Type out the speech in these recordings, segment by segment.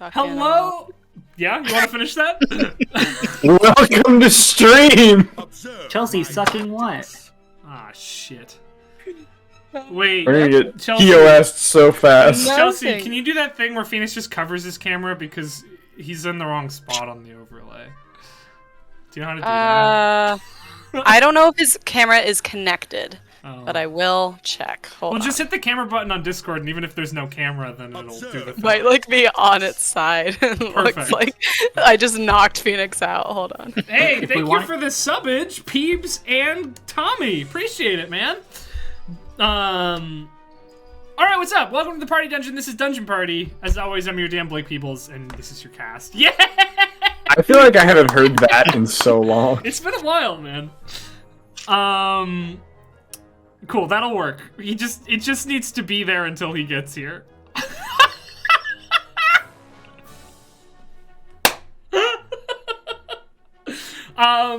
Hello? Yeah, you want to finish that? Welcome to stream! Chelsea, sucking what? Ah, shit. Wait, We're gonna get Chelsea, POS'd so fast. Chelsea, can you do that thing where Phoenix just covers his camera because he's in the wrong spot on the overlay? Do you know how to do that? I don't know if his camera is connected, but I will check. Hold on. Just hit the camera button on Discord, and even if there's no camera, then it'll do the thing. Might like be on its side. It looks like I just knocked Phoenix out. Hold on. Hey, thank you for the subbage, Peebs and Tommy. Appreciate it, man. Alright, what's up? Welcome to the Party Dungeon. This is Dungeon Party. As always, I'm your damn Blake Peoples, and this is your cast. Yeah! I feel like I haven't heard that in so long. It's been a while, man. Cool, that'll work. It just needs to be there until he gets here.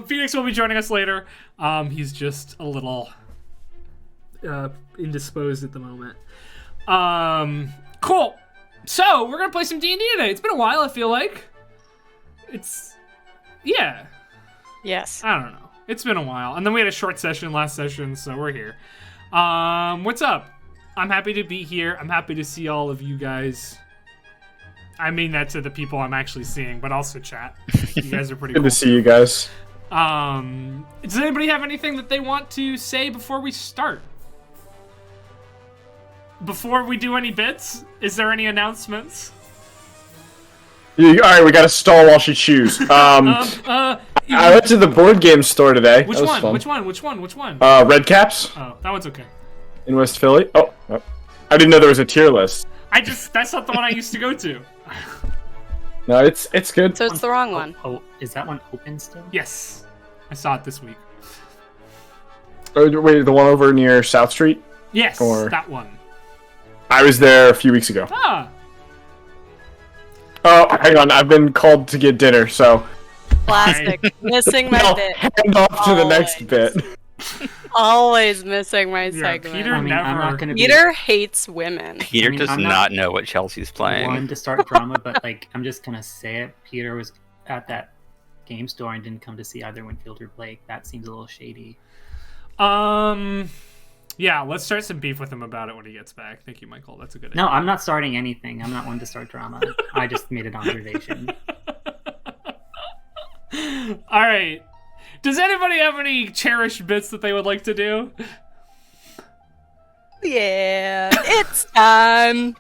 Phoenix will be joining us later. He's just a little indisposed at the moment. Cool. So, we're gonna play some D&D today. It's been a while, I feel like. Yeah. Yes. I don't know. It's been a while. And then we had a short session last session, so we're here. What's up? I'm happy to be here. I'm happy to see all of you guys. I mean that to the people I'm actually seeing, but also chat. You guys are pretty Good cool. to see you guys. Does anybody have anything that they want to say before we start? Before we do any bits, is there any announcements? Alright, we gotta stall while she chews. I went to the board game store today. Which that was one? fun. Which one? Red Caps Oh, that one's okay. in West Philly. Oh, I didn't know there was a tier list. That's not the one I used to go to. No, it's good. So it's the wrong one. Oh, is that one open still? Yes. I saw it this week. Oh, wait, the one over near South Street? Yes, Or- that one. I was there a few weeks ago. Ah. Oh, hang on, I've been called to get dinner, so... Plastic. Missing my No, bit. hand off to the next bit. Always missing my Yeah, segment. Peter I mean, I'm never... not gonna Peter hates women. Peter does I'm not know what Chelsea's be playing. one to start drama, but like, I'm just gonna say it. Peter was at that game store and didn't come to see either Winfield or Blake. That seems a little shady. Yeah, let's start some beef with him about it when he gets back. Thank you, Michael. That's a good idea. No, I'm not starting anything. I'm not one to start drama. I just made an observation. Alright. Does anybody have any cherished bits that they would like to do? Yeah, it's time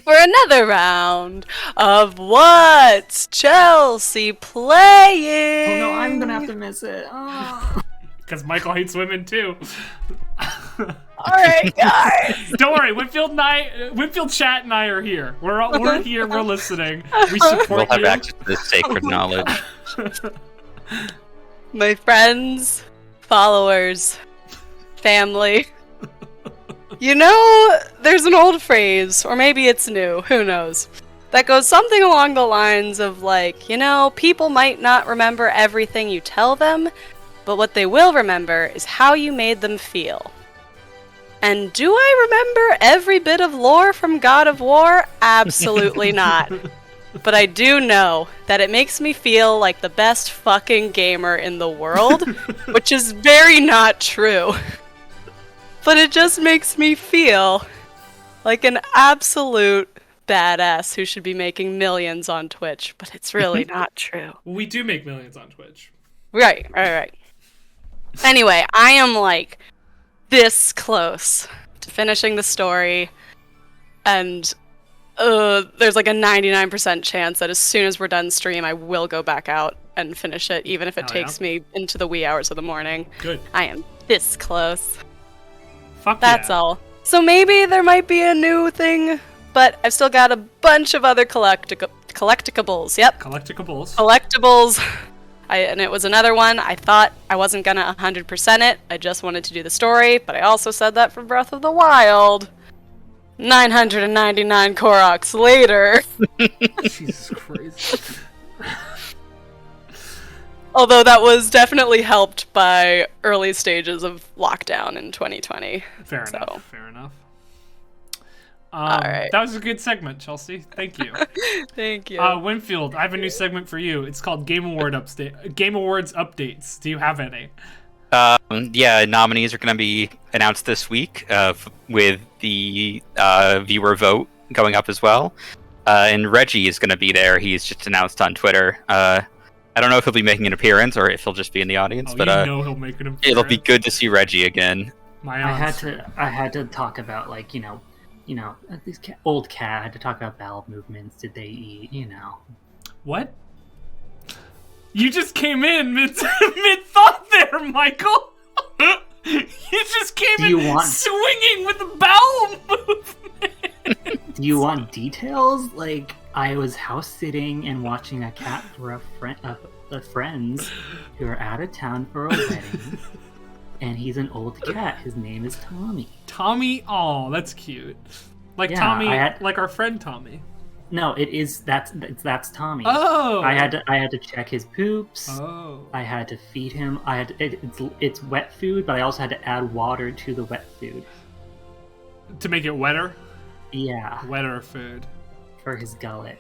for another round of What's Chelsea Playing? Oh no, I'm gonna have to miss it. Oh. Because Michael hates women too. Alright, guys. Don't worry, Winfield Chat and I are here. We're here, we're listening. We support We'll have you. access to this sacred knowledge. My friends, followers, family. You know, there's an old phrase, or maybe it's new, who knows, that goes something along the lines of like, you know, people might not remember everything you tell them, but what they will remember is how you made them feel. And do I remember every bit of lore from God of War? Absolutely not. But I do know that it makes me feel like the best fucking gamer in the world, which is very not true. But it just makes me feel like an absolute badass who should be making millions on Twitch, but it's really not true. We do make millions on Twitch. Right. Anyway, I am like this close to finishing the story, and there's like a 99% chance that as soon as we're done stream, I will go back out and finish it, even if it takes me into the wee hours of the morning. Good. I am this close. Fuck That's all. So maybe there might be a new thing, but I've still got a bunch of other collectibles. Yep. Collectibles. And it was another one. I thought I wasn't gonna 100% it. I just wanted to do the story, but I also said that for Breath of the Wild. 999 Koroks later. Jesus Christ. Although that was definitely helped by early stages of lockdown in 2020. Fair enough. right. That was a good segment, Chelsea. Thank you. Thank you. Winfield, I have a new segment for you. It's called Game Awards updates. Do you have any? Yeah, nominees are going to be announced this week with the viewer vote going up as well. And Reggie is going to be there. He's just announced on Twitter. I don't know if he'll be making an appearance or if he'll just be in the audience, but he'll make an appearance. it'll be good to see Reggie again. I had to talk about these old cat. I had to talk about bowel movements. Did they eat? What? You just came in mid thought there, Michael. You just came in swinging with the bowel movement. Do you want details? Like, I was house sitting and watching a cat for a friends who are out of town for a wedding, and he's an old cat. His name is Tommy. Tommy, oh, that's cute. Like Tommy, like our friend Tommy. No, that's Tommy. Oh, I had to check his poops. Oh, I had to feed him. It's wet food, but I also had to add water to the wet food to make it wetter. Yeah, wetter food for his gullet.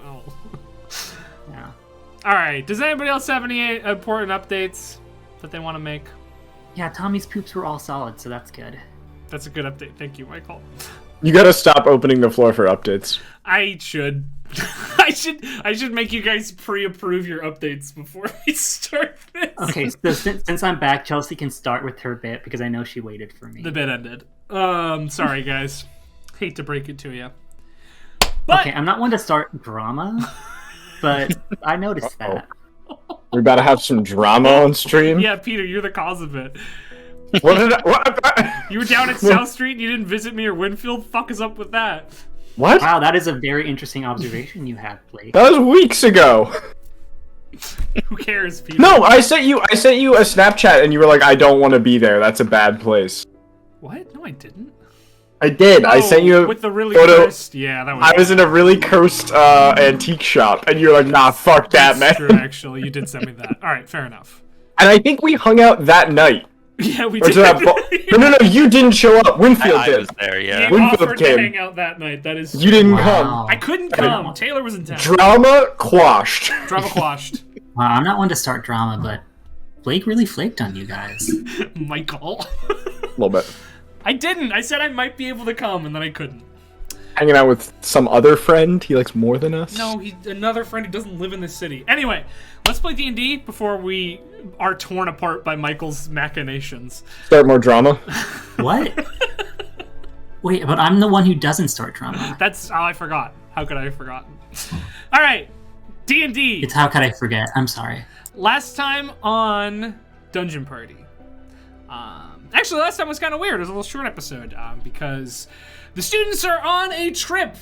Oh. Yeah. All right. Does anybody else have any important updates that they want to make? Yeah, Tommy's poops were all solid, so that's good. That's a good update. Thank you, Michael. You gotta stop opening the floor for updates. I should. I should make you guys pre-approve your updates before we start this. Okay, so since I'm back, Chelsea can start with her bit because I know she waited for me. The bit ended. Sorry guys. Hate to break it to you. But... Okay, I'm not one to start drama, but I noticed that. We're about to have some drama on stream? Yeah, Peter, you're the cause of it. What? You were down at South Street and you didn't visit me or Winfield? Fuck is up with that? What? Wow, that is a very interesting observation you have, Blake. That was weeks ago. Who cares, Peter? No, I sent you a Snapchat and you were like, I don't want to be there. That's a bad place. What? No, I didn't. I did. I sent you a with the really photo. Cursed. Yeah, that was. I was in a really cursed antique shop, and you're like, "Nah, fuck that, man." That's true, actually, you did send me that. All right, fair enough. And I think we hung out that night. Yeah, we Or did. No, you didn't show up. Winfield did. I was there, yeah. You Winfield offered came. to hang out that night. That is. You didn't Wow. I couldn't come. Taylor was in town. Drama quashed. Drama quashed. Wow, I'm not one to start drama, but Blake really flaked on you guys. Michael. A little bit. I didn't. I said I might be able to come, and then I couldn't. Hanging out with some other friend he likes more than us? No, he's another friend who doesn't live in this city. Anyway, let's play D&D before we are torn apart by Michael's machinations. Start more drama? What? Wait, but I'm the one who doesn't start drama. That's how I forgot. How could I have forgotten? All right, D&D. It's how could I forget? I'm sorry. Last time on Dungeon Party. Actually, last time was kind of weird. It was a little short episode because the students are on a trip.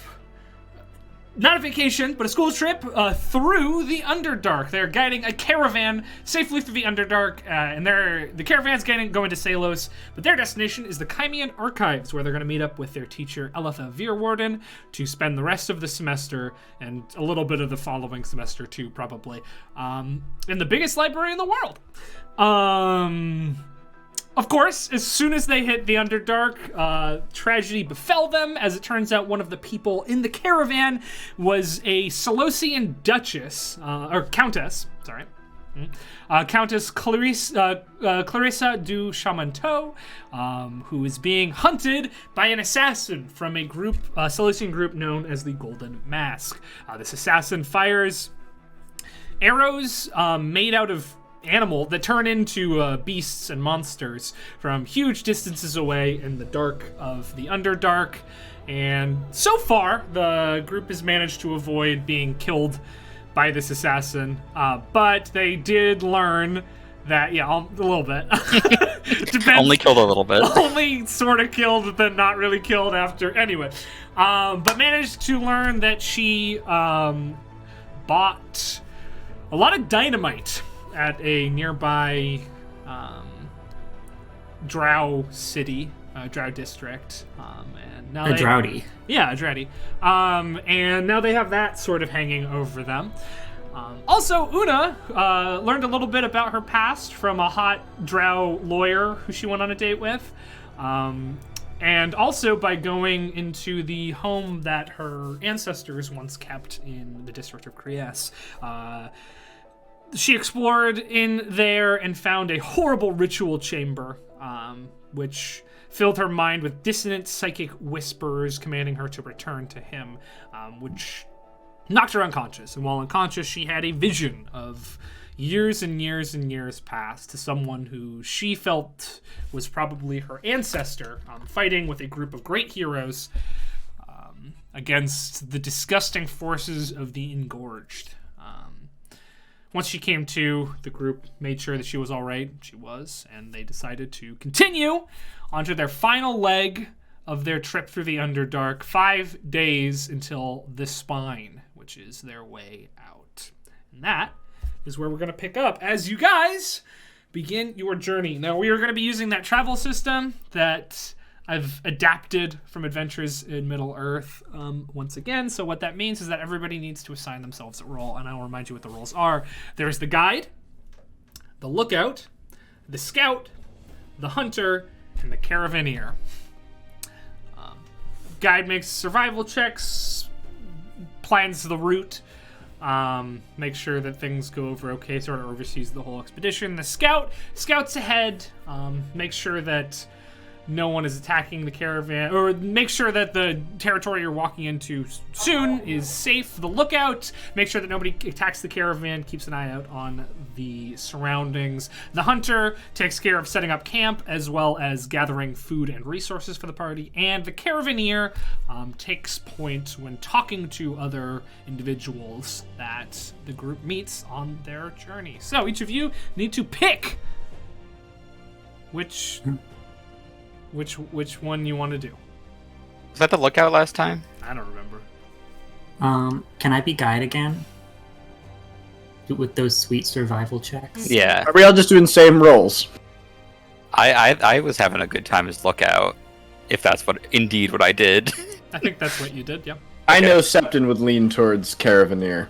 Not a vacation, but a school trip through the Underdark. They're guiding a caravan safely through the Underdark, and the caravan's going to Salos, but their destination is the Kymian Archives, where they're going to meet up with their teacher, Eletha Veerwarden, to spend the rest of the semester, and a little bit of the following semester too, probably, in the biggest library in the world. Of course, as soon as they hit the Underdark, tragedy befell them. As it turns out, one of the people in the caravan was a Salosian duchess, or countess, sorry. Countess Clarissa du Chamanteau, who is being hunted by an assassin from a group, Salosian group known as the Golden Mask. This assassin fires arrows made out of animal that turn into beasts and monsters from huge distances away in the dark of the Underdark, and so far the group has managed to avoid being killed by this assassin, but they did learn that, yeah, a little bit. Only killed a little bit. Only sort of killed, but then not really killed after. Anyway, but managed to learn that she bought a lot of dynamite at a nearby Drow city, Drow district, and now Drowdy. Yeah, a Drowdy. And now they have that sort of hanging over them. Also, Una learned a little bit about her past from a hot Drow lawyer who she went on a date with. and also by going into the home that her ancestors once kept in the district of Criesse. She explored in there and found a horrible ritual chamber, which filled her mind with dissonant psychic whispers commanding her to return to him, which knocked her unconscious. And while unconscious, she had a vision of years and years and years past to someone who she felt was probably her ancestor, fighting with a group of great heroes against the disgusting forces of the Engorged. Once she came to, the group made sure that she was all right. She was, and they decided to continue onto their final leg of their trip through the Underdark, 5 days until the Spine, which is their way out. And that is where we're going to pick up as you guys begin your journey. Now, we are going to be using that travel system that I've adapted from Adventures in Middle-earth once again. So what that means is that everybody needs to assign themselves a role, and I'll remind you what the roles are. There's the guide, the lookout, the scout, the hunter, and the caravaneer. Guide makes survival checks, plans the route, make sure that things go over okay, sort of oversees the whole expedition. The scouts ahead, make sure that no one is attacking the caravan, or make sure that the territory you're walking into soon is safe. The lookout, make sure that nobody attacks the caravan, keeps an eye out on the surroundings. The hunter takes care of setting up camp as well as gathering food and resources for the party. And the caravaneer takes point when talking to other individuals that the group meets on their journey. So each of you need to pick which one you want to do. Was that the lookout last time? I don't remember. Can I be guide again? With those sweet survival checks? Yeah. Are we all just doing same roles? I was having a good time as lookout, if that's what I did. I think that's what you did, yep. I know Septon would lean towards Caravaneer.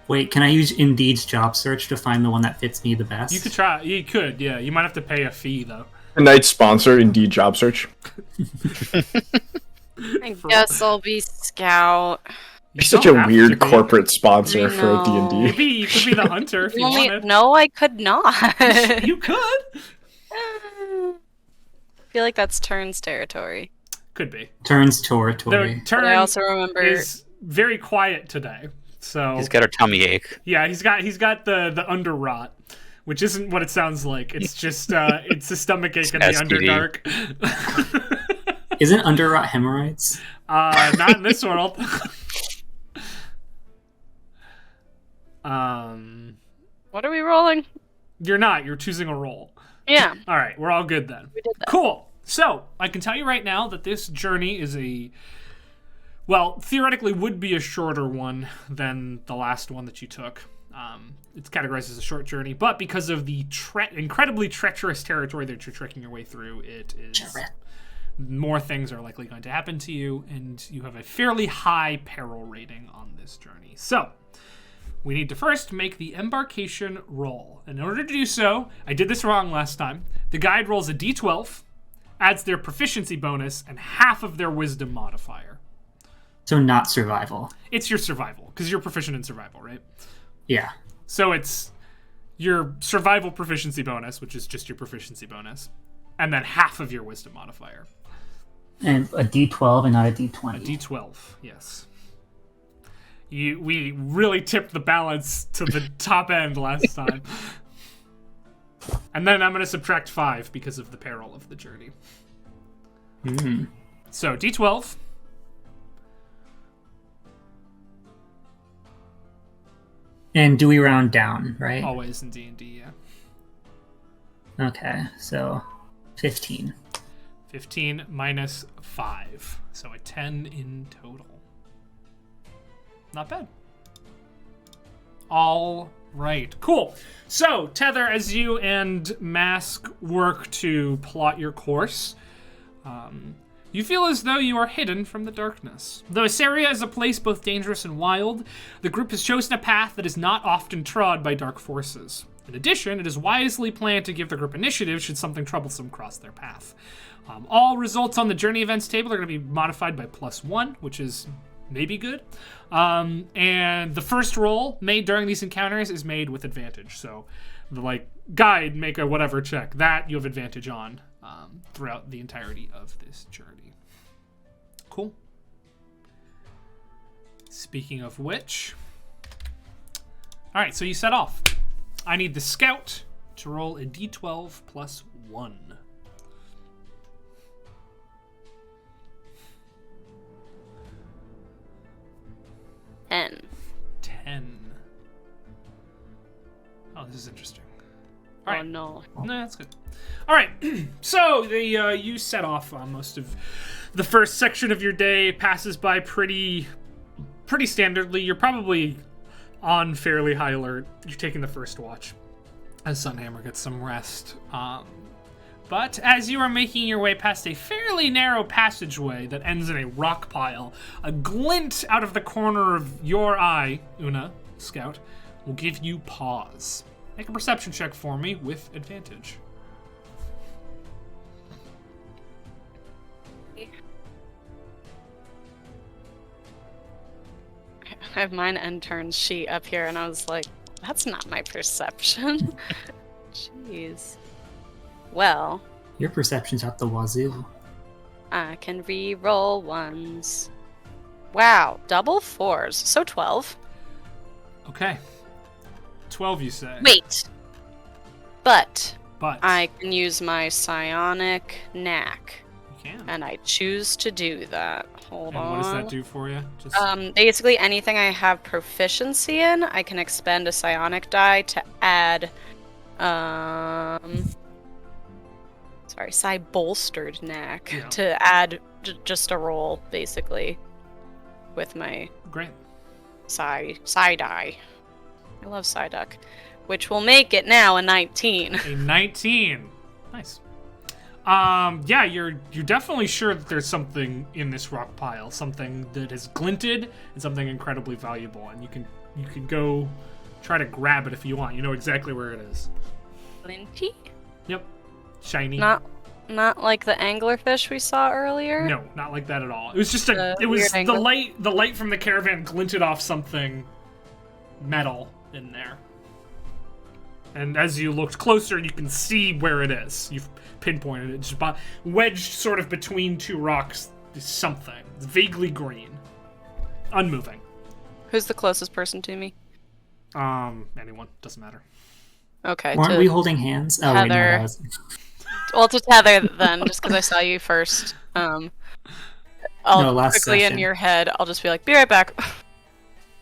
Wait, can I use Indeed's job search to find the one that fits me the best? You could try. You could, yeah. You might have to pay a fee, though. Tonight's sponsor, Indeed Job Search. I guess I'll be scout. You're such a weird corporate sponsor for D&D. You could be the hunter if you wanted. No, I could not. You could. I feel like that's Turn's territory. Could be. Turn's territory. Turn I also remember is very quiet today. So He's got a tummy ache. yeah, he's got the underrot, which isn't what it sounds like. It's just it's a stomach ache in the STD. Underdark. Isn't underrot hemorrhoids? Not in this world. What are we rolling? You're not. You're choosing a role. Yeah. All right, we're all good then. We did that. Cool. So I can tell you right now that this journey is theoretically would be a shorter one than the last one that you took. It's categorized as a short journey, but because of the incredibly treacherous territory that you're trekking your way through, it is more things are likely going to happen to you, and you have a fairly high peril rating on this journey. So we need to first make the embarkation roll. In order to do so, I did this wrong last time. The guide rolls a d12, adds their proficiency bonus, and half of their wisdom modifier. So not survival. It's your survival, because you're proficient in survival, right? Yeah. So it's your survival proficiency bonus, which is just your proficiency bonus, and then half of your wisdom modifier. And a d12 and not a d20. A d12, yes. We really tipped the balance to the top end last time. And then I'm going to subtract 5 because of the peril of the journey. Mm. So, d12. And do we round down, right? Always in D&D, yeah. Okay, so 15. 15 minus 5. So a 10 in total. Not bad. All right, cool. So, Tether, as you and Mask work to plot your course, you feel as though you are hidden from the darkness. Though this area is a place both dangerous and wild, the group has chosen a path that is not often trod by dark forces. In addition, it is wisely planned to give the group initiative should something troublesome cross their path. All results on the journey events table are going to be modified by +1, which is maybe good. And the first roll made during these encounters is made with advantage. So the guide, make a whatever check, that you have advantage on throughout the entirety of this journey. Cool. Speaking of which, all right, so you set off. I need the scout to roll a d12 plus 1. 10. Oh, this is interesting. All right. No. No, that's good. All right. So you set off. Most of the first section of your day passes by pretty standardly. You're probably on fairly high alert. You're taking the first watch as Sunhammer gets some rest. But as you are making your way past a fairly narrow passageway that ends in a rock pile, a glint out of the corner of your eye, Una, Scout, will give you pause. Make a perception check for me with advantage. I have mine interns sheet up here, and I was like, that's not my perception. Jeez. Well. Your perception's at the wazoo. I can re-roll ones. Wow, double 4s. So 12. Okay. 12, you say. Wait. But But I can use my psionic knack. you can. And I choose to do that. Hold And on. what does that do for you? Just Basically anything I have proficiency in, I can expend a psionic die to add psi bolstered knack to add just a roll basically with my great. psi die. I love Psyduck, which will make it now a 19. A 19. Nice. Yeah, you're definitely sure that there's something in this rock pile, something that has glinted and something incredibly valuable, and you can go try to grab it if you want. You know exactly where it is. Flinty? Yep. Shiny. Not like the anglerfish we saw earlier. No, not like that at all. It was just it was weird angle. the light from the caravan glinted off something metal in there. And as you looked closer, you can see where it is. You've pinpointed it. Just wedged sort of between two rocks is something. It's vaguely green. Unmoving. Who's the closest person to me? Anyone. Doesn't matter. Okay. Aren't we holding hands? Oh, wait, no, Heather. that was... Well, to Tether then, just because I saw you first. I'll last quickly session. in your head, I'll just be like, be right back.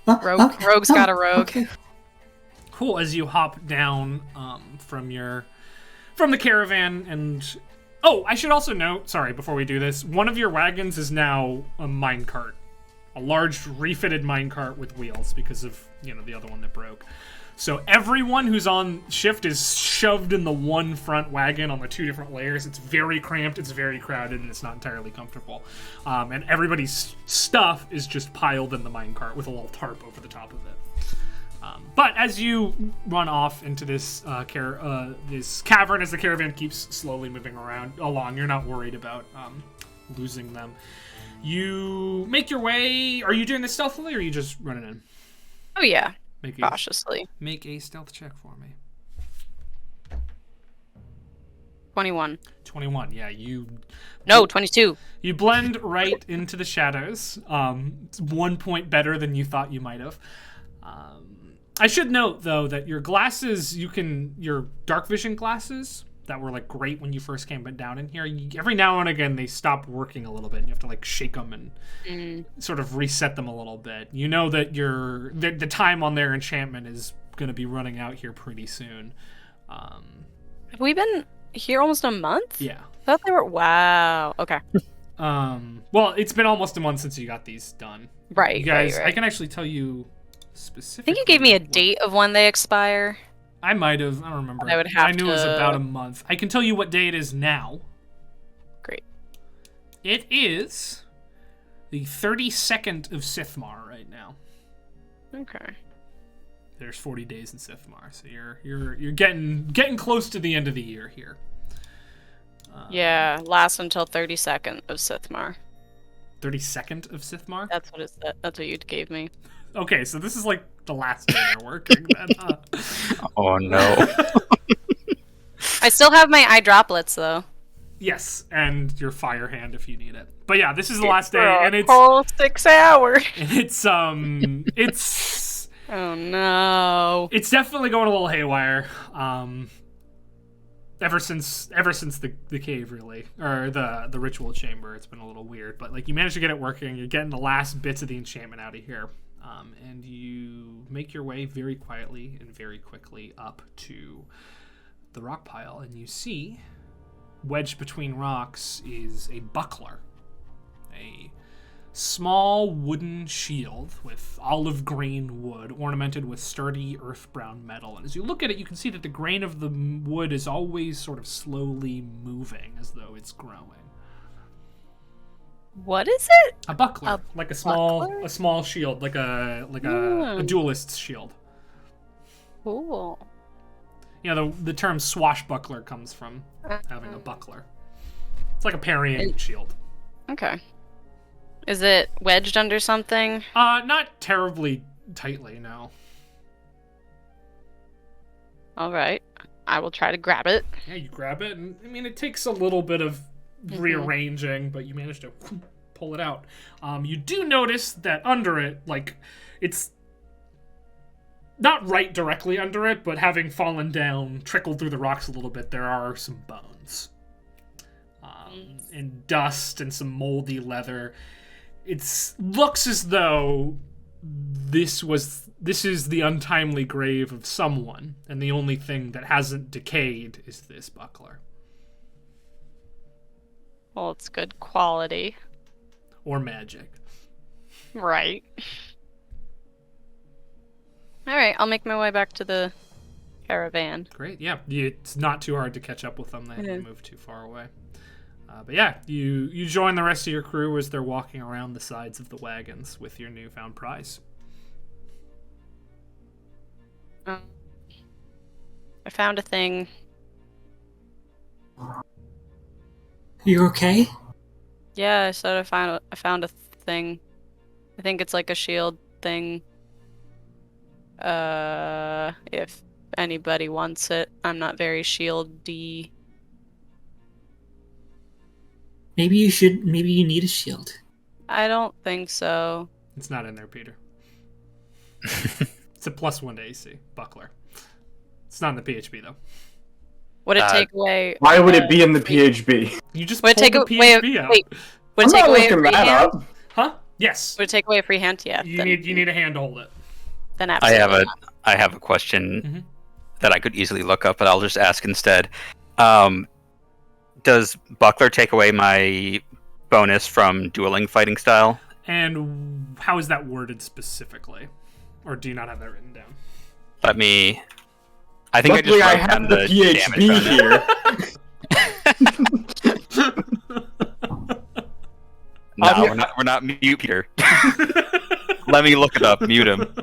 Rogue's got a rogue. Okay. Cool. As you hop down from the caravan, and I should also note, sorry, before we do this, one of your wagons is now a minecart, a large refitted minecart with wheels because of the other one that broke. So everyone who's on shift is shoved in the one front wagon on the two different layers. It's very cramped, it's very crowded, and it's not entirely comfortable. And everybody's stuff is just piled in the minecart with a little tarp over the top of it. But as you run off into this this cavern, as the caravan keeps slowly moving along, you're not worried about losing them. You make your way. Are you doing this stealthily, or are you just running in? Oh yeah, cautiously. cautiously. Make a stealth check for me. 21. 21. Yeah, No, 22. You blend right into the shadows. It's 1 point better than you thought you might have. I should note, though, that your glasses, your dark vision glasses that were great when you first came down in here, every now and again they stop working a little bit. And you have to shake them and sort of reset them a little bit. You know that the time on their enchantment is going to be running out here pretty soon. Have we been here almost a month? Yeah. I thought they were. Wow. Okay. Well, it's been almost a month since you got these done. Right. You guys, right. I can actually tell you specifically. I think you gave me a date of when they expire. I might have. I don't remember. I would have I knew it was to- about a month. I can tell you what day it is now. Great. It is the 32nd of Sithmar right now. Okay. there's 40 days in Sithmar, so you're getting close to the end of the year here. Yeah, lasts until 32nd of Sithmar. 32nd of Sithmar? That's what that's what you gave me. Okay, so this is like the last day they're working then, huh? Oh no. I still have my eye droplets though. Yes, and your fire hand if you need it. But yeah, this is the last day, and it's whole 6 hours. it's Oh no. it's definitely going a little haywire. Ever since the cave, really, or the ritual chamber, it's been a little weird. But like, you managed to get it working. You're getting the last bits of the enchantment out of here, and you make your way very quietly and very quickly up to the rock pile, and you see, wedged between rocks, is a buckler, a small wooden shield with olive green wood ornamented with sturdy earth brown metal. And as you look at it, you can see that the grain of the wood is always sort of slowly moving as though it's growing. What is it? A buckler, like a small shield, like a duelist's shield. Cool. You know, the term swashbuckler comes from having a buckler. It's like a parrying shield. Okay. Is it wedged under something? Not terribly tightly, no. All right. I will try to grab it. Yeah, you grab it, and I mean, it takes a little bit of rearranging, but you manage to pull it out. You do notice that under it, like, it's not right directly under it, but having fallen down, trickled through the rocks a little bit, there are some bones. And dust and some moldy leather. It looks as though this is the untimely grave of someone, and the only thing that hasn't decayed is this buckler. Well, it's good quality. Or magic. Right. Alright, I'll make my way back to the caravan. Great, yeah. It's not too hard to catch up with them. They haven't moved too far away. But yeah, you join the rest of your crew as they're walking around the sides of the wagons with your newfound prize. I found a thing. You okay? Yeah, I said I found a thing. I think it's like a shield thing. If anybody wants it. I'm not very shield-y. Maybe you need a shield. I don't think so. It's not in there, Peter. It's a +1 to AC, buckler. It's not in the PHB, though. Would it take away... Why would it be in the PHB? You just would pulled it take the PHB out. Wait, would I'm it take not away a looking free that hand? up. Huh? Yes. Would it take away a free hand? Yeah. You need a hand to hold it. Then absolutely. I have a question that I could easily look up, but I'll just ask instead. Does buckler take away my bonus from dueling fighting style? And how is that worded specifically? Or do you not have that written down? I think Luckily, I I just wrote have down the damage PHB bonus. here. No, we're not mute Peter. Let me look it up. Mute him.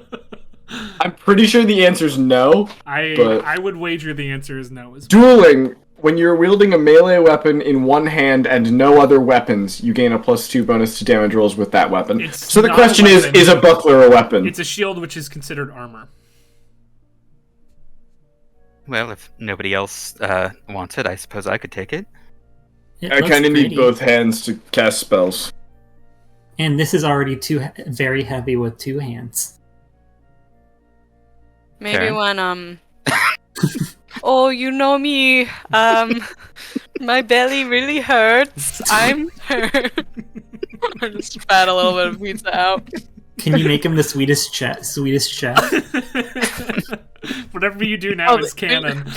I'm pretty sure the answer's no. I would wager the answer is no as well. Dueling. When you're wielding a melee weapon in one hand and no other weapons, you gain a +2 bonus to damage rolls with that weapon. So the question is a buckler a weapon? It's a shield, which is considered armor. Well, if nobody else wants it, I suppose I could take it. I kind of need both hands to cast spells. And this is already very heavy with 2 hands. Maybe Okay. when oh, you know me. My belly really hurts. I'm hurt. I just spat a little bit of pizza out. Can you make him the Swedish chef? Whatever you do now is canon.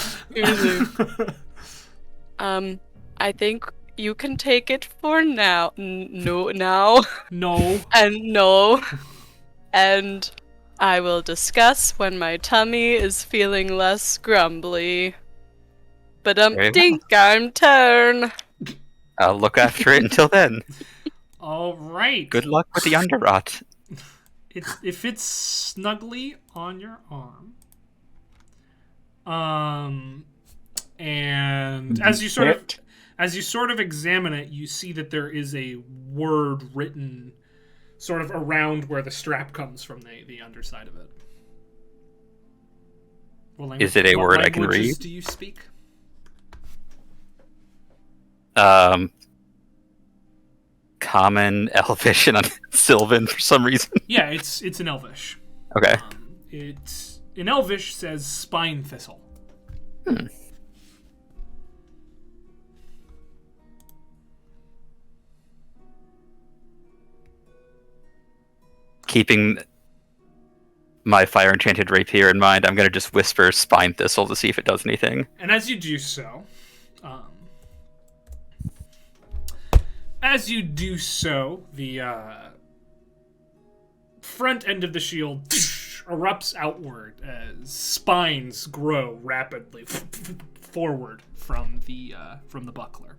I think you can take it for now. Now. No. And I will discuss when my tummy is feeling less grumbly. But dink, I'm turn. I'll look after it until then. All right. Good luck with the underrot. It fits snugly on your arm. And as you sort of examine it, you see that there is a word written sort of around where the strap comes from the underside of it. Is it a word I can read? What languages do you speak? Common, Elvish, and Sylvan for some reason. Yeah, it's in Elvish. Okay. It's in Elvish says spine thistle. Keeping my fire enchanted rapier in mind, I'm gonna just whisper spine thistle to see if it does anything. And as you do so, the front end of the shield erupts outward as spines grow rapidly forward from the buckler.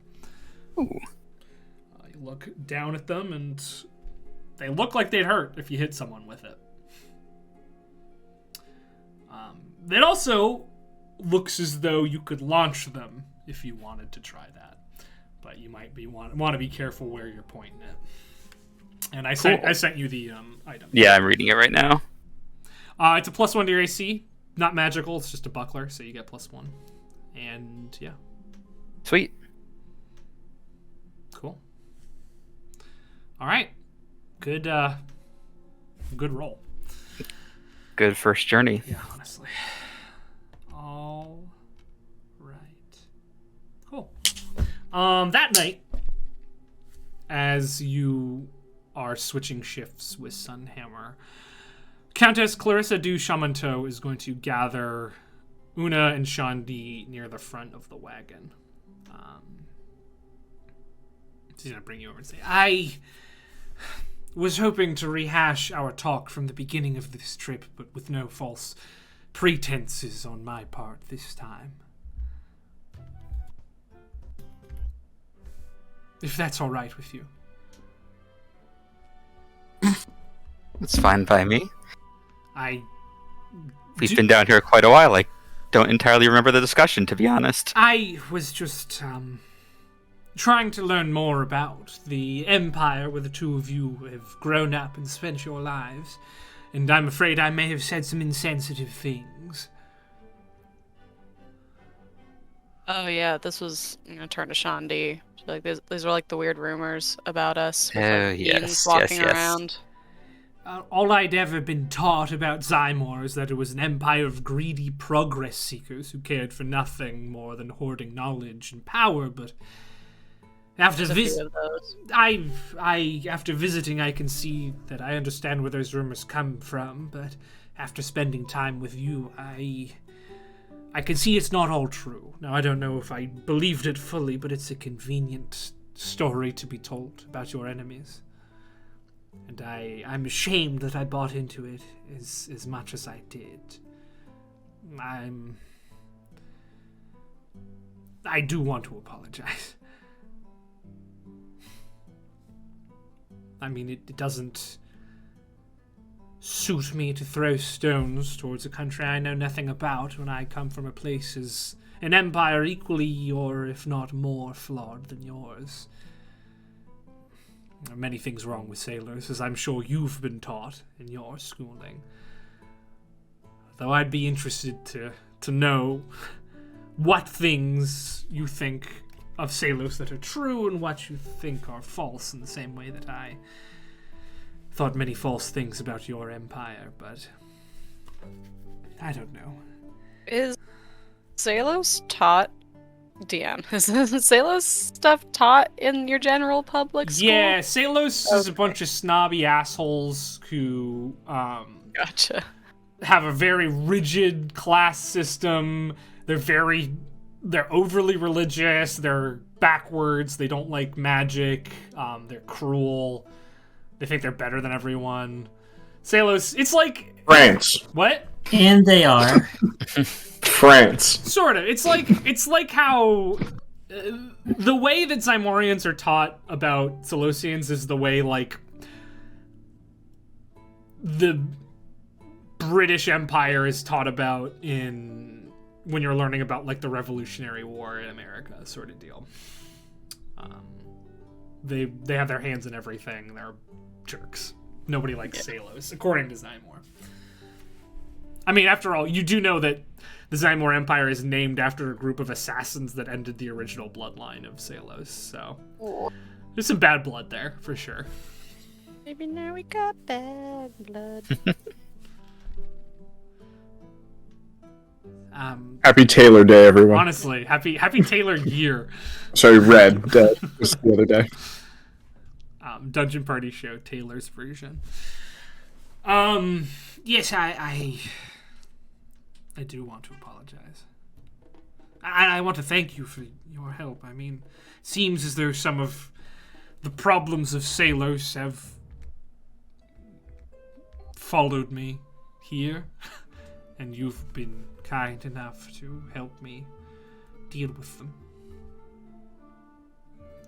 Ooh. You look down at them, and they look like they'd hurt if you hit someone with it. It also looks as though you could launch them if you wanted to try that, but you might want to be careful where you're pointing it. And I sent you the item. Yeah, I'm reading it right now. It's a +1 to your AC, not magical. It's just a buckler, so you get +1. And yeah, Sweet. cool. All right, good roll. Good first journey. Yeah, honestly. All right. Cool. That night, as you are switching shifts with Sunhammer, Countess Clarissa du Chamanteau is going to gather Una and Shandi near the front of the wagon. She's going to bring you over and say, I was hoping to rehash our talk from the beginning of this trip, but with no false pretenses on my part this time. If that's all right with you. It's fine by me. We've been down here quite a while. I don't entirely remember the discussion, to be honest. I was just trying to learn more about the Empire where the two of you have grown up and spent your lives, and I'm afraid I may have said some insensitive things. Oh yeah, this was turn to Shandi. Like these were like the weird rumors about us. With, like, yes, walking yes. around. All I'd ever been taught about Zymor is that it was an empire of greedy progress seekers who cared for nothing more than hoarding knowledge and power, but after after visiting, I can see that I understand where those rumors come from, but after spending time with you, I can see it's not all true. Now, I don't know if I believed it fully, but it's a convenient story to be told about your enemies. And I'm ashamed that I bought into it as much as I did. I do want to apologize. I mean, it doesn't suit me to throw stones towards a country I know nothing about when I come from a place as an empire equally or if not more flawed than yours. There are many things wrong with sailors, as I'm sure you've been taught in your schooling. Though I'd be interested to know what things you think of sailors that are true and what you think are false, in the same way that I thought many false things about your empire, but I don't know. Is Salos taught DM? Is Salos stuff taught in your general public school? Yeah, Salos is a bunch of snobby assholes who Gotcha. have a very rigid class system. They're overly religious, they're backwards, they don't like magic, they're cruel, they think they're better than everyone. Salos, it's like... France. What? And they are. France. Sort of. It's like how... the way that Zymorians are taught about Selosians is the way, like... the British Empire is taught about when you're learning about like the Revolutionary War in America, sort of deal. They have their hands in everything. They're jerks. Nobody likes Salos, according to Zymor. I mean, after all, you do know that the Zymor Empire is named after a group of assassins that ended the original bloodline of Salos, so there's some bad blood there, for sure. Maybe now we got bad blood. Happy Taylor Day, everyone. Honestly, happy Taylor year. Sorry, Red Day. Just the other day. Dungeon Party show, Taylor's version. Yes, I do want to apologize. I want to thank you for your help. I mean, it seems as though some of the problems of Salos have followed me here, and you've been kind enough to help me deal with them.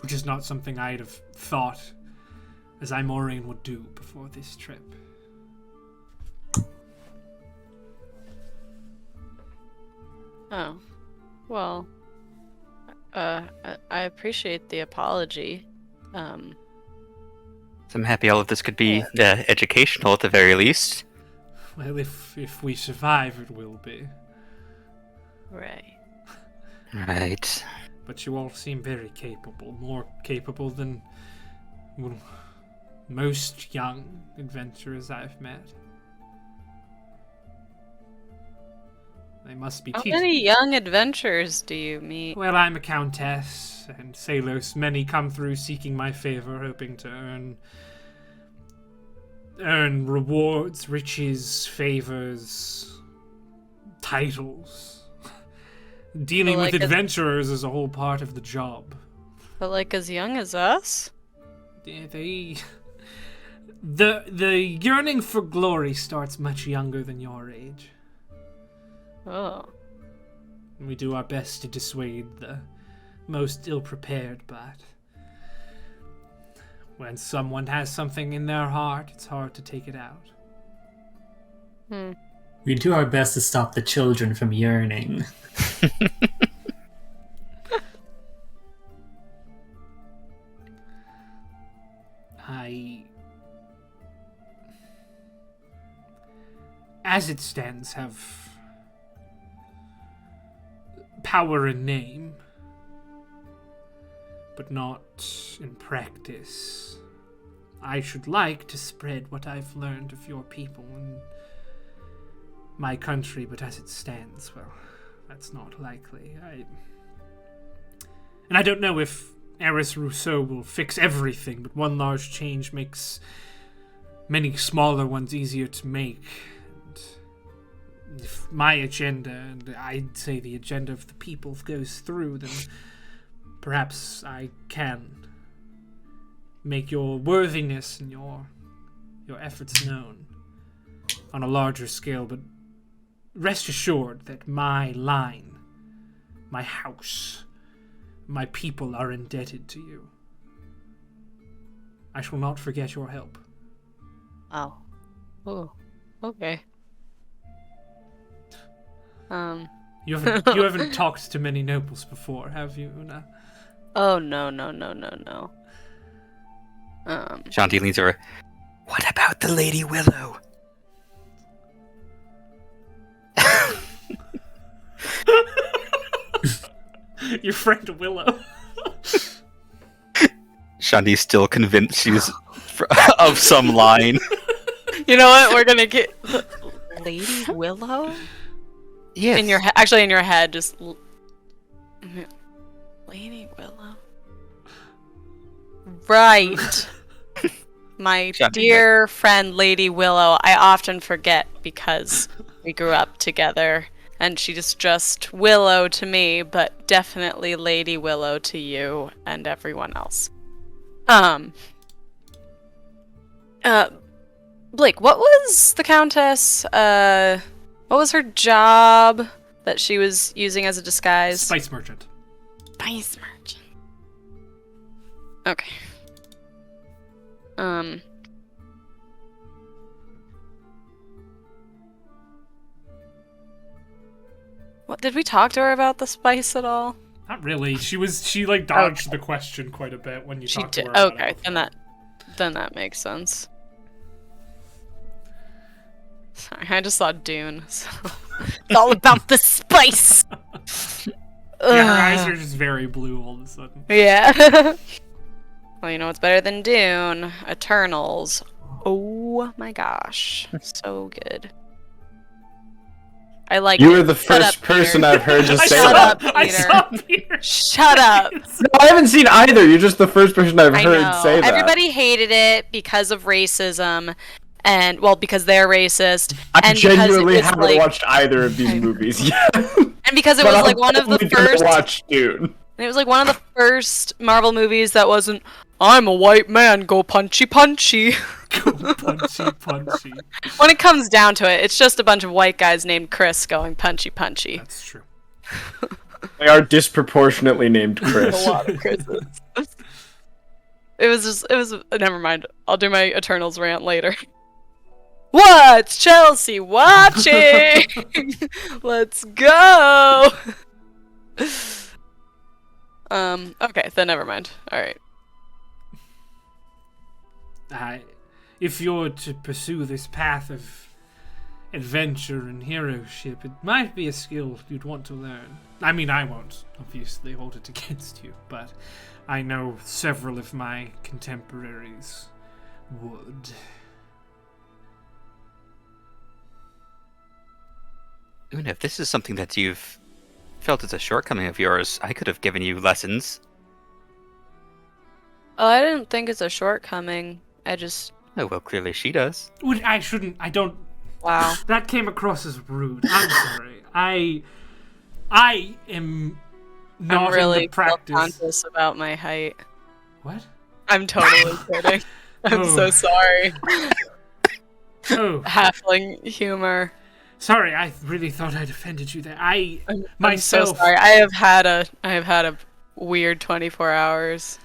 Which is not something I'd have thought as Imorain would do before this trip. Oh. Well, I appreciate the apology. So I'm happy all of this could be educational at the very least. Well, if we survive, it will be. Right. Right. But you all seem very capable, more capable than most young adventurers I've met. They must be How many young adventurers do you meet? Well, I'm a countess, and Salos. Many come through seeking my favor, hoping to earn rewards, riches, favors, titles. Dealing with adventurers is a whole part of the job. But like as young as us? Yeah, the yearning for glory starts much younger than your age. Oh. We do our best to dissuade the most ill-prepared, but when someone has something in their heart, it's hard to take it out. We do our best to stop the children from yearning. As it stands, have power in name, but not in practice. I should like to spread what I've learned of your people and my country, but as it stands, well, that's not likely. And I don't know if Eris Rousseau will fix everything, but one large change makes many smaller ones easier to make. And if my agenda, and I'd say the agenda of the people, goes through, then perhaps I can make your worthiness and your efforts known on a larger scale, but rest assured that my line, my house, my people are indebted to you. I shall not forget your help. Oh. Oh. Okay. You haven't talked to many nobles before, have you, Una? Oh, no. Shanti leans over. What about the Lady Willow? Your friend Willow. Shanti's still convinced she's of some line. You know what? We're gonna get Lady Willow. Yes. In your actually in your head, just Lady Willow. Right. My dear friend Lady Willow. I often forget because we grew up together, and she's just Willow to me, but definitely Lady Willow to you and everyone else. Blake, what was the Countess? What was her job that she was using as a disguise? Spice merchant. Spice merchant. Okay. What, did we talk to her about the spice at all? Not really. She like dodged the question quite a bit when you She talked to did. her about Okay, it. then that makes sense. Sorry, I just saw Dune. So. It's all about the spice. Yeah, her eyes are just very blue all of a sudden. Yeah. Well, you know what's better than Dune? Eternals. Oh my gosh, so good. I like. You it. were the Shut first up, person Peter. I've heard just say Shut that. up, I Peter. saw Peter. Shut up. No, I haven't seen either. You're just the first person I've I heard know. say that. Everybody hated it because of racism, and well, because they're racist. I and genuinely because it was, haven't watched either of these movies yet. And because it But was I'm like one of the totally gonna first. watch Dune. It was like one of the first Marvel movies that wasn't. I'm a white man. Go punchy punchy. Go punchy punchy. When it comes down to it, it's just a bunch of white guys named Chris going punchy punchy. That's true. They are disproportionately named A Chris. lot of Chris's. It was. Never mind. I'll do my Eternals rant later. What's Chelsea watching? Let's go. Okay, then never mind. All right. If you're to pursue this path of adventure and heroship, it might be a skill you'd want to learn. I mean, I won't obviously hold it against you, but I know several of my contemporaries would. Una, if this is something that you've felt is a shortcoming of yours, I could have given you lessons. Oh, I didn't think it's a shortcoming. I just. Oh, well, clearly she does. I don't. Wow. That came across as rude. I'm sorry. I am not I'm really in the practice. self-conscious about my height. What? I'm totally kidding. I'm so sorry. Oh, Halfling humor. sorry. I really thought I'd offended you there. I'm myself. so sorry. I have had a weird 24 hours.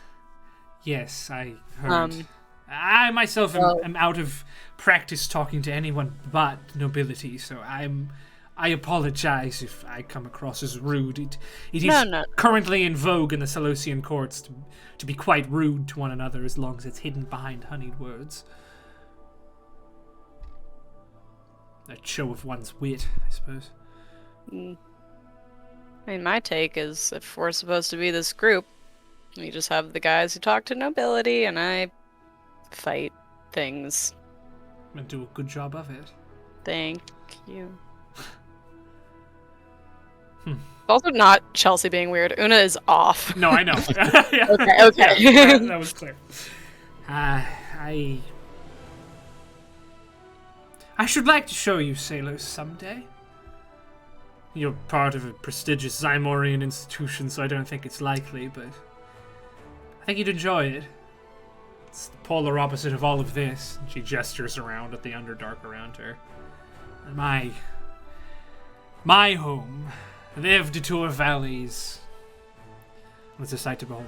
Yes, I heard. I myself am out of practice talking to anyone but nobility, so I apologize if I come across as rude. It is No. currently in vogue in the Seleucian courts to be quite rude to one another as long as it's hidden behind honeyed words. A show of one's wit, I suppose. I mean, my take is if we're supposed to be this group, we just have the guys who talk to nobility, and I fight things. And do a good job of it. Thank you. It's also not Chelsea being weird. Una is off. No, I know. Yeah. Okay. Yeah, that was clear. I should like to show you Salos someday. You're part of a prestigious Zymorian institution, so I don't think it's likely, but I think you'd enjoy it. It's the polar opposite of all of this. She gestures around at the Underdark around her. And my home, the Detour Valleys, was a sight to behold.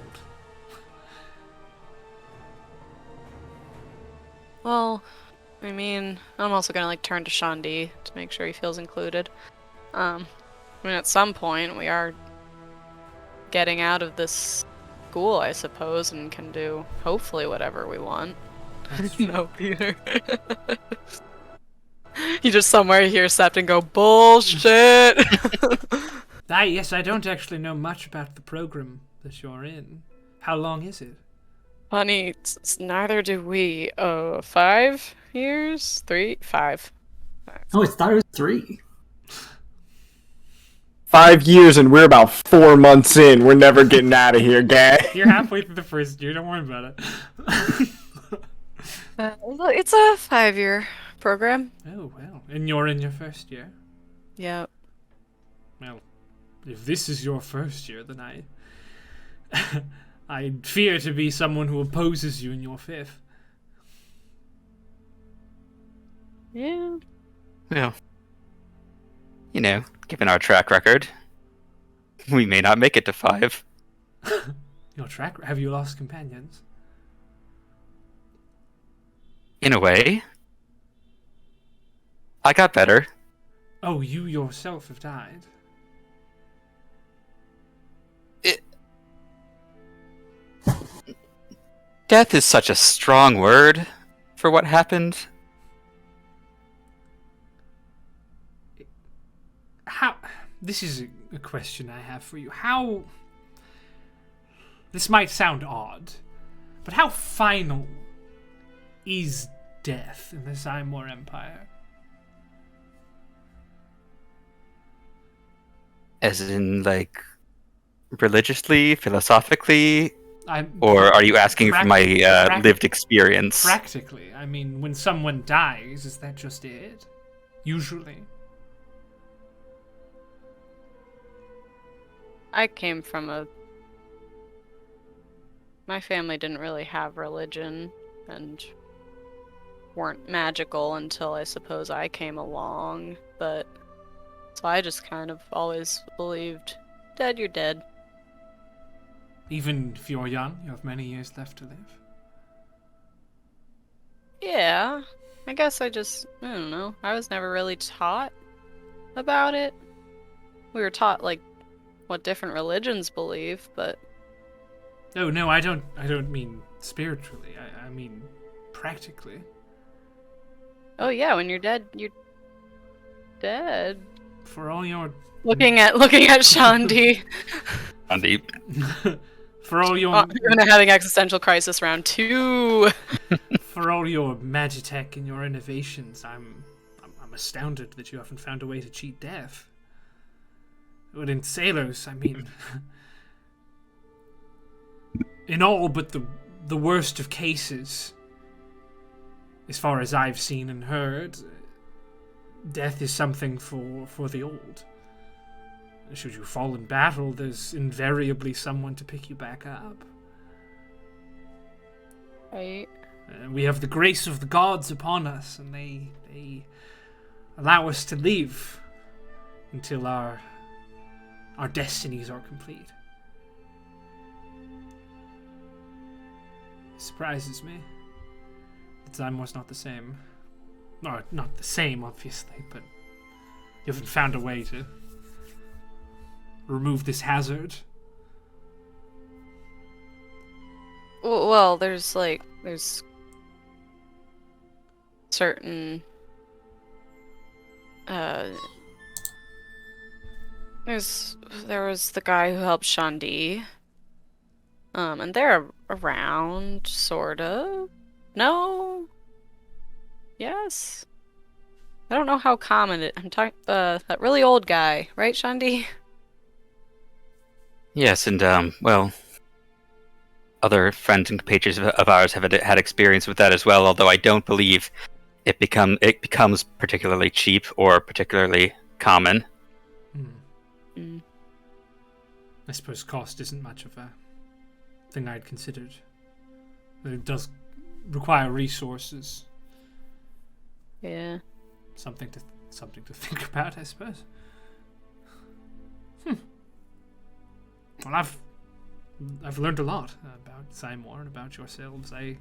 Well, I mean, I'm also gonna turn to Shandi to make sure he feels included. I mean, at some point we are getting out of this school, I suppose, and can do hopefully whatever we want. No, Peter. You just somewhere hear Sept and go, bullshit! Yes, I don't actually know much about the program that you're in. How long is it? Honey, neither do we. 5 years? 3? 5. Oh, I thought it was 3. 5 years and we're about 4 months in. We're never getting out of here, gang. You're halfway through the first year, don't worry about it. It's a 5-year program. Oh, well. And you're in your first year? Yeah. Well, if this is your first year, then I fear to be someone who opposes you in your 5th. Yeah. Well, you know, given our track record, we may not make it to 5. Your track? Have you lost companions? In a way. I got better. Oh, you yourself have died. Death is such a strong word for what happened. How... This is a question I have for you. How... This might sound odd, but how final is death in the Zymor Empire? As in, like, religiously, philosophically? Or are you asking for my lived experience? Practically. I mean, when someone dies, is that just it? Usually. I came from my family didn't really have religion and weren't magical until I suppose I came along, but so I just kind of always believed, dead, you're dead. Even if you're young, you have many years left to live. Yeah, I guess I don't know. I was never really taught about it. We were taught, like, what different religions believe, but... Oh, no, I don't mean spiritually. I mean practically. Oh, yeah, when you're dead, you're dead. For all your... Looking at Shandi. Shandi. For all your... You're having existential crisis round 2. For all your magitech and your innovations, I'm astounded that you haven't found a way to cheat death. But in Sailors, I mean... in all but the worst of cases, as far as I've seen and heard, death is something for the old. Should you fall in battle, there's invariably someone to pick you back up. Right. We have the grace of the gods upon us, and they allow us to live until our destinies are complete. It surprises me that Zymor's not the same. Or, not the same, obviously, but you haven't found a way to remove this hazard. Well, there's certain there was the guy who helped Shandi, and they're around, sort of. No, yes, I don't know how common I'm talking that really old guy, right, Shandi? Yes, and well, other friends and compatriots of ours have had experience with that as well, although I don't believe it becomes particularly cheap or particularly common. I suppose cost isn't much of a thing I'd considered. It does require resources. Yeah. Something to think about, I suppose. Well, I've learned a lot about Zymor and about yourselves. I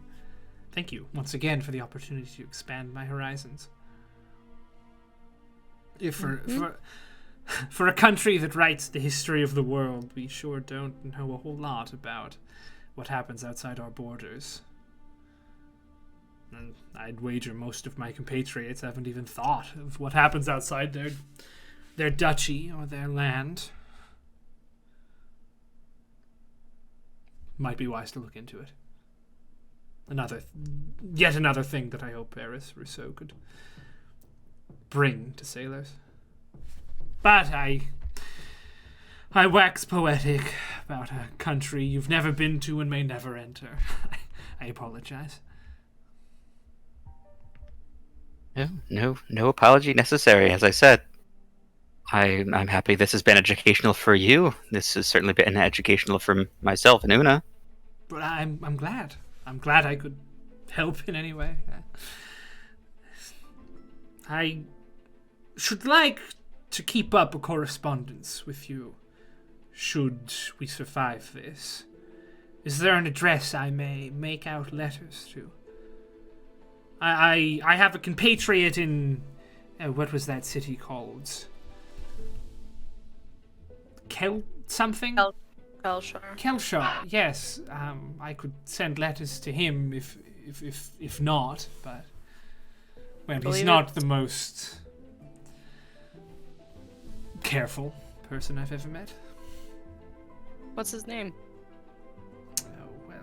thank you once again for the opportunity to expand my horizons. For a country that writes the history of the world, we sure don't know a whole lot about what happens outside our borders. And I'd wager most of my compatriots haven't even thought of what happens outside their duchy or their land. Might be wise to look into it. Yet another thing that I hope Eris Rousseau could bring to sailors. But I wax poetic about a country you've never been to and may never enter. I apologize. No apology necessary. As I said, I'm happy this has been educational for you. This has certainly been educational for myself and Una. But I'm glad. I'm glad I could help in any way. I should like to keep up a correspondence with you, should we survive this. Is there an address I may make out letters to? I have a compatriot in... what was that city called? Kel something? Kelshar. Kelshar, yes. I could send letters to him if not, but well, he's not the most careful person I've ever met. What's his name? Oh, well,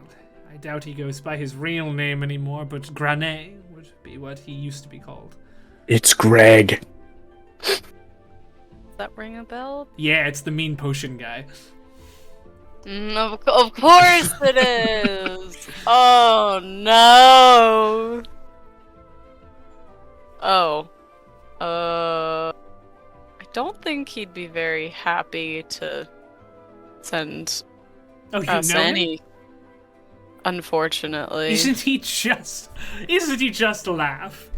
I doubt he goes by his real name anymore, but Granet would be what he used to be called. It's Greg. Does that ring a bell? Yeah, it's the mean potion guy. Of course it is! Oh, no! Oh. I don't think he'd be very happy to send us any. Unfortunately. Isn't he just a laugh?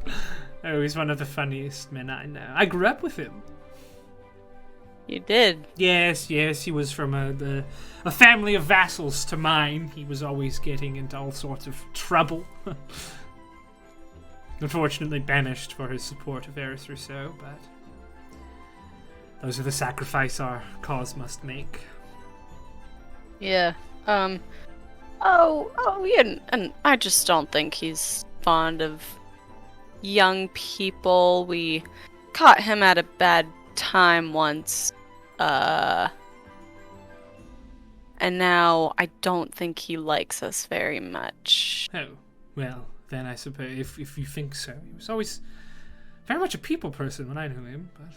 Oh, he's one of the funniest men I know. I grew up with him. You did? Yes, he was from a family of vassals to mine. He was always getting into all sorts of trouble. Unfortunately banished for his support of Eris Rousseau, but those are the sacrifice our cause must make. Yeah. Yeah, and I just don't think he's fond of young people. We caught him at a bad time once. And now I don't think he likes us very much. Oh, well, then I suppose if you think so. He was always very much a people person when I knew him, but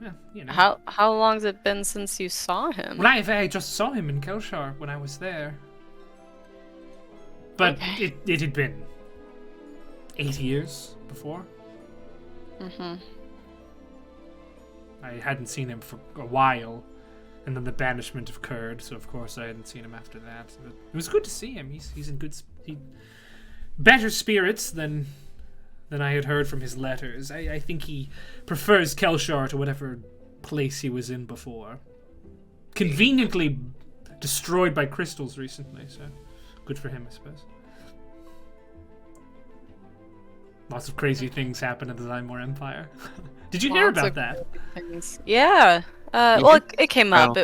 yeah, you know. How long's it been since you saw him? Well, I just saw him in Kelshar when I was there. But okay. It had been 8 years before. Mm-hmm. I hadn't seen him for a while, and then the banishment occurred, so of course I hadn't seen him after that. But it was good to see him. He's in better spirits than I had heard from his letters. I think he prefers Kelshar to whatever place he was in before. Conveniently destroyed by crystals recently, so good for him, I suppose. Lots of crazy things happen in the Zymor Empire. Did you hear about that? Things. Yeah. Well, it came up.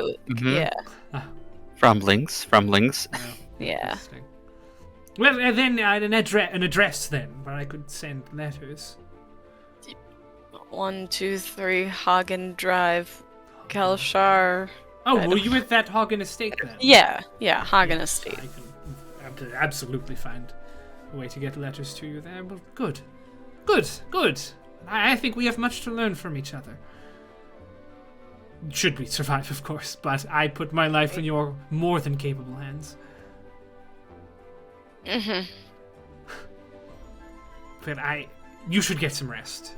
Yeah. Rumblings. Oh, yeah. Well, then an address then, where I could send letters. 123 Hagen Drive, Kelshar. Oh, were you at that Hagen estate then? Yeah, Hagen estate. I can absolutely find a way to get letters to you there. Well, good. I think we have much to learn from each other. Should we survive, of course, but I put my life in your more than capable hands. Mm-hmm. But you should get some rest.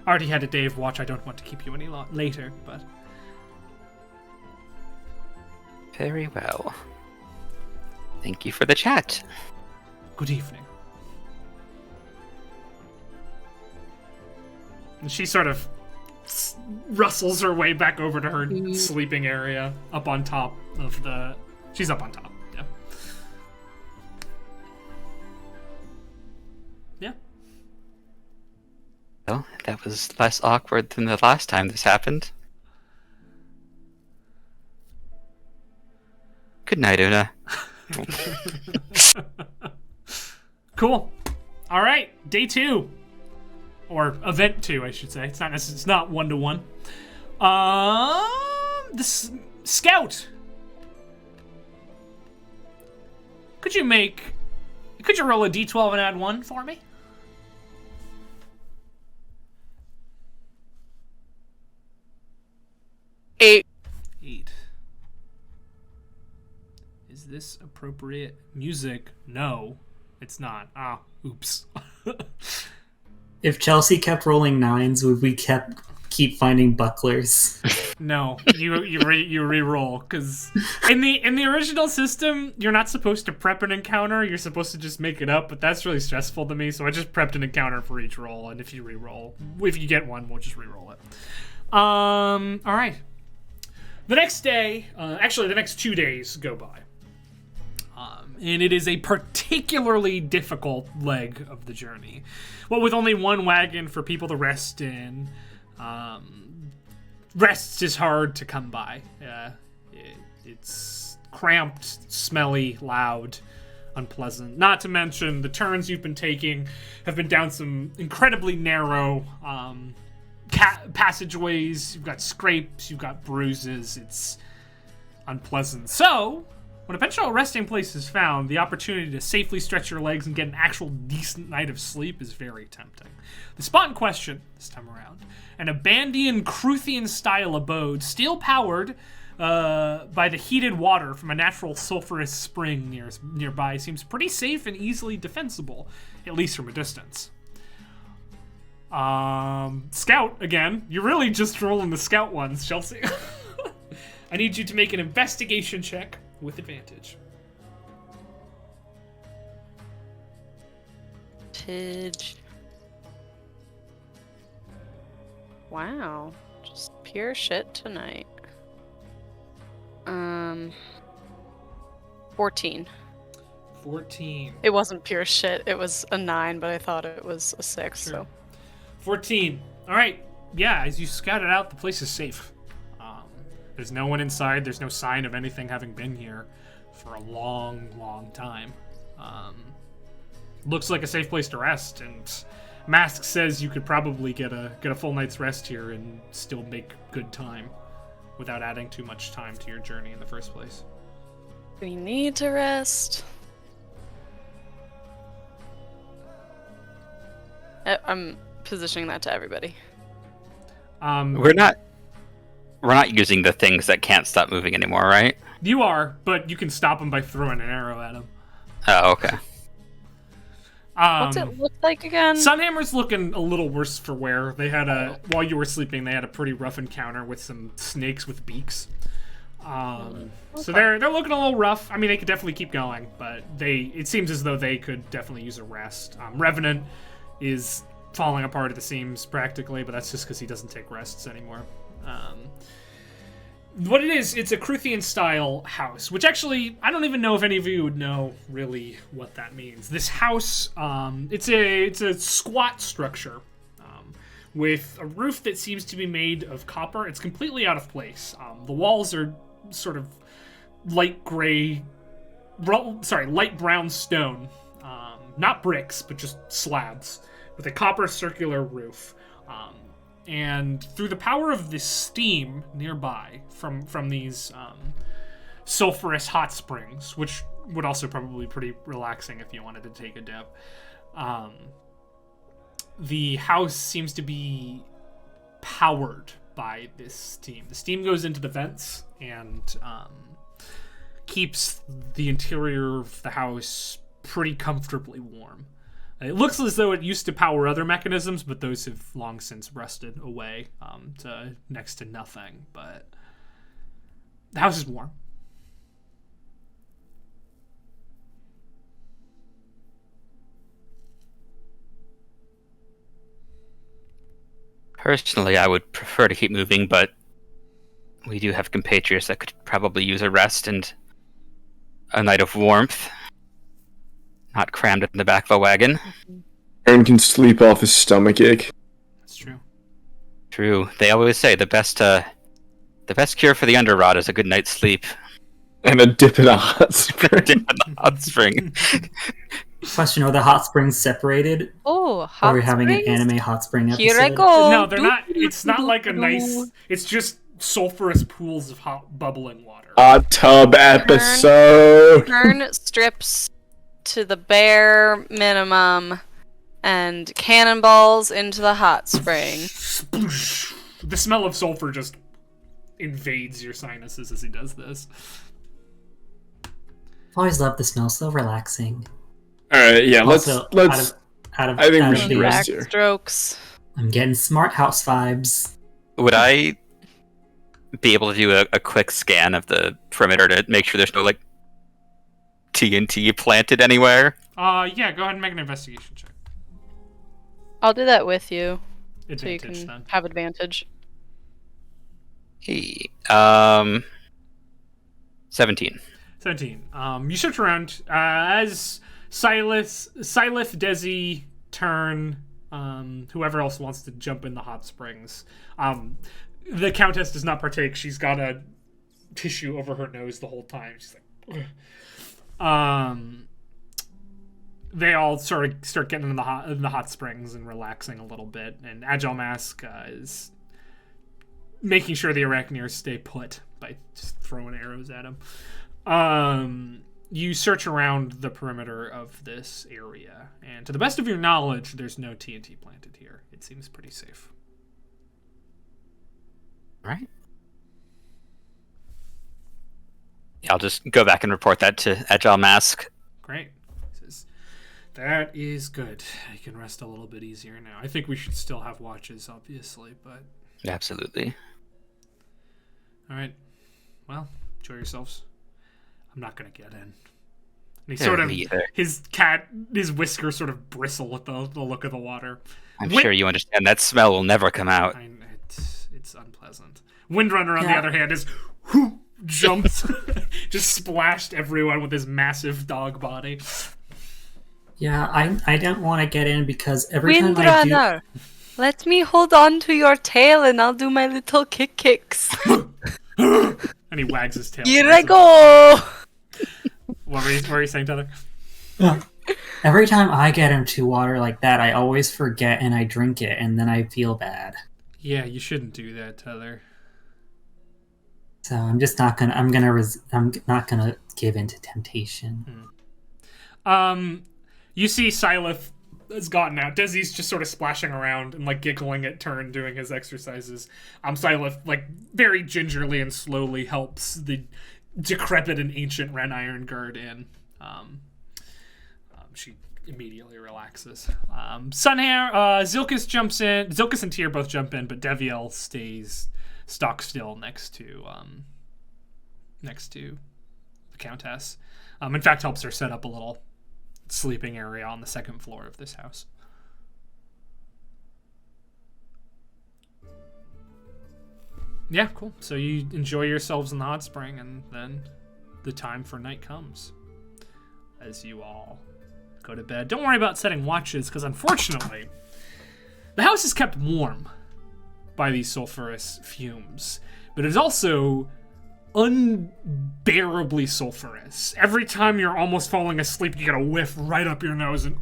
I already had a day of watch. I don't want to keep you any later, but... Very well. Thank you for the chat. Good evening. And she sort of rustles her way back over to her sleeping area, up on top of the... She's up on top, yeah. Yeah. Well, that was less awkward than the last time this happened. Good night, Una. Cool. All right, day 2. Or event 2, I should say. It's not 1-to-1. The scout. Could you roll a d12 and add 1 for me? Eight. Is this appropriate music? No, it's not. Ah, oops. If Chelsea kept rolling 9s, would we keep finding bucklers? No, you re-roll, because in the original system, you're not supposed to prep an encounter. You're supposed to just make it up, but that's really stressful to me. So I just prepped an encounter for each roll, and if you re-roll, if you get one, we'll just re-roll it. All right. The next day, actually, the next 2 days go by. And it is a particularly difficult leg of the journey. Well, with only one wagon for people to rest in, rests is hard to come by. It's cramped, smelly, loud, unpleasant. Not to mention the turns you've been taking have been down some incredibly narrow passageways. You've got scrapes, you've got bruises. It's unpleasant. So, when a eventual resting place is found, the opportunity to safely stretch your legs and get an actual decent night of sleep is very tempting. The spot in question, this time around, an Abandian Cruthian-style abode, steel-powered by the heated water from a natural sulfurous spring nearby, seems pretty safe and easily defensible, at least from a distance. Scout, again. You're really just rolling the scout ones, Chelsea. I need you to make an investigation check with advantage. Wow. Just pure shit tonight. 14. 14. It wasn't pure shit. It was a 9, but I thought it was a 6, Sure. so. 14. All right. Yeah, as you scout it out, the place is safe. There's no one inside. There's no sign of anything having been here for a long, long time. Looks like a safe place to rest, and Mask says you could probably get a full night's rest here and still make good time without adding too much time to your journey in the first place. We need to rest. I'm positioning that to everybody. We're not using the things that can't stop moving anymore, right? You are, but you can stop them by throwing an arrow at them. Oh, okay. What's it look like again? Sunhammer's looking a little worse for wear. They had while you were sleeping, they had a pretty rough encounter with some snakes with beaks. So they're looking a little rough. I mean, they could definitely keep going, but it seems as though they could definitely use a rest. Revenant is falling apart at the seams practically, but that's just because he doesn't take rests anymore. What it is, it's a Cruthian-style house, which actually, I don't even know if any of you would know really what that means. This house, it's a squat structure with a roof that seems to be made of copper. It's completely out of place. The walls are sort of light brown stone. Not bricks, but just slabs with a copper circular roof. And through the power of the steam nearby from these sulfurous hot springs, which would also probably be pretty relaxing if you wanted to take a dip, the house seems to be powered by this steam. The steam goes into the vents and keeps the interior of the house pretty comfortably warm. It looks as though it used to power other mechanisms, but those have long since rusted away to next to nothing. But the house is warm. Personally, I would prefer to keep moving, but we do have compatriots that could probably use a rest and a night of warmth. Not crammed in the back of a wagon. Aaron can sleep off his stomach ache. That's true. True. They always say the best cure for the underrot is a good night's sleep. And a dip in a hot spring. Dip in the hot spring. Question: are the hot springs separated? Oh, hot Are we having springs? an anime hot spring episode? Here I go. No, they're not. It's not like a nice. It's just sulfurous pools of hot bubbling water. Hot tub episode. Turn strips to the bare minimum and cannonballs into the hot spring. The smell of sulfur just invades your sinuses as he does this. Always love the smell, so relaxing. All right, yeah. Also, Let's. out of I think out we of should the- rest here. Backstrokes. I'm getting smart house vibes. Would I be able to do a quick scan of the perimeter to make sure there's no like TNT planted anywhere? Yeah, go ahead and make an investigation check. I'll do that with you, so you Advantage can then. have advantage. Hey, 17. 17. You search around as Silas, Desi, Turn, whoever else wants to jump in the hot springs. The Countess does not partake. She's got a tissue over her nose the whole time. She's like, ugh. They all sort of start getting in the hot springs and relaxing a little bit, and Agile Mask is making sure the Arachniers stay put by just throwing arrows at them. You search around the perimeter of this area, and to the best of your knowledge, there's no TNT planted here. It seems pretty safe. All right. Yeah, I'll just go back and report that to Agile Mask. Great. He says, that is good. I can rest a little bit easier now. I think we should still have watches, obviously, but... Absolutely. All right. Well, enjoy yourselves. I'm not going to get in. And he sort of... His whiskers sort of bristle at the look of the water. I'm sure you understand that smell will never come out. It's unpleasant. Windrunner, on the other hand, is... jumped, just splashed everyone with his massive dog body. Yeah, I don't want to get in because every time I Windrunner, let me hold on to your tail and I'll do my little kicks. And he wags his tail. Here I go! What were you saying, Tyler? Every time I get into water like that, I always forget and I drink it, and then I feel bad. Yeah, you shouldn't do that, Tyler. So I'm just not gonna. I'm not gonna give in to temptation. You see, Silith has gotten out. Desi's just sort of splashing around and like giggling at Turn, doing his exercises. Silith, like very gingerly and slowly, helps the decrepit and ancient Ren Iron Guard in. She immediately relaxes. Sunhair, Zilkus jumps in. Zilkus and Tyr both jump in, but Deviel stays stock still next to the Countess. In fact, helps her set up a little sleeping area on the second floor of this house. Yeah, cool. So you enjoy yourselves in the hot spring, and then the time for night comes as you all go to bed. Don't worry about setting watches, because unfortunately, the house is kept warm by these sulfurous fumes, but it is also unbearably sulfurous. Every time you're almost falling asleep, you get a whiff right up your nose, and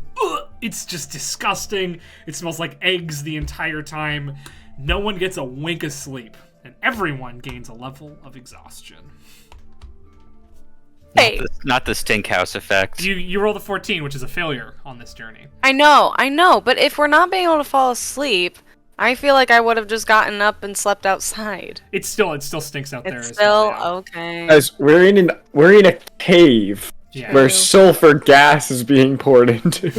it's just disgusting. It smells like eggs the entire time. No one gets a wink of sleep, and everyone gains a level of exhaustion. Hey, Not the stink house effect. You roll the 14, which is a failure on this journey. I know, but if we're not being able to fall asleep, I feel like I would have just gotten up and slept outside. It still stinks out there. It's as still well, yeah. okay. Guys, we're in a cave where sulfur gas is being poured into.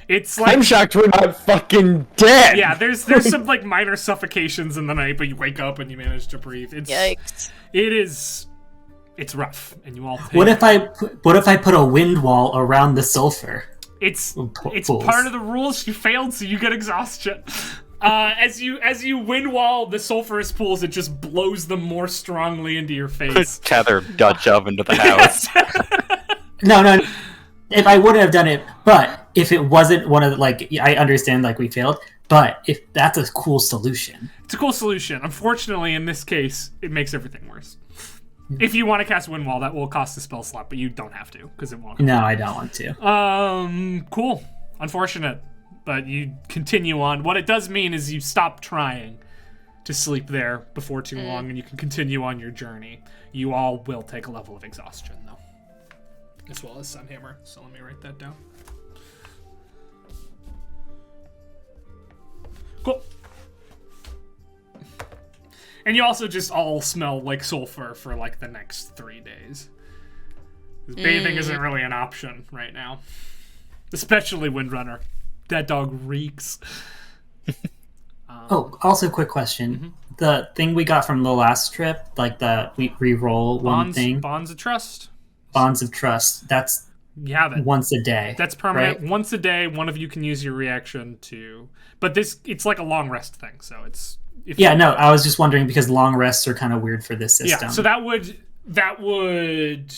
It's like, I'm shocked we're not fucking dead. Yeah, there's some like minor suffocations in the night, but you wake up and you manage to breathe. Yikes! It's rough, and you all. What if I put a wind wall around the sulfur? It's part of the rules. You failed, so you get exhaustion. As you wind wall the sulfurous pools, it just blows them more strongly into your face. Tether Dutch oven to the house. No. If I wouldn't have done it, but if it wasn't one of the, like, I understand, like, we failed, but if that's a cool solution. It's a cool solution. Unfortunately, in this case, it makes everything worse. If you want to cast Wind Wall, that will cost a spell slot, but you don't have to, because it won't. No, I don't want to. Cool. Unfortunate, but you continue on. What it does mean is you stop trying to sleep there before too long, and you can continue on your journey. You all will take a level of exhaustion, though, as well as Sunhammer, so let me write that down. Cool. And you also just all smell like sulfur for like the next 3 days. 'Cause bathing isn't really an option right now. Especially Windrunner. That dog reeks. Also quick question. Mm-hmm. The thing we got from the last trip, like the we re-roll one thing. Bonds of Trust. Bonds of Trust. That's once a day. That's permanent. Right? Once a day, one of you can use your reaction to... But it's like a long rest thing, so it's... I was just wondering because long rests are kind of weird for this system. Yeah, so that would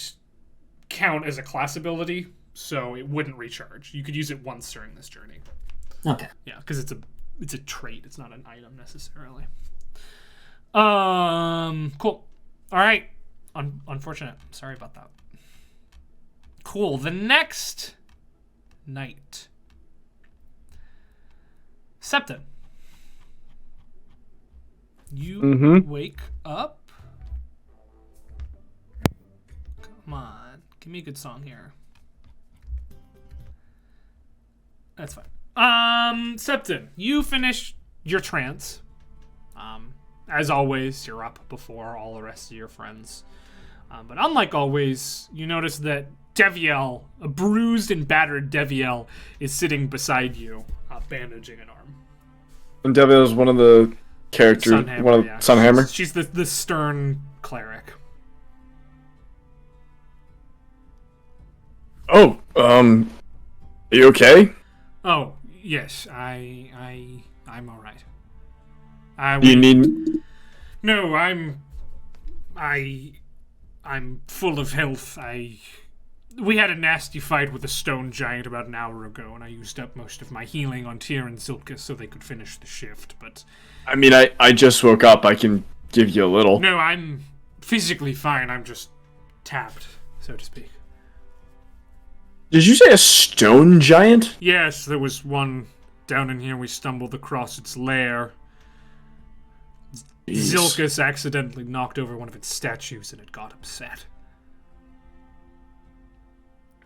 count as a class ability, so it wouldn't recharge. You could use it once during this journey. Okay. Yeah, because it's a trait. It's not an item necessarily. Cool. All right. unfortunate. Sorry about that. Cool. The next night. Septon. You wake up. Come on. Give me a good song here. That's fine. Septon, you finish your trance. As always, you're up before all the rest of your friends. But unlike always, you notice that Deviel, a bruised and battered Deviel, is sitting beside you, bandaging an arm. And Deviel is one of the characters, Sunhammer. She's the stern cleric. Oh, are you okay? Oh, yes, I'm all right. You need? No, I'm full of health. We had a nasty fight with a stone giant about an hour ago, and I used up most of my healing on Tyr and Zilka so they could finish the shift, but... I mean, I just woke up. I can give you a little. No, I'm physically fine. I'm just tapped, so to speak. Did you say a stone giant? Yes, there was one down in here. We stumbled across its lair. Jeez. Zilkus accidentally knocked over one of its statues and it got upset.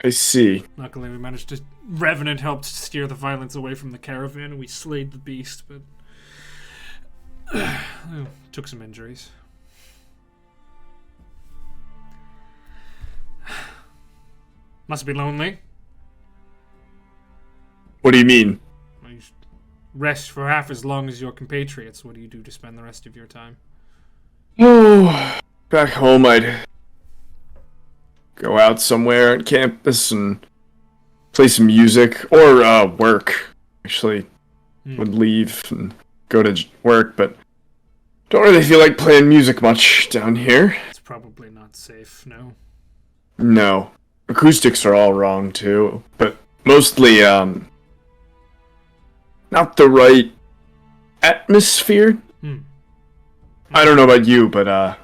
I see. Luckily, we managed to... Revenant helped steer the violence away from the caravan, and we slayed the beast, but... took some injuries. Must be lonely. What do you mean? Well, you should rest for half as long as your compatriots. What do you do to spend the rest of your time? Oh, back home I'd go out somewhere on campus and play some music, or work. Actually, would leave and go to work, but don't really feel like playing music much down here. It's probably not safe, no? No. Acoustics are all wrong, too, but mostly, not the right atmosphere. I don't know about you, but, I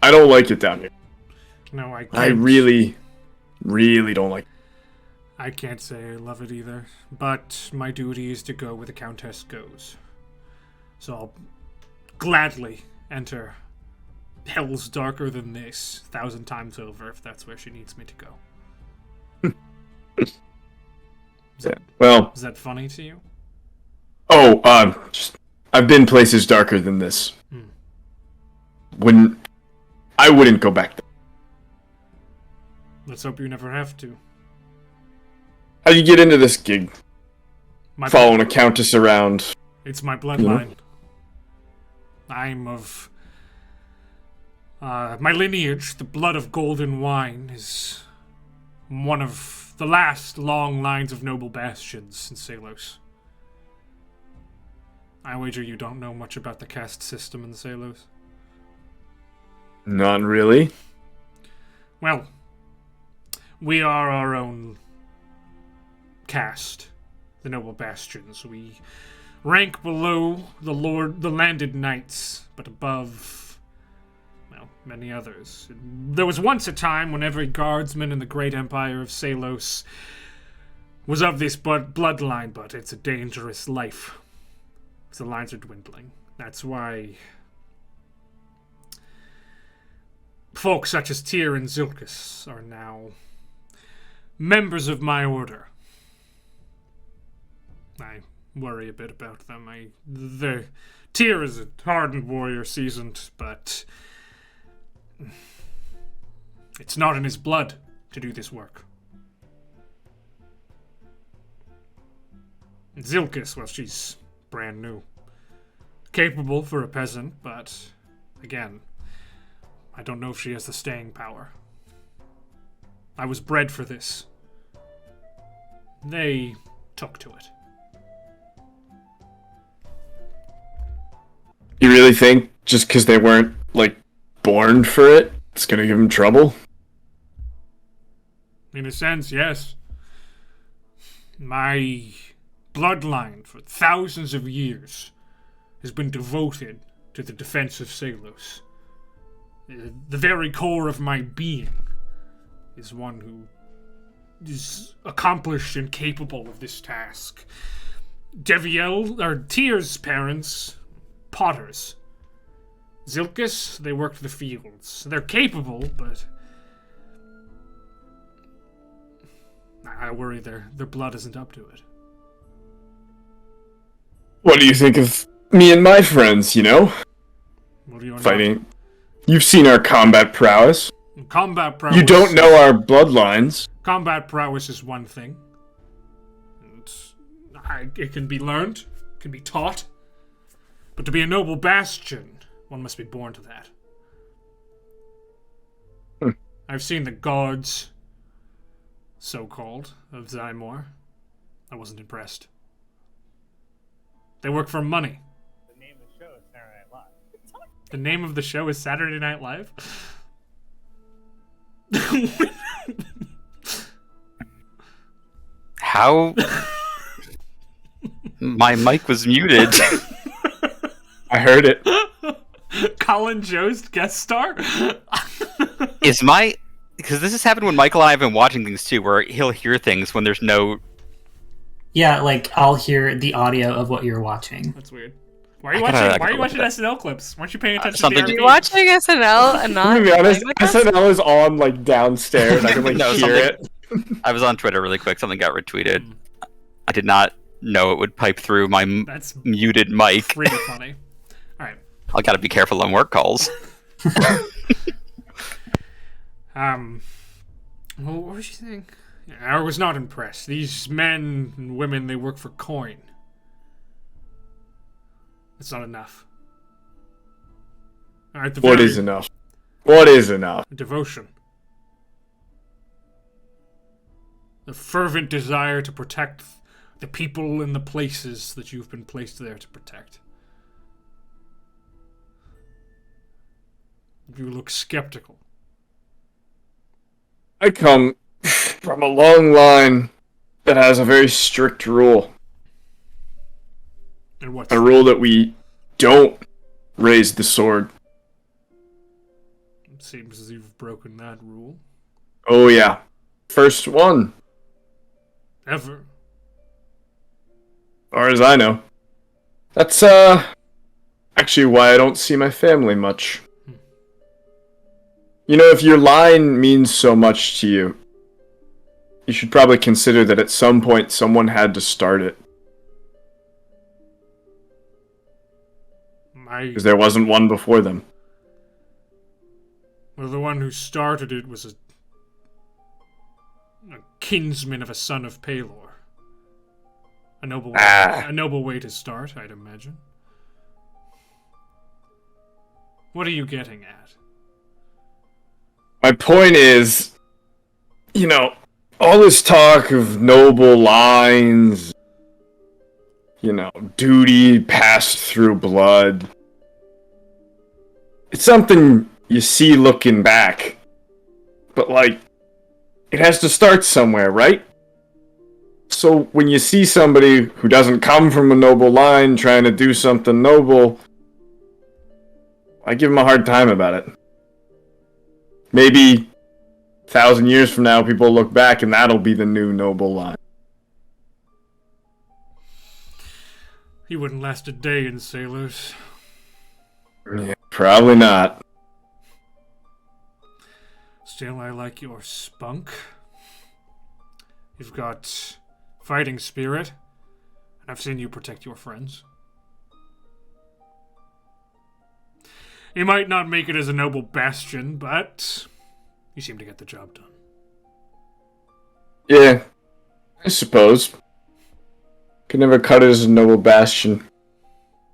don't like it down here. No, I can't. I really, really don't like it. I can't say I love it either, but my duty is to go where the Countess goes. So I'll gladly enter hells darker than this 1,000 times over if that's where she needs me to go. Is that funny to you? Oh, I've been places darker than this. I wouldn't go back there. Let's hope you never have to. How'd you get into this gig? Following a countess around. It's my bloodline. I'm of... my lineage, the blood of golden wine, is one of the last long lines of noble bastions in Salos. I wager you don't know much about the caste system in Salos. Not really. Well, we are our own caste, the noble bastions. We rank below the landed knights, but above, well, many others. There was once a time when every guardsman in the great empire of Salos was of this bloodline, but it's a dangerous life. The lines are dwindling. That's why folks such as Tyr and Zilkus are now members of my order. I worry a bit about them. Tyr is a hardened warrior, seasoned, but it's not in his blood to do this work. Zilkus, well, she's brand new. Capable for a peasant, but again, I don't know if she has the staying power. I was bred for this. They took to it. You really think just because they weren't, born for it, it's gonna give them trouble? In a sense, yes. My bloodline for thousands of years has been devoted to the defense of Salos. The very core of my being is one who is accomplished and capable of this task. Tyr's parents, potters. Zilkus, they worked the fields. They're capable, but I worry their blood isn't up to it. What do you think of me and my friends, you know? What do you want Fighting. You've seen our combat prowess. Combat prowess. You don't know our bloodlines. Combat prowess is one thing. It can be learned, can be taught. But to be a noble bastion, one must be born to that. I've seen the guards, so-called, of Zymor. I wasn't impressed. They work for money. The name of the show is Saturday Night Live. The name of the show is Saturday Night Live? How? My mic was muted. I heard it. Colin Jost guest star? Is my... Because this has happened when Michael and I have been watching things too, where he'll hear things when there's no... Yeah, like, I'll hear the audio of what you're watching. That's weird. Why are you watching SNL clips? Why aren't you paying attention to the something- Are RP? you watching SNL and not To be honest, playing with us? SNL is on, like, downstairs. I can, like, No, hear something- it. I was on Twitter really quick, something got retweeted. I did not know it would pipe through my That's muted mic. pretty funny. Alright. I gotta be careful on work calls. Well, what was you saying? I was not impressed. These men and women, they work for coin. It's not enough. Alright, What is enough? What is enough? Devotion. The fervent desire to protect the people and the places that you've been placed there to protect. You look skeptical. I come from a long line that has a very strict rule. And what's A rule that we don't raise the sword. It seems as you've broken that rule. Oh yeah. First one, Ever. as far as I know. That's actually why I don't see my family much. You know, if your line means so much to you, you should probably consider that at some point someone had to start it. Because there wasn't one before them. Well, the one who started it was a kinsman of a son of Palor. A noble way to start, I'd imagine. What are you getting at? My point is, you know, all this talk of noble lines, you know, duty passed through blood. It's something you see looking back. But, like, it has to start somewhere, right? So when you see somebody who doesn't come from a noble line trying to do something noble, I give them a hard time about it. Maybe 1,000 years from now, people look back and that'll be the new noble line. He wouldn't last a day in sailors. Yeah, probably not. Still, I like your spunk. You've got fighting spirit, and I've seen you protect your friends. You might not make it as a noble bastion, but you seem to get the job done. Yeah, I suppose. Could never cut it as a noble bastion.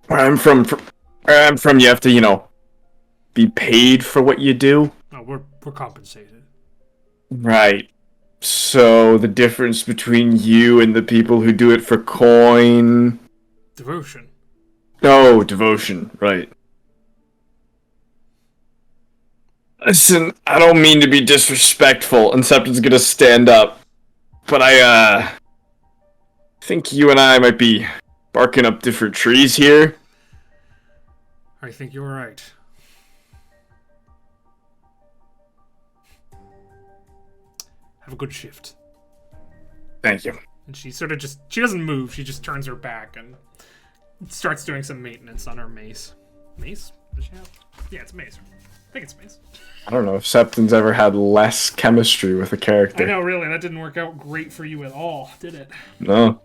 Where I'm from, you have to, you know, be paid for what you do. Oh, we're compensated. Right. So the difference between you and the people who do it for coin... Devotion. Oh, devotion, right. Listen, I don't mean to be disrespectful, and Septon's gonna stand up, but I think you and I might be barking up different trees here. I think you're right. Have a good shift. Thank you. And she sort of she doesn't move. She just turns her back and starts doing some maintenance on her mace. Mace? Does she have? Yeah, it's a mace. I think it's mace. I don't know if Septon's ever had less chemistry with a character. I know, really. That didn't work out great for you at all, did it? No.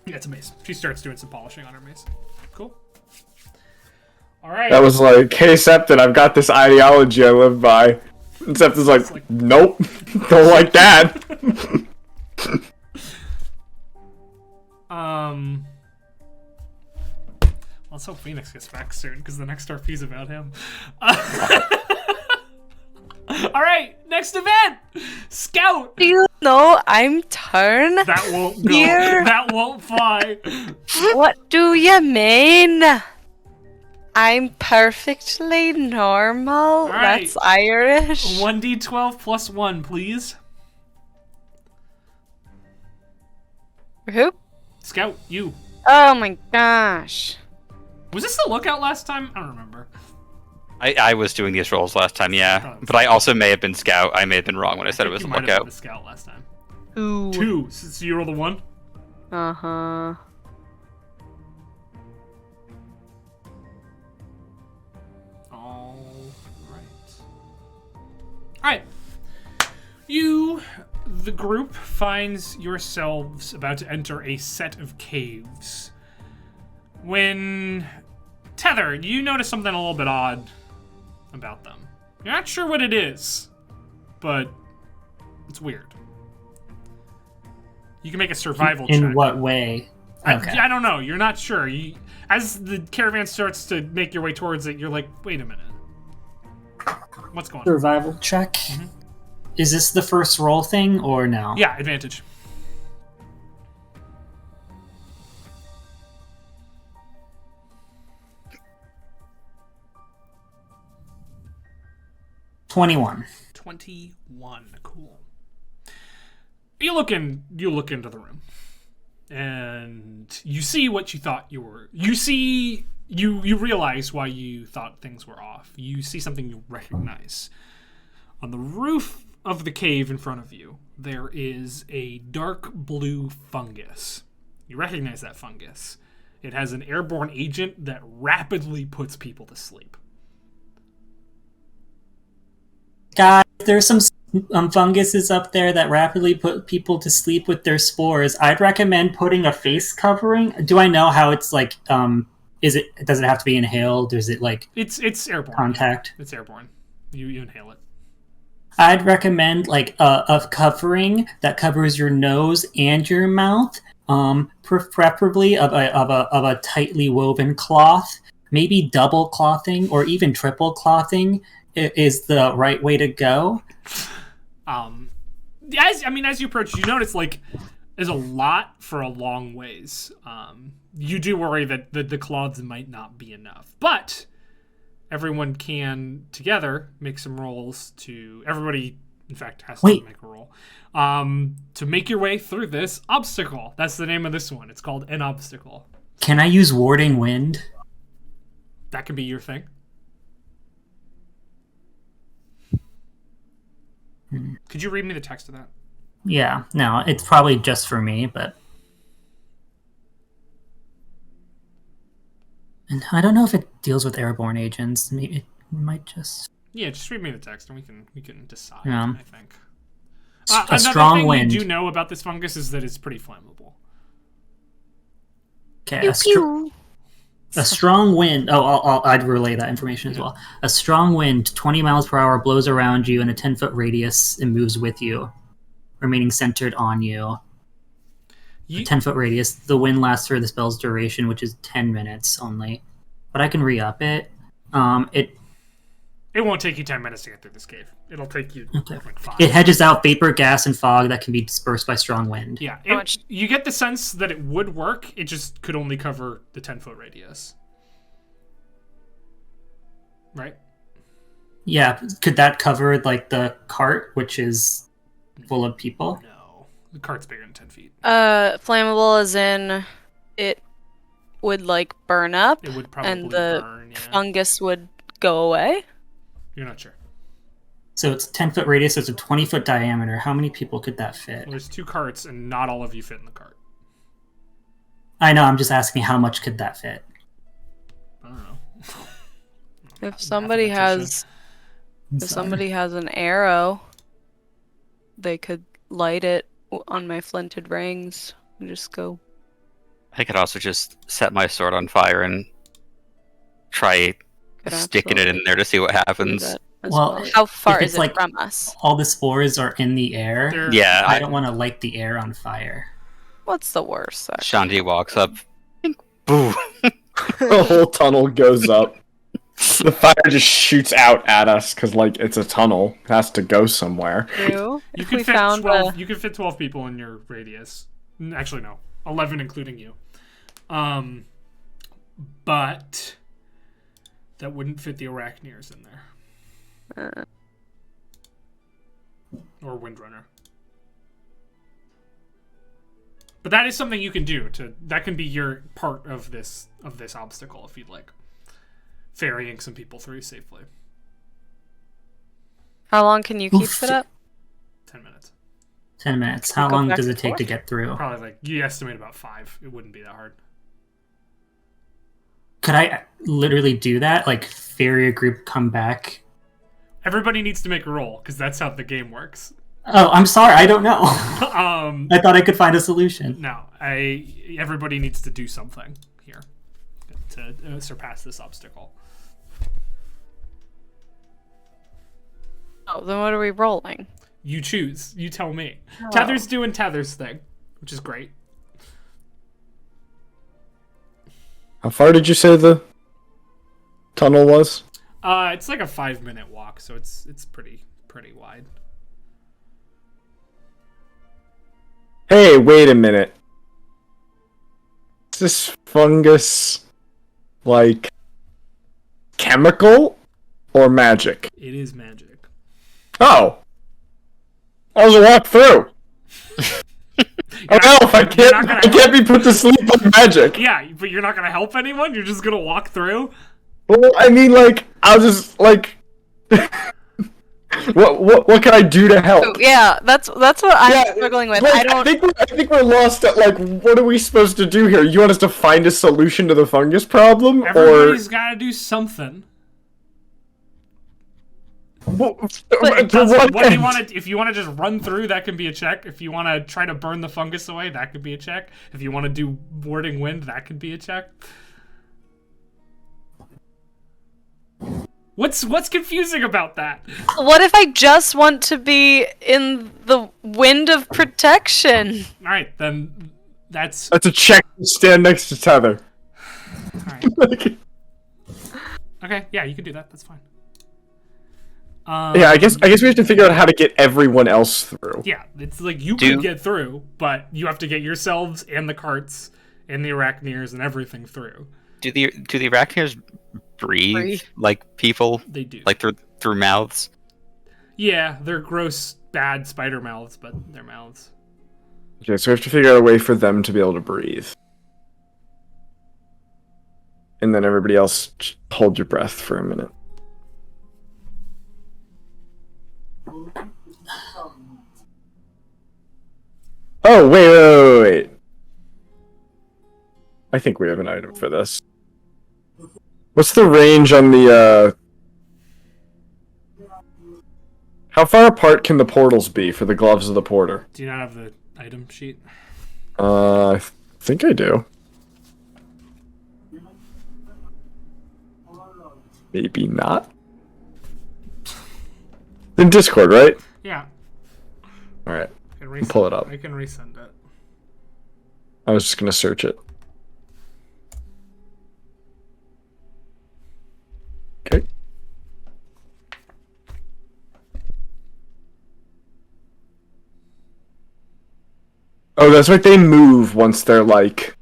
Yeah, it's a mace. She starts doing some polishing on her mace. Cool. All right. That was like, hey, Septon, I've got this ideology I live by. And Septon's like, nope, don't like that. Let's hope Phoenix gets back soon, because the next RP is about him. All right, next event, Scout. Do you know I'm turn? That won't go. Here? That won't fly. What do you mean? I'm perfectly normal. right. That's Irish. 1d12 plus 1, please. Who? Scout, you. Oh my gosh. Was this the lookout last time? I don't remember. I was doing these rolls last time, yeah. But I also may have been scout. I may have been wrong when I said it was You a might have been lookout. the scout last time. Ooh. 2. So you roll the 1. Uh-huh. Alright. You, the group, finds yourselves about to enter a set of caves. When Tether, you notice something a little bit odd about them. You're not sure what it is, but it's weird. You can make a survival check. In what way? Okay. I don't know. You're not sure. As the caravan starts to make your way towards it, you're like, wait a minute. What's going on? Survival check. Is this the first roll thing or no? Yeah, advantage. $21. 21. Cool. You look into the room, and you see what you thought you were. You realize why you thought things were off. You see something you recognize. On the roof of the cave in front of you, there is a dark blue fungus. You recognize that fungus. It has an airborne agent that rapidly puts people to sleep. Guys, there's some funguses up there that rapidly put people to sleep with their spores. I'd recommend putting a face covering. Do I know how it's like? Does it have to be inhaled? Or is it like It's airborne. contact? It's airborne. You inhale it. I'd recommend like a covering that covers your nose and your mouth, preferably of a tightly woven cloth. Maybe double clothing or even triple clothing is the right way to go. As you approach, you notice like there's a lot for a long ways. You do worry that the cloths might not be enough, but everyone can together make some rolls to. Everybody, in fact, has to make a roll to make your way through this obstacle. That's the name of this one. It's called an obstacle. Can I use warding wind? That could be your thing. Could you read me the text of that? Yeah, no, it's probably just for me, but... And I don't know if it deals with airborne agents. Maybe it might just... Yeah, just read me the text and we can decide, Yeah. I think. A strong thing wind. you do know about this fungus is that it's pretty flammable. Okay, a strong wind... I'd relay that information as well. A strong wind, 20 miles per hour, blows around you in a 10-foot radius and moves with you, remaining centered on you. A 10-foot radius. The wind lasts for the spell's duration, which is 10 minutes only. But I can re-up it. It won't take you 10 minutes to get through this cave. It'll take you like 5. It hedges out vapor, gas, and fog that can be dispersed by strong wind. Yeah, you get the sense that it would work. It just could only cover the 10-foot radius. Right? Yeah, could that cover like the cart, which is full of people? No, the cart's bigger than 10 feet. Flammable as in it would like burn up It would probably and the burn, yeah. fungus would go away. You're not sure. So it's 10-foot radius, so it's a 20-foot diameter. How many people could that fit? Well, there's 2 carts, and not all of you fit in the cart. I know, I'm just asking how much could that fit? I don't know. If somebody has an arrow, they could light it on my flinted rings and just go. I could also just set my sword on fire and try Could sticking it in absolutely there to see what do happens. that as Well, How far if is it's it like- from us? All the spores are in the air. They're- Yeah, I don't want to light the air on fire. What's the worst? Actually? Shanti walks up. Boo. The whole tunnel goes up. The fire just shoots out at us because, like, it's a tunnel. It has to go somewhere. True. You If could we fit found 12. You could fit 12 people in your radius. Actually, no, 11 including you. But that wouldn't fit the Arachniers in there, or Windrunner. But that is something you can do. That can be your part of this obstacle if you'd like, ferrying some people through safely. How long can you keep Oof. it up? 10 minutes. 10 minutes. How Go long back does and it take to forth? get through? Probably like you estimate about 5. It wouldn't be that hard. Could I literally do that? Like, ferry a group, come back? Everybody needs to make a roll because that's how the game works. Oh, I'm sorry. I don't know. I thought I could find a solution. No, everybody needs to do something here to surpass this obstacle. Oh, then what are we rolling? You choose. You tell me. Oh. Tether's doing Tether's thing, which is great. How far did you say the tunnel was? It's like a 5-minute walk, so it's pretty wide. Hey, wait a minute. Is this fungus, like, chemical or magic? It is magic. Oh! How does it walk through? Oh no, I can't be put to sleep on magic. Yeah, but you're not gonna help anyone. You're just gonna walk through. Well, I mean, like, I'll just, like... What can I do to help? Oh, yeah, that's what I'm struggling with. Like, I don't. I think we're lost at, like, what are we supposed to do here? You want us to find a solution to the fungus problem? Everybody's gotta do something. What What do you want to? If you want to just run through, that can be a check. If you want to try to burn the fungus away, that could be a check. If you want to do warding wind, that could be a check. What's confusing about that? What if I just want to be in the wind of protection? All right, then that's That's a check to stand next to Tether. all right. Okay, yeah, you can do that. That's fine. Yeah, I guess we have to figure out how to get everyone else through. Yeah, it's like you could get through, but you have to get yourselves and the carts and the Arachniers and everything through. Do the Arachnids breathe like people? They do. Like through mouths? Yeah, they're gross, bad spider mouths, but they're mouths. Okay, so we have to figure out a way for them to be able to breathe. And then everybody else, just hold your breath for a minute. Oh, wait. I think we have an item for this. What's the range on the, How far apart can the portals be for the gloves of the porter? Do you not have the item sheet? I think I do. Maybe not. In Discord, right? Yeah. Alright. I can Pull it up. I can resend it. I was just gonna search it. Okay. Oh, that's right. They move once they're like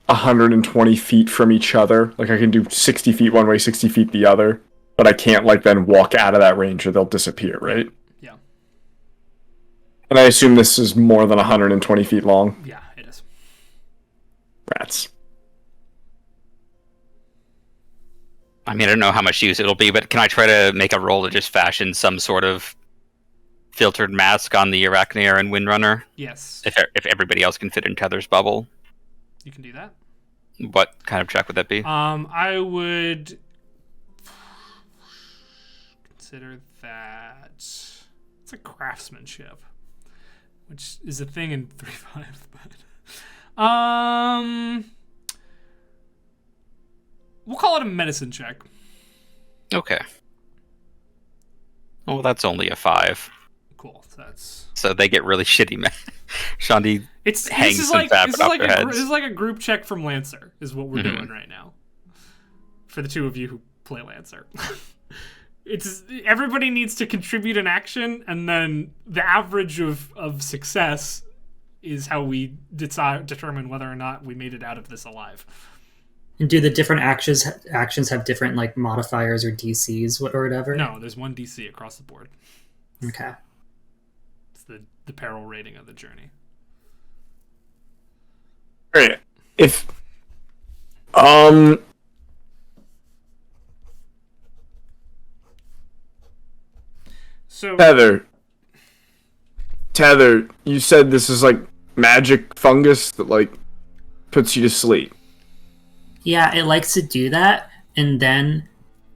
120 feet from each other. Like I can do 60 feet one way, 60 feet the other. But I can't like then walk out of that range or they'll disappear, right? Yeah. And I assume this is more than 120 feet long. Yeah, it is. Rats. I mean, I don't know how much use it'll be, but can I try to make a roll to just fashion some sort of filtered mask on the Arachneer and Windrunner? Yes. If everybody else can fit in Tether's bubble. You can do that. What kind of check would that be? I would consider that it's a craftsmanship, which is a thing in 3.5. But we'll call it a medicine check. Okay. Oh, that's only a 5. Cool. So they get really shitty. Shandi hangs some fabric off their heads. This is like a group check from Lancer, is what we're doing right now. For the two of you who play Lancer. It's everybody needs to contribute an action, and then the average of success is how we determine whether or not we made it out of this alive. And do the different actions have different like modifiers or DCs or whatever? No, there's one DC across the board. Okay. It's the peril rating of the journey. Alright. If So Tether, you said this is like magic fungus that like puts you to sleep. Yeah, it likes to do that, and then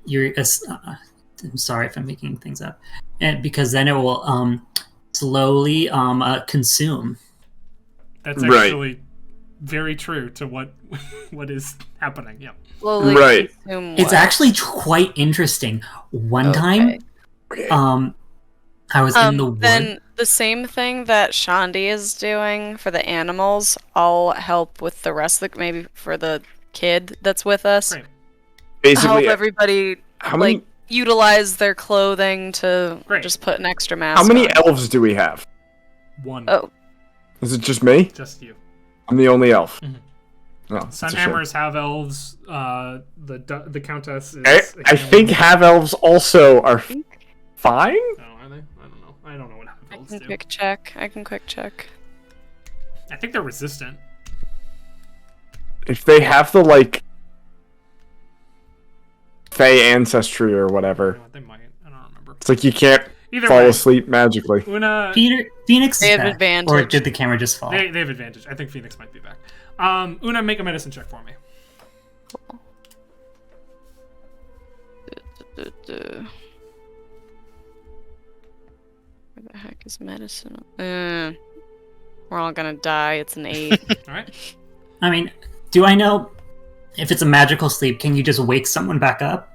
you're. I'm sorry if I'm making things up, and because then it will slowly consume. That's Right. actually very true to what is happening. Yeah. Slowly Right. consume It's what? actually quite interesting. One time, I was in the wood. Then the same thing that Shandi is doing for the animals, I'll help with the rest of the, maybe for the kid that's with us. Great. Basically, Help everybody how many utilize their clothing to Great. just put an extra mask how many on. elves do we have? One. Oh, Is it just me? Just you. I'm the only elf. Mhm. Oh, that's a shame. Sunhammers have elves. The countess is. I think half elves also are fine. Oh, are they? I don't know. I don't know what half I elves can do. quick check. I can quick check. I think they're resistant. If they have the like Fey ancestry or You whatever, know what, they might. I don't remember. it's like you can't Either fall way, asleep magically. Una, Phoenix They is have back. advantage. Or did the camera just fall? they have advantage. I think Phoenix might be back. Una, make a medicine check for me. Where the heck is medicine? We're all gonna die. It's an 8. All right. I mean, do I know if it's a magical sleep? Can you just wake someone back up,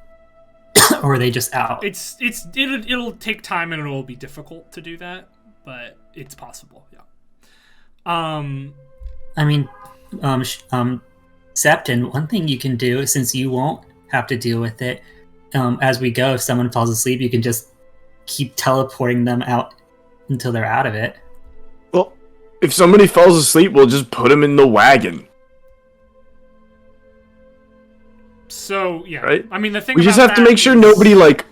or are they just out? It'll take time and it'll be difficult to do that, but it's possible. Yeah. I mean, Septon, one thing you can do, since you won't have to deal with it, as we go, if someone falls asleep, you can just keep teleporting them out until they're out of it. Well, if somebody falls asleep, we'll just put them in the wagon. So yeah. Right? I mean, the thing We just about have to that make sure is nobody like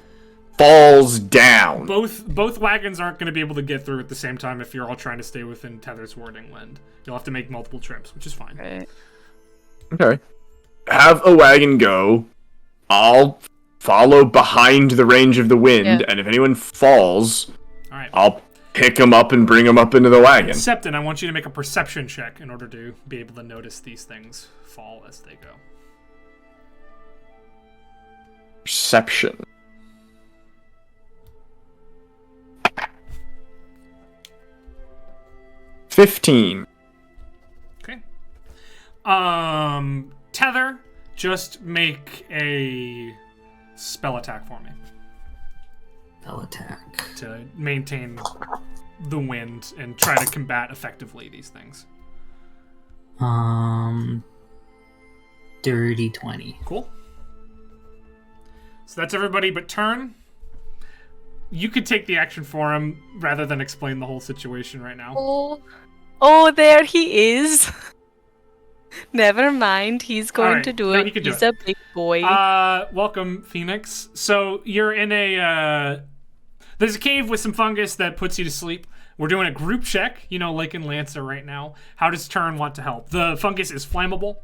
falls down. Both wagons aren't going to be able to get through at the same time if you're all trying to stay within Tether's warding land. You'll have to make multiple trips, which is fine. Right. Okay. Have a wagon go. I'll follow behind the range of the wind, Yeah. and if anyone falls, All right. I'll pick them up and bring them up into the wagon. Septon, I want you to make a perception check in order to be able to notice these things fall as they go. Perception. $15. Okay. Tether, just make a spell attack for me Spell attack. to maintain the wind and try to combat effectively these things. Dirty 20. Cool. So that's everybody but Turn. You could take the action for him rather than explain the whole situation right now. Oh, there he is. Never mind. He's going Alright, to do no, it. he can do He's it. a big boy. Welcome, Phoenix. So you're in a, there's a cave with some fungus that puts you to sleep. We're doing a group check, like in Lancer right now. How does Turn want to help? The fungus is flammable.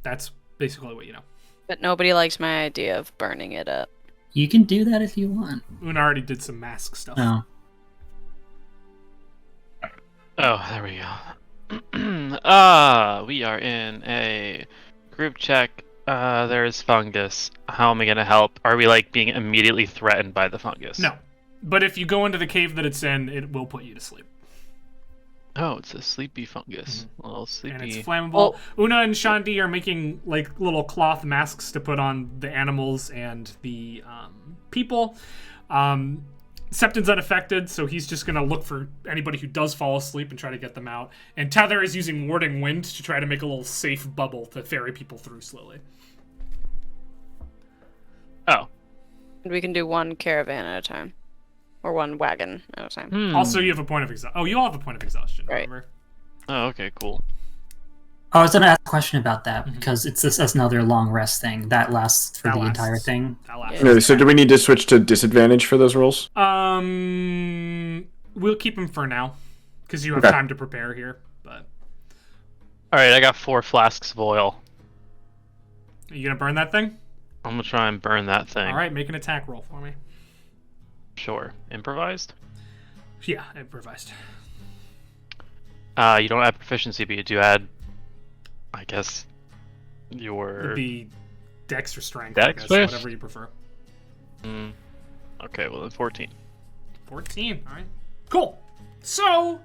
That's basically what you know. But nobody likes my idea of burning it up. You can do that if you want. Una already did some mask stuff. Oh. Oh, there we go. We are in a group check. There's fungus. How am I gonna help? Are we like being immediately threatened by the fungus? No. But if you go into the cave that it's in, it will put you to sleep. Oh, it's a sleepy fungus. A little sleepy. And it's flammable. Well- Una and Shanti are making like little cloth masks to put on the animals and the people. Septon's unaffected, so he's just gonna look for anybody who does fall asleep and try to get them out. And Tether is using warding wind to try to make a little safe bubble to ferry people through slowly. Oh. We can do one caravan at a time. Or one wagon at a time. Also, you have a point of exhaustion. Oh, you all have a point of exhaustion, Right. remember? Oh, okay, cool. I was gonna ask a question about that because that's another long rest thing that lasts for That the lasts. entire thing. That lasts. Yeah. Okay, so do we need to switch to disadvantage for those rolls? We'll keep him for now because you have Okay. time to prepare here. But Alright, I got 4 flasks of oil. are you gonna burn that thing? I'm gonna try and burn that thing. All right, make an attack roll for me. Sure. Improvised? Yeah, improvised. You don't add proficiency, but you do add, I guess, your... It'd be dex or strength, Dex I guess, first? whatever you prefer. Okay, well then 14. 14. All right. Cool. So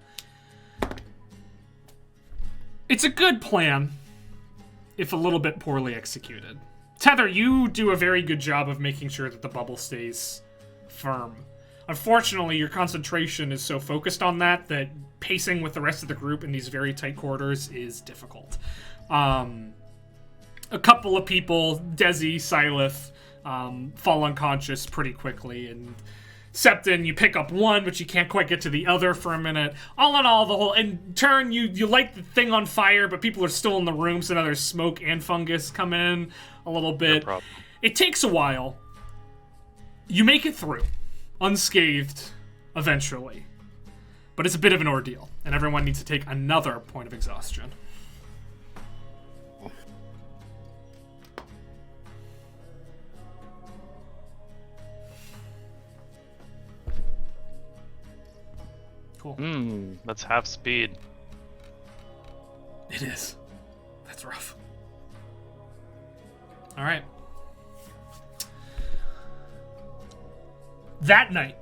it's a good plan, if a little bit poorly executed. Tether, you do a very good job of making sure that the bubble stays firm. Unfortunately, your concentration is so focused on that pacing with the rest of the group in these very tight quarters is difficult. A couple of people, Desi, Silith, fall unconscious pretty quickly, and Septon, you pick up one, but you can't quite get to the other for a minute. All in all, in turn, you light the thing on fire, but people are still in the room, so now there's smoke and fungus come in a little bit. No problem. It takes a while. You make it through, unscathed, eventually. But it's a bit of an ordeal, and everyone needs to take another point of exhaustion. Cool. That's half speed. It is. That's rough. All right. That night,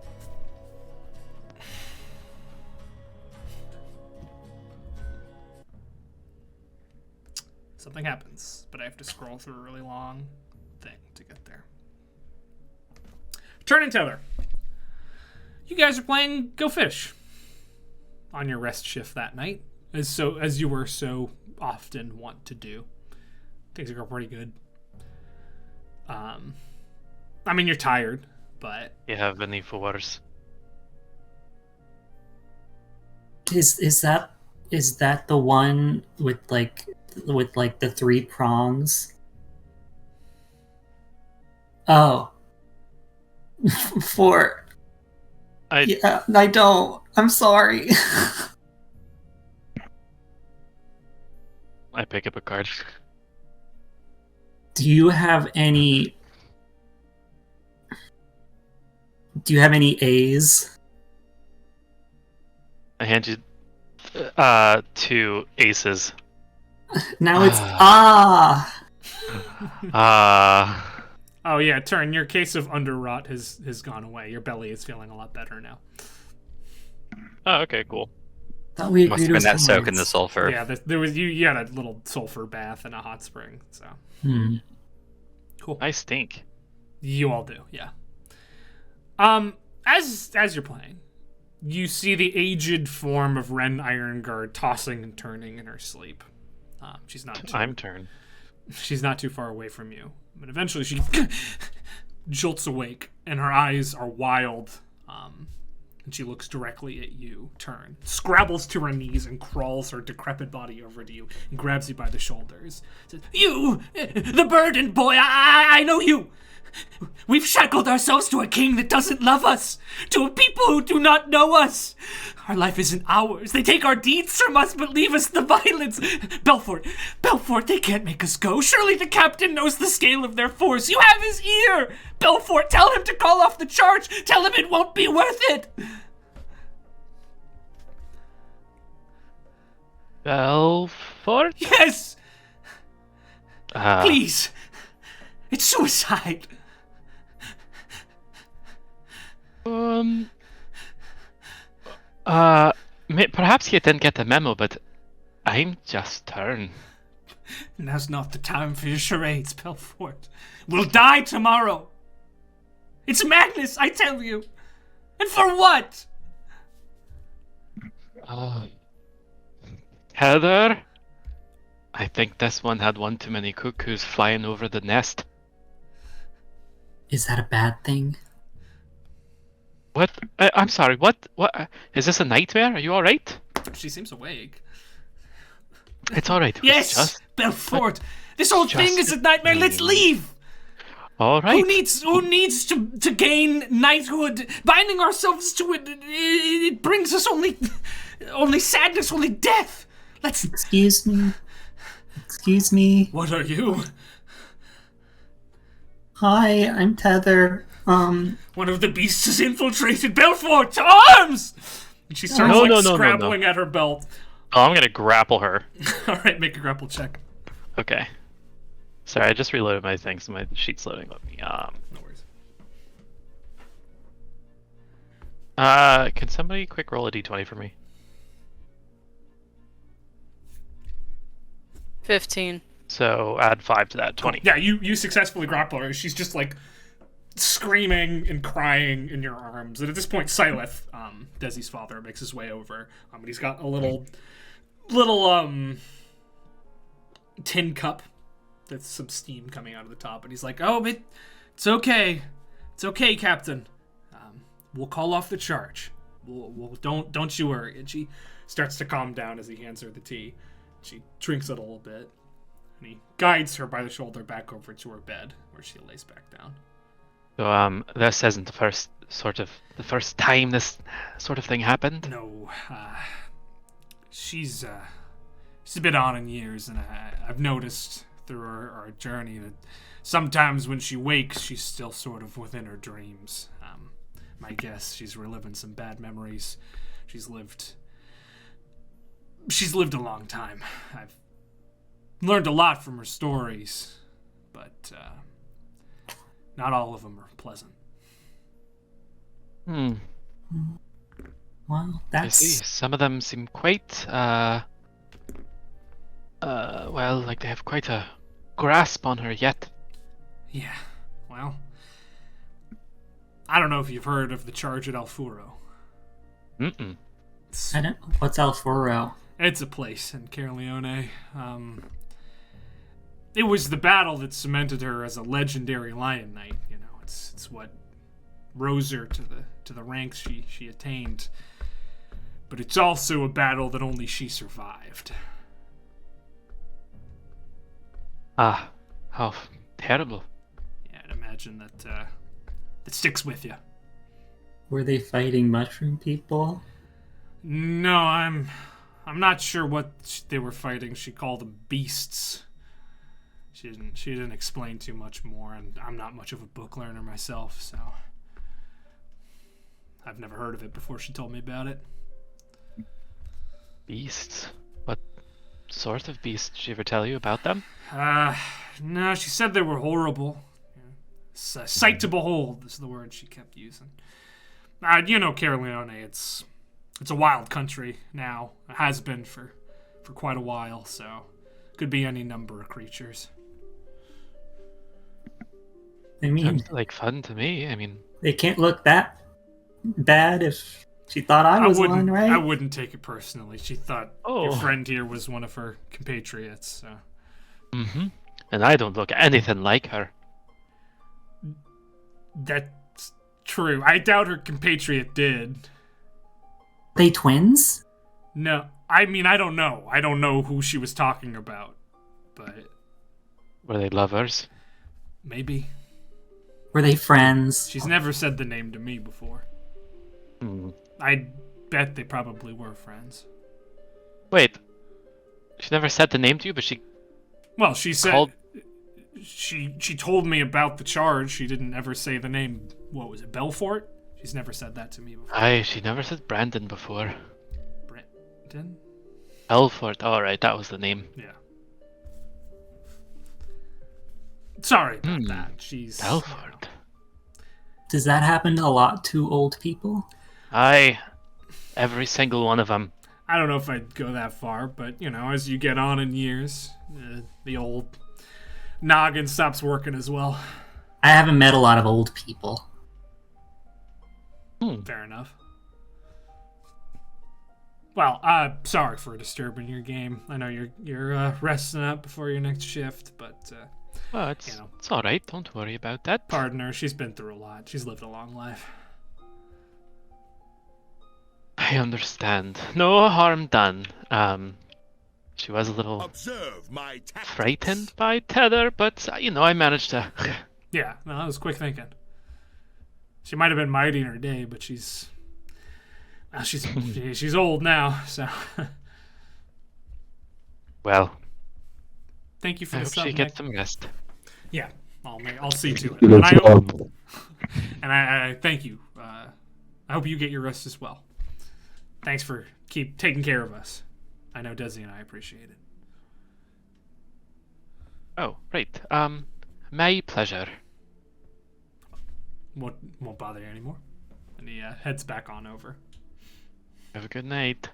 something happens, but I have to scroll through a really long thing to get there. Turn and Tether. You guys are playing Go Fish on your rest shift that night, as you were so often want to do. Things are going pretty good. I mean, you're tired, but You have any fours? Is that the one with the 3 prongs? Oh. 4. Yeah, I don't. I'm sorry. I pick up a card. Do you have any A's? I hand you 2 aces. Now it's oh yeah, Turn. Your case of underrot has gone away. Your belly is feeling a lot better now. Oh, okay, cool. Thought we Must agreed have been it was that soak in cards. the sulfur. Yeah, there was you had a little sulfur bath and a hot spring, so cool. I stink. You all do, yeah. As you're playing, you see the aged form of Ren Ironguard tossing and turning in her sleep. She's not too far away from you, but eventually she jolts awake, and her eyes are wild. And she looks directly at you, Turn, scrabbles to her knees and crawls her decrepit body over to you and grabs you by the shoulders. Says, "You, the burdened boy, I know you. We've shackled ourselves to a king that doesn't love us, to a people who do not know us. Our life isn't ours. They take our deeds from us, but leave us the violence. Belfort, they can't make us go. Surely the captain knows the scale of their force. You have his ear. Belfort, tell him to call off the charge. Tell him it won't be worth it. Belfort? Yes. Please. It's suicide. Perhaps you didn't get the memo, but I'm just turned. Now's not the time for your charades, Belfort. We'll die tomorrow. It's madness, I tell you. And for what? Heather? I think this one had one too many cuckoos flying over the nest. Is that a bad thing? What? I'm sorry, what? Is this a nightmare? Are you alright? She seems awake. It's alright. Yes, Belfort. This whole thing is a nightmare. Let's leave. Alright. Who needs to gain knighthood? Binding ourselves to it brings us only sadness, only death. Let's... Excuse me. What are you? Hi, I'm Tether. One of the beasts has infiltrated Belfort. To arms! And she starts scrabbling at her belt. Oh, I'm gonna grapple her. Alright, make a grapple check. Okay. Sorry, I just reloaded my thing, so my sheet's loading. Let me, No worries. Can somebody quick roll a d20 for me? 15. So add 5 to that, 20. Yeah, you successfully grapple her. She's just like screaming and crying in your arms. And at this point, Sileth, Desi's father, makes his way over. And he's got a little tin cup that's some steam coming out of the top. And he's like, "Oh, it's okay. It's okay, Captain. We'll call off the charge. Don't you worry." And she starts to calm down as he hands her the tea. She drinks it a little bit. And he guides her by the shoulder back over to her bed, where she lays back down. So, this isn't the first time this sort of thing happened? No, she's a bit on in years, and I've noticed through our journey that sometimes when she wakes, she's still sort of within her dreams. My guess, she's reliving some bad memories. She's lived a long time. I've learned a lot from her stories, but not all of them are pleasant. Well, I that's... see. Some of them seem quite, well, like they have quite a grasp on her yet. Yeah, well, I don't know if you've heard of the charge at Alfuro. Mm-mm. I don't... What's Alfuro? It's a place in Caerleone. It was the battle that cemented her as a legendary Lion Knight. You know, it's what rose her to the ranks she attained. But it's also a battle that only she survived. Ah, how terrible. Yeah, I'd imagine that sticks with you. Were they fighting mushroom people? No, I'm not sure what they were fighting. She called them beasts. She didn't explain too much more, and I'm not much of a book learner myself, so I've never heard of it before she told me about it. Beasts? What sort of beasts? Did she ever tell you about them? No, she said they were horrible. It's a sight to behold is the word she kept using. You know, Caerleone, it's a wild country now. It has been for quite a while, so could be any number of creatures. I mean, Sounds like fun to me. I mean, they can't look that bad if she thought I was one, right? I wouldn't take it personally. She thought your friend here was one of her compatriots, so. Mm-hmm. And I don't look anything like her. That's true. I doubt her compatriot did. They twins? No, I mean, I don't know. I don't know who she was talking about, but Were they lovers? maybe. Were they friends? She's never said the name to me before. I bet they probably were friends. Wait. She never said the name to you, but she... Well, she said... Called- She told me about the charge. She didn't ever say the name. What was it, Belfort? She's never said that to me before. Aye, she never said Brandon before. Brenton? Belfort, alright, that was the name. Yeah. Sorry about that. She's... Belfort. Does that happen a lot to old people? Aye. Every single one of them. I don't know if I'd go that far, but, you know, as you get on in years, the old noggin stops working as well. I haven't met a lot of old people. Fair enough. Well, sorry for disturbing your game. I know you're resting up before your next shift, but Well, it's alright, don't worry about that. pardon her. She's been through a lot. She's lived a long life. I understand. No harm done. She was a little Observe my tactics. frightened by Tether, but, I managed to... Yeah, no, that was quick thinking. She might have been mighty in her day, but she's old now. So Well, thank you for I the hope sub, she gets Nick. some rest. Yeah, I'll see to it. Good And job. I thank you. I hope you get your rest as well. Thanks for keep taking care of us. I know Desi and I appreciate it. Oh, right. My pleasure. Won't bother you anymore. And he heads back on over. Have a good night.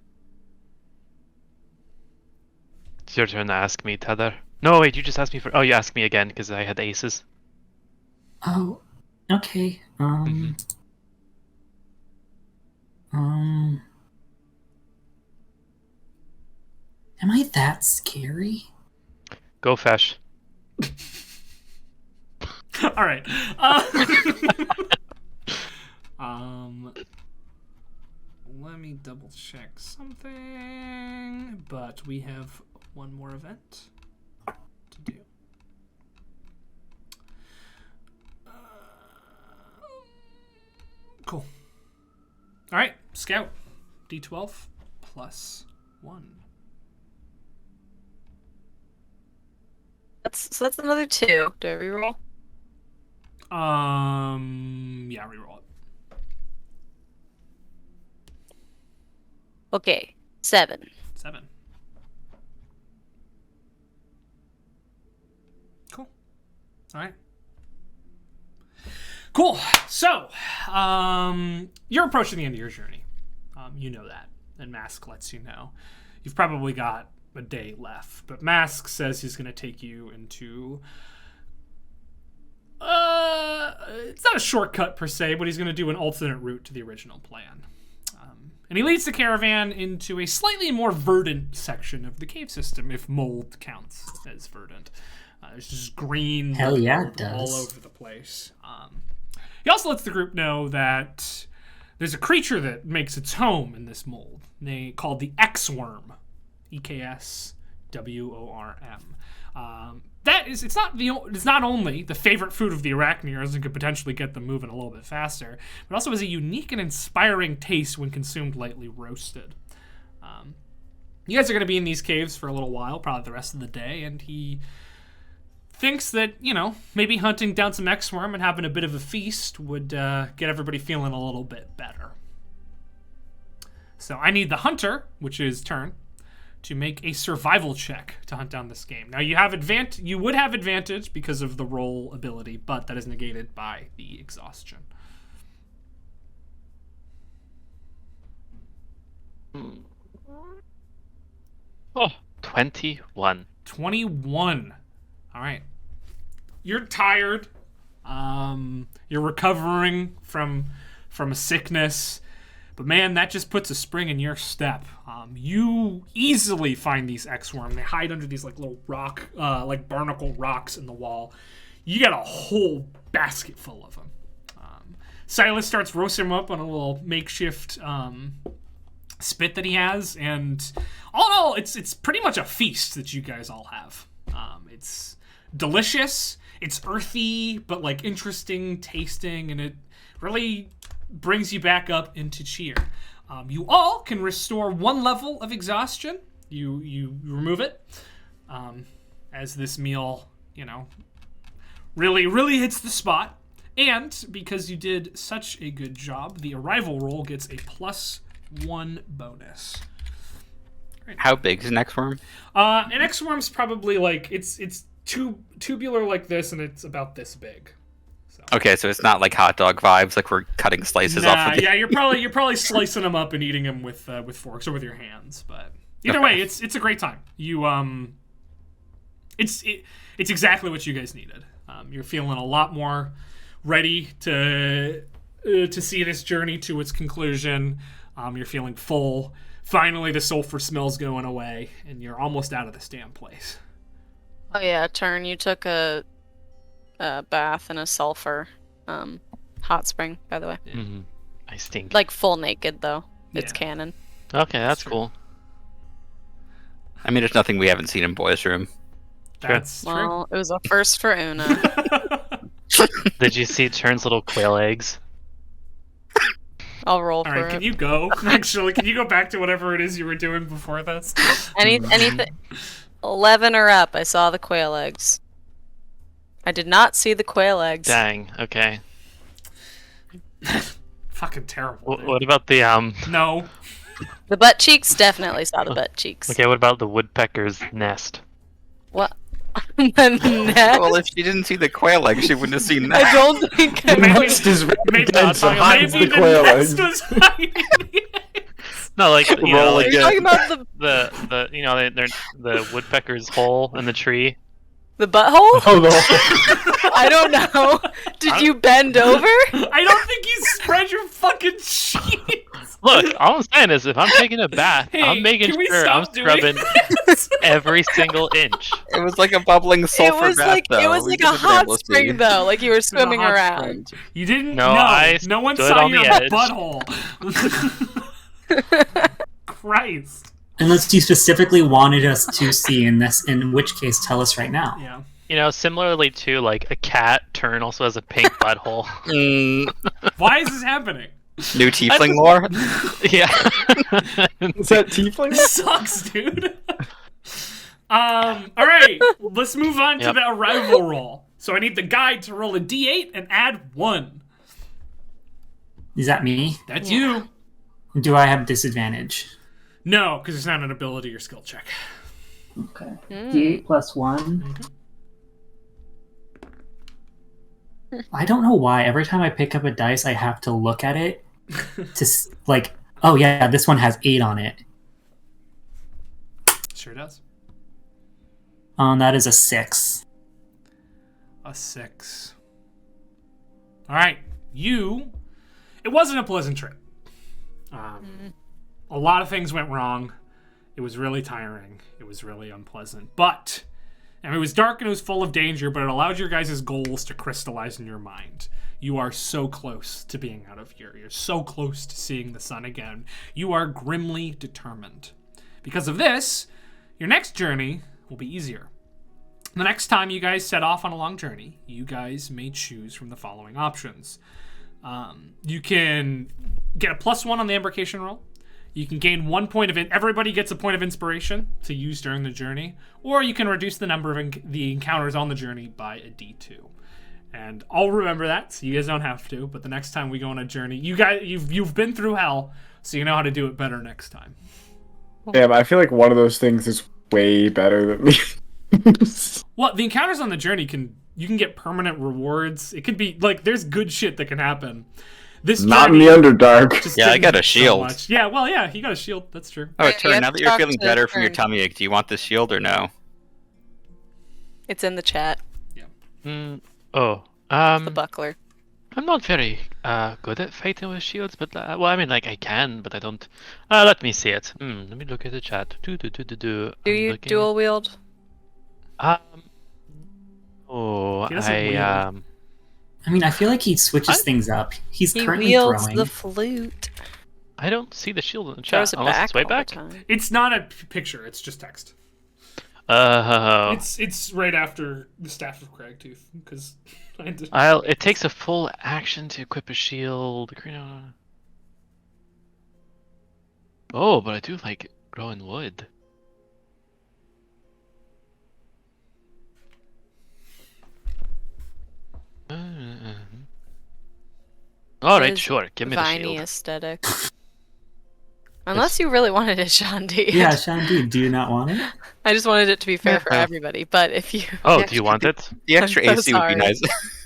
It's your turn to ask me, Tether. No, wait, you just asked me for... Oh, you asked me again, because I had aces. Oh, okay. Am I that scary? Go Fesh. All right. Let me double check something. But we have one more event to do. Cool. All right, Scout. D12 plus 1. That's another 2. Do I reroll? Yeah, reroll it. Okay, 7. 7. Cool. All right. Cool. So, you're approaching the end of your journey. You know that, and Mask lets you know. You've probably got a day left, but Mask says he's going to take you into... it's not a shortcut per se, but he's going to do an alternate route to the original plan. And he leads the caravan into a slightly more verdant section of the cave system, if mold counts as verdant. There's just green Hell yeah, it all does. over the place. He also lets the group know that there's a creature that makes its home in this mold. Called the X-Worm. EKSWORM. It's not only the favorite food of the Arachnians and could potentially get them moving a little bit faster, but also has a unique and inspiring taste when consumed lightly roasted. You guys are going to be in these caves for a little while, probably the rest of the day, and he thinks that, maybe hunting down some X-Worm and having a bit of a feast would get everybody feeling a little bit better. So I need the hunter, which is turn, to make a survival check to hunt down this game. Now you would have advantage because of the roll ability, but that is negated by the exhaustion. Oh, 21. 21. All right. You're tired. You're recovering from a sickness. But man, that just puts a spring in your step. You easily find these X-Worm. They hide under these little rock, barnacle rocks in the wall. You got a whole basket full of them. Silas starts roasting them up on a little makeshift spit that he has, and all in all, it's pretty much a feast that you guys all have. It's delicious. It's earthy, but like interesting tasting, and it really brings you back up into cheer. You all can restore 1 level of exhaustion. You remove it as this meal, really hits the spot. And because you did such a good job, the arrival roll gets a +1 bonus. How big is an X-worm? An X-worm's probably like it's tubular like this, and it's about this big. So. Okay, so it's not like hot dog vibes, like we're cutting slices off. Of the... Yeah, you're probably slicing them up and eating them with forks or with your hands. But either way, it's a great time. It's exactly what you guys needed. You're feeling a lot more ready to see this journey to its conclusion. You're feeling full. Finally, the sulfur smell's going away, and you're almost out of this damn place. Oh yeah, Turn, you took a bath in a sulfur hot spring, by the way. Mm-hmm. I stink. Like full naked though. It's Yeah. canon. Okay, that's cool. I mean, there's nothing we haven't seen in Boys Room. That's true. Well, it was a first for Una. Did you see Turn's little quail eggs? I'll roll All for right, it. can you go? Actually, can you go back to whatever it is you were doing before this? Anything 11 or up, I saw the quail eggs. I did not see the quail eggs. Dang. Okay. Fucking terrible. dude. What about the No. The butt cheeks, definitely saw the butt cheeks. Okay, what about the woodpecker's nest? What? The nest? Well, if she didn't see the quail egg, she wouldn't have seen I that. don't think I Maybe- Nest is very Maybe, dense and hides maybe the the quail nest eggs. was hiding the eggs. No, like you know, Roll like again. You're talking about the you know the woodpecker's hole in the tree. the butthole? Oh, no. I don't know. Did you bend over? I don't think you spread your fucking sheets. Look, all I'm saying is if I'm taking a bath, Hey, I'm making can we sure I'm stop doing scrubbing this? every single inch. It was like a bubbling It sulfur was bath, like though. it was We like a could've been hot able to see. spring though, like you were swimming hot around. You didn't. No, I No one stood saw on the your edge. butthole. Christ. Unless you specifically wanted us to see in this, in which case, tell us right now. Yeah. You know, similarly to like a cat, Turn also has a pink butthole. Why is this happening? New tiefling lore? Yeah. Is that tiefling? This sucks, dude. All right, let's move on to Yep. the arrival roll. So I need the guide to roll a d8 and add 1. Is that me? That's Yeah. you. Do I have disadvantage? No, because it's not an ability or skill check. Okay. D8 plus 1. I don't know why. Every time I pick up a dice, I have to look at it to like. Oh yeah, this one has 8 on it. Sure does. That is a 6. A 6. All right, it wasn't a pleasant trip. A lot of things went wrong. It was really tiring. It was really unpleasant. But, and it was dark and it was full of danger, but it allowed your guys' goals to crystallize in your mind. You are so close to being out of here. You're so close to seeing the sun again. You are grimly determined. Because of this, your next journey will be easier. The next time you guys set off on a long journey, you guys may choose from the following options. You can get a +1 on the embarkation roll. You can gain 1 point of everybody gets a point of inspiration to use during the journey, or you can reduce the number of the encounters on the journey by a D2. And I'll remember that, so you guys don't have to. But the next time we go on a journey, you've been through hell, so you know how to do it better next time. Damn, I feel like one of those things is way better than me. Well, the encounters on the journey you can get permanent rewards. It could be like there's good shit that can happen. This Not in journey the Underdark. just Yeah, I didn't got a so shield. much. Yeah, well, yeah, he got a shield. That's true. Oh, Yeah, you Turn, have now to that you're talk feeling to better from your Turn. tummy ache, do you want this shield or no? It's in the chat. The The buckler. I'm not very good at fighting with shields, but well, I mean, like I can, but I don't. Let me see it. Let me look at the chat. Do you dual wield? Oh, He doesn't wield. I mean, I feel like he switches things up. He's He currently wields throwing. the flute. I don't see the shield in the chat. Throws it Unless back it's way all back. the time. It's not a picture. It's just text. It's right after the Staff of Cragtooth, because It takes a full action to equip a shield. Oh, but I do like growing wood. All right, His sure. Give me the viney shield. aesthetic. Unless you really wanted it, Shandi. Yeah, Shandi, do you not want it? I just wanted it to be fair for Yeah. everybody. But if you, Oh, do you want it? The extra I'm so AC would sorry. be nice.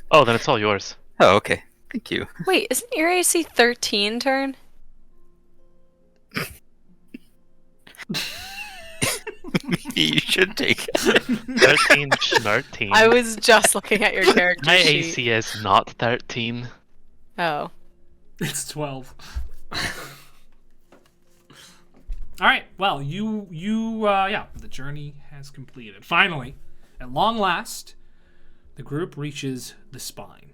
Oh, then it's all yours. Oh, okay. Thank you. wait, isn't your AC 13 turn? You should take it. 13 Schnarteen. I was just looking at your character My sheet. AC is not 13. Oh, It's 12. All right. Well, the journey has completed. Finally, at long last, the group reaches the spine.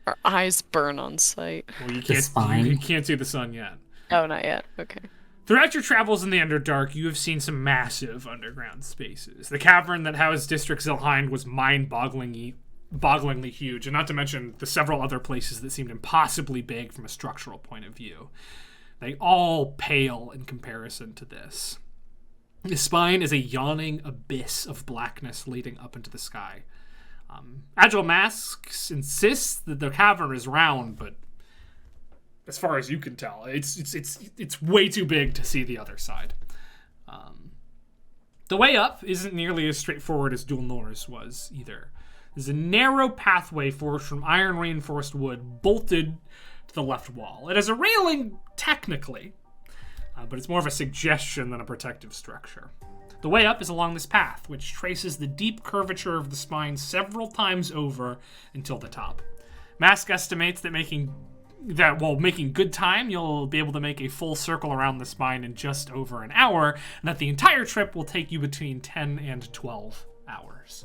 our eyes burn on sight. Well, you The spine? You can't see the sun yet. Oh, not yet. Okay. Throughout your travels in the Underdark, you have seen some massive underground spaces. The cavern that housed District Zilhind was mind-bogglingly huge, and not to mention the several other places that seemed impossibly big from a structural point of view. They all pale in comparison to this. The spine is a yawning abyss of blackness leading up into the sky. Agile Masks insists that the cavern is round, but as far as you can tell, it's way too big to see the other side. The way up isn't nearly as straightforward as Dulnor's was either. There's a narrow pathway forged from iron-reinforced wood bolted to the left wall. It has a railing, technically, but it's more of a suggestion than a protective structure. The way up is along this path, which traces the deep curvature of the spine several times over until the top. Mask estimates that making good time, you'll be able to make a full circle around the spine in just over an hour, and that the entire trip will take you between 10 and 12 hours.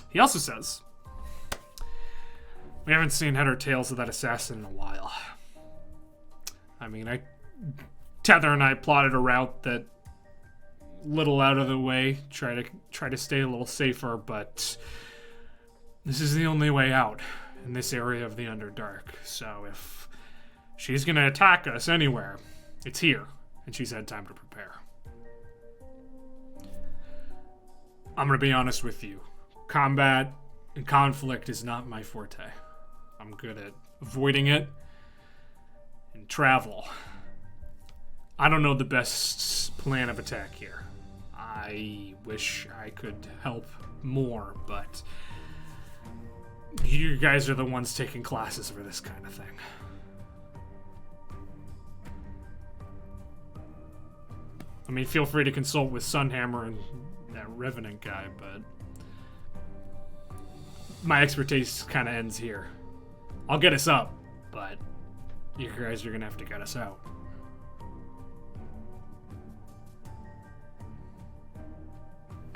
He also says, we haven't seen head or tails of that assassin in a while. I mean, Tether and I plotted a route that little out of the way, try to stay a little safer, but this is the only way out in this area of the Underdark. So if she's gonna attack us anywhere, it's here, and she's had time to prepare. I'm gonna be honest with you. Combat and conflict is not my forte. I'm good at avoiding it and travel. I don't know the best plan of attack here. I wish I could help more, but you guys are the ones taking classes for this kind of thing. I mean, feel free to consult with Sunhammer and that Revenant guy, but my expertise kind of ends here. I'll get us up, but you guys are gonna have to get us out.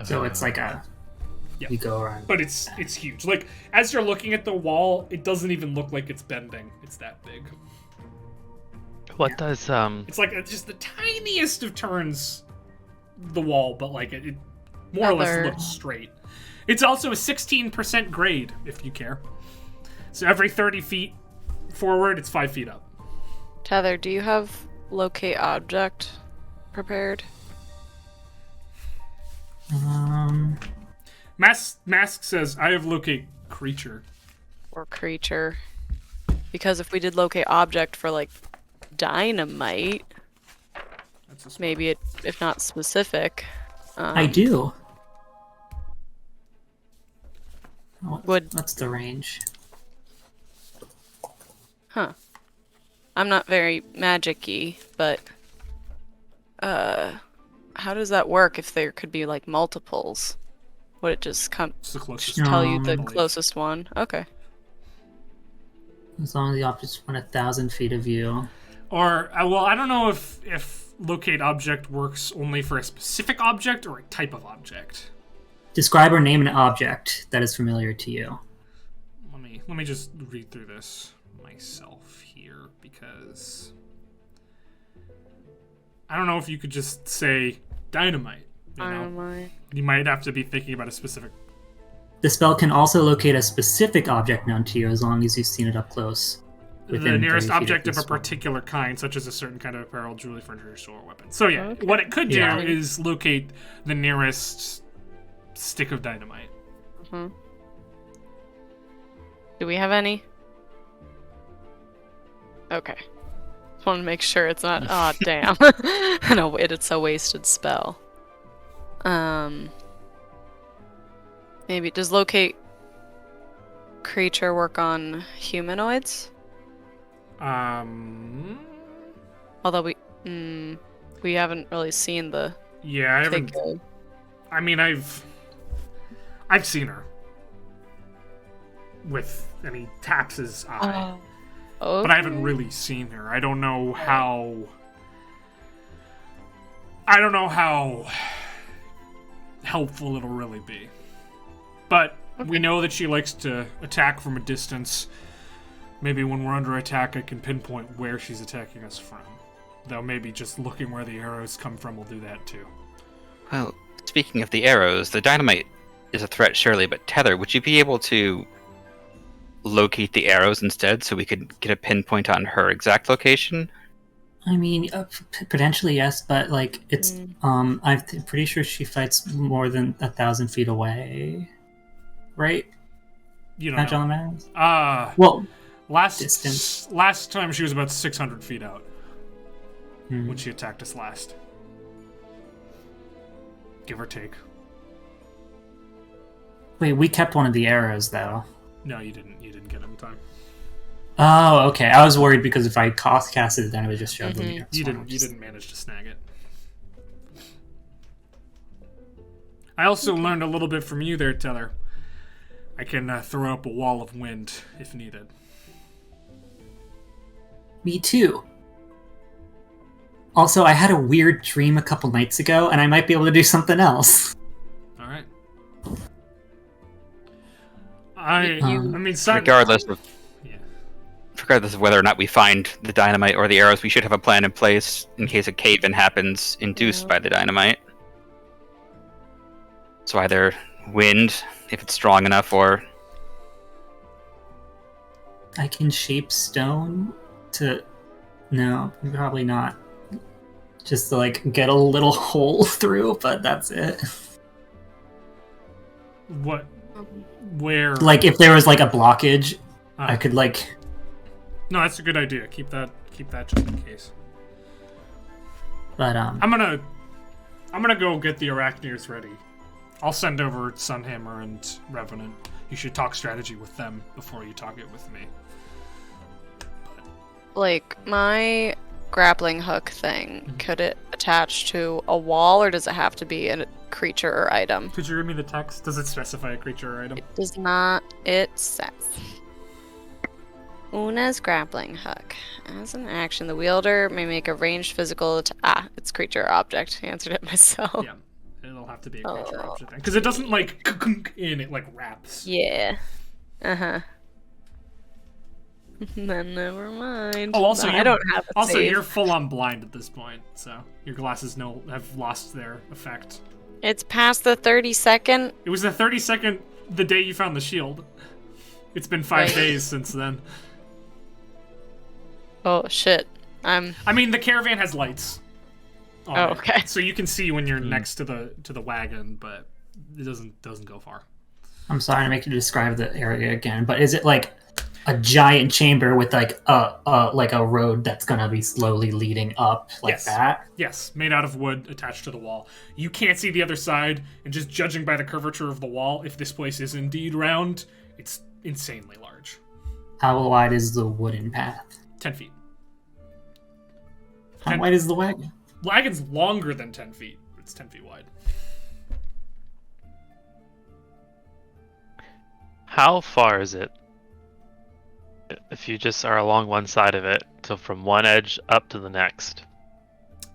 So it's like a... Yeah. You go around. But it's huge. Like, as you're looking at the wall, it doesn't even look like it's bending. It's that big. What does It's like just the tiniest of turns the wall, but like it more or less looks straight. It's also a 16% grade, if you care. So every 30 feet forward, it's 5 feet up. Tether, do you have locate object prepared? Mask says, I have locate creature. Or creature? Because if we did locate object for like dynamite, That's maybe it, if not specific. I do. Would What's the range? Huh. I'm not very magic-y, but how does that work if there could be like multiples? Would it just come It's the closest. tell you the I believe. closest one? Okay. As long as the object's within 1,000 feet of you. Or, well, I don't know if locate object works only for a specific object or a type of object. Describe or name an object that is familiar to you. Let me just read through this. myself here because I don't know if you could just say dynamite. You know? Dynamite. You might have to be thinking about a specific. The spell can also locate a specific object known to you as long as you've seen it up close. The within nearest 30 feet object of the a spell. particular kind, such as a certain kind of apparel, jewelry, furniture, or weapon. So yeah, Okay. what it could do Yeah. is locate the nearest stick of dynamite. Hmm. Do we have any? Okay. Just want to make sure it's not. Oh, damn. No, it's a wasted spell. Maybe does locate creature work on humanoids? Although we haven't really seen the Yeah, I haven't. figure. I mean, I've seen her with, and he taps his eye, Oh. but I haven't really seen her. I don't know how helpful it'll really be. But we know that she likes to attack from a distance. Maybe when we're under attack, I can pinpoint where she's attacking us from. Though maybe just looking where the arrows come from will do that too. Well, speaking of the arrows, the dynamite is a threat, surely, but Tether, would you be able to locate the arrows instead so we could get a pinpoint on her exact location? I mean, potentially yes, but like it's I'm pretty sure she fights more than 1,000 feet away, right? You don't Not know. John Maris? Well, Well, distance. last time she was about 600 feet out hmm. when she attacked us last. Give or take. Wait, we kept one of the arrows though. No, you didn't. You didn't get it in time. Oh, okay. I was worried because if I casted it, then it would just show the arrows. You didn't manage to snag it. I also learned a little bit from you there, Tether. I can throw up a wall of wind if needed. Me too. Also, I had a weird dream a couple nights ago, and I might be able to do something else. All right. I mean, Regardless of Yeah. regardless of whether or not we find the dynamite or the arrows, we should have a plan in place in case a cave-in happens induced by the dynamite. So either wind, if it's strong enough, or I can shape stone to... No, probably not. Just to, like, get a little hole through, but that's it. What? Where? Like, if there was, like, a blockage, Ah. I could, like... No, that's a good idea. Keep that just in case. But, I'm gonna go get the Arachnids ready. I'll send over Sunhammer and Revenant. You should talk strategy with them before you talk it with me. Like, my grappling hook thing, could it attach to a wall, or does it have to be a creature or item? Could you read me the text? Does it specify a creature or item? It does not. It says, Una's grappling hook. As an action, the wielder may make a ranged physical it's creature or object. I answered it myself. Yeah, it'll have to be a creature Oh. object because it doesn't like in it like wraps. Yeah. Uh-huh. Then never mind. Oh, also, I don't have a Also, save. you're full on blind at this point, so your glasses have lost their effect. It's past the 30-second. It was the 30-second the day you found the shield. It's been 5 Right. days since then. Oh, shit. I mean, the caravan has lights. on Oh, it, okay. So you can see when you're next to the wagon, but it doesn't go far. I'm sorry to make you describe the area again, but is it, like, a giant chamber with, like a road that's gonna be slowly leading up like Yes. that? Yes, made out of wood attached to the wall. You can't see the other side, and just judging by the curvature of the wall, if this place is indeed round, it's insanely large. How wide is the wooden path? 10 feet. How 10 wide is the wagon? Wagon's longer than 10 feet. It's 10 feet wide. How far is it? If you just are along one side of it, so from one edge up to the next.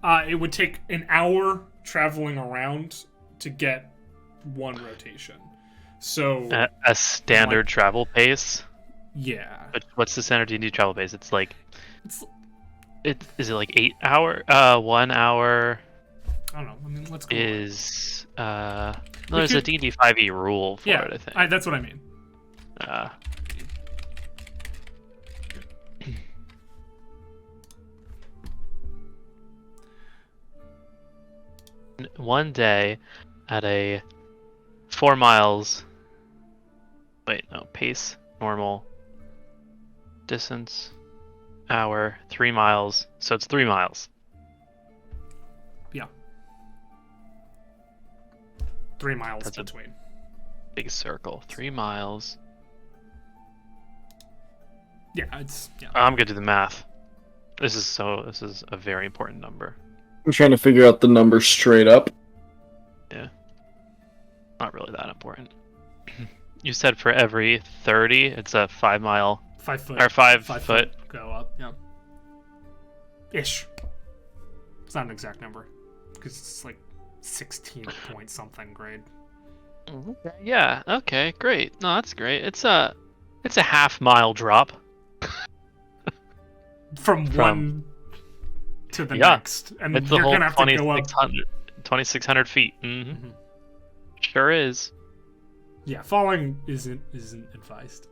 It would take an hour traveling around to get one rotation. So A standard Like- travel pace. Yeah. But what's the standard D&D travel pace? It's like It's, is it like 8 hour? 1 hour I don't know. I mean, let's go. is no, We there's a could- D&D 5e rule for Yeah, it, I think. that's what I mean. One day at a 4 miles. Wait, no, pace, normal, distance, hour, 3 miles. So it's 3 miles. Yeah. 3 miles That's a- between. Big circle, 3 miles. Yeah, it's yeah. I'm gonna do the math. This is a very important number. I'm trying to figure out the number straight up. Not really that important. You said for every 30, it's a 5 mile 5 foot. or 5 5 foot. go up. Yeah. Ish. It's not an exact number because it's like 16 point something grade. Yeah. Okay. Great. No, that's great. It's a half mile drop. From one to the Yeah. next, and It's the you're whole gonna have to go up. 2,600 feet. Mhm. Sure is. Yeah, falling isn't advised.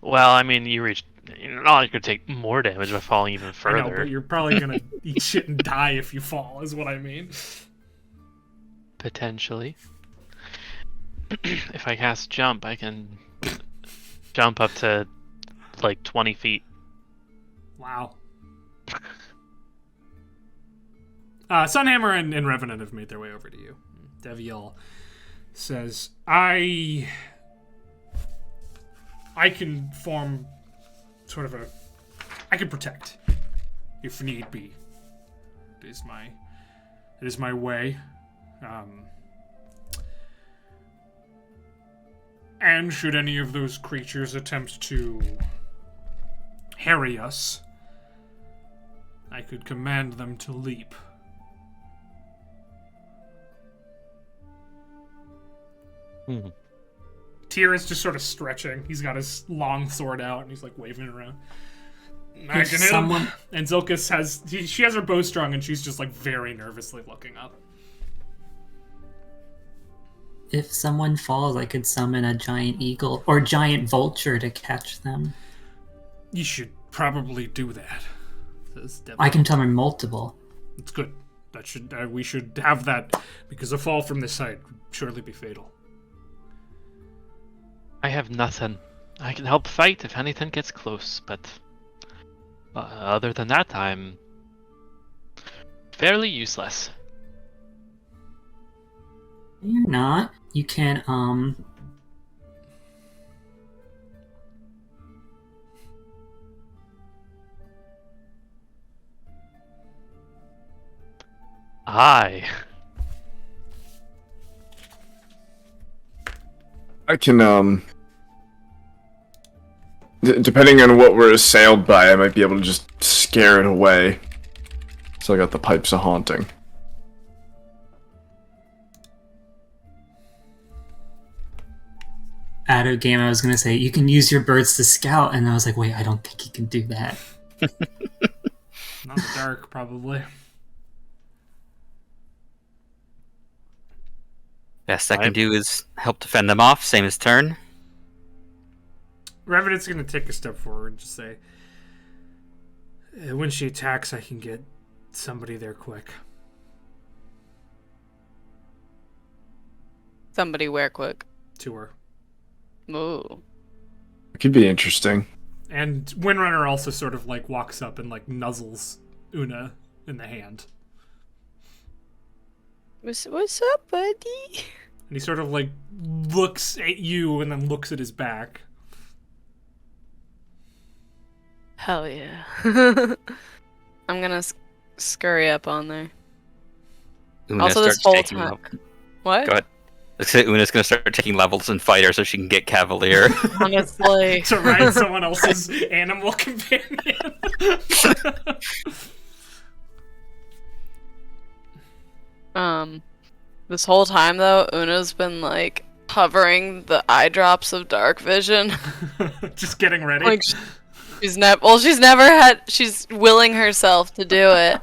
Well, I mean, you're not gonna take more damage by falling even I further. know, but you're probably gonna eat shit and die if you fall. Is what I mean. Potentially. If I cast jump, I can jump up to like 20 feet. Wow. Sunhammer and Revenant have made their way over to you. Deviel says, I can form sort of I can protect if need be. It is my way. And should any of those creatures attempt to harry us, I could command them to leap. Tyr is just sort of stretching. He's got his long sword out and he's like waving it around. I If can hit someone- him. And Zilkus she has her bow strung and she's just like very nervously looking up. If someone falls, I could summon a giant eagle or giant vulture to catch them. You should probably do that. Says Deviel. I can summon multiple. It's good. We should have that because a fall from this height would surely be fatal. I have nothing. I can help fight if anything gets close, but other than that, I'm fairly useless. You're not. You can, I can, depending on what we're assailed by, I might be able to just scare it away. So I got the Pipes of Haunting. out of game, I was going to say, you can use your birds to scout, and I was like, wait, I don't think you can do that. Not dark, probably. Best I can do is help defend them off, same as turn. Revenant's gonna take a step forward and just say, when she attacks, I can get somebody there quick. Somebody where quick. To her. Ooh. It could be interesting. And Windrunner also sort of like walks up and like nuzzles Una in the hand. What's up, buddy? And he sort of like looks at you and then looks at his back. Hell yeah. I'm gonna scurry up on there. Una Also, this starts whole taking time. lev- What? Go ahead. Let's say Una's gonna start taking levels in fighter so she can get Cavalier. Honestly. To ride someone else's animal companion. This whole time though, Una's been like hovering the eye drops of dark vision. Just getting ready. Like she's she's willing herself to do it.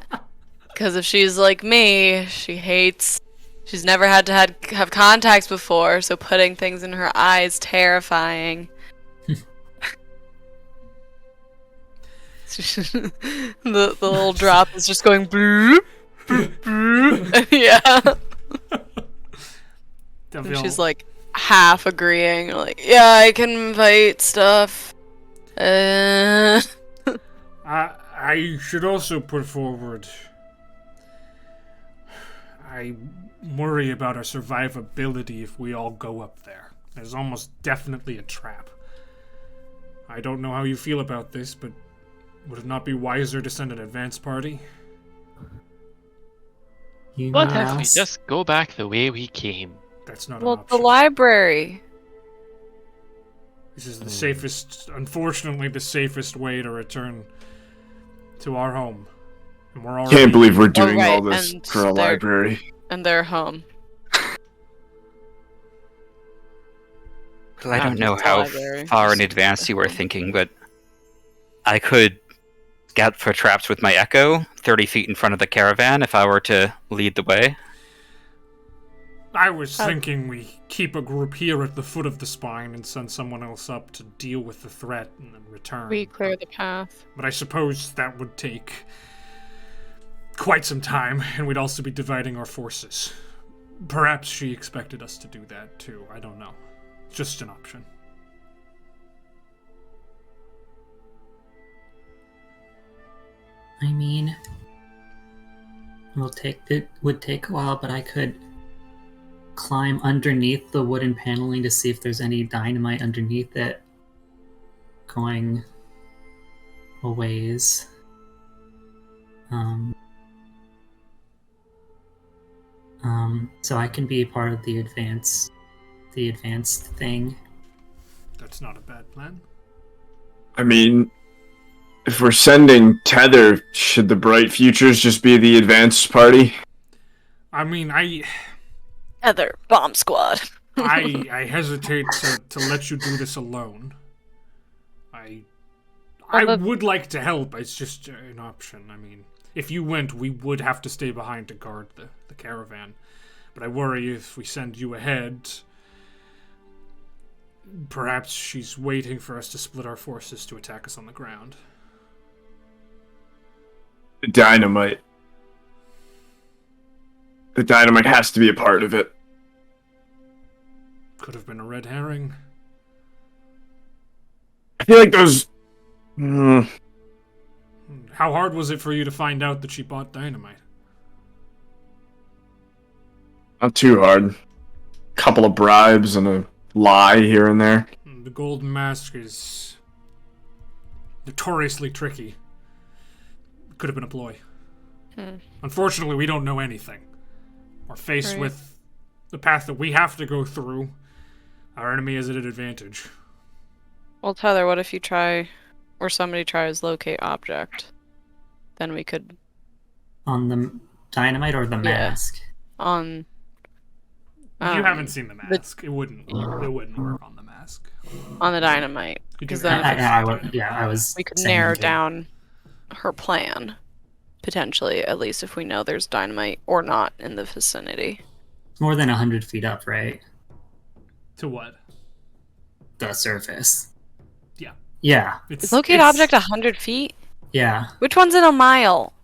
Because if she's like me, she's never had to have contacts before, so putting things in her eyes terrifying. the little drop is just going bloop, bloop, bloop. Yeah. And she's like half agreeing, like, yeah, I can fight stuff. I should also put forward, I worry about our survivability if we all go up there. There's almost definitely a trap. I don't know how you feel about this, but would it not be wiser to send an advance party? What if we just go back the way we came? That's not an Well, option. the library. This is the safest, unfortunately, the safest way to return to our home. And we're already... Can't believe we're doing right, all this and for a they're- library. And their home. Well, I don't know Just the how library. far in advance you were thinking, but I could scout for traps with my Echo 30 feet in front of the caravan if I were to lead the way. I was thinking we keep a group here at the foot of the spine and send someone else up to deal with the threat and then return. We clear the path. But I suppose that would take quite some time, and we'd also be dividing our forces. Perhaps she expected us to do that too. I don't know. Just an option. I mean, it would take a while, but I could climb underneath the wooden paneling to see if there's any dynamite underneath it going a ways. So I can be part of the advanced thing. That's not a bad plan. I mean, if we're sending Tether, should the Bright Futures just be the advanced party? I mean, Heather, bomb squad. I hesitate to let you do this alone. I would like to help. It's just an option. I mean, if you went, we would have to stay behind to guard the caravan. But I worry if we send you ahead, perhaps she's waiting for us to split our forces to attack us on the ground. The dynamite. The dynamite has to be a part of it. Could have been a red herring. I feel like those... How hard was it for you to find out that she bought dynamite? Not too hard. Couple of bribes and a lie here and there. The golden mask is notoriously tricky. Could have been a ploy. Unfortunately, we don't know anything. We're faced with the path that we have to go through. Our enemy is at an advantage. Well, Tether, what if you try, or somebody tries locate object? Then we could On the dynamite or the mask? on. You haven't seen the mask. It wouldn't work on the mask. On the dynamite, You do because have then I was. we could saying narrow to- down her plan, potentially. At least if we know there's dynamite or not in the vicinity. It's more than 100 feet up, right? To what? The surface. Yeah. Yeah. Is locate object 100 feet? Yeah. Which one's in a mile?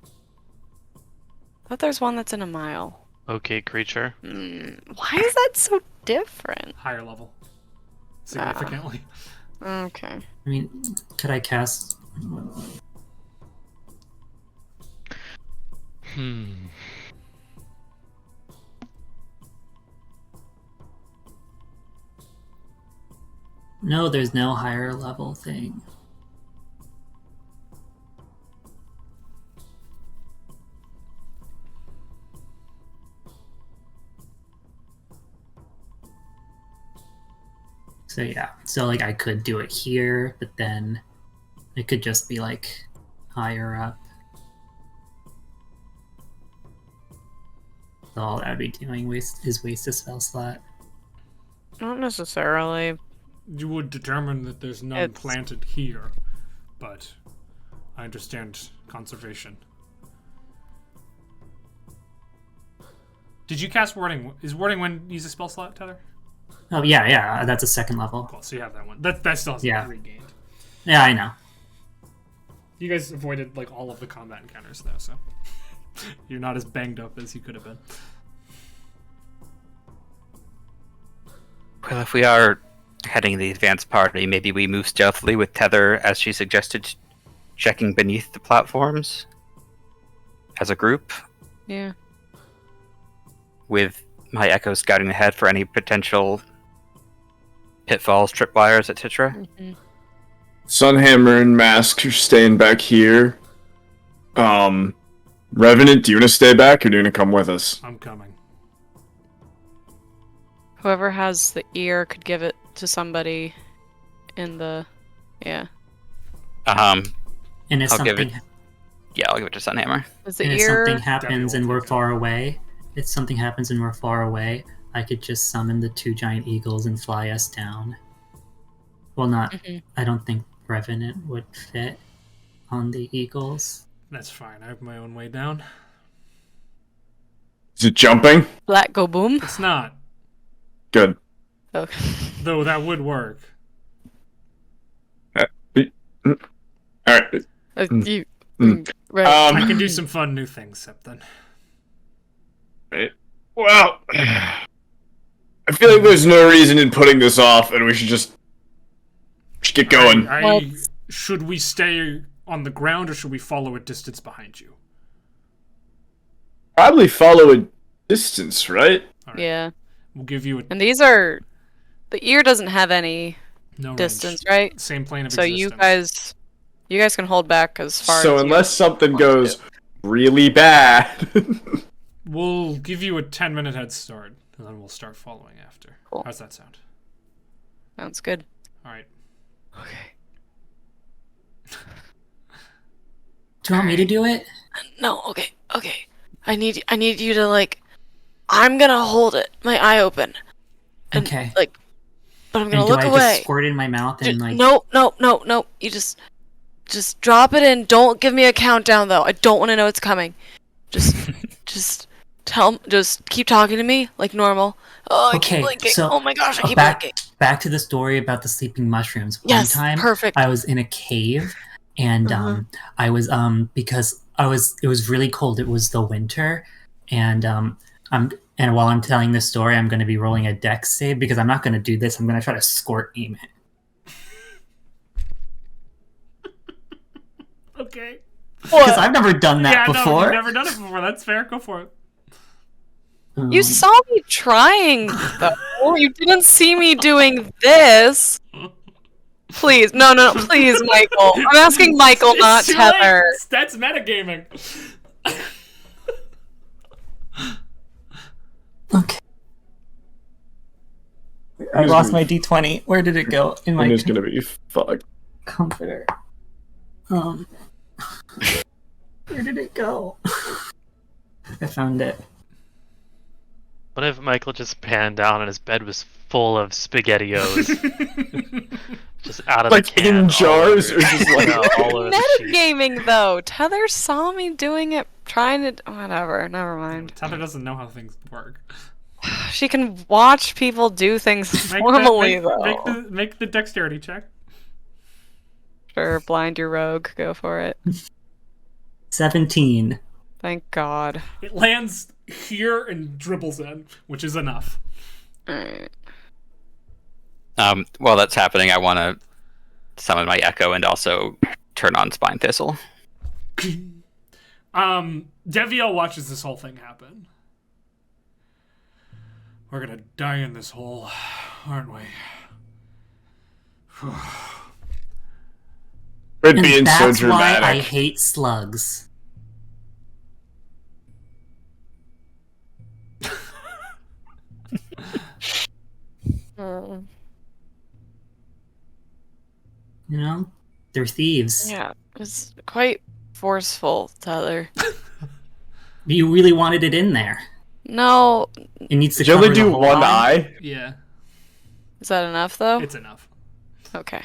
I thought there's one that's in a mile. Okay, creature. Why is that so different? Higher level. Significantly. Okay. I mean, could I cast? No, there's no higher level thing. So yeah, so like I could do it here, but then it could just be like higher up. So all that would be doing is waste a spell slot. Not necessarily. You would determine that there's none It's- planted here, but I understand conservation. Did you cast Warding? Is Warding Wind use a spell slot, Tether? Oh yeah, that's a second level. Cool, so you have that one. That still hasn't Yeah. regained. Yeah, I know. You guys avoided like all of the combat encounters though, so you're not as banged up as you could have been. Well, if we are heading the advanced party, maybe we move stealthily with Tether, as she suggested, checking beneath the platforms as a group, Yeah. with my Echo scouting ahead for any potential pitfalls, tripwires, etc. Mm-hmm. Sunhammer and Mask are staying back here. Revenant, do you want to stay back or do you want to come with us? I'm coming. Whoever has the ear could give it to somebody in the... Yeah. And if I'll give something Yeah, I'll give it to Sunhammer. Is the and if ear... something happens and we're take it. far away, I could just summon the 2 giant eagles and fly us down. Well, not. Mhm. I don't think Revenant would fit on the eagles. That's fine. I have my own way down. Is it jumping? Black go boom? It's not, Good. Okay. though. That would work. Alright. You... Mm. Right. I can do some fun new things, Septon. Well, I feel like there's no reason in putting this off, and we should get going. Well- Should we stay on the ground or should we follow a distance behind you? Probably follow a distance, right? All right. Yeah. We'll give you a And these are... The ear doesn't have any no range. distance, right? Same plane of So existence. you guys can hold back as far So as unless something want to goes really bad, We'll give you a 10-minute head start, and then we'll start following after. Cool. How's that sound? Sounds good. All right. Okay. Do you want me to do it? No, okay. I need you to, like... I'm gonna hold it, my eye open. And, Okay. Like... But I'm And gonna do look I away. just squirt it in my mouth and like? No. You just drop it in. Don't give me a countdown though. I don't want to know it's coming. Just keep talking to me like normal. Oh, I Okay, keep blinking. so, Oh my gosh, I keep back blinking. back to the story about the sleeping mushrooms. Yes, One time, perfect. I was in a cave, and I was because it was really cold. It was the winter, and while I'm telling this story, I'm going to be rolling a dex save because I'm not going to do this. I'm going to try to squirt aim it. Okay. Because I've never done that Yeah, no, before. you've never done it before. That's fair. Go for it. You saw me trying though. You didn't see me doing this. Please, no, please, Michael. I'm asking Michael, not It's too late. Tether. That's metagaming. Okay. I lost my d20. Where did it go? In my and it's gonna be fucked. comforter. Where did it go? I found it. What if Michael just panned down and his bed was full of SpaghettiOs? Just out of Like the can. in jars, all or just like all over the sheet. Metagaming though. Tether saw me doing it, trying to. Whatever. Never mind. Tether doesn't know how things work. She can watch people do things normally though. Make the dexterity check. Sure, blind your rogue. Go for it. 17. Thank God. It lands here and dribbles in, which is enough. Alright. While that's happening, I want to summon my Echo and also turn on Spine Thistle. Deviel watches this whole thing happen. We're gonna die in this hole, aren't we? Quit And being so that's why I dramatic. hate slugs. You know? They're thieves. Yeah, it's quite forceful, Tether. You really wanted it in there. No, It needs to Did you cover only the do whole one eye. eye? Yeah. Is that enough, though? It's enough. Okay.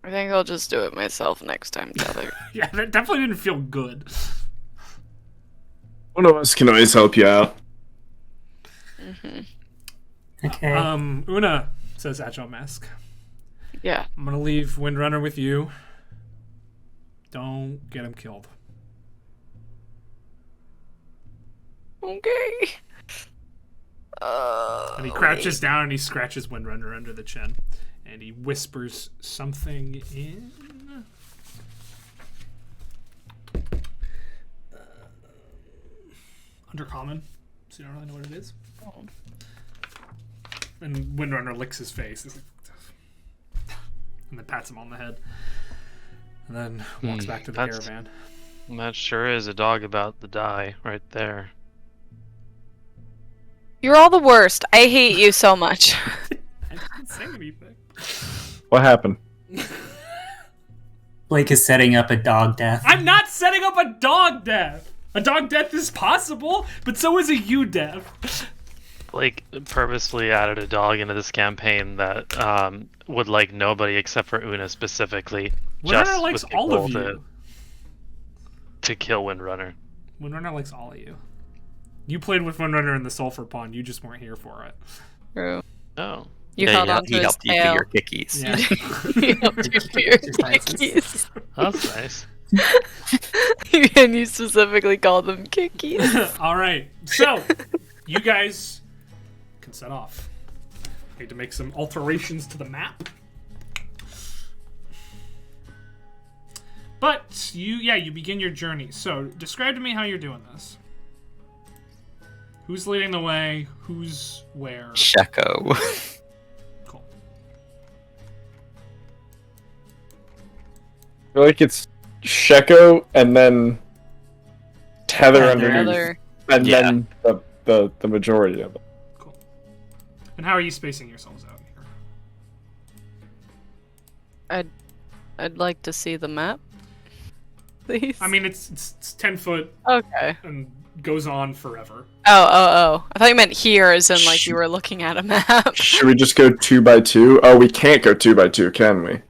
I think I'll just do it myself next time, Tyler. Yeah, that definitely didn't feel good. One of us can always help you out. Okay. Una, says Agile Mask. Yeah. I'm gonna leave Windrunner with you. Don't get him killed. Okay. And he crouches down and he scratches Windrunner under the chin. And he whispers something in... Undercommon. So you don't really know what it is. And Windrunner licks his face. He's like, and then pats him on the head. And then walks back to the caravan. That sure is a dog about to die right there. You're all the worst. I hate you so much. I didn't say anything. What happened? Blake is setting up a dog death. I'm not setting up a dog death! A dog death is possible, but so is a you death. Like, purposefully added a dog into this campaign that would like nobody except for Una specifically. Windrunner likes with the all of goal you. To kill Windrunner. Windrunner likes all of you. You played with Windrunner in the Sulfur Pond, you just weren't here for it. True. Oh. You Yeah, held he on to his helped you do tail. your kickies. Yeah. You helped you do your kickies. That's nice. And you specifically called them kickies. Alright, so, you guys can set off. Need to make some alterations to the map. But, you begin your journey. So, describe to me how you're doing this. Who's leading the way? Who's where? Sheko. Cool. I feel like it's Sheko and then Tether Tether. underneath, Other. and Yeah. then the majority of it. Cool. And how are you spacing yourselves out here? I'd like to see the map, please. I mean, it's 10 foot Okay. and goes on forever. Oh. I thought you meant here, as in like you were looking at a map. Should we just go 2 by 2? Oh, we can't go 2 by 2, can we?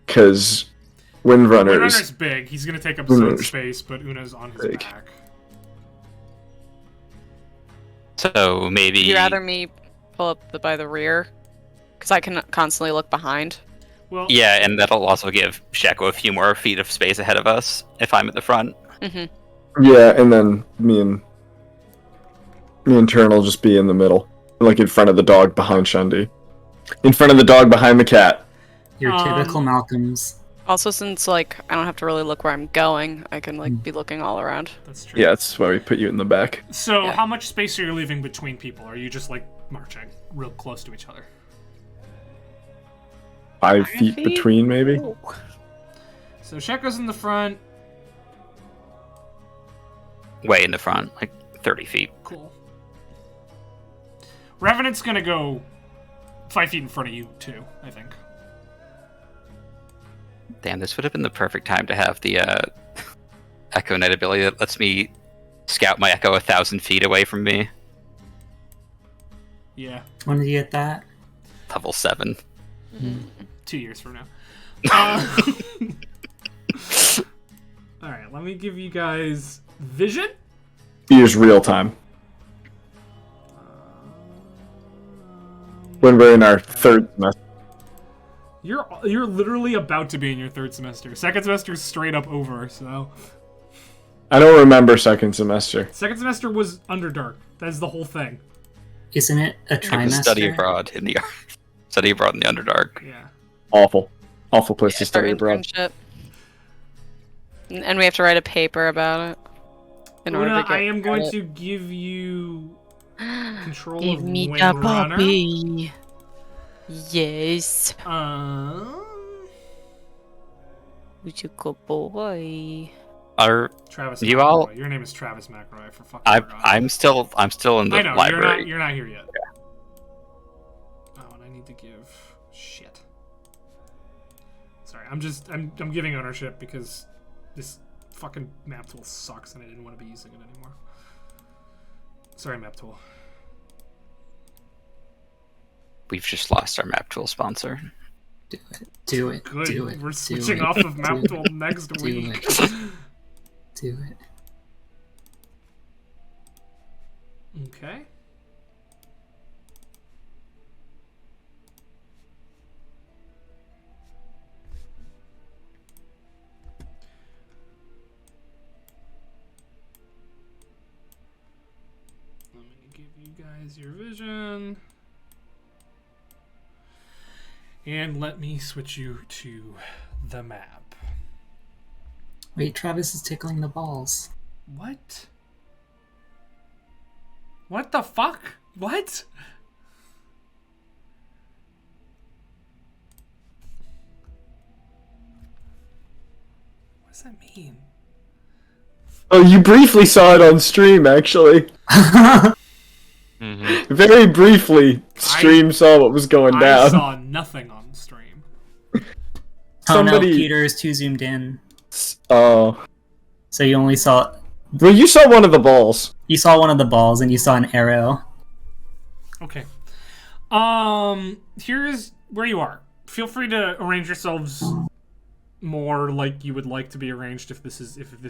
Because Windrunner's Windrunners. big. He's gonna take up some Windrunner's space, but Una's on his big. back. So maybe. Would you rather me pull up by the rear? Because I can constantly look behind. Well, Yeah, and that'll also give Sheko a few more feet of space ahead of us if I'm at the front. Mm-hmm. Yeah, and then me and Turn will just be in the middle, like in front of the dog behind Shundi, in front of the dog behind the cat. Your typical Malcolms. Also, since like I don't have to really look where I'm going, I can like be looking all around. that's true. Yeah, that's why we put you in the back. So, Yeah. how much space are you leaving between people? Are you just like marching real close to each other? 5 feet feet? between, maybe. So Sheko's in the front. Way in the front, like 30 feet. Cool. Revenant's gonna go 5 feet in front of you too, I think. Damn, this would have been the perfect time to have the Echo Knight ability that lets me scout my Echo 1,000 feet away from me. Yeah, When did you get that? Level 7. 2 years from now. All right, let me give you guys vision. Use real time. When we're in our third semester. You're literally about to be in your third semester. Second semester is straight up over. So I don't remember second semester. second semester was Underdark. That's the whole thing. Isn't it a It was trimester? study abroad in the study abroad in the Underdark. Yeah. Awful place to Our study abroad. internship. And we have to write a paper about it. In order Una, to get I am going credit. to give you control Give of me the Windrunner. puppy. Yes. Who's a good boy? Are Travis You McElroy. all- Your name is Travis McElroy for fucking. I'm still in the I know library. you're not here yet. Oh, and I need to give shit. Sorry, I'm giving ownership because this fucking map tool sucks and I didn't want to be using it anymore. Sorry, map tool. we've just lost our map tool sponsor. Do it. Good. Do it. We're do switching it, off of do map it, tool next do week. it. Do it. Okay. Let me give you guys your vision. And let me switch you to the map. Wait, Travis is tickling the balls. What? What the fuck? What? What does that mean? Oh, you briefly saw it on stream, actually. Mm-hmm. Very briefly, stream saw what was going I down. saw nothing on stream. Oh no, Somebody- Peter is too zoomed in. Oh. So you only saw... Well, you saw one of the balls. You saw one of the balls and you saw an arrow. Okay. Here's where you are. Feel free to arrange yourselves more like you would like to be arranged if this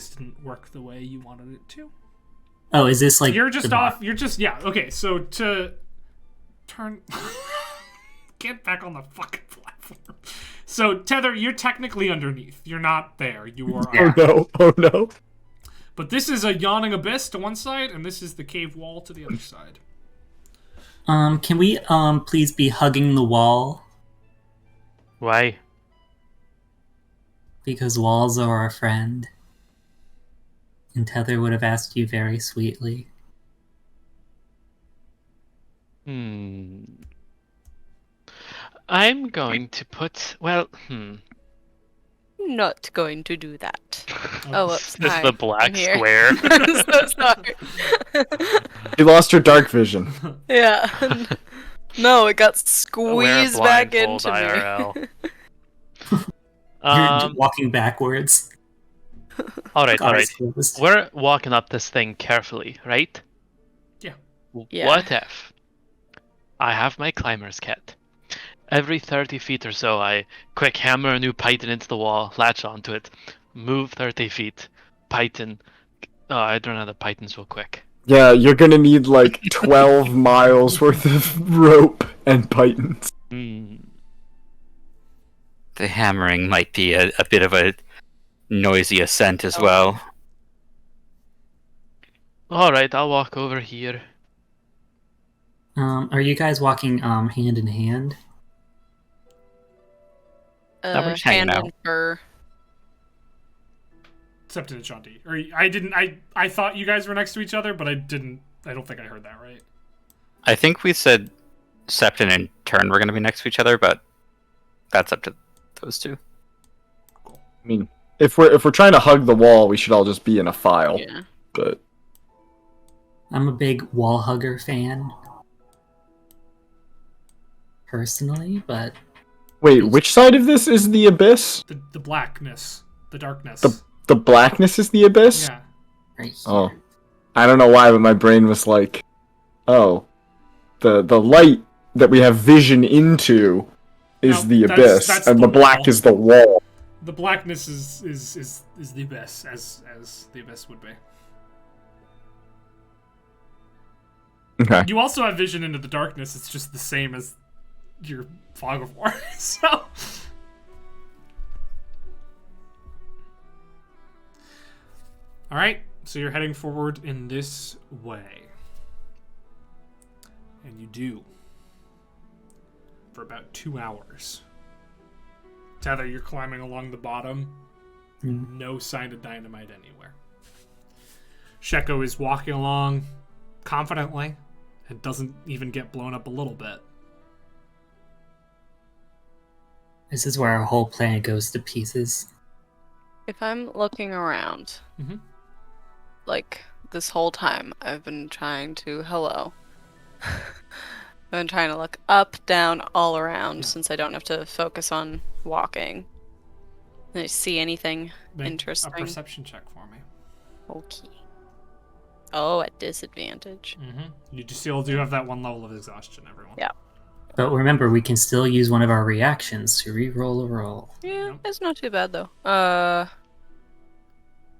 didn't work the way you wanted it to. Oh, is this like... You're just the off. You're just yeah. Okay, so to turn, get back on the fucking platform. So Tether, you're technically underneath. You're not there. You are. Yeah. Oh no! Oh no! But this is a yawning abyss to one side, and this is the cave wall to the other side. Can we, please be hugging the wall? Why? Because walls are our friend. And Tether would have asked you very sweetly. I'm going to put. Well, Not going to do that. Oh, whoops. This is Hi, the black I'm here. square. I'm so sorry. You lost your dark vision. Yeah. No, it got Wear a squeezed back blindfold into me. IRL. You're just walking backwards. Alright, alright. Eyes closed. We're walking up this thing carefully, right? Yeah. Yeah. What if I have my climber's kit? Every 30 feet or so, I quick hammer a new python into the wall, latch onto it, move 30 feet, python. Oh, I'd run out of pythons real quick. Yeah, you're gonna need like 12 miles worth of rope and pythons. Hmm. The hammering might be a bit of a noisy ascent as well. Alright, I'll walk over here. Are you guys walking, hand in hand? No, we're just hanging Hand out. and fur. Except in Shanti. Or I thought you guys were next to each other, but I didn't. I don't think I heard that right. I think we said Septon and Turn were going to be next to each other, but that's up to those two. I mean, if we're trying to hug the wall, we should all just be in a file. Yeah. But I'm a big wall hugger fan. Personally, but... wait, which side of this is the abyss? The blackness, the darkness. The blackness is the abyss? Yeah. Right here. Oh. I don't know why, but my brain was like, oh, the light that we have vision into is No, the that's- abyss, that's and the the black wall. is the wall. The blackness is the abyss, as the abyss would be. Okay. You also have vision into the darkness. It's just the same as your fog of war. So. All right. So you're heading forward in this way, and you do for about 2 hours. Tether, you're climbing along the bottom. No sign of dynamite anywhere. Sheko is walking along confidently and doesn't even get blown up a little bit. This is where our whole plan goes to pieces. If I'm looking around, Mhm. like this whole time, I've been trying to I've been trying to look up, down, all around since I don't have to focus on walking. Did I see anything Make interesting? A perception check for me. Okay. Oh, at disadvantage. Mm-hmm. You still do have that one level of exhaustion, everyone. Yeah. But remember, we can still use one of our reactions to re-roll a roll. Yeah, it's not too bad though.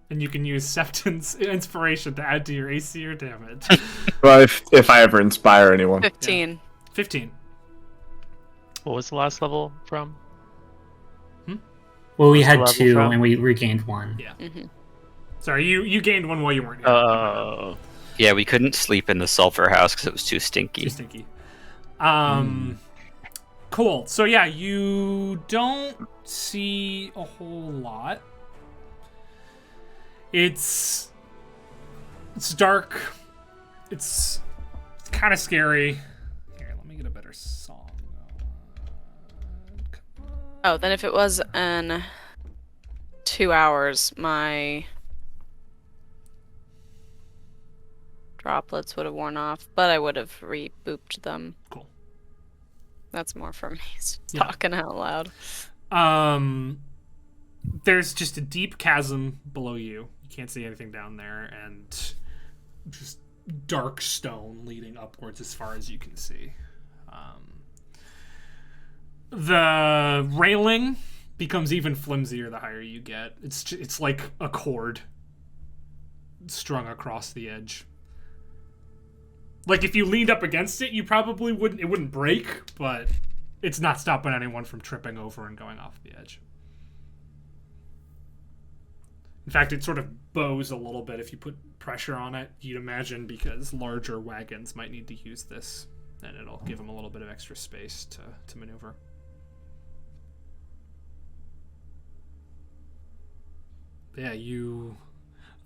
And you can use Septon's inspiration to add to your AC or damage. Well, if I ever inspire anyone. 15. 15. What was the last level from? Well, we What's the had level 2 from? and we regained 1. Yeah. Mm-hmm. Sorry, you gained one while you weren't here. Oh. Yeah, we couldn't sleep in the sulfur house because it was too stinky. Too stinky. Cool. So yeah, you don't see a whole lot. It's dark. It's kind of scary. Here, let me get a better song. Oh, then if it was in 2 hours, my droplets would have worn off, but I would have re-booped them. Cool. That's more for me Yeah. talking out loud. There's just a deep chasm below you. You can't see anything down there, and just dark stone leading upwards as far as you can see. The railing becomes even flimsier the higher you get. It's like a cord strung across the edge. Like if you leaned up against it, you probably wouldn't. It wouldn't break, but it's not stopping anyone from tripping over and going off the edge. In fact, it sort of bows a little bit if you put pressure on it, you'd imagine, because larger wagons might need to use this, and it'll give them a little bit of extra space to maneuver. But yeah,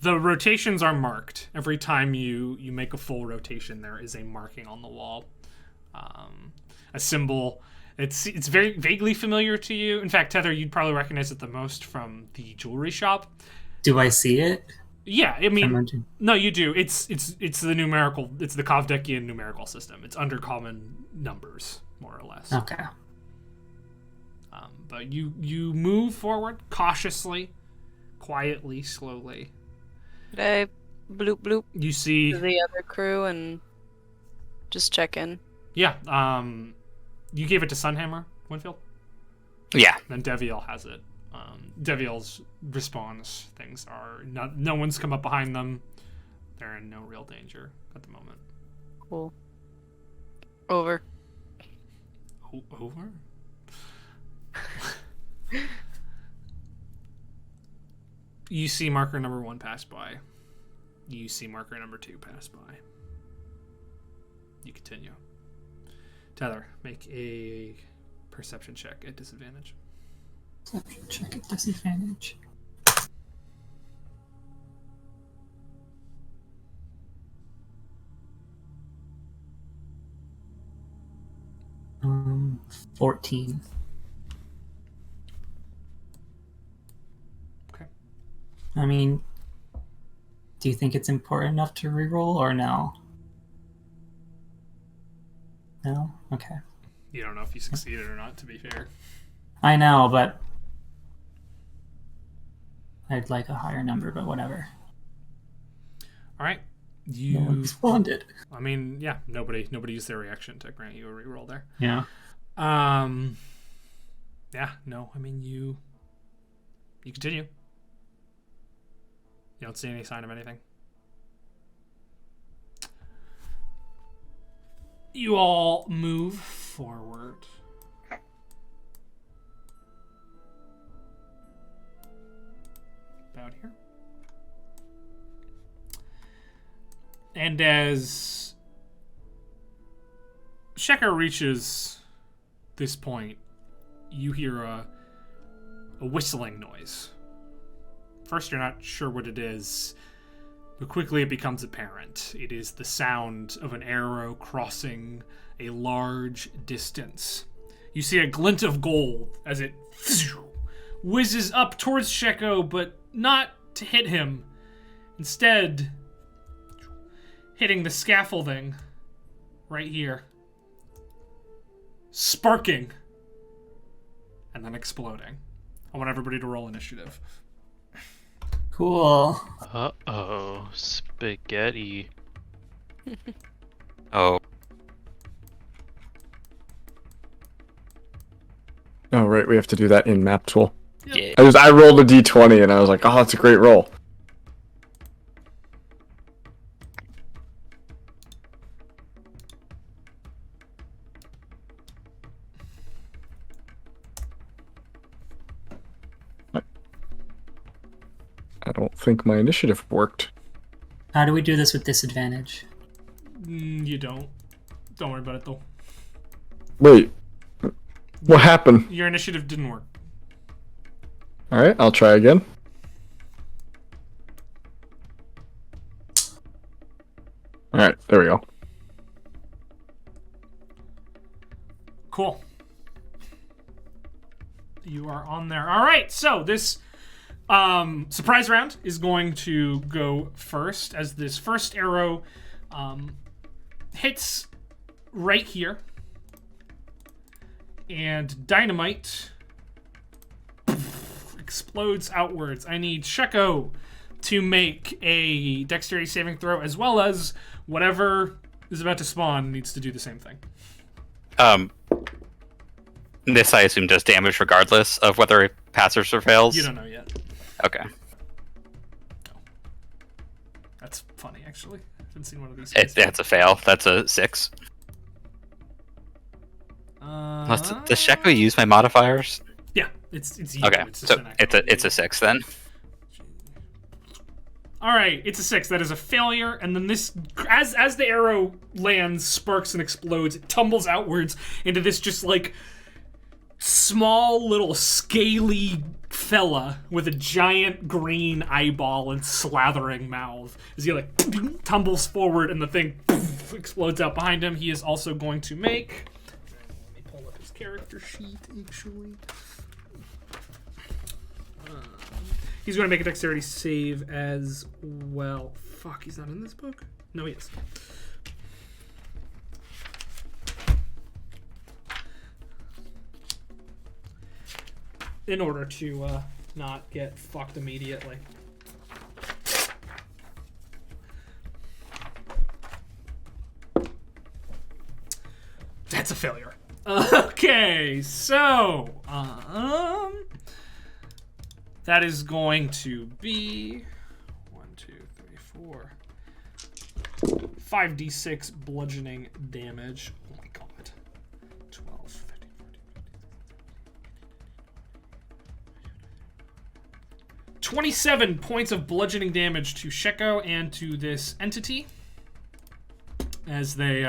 the rotations are marked. Every time you make a full rotation, there is a marking on the wall. A symbol. It's very vaguely familiar to you. In fact, Tether, you'd probably recognize it the most from the jewelry shop. Do I see it? Yeah, I mean, Imagine. no, you do. It's the numerical. It's the Kovdekian numerical system. It's under common numbers, more or less. Okay. But you move forward cautiously, quietly, slowly. Did I bloop bloop You see, to the other crew and just check in? yeah. You gave it to Sunhammer, Winfield. Yeah. Then Deviel has it. Deviel's response things are no one's come up behind them. They're in no real danger at the moment. Cool. Over. Over? You see marker number 1 pass by. You see marker number 2 pass by. You continue. Tether, make a perception check at disadvantage. Perception check at disadvantage. Um, 14. Okay. I mean, do you think it's important enough to reroll or no? No? Okay. You don't know if you succeeded or not, to be fair. I know, but I'd like a higher number, but whatever. All right. No one You. responded. I mean, yeah. Nobody used their reaction to grant you a reroll there. Yeah. Yeah. No. I mean, you continue. You don't see any sign of anything. You all move forward. About here. And as Shekhar reaches this point, you hear a whistling noise. First, you're not sure what it is, but quickly it becomes apparent. It is the sound of an arrow crossing a large distance. You see a glint of gold as it whizzes up towards Sheko, but not to hit him. Instead, hitting the scaffolding right here. Sparking. And then exploding. I want everybody to roll initiative. Cool. Uh-oh. Spaghetti. Oh. Oh, right, we have to do that in map tool. Yeah. I rolled a d20 and I was like, oh, that's a great roll. I don't think my initiative worked. How do we do this with disadvantage? You don't. Don't worry about it though. Wait. What happened? Your initiative didn't work. Alright, I'll try again. Alright, there we go. Cool. You are on there. All right, so this surprise round is going to go first as this first arrow hits right here. And dynamite explodes outwards. I need Sheko to make a dexterity saving throw, as well as whatever is about to spawn needs to do the same thing. This, I assume, does damage regardless of whether it passes or fails? You don't know yet. Okay. That's funny, actually. I haven't seen one of these. That's a fail. That's a 6. Does Sheko use my modifiers? Yeah, it's you. Okay, It's just so an act it's a 6 then. All right, it's a 6. That is a failure. And then this, as the arrow lands, sparks and explodes, it tumbles outwards into this just like small little scaly fella with a giant green eyeball and slathering mouth. As he like tumbles forward and the thing explodes out behind him. He is also going to make. Let me pull up his character sheet actually. He's going to make a dexterity save as well. Fuck, he's not in this book? No, he is. In order to not get fucked immediately. That's a failure. Okay, so that is going to be 1, 2, 3, 4, 5d6 bludgeoning damage. Oh my god. 12, 13, 14, 27 points of bludgeoning damage to Sheko and to this entity. As they,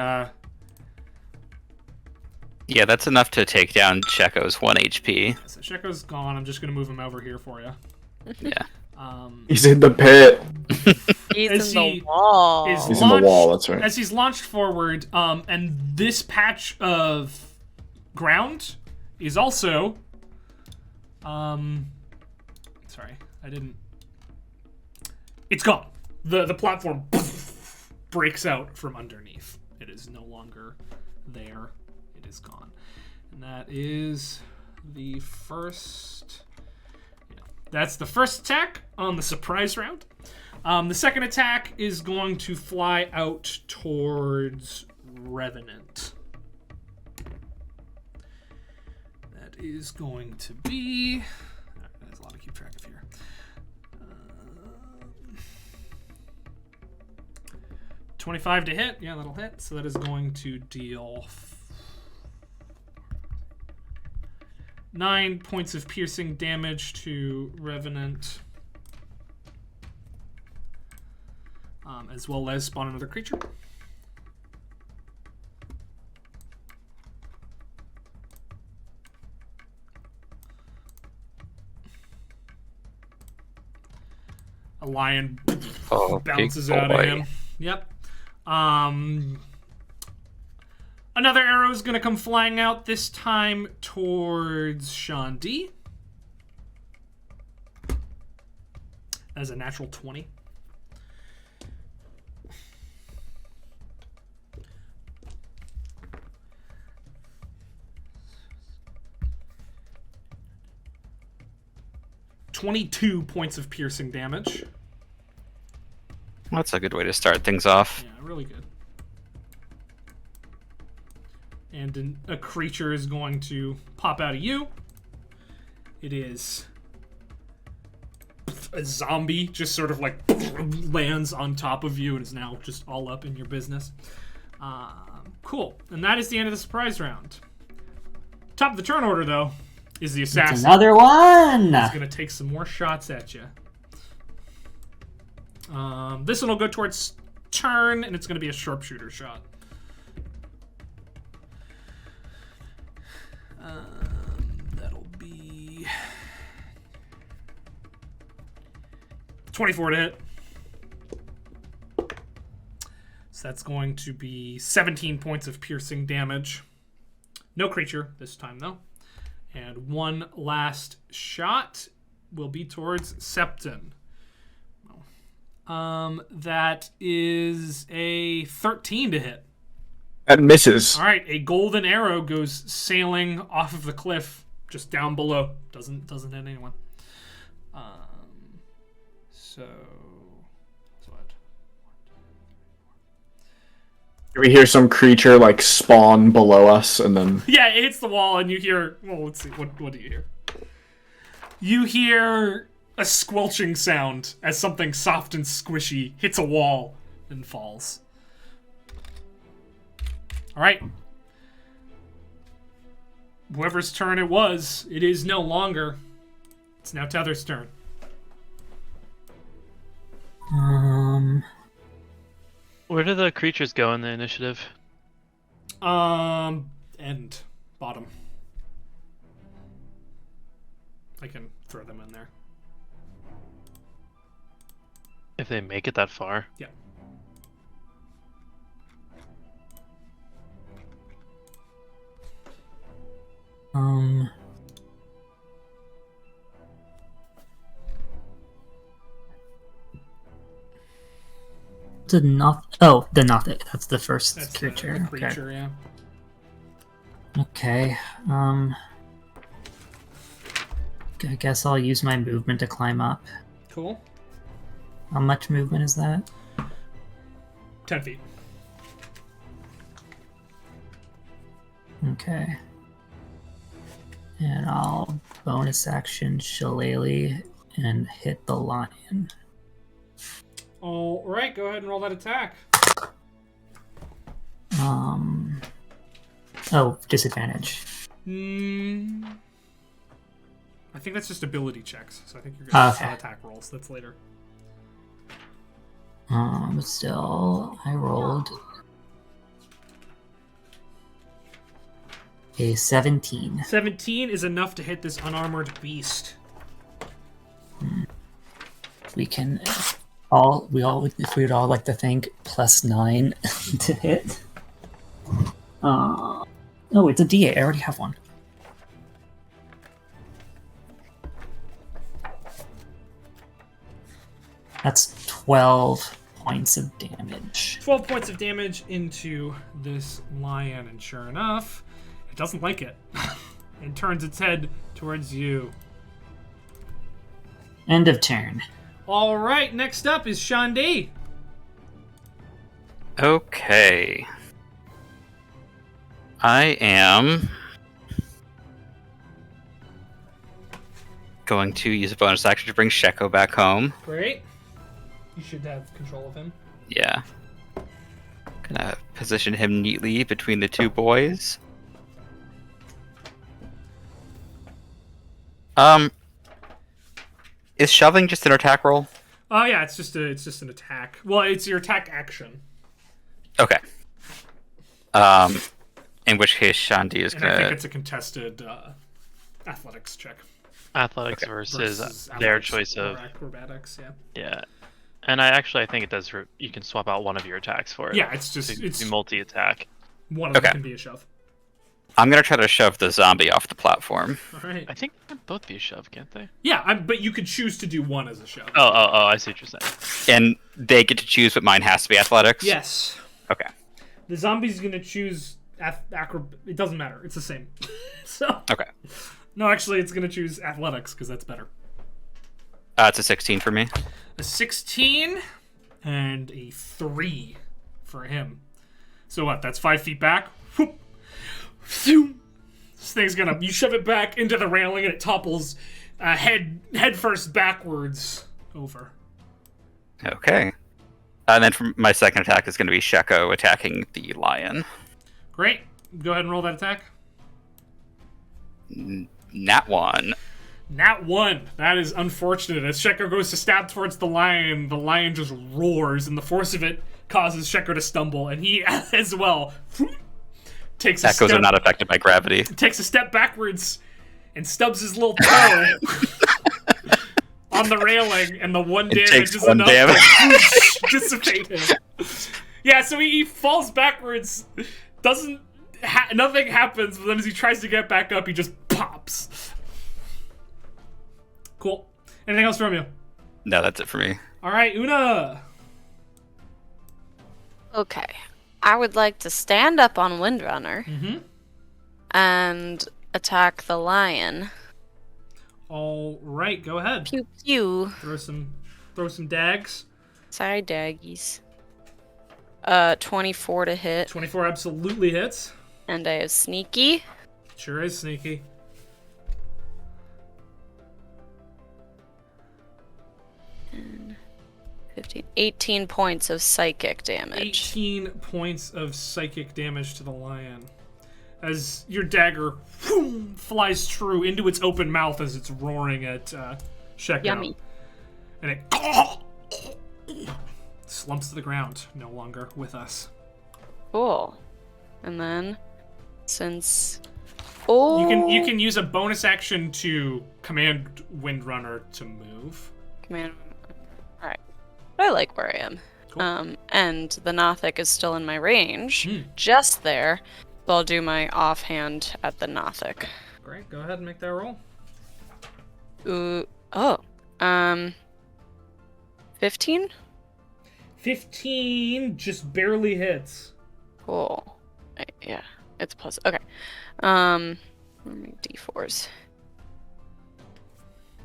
Yeah, that's enough to take down Sheko's 1 HP. So Sheko's gone. I'm just going to move him over here for you. Yeah. He's in the pit. He's in the wall. He's in the wall, that's right. As he's launched forward, and this patch of ground is also... sorry, I didn't... It's gone. The platform breaks out from underneath. It is no longer there. It is gone. And that is the first... That's the first attack on the surprise round. The second attack is going to fly out towards Revenant. That is going to be... There's a lot to keep track of here. 25 to hit. Yeah, that'll hit. So that is going to deal 9 points of piercing damage to Revenant, as well as spawn another creature. A lion bounces out of him. Yep. Another arrow is going to come flying out, this time towards Sean D. As a natural 20. $22 points of piercing damage. That's a good way to start things off. Yeah, really good. And a creature is going to pop out of you. It is a zombie just sort of like lands on top of you and is now just all up in your business. Cool. And that is the end of the surprise round. Top of the turn order, though, is the assassin. It's another one! He's going to take some more shots at you. This one will go towards turn, and it's going to be a sharpshooter shot. That'll be 24 to hit. So that's going to be 17 points of piercing damage. No creature this time, though. And one last shot will be towards Septon. That is a 13 to hit. That misses. All right, a golden arrow goes sailing off of the cliff, just down below. Doesn't hit anyone. So what? We hear some creature like spawn below us, and then Yeah, it hits the wall, and you hear. Well, let's see. What do you hear? You hear a squelching sound as something soft and squishy hits a wall and falls. All right. Whoever's turn it was, it is no longer. It's now Tether's turn. Where do the creatures go in the initiative? End. Bottom. I can throw them in there. If they make it that far. Yeah. The Nothic. That's the first That's creature. the creature, yeah. Okay. I guess I'll use my movement to climb up. Cool. How much movement is that? 10 feet. Okay. And I'll bonus action Shillelagh and hit the lion. All right, go ahead and roll that attack. Oh, disadvantage. I think that's just ability checks, so I think you're going to Okay. attack rolls. That's later. Still, I rolled a 17. 17 is enough to hit this unarmored beast. We can if we'd all like to think +9 to hit. Oh, it's a D8. I already have one. That's 12 points of damage. 12 points of damage into this lion, and sure enough, it doesn't like it. It turns its head towards you. End of turn. All right, next up is Shandi. Okay. I am going to use a bonus action to bring Sheko back home. Great. You should have control of him. Yeah. Gonna position him neatly between the two boys. Is shoving just an attack roll? Oh yeah, it's just an attack. Well, it's your attack action. Okay. In which case Shandi is And I think gonna. it's a contested athletics check. Athletics Okay. versus their athletics choice or of acrobatics. Yeah. yeah. And I think it does. You can swap out one of your attacks for it. Yeah, it's just to it's do multi-attack. one of them Okay. can be a shove. I'm gonna try to shove the zombie off the platform. All right. I think they can both be a shove, can't they? Yeah, but you could choose to do one as a shove. Oh, I see what you're saying. And they get to choose, but mine has to be athletics? Yes. Okay. The zombie's gonna choose it doesn't matter. It's the same. So. Okay. No, actually, it's gonna choose athletics because that's better. It's a 16 for me. A 16 and a 3 for him. So what? That's 5 feet back. Whoop. Zoom. This thing's gonna. You shove it back into the railing and it topples, head first backwards over. Okay. And then from my second attack is going to be Sheko attacking the lion. Great. Go ahead and roll that attack. Nat 1. Nat 1. That is unfortunate. As Sheko goes to stab towards the lion just roars, and the force of it causes Sheko to stumble, and he as well takes a Echoes step. are not affected by gravity. Takes a step backwards and stubs his little toe on the railing, and the one damage takes is one enough damage. to dissipate him. Yeah, so he falls backwards, nothing happens, but then as he tries to get back up, he just pops. Cool. Anything else from you? No, that's it for me. Alright, Una! Okay. I would like to stand up on Windrunner and attack the lion. Alright, go ahead. Pew pew. Throw some dags. Sorry, daggies. 24 to hit. 24 absolutely hits. And I have sneaky. Sure is sneaky. And 15, 18 points of psychic damage. 18 points of psychic damage to the lion. As your dagger flies true into its open mouth as it's roaring at Sheko. Yummy. And it slumps to the ground, no longer with us. Cool. And then, since... Oh! You can use a bonus action to command Windrunner to move. Command... Alright. But I like where I am. Cool. And the Nothic is still in my range. Just there. So I'll do my offhand at the Nothic. Great, go ahead and make that roll. 15? 15 just barely hits. Cool. Yeah, it's plus. Okay. D4s.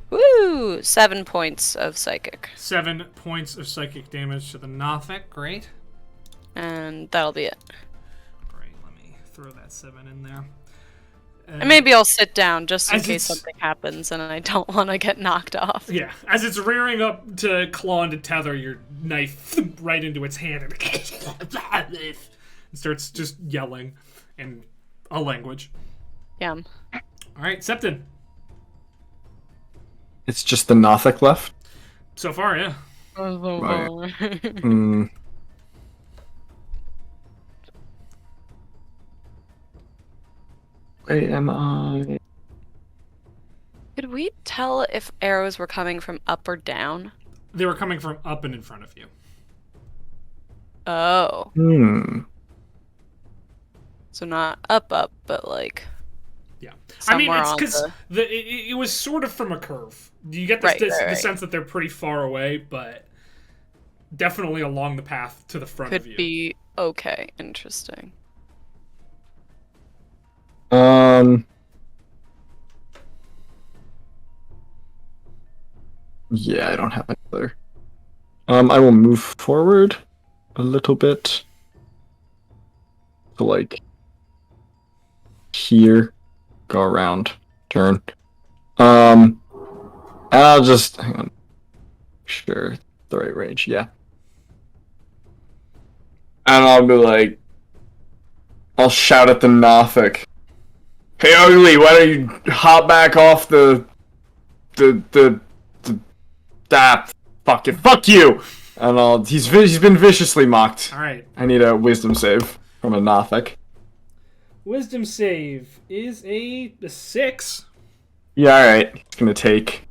Woo! 7 points of psychic. 7 points of psychic damage to the Nothic. Great. And that'll be it. Great, let me throw that 7 in there. And maybe I'll sit down just in as case it's- something happens and I don't want to get knocked off. Yeah, as it's rearing up to claw and to tether your knife right into its hand and starts just yelling in a language. Yum. Alright, Septon. It's just the Nothic left. So far, yeah. Where am I? Could we tell if arrows were coming from up or down? They were coming from up and in front of you. Oh. So not up, but like... Yeah. I mean, it's somewhere because it was sort of from a curve. You get the sense that they're pretty far away, but definitely along the path to the front of you. Could be okay. Interesting. Yeah, I don't have another. I will move forward a little bit to like here, go around, turn. I'll just hang on. Sure, the right range, yeah. And I'll be like, I'll shout at the Nothic. Hey, Ugly, why don't you hop back off the fuck you! And he's been viciously mocked. Alright. I need a wisdom save from a Nothic. Wisdom save is a 6. Yeah, alright. It's gonna take...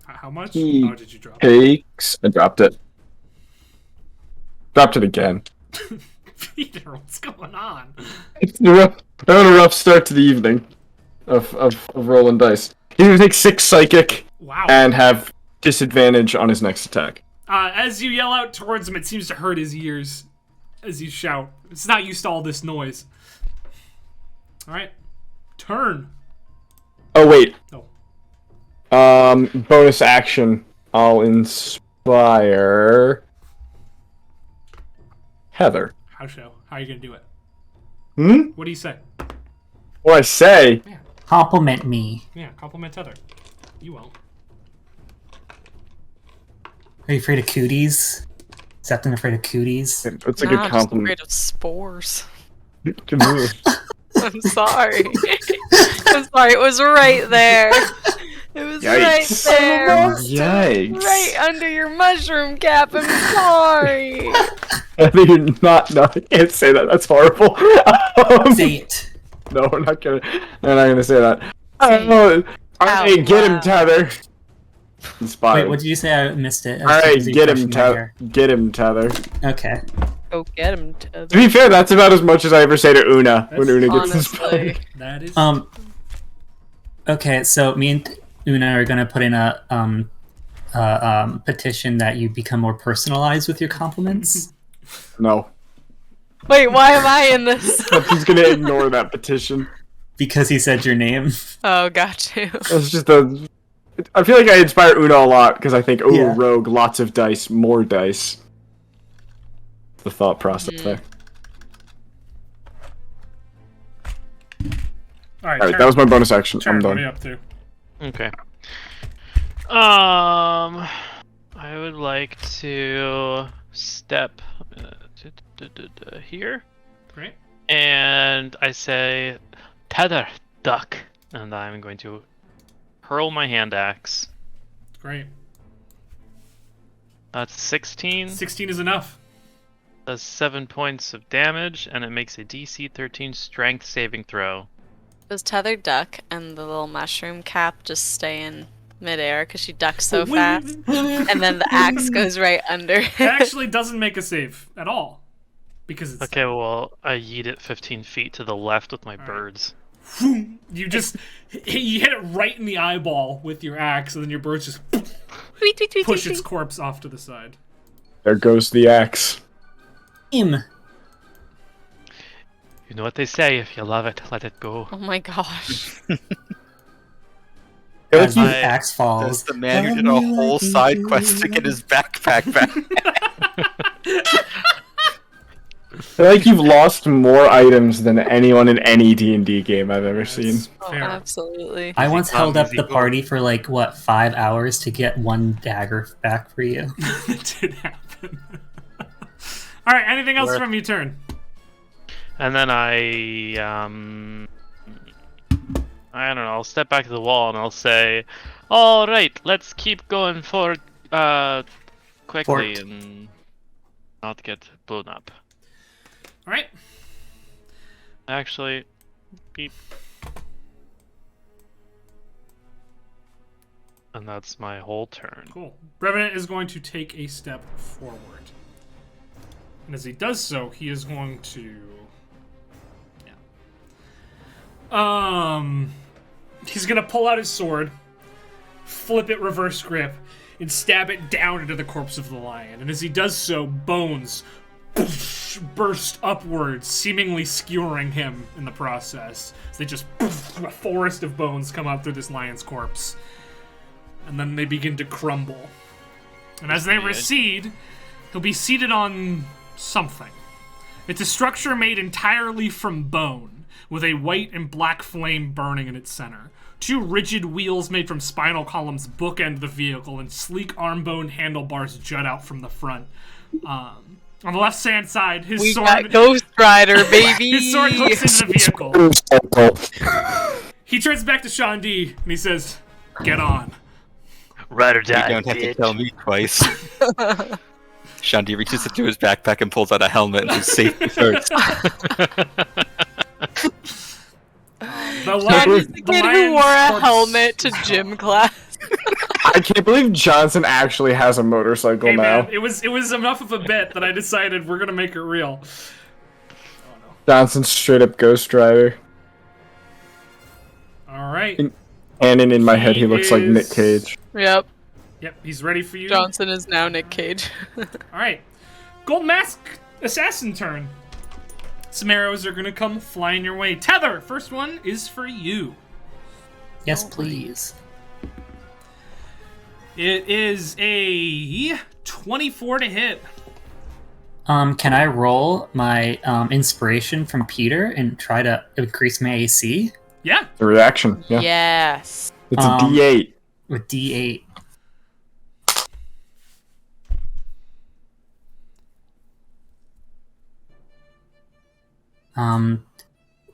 How much? He Oh, did you drop it? takes... I dropped it. Dropped it again. Peter, what's going on? I'm having a rough start to the evening of rolling dice. He's gonna take 6 psychic Wow. and have disadvantage on his next attack. As you yell out towards him, it seems to hurt his ears as you shout. It's not used to all this noise. Alright. Turn. Oh, wait. Oh. Bonus action. I'll inspire Heather. How so? How are you gonna do it? What do you say? What I say? Yeah, Compliment me. yeah. Compliment Tether. You won't. Are you afraid of cooties? Accepting afraid of cooties? It's a Nah, good I'm just compliment. afraid of spores. Right I'm sorry. I'm sorry. It was right there. It was right Yikes. there. Yikes. Right under your mushroom cap. I'm sorry. I think you're not. No, I can't say that. That's horrible. Say it. No, we're not gonna. I'm not gonna say that. Say All right, Out get him, loud. Tether. Inspired. Wait, what did you say? I missed it. I All was too right, busy get him, brushing my Tether. hair. Get him, Tether. Okay. Go get him, Tether. To be fair, that's about as much as I ever say to Una when That's Una gets Honestly. inspired. That is. Okay, so me and Una are gonna put in a petition that you become more personalized with your compliments. No, Wait, why am I in this? I'm just gonna ignore that petition. Because he said your name. Oh, got you. It's just a. I feel like I inspire Una a lot because I think, oh, Yeah. rogue, lots of dice, more dice. The thought process there. All right, All right, that was my bonus action. turn. I'm What are done. you up to? Okay. I would like to step here, Great. and I say, Tether, duck, and I'm going to hurl my hand axe. Great. That's 16. 16 is enough. Does 7 points of damage, and it makes a DC 13 Strength saving throw. Does Tether duck and the little mushroom cap just stay in midair because she ducks so fast? And then the axe goes right under It actually doesn't make a save at all. Because it's Okay, well, I yeet it 15 feet to the left with my birds. you just you hit it right in the eyeball with your axe, and then your birds just push its corpse off to the side. There goes the axe. Him. You know what they say, if you love it, let it go. Oh my gosh. As the I- axe That's falls. the man who did a whole side quest to get his backpack back. I feel like you've lost more items than anyone in any D&D game I've ever seen. Oh, Fair. absolutely. I once held up easy the go. party for like, what, 5 hours to get one dagger back for you. It did happen. All right. Anything else from your turn? And then I don't know, I'll step back to the wall and I'll say, alright, let's keep going forward, quickly Fort. and not get blown up. All right. Actually, beep. And that's my whole turn. Cool. Revenant is going to take a step forward. And as he does so, he is going to... He's going to pull out his sword, flip it reverse grip, and stab it down into the corpse of the lion. And as he does so, bones burst upwards, seemingly skewering him in the process. So they just... a forest of bones come out through this lion's corpse. And then they begin to crumble. And as they recede, he'll be seated on something. It's a structure made entirely from bone, with a white and black flame burning in its center. Two rigid wheels made from spinal columns bookend the vehicle, and sleek arm-bone handlebars jut out from the front. On the left-hand side, his We sword... got Ghost Rider, baby! His sword hooks into the vehicle. He turns back to Sean D, and he says, "Get on." Ride or You die, don't have to bitch. tell me twice. Shandy reaches into his backpack and pulls out a helmet and says, safety first. The lion, He's the kid who wore a helmet to gym class. I can't believe Johnson actually has a motorcycle Hey now. man, it was enough of a bit that I decided we're gonna make it real. Johnson's straight up Ghost Rider. All right. Canon in my head, he looks like Nick is- Cage. Yep, Yep, he's ready for you. Johnson is now Nick Cage. All right. Gold Mask Assassin turn. Some arrows are gonna come flying your way. Tether, first one is for you. Yes, please. It is a 24 to hit. Can I roll my inspiration from Peter and try to increase my AC Yeah. The reaction. Yeah. Yes. It's a D8. with D8?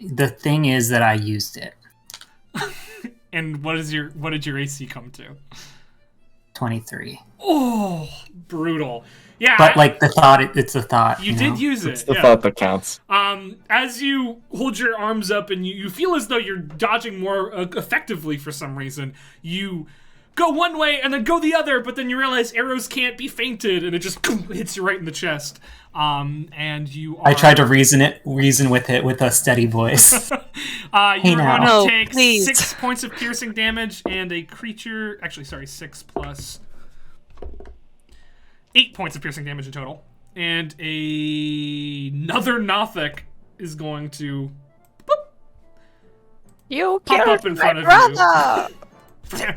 The thing is that I used it. And what did your AC come to? 23. Oh, brutal. Yeah. But like the thought, it's a thought. you know? did use it. It's the yeah. thought that counts. As you hold your arms up and you feel as though you're dodging more effectively for some reason, you go one way and then go the other, but then you realize arrows can't be feinted, and it just hits you right in the chest. And you are... I tried to reason with it with a steady voice. You're Hey, now. going No, to take please. 6 points of piercing damage, and a creature... Actually, sorry, 6 plus... 8 points of piercing damage in total. And another Nothic is going to You pop killed up in my front of brother. you.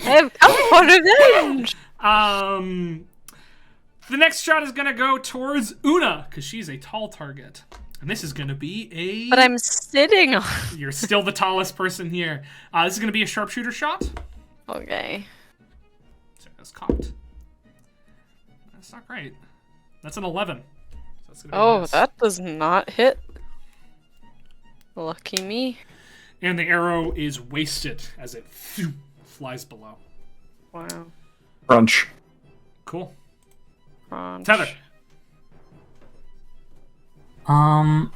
I've come for revenge. The next shot is going to go towards Una, because she's a tall target. And this is going to be a... But I'm sitting on. You're still the tallest person here. This is going to be a sharpshooter shot. Okay. So that's cocked. That's not great. That's an 11. So that's gonna be a Oh, miss. that does not hit. Lucky me. And the arrow is wasted as it flies below. Wow. Crunch. Cool. Crunch. Tether. Oh,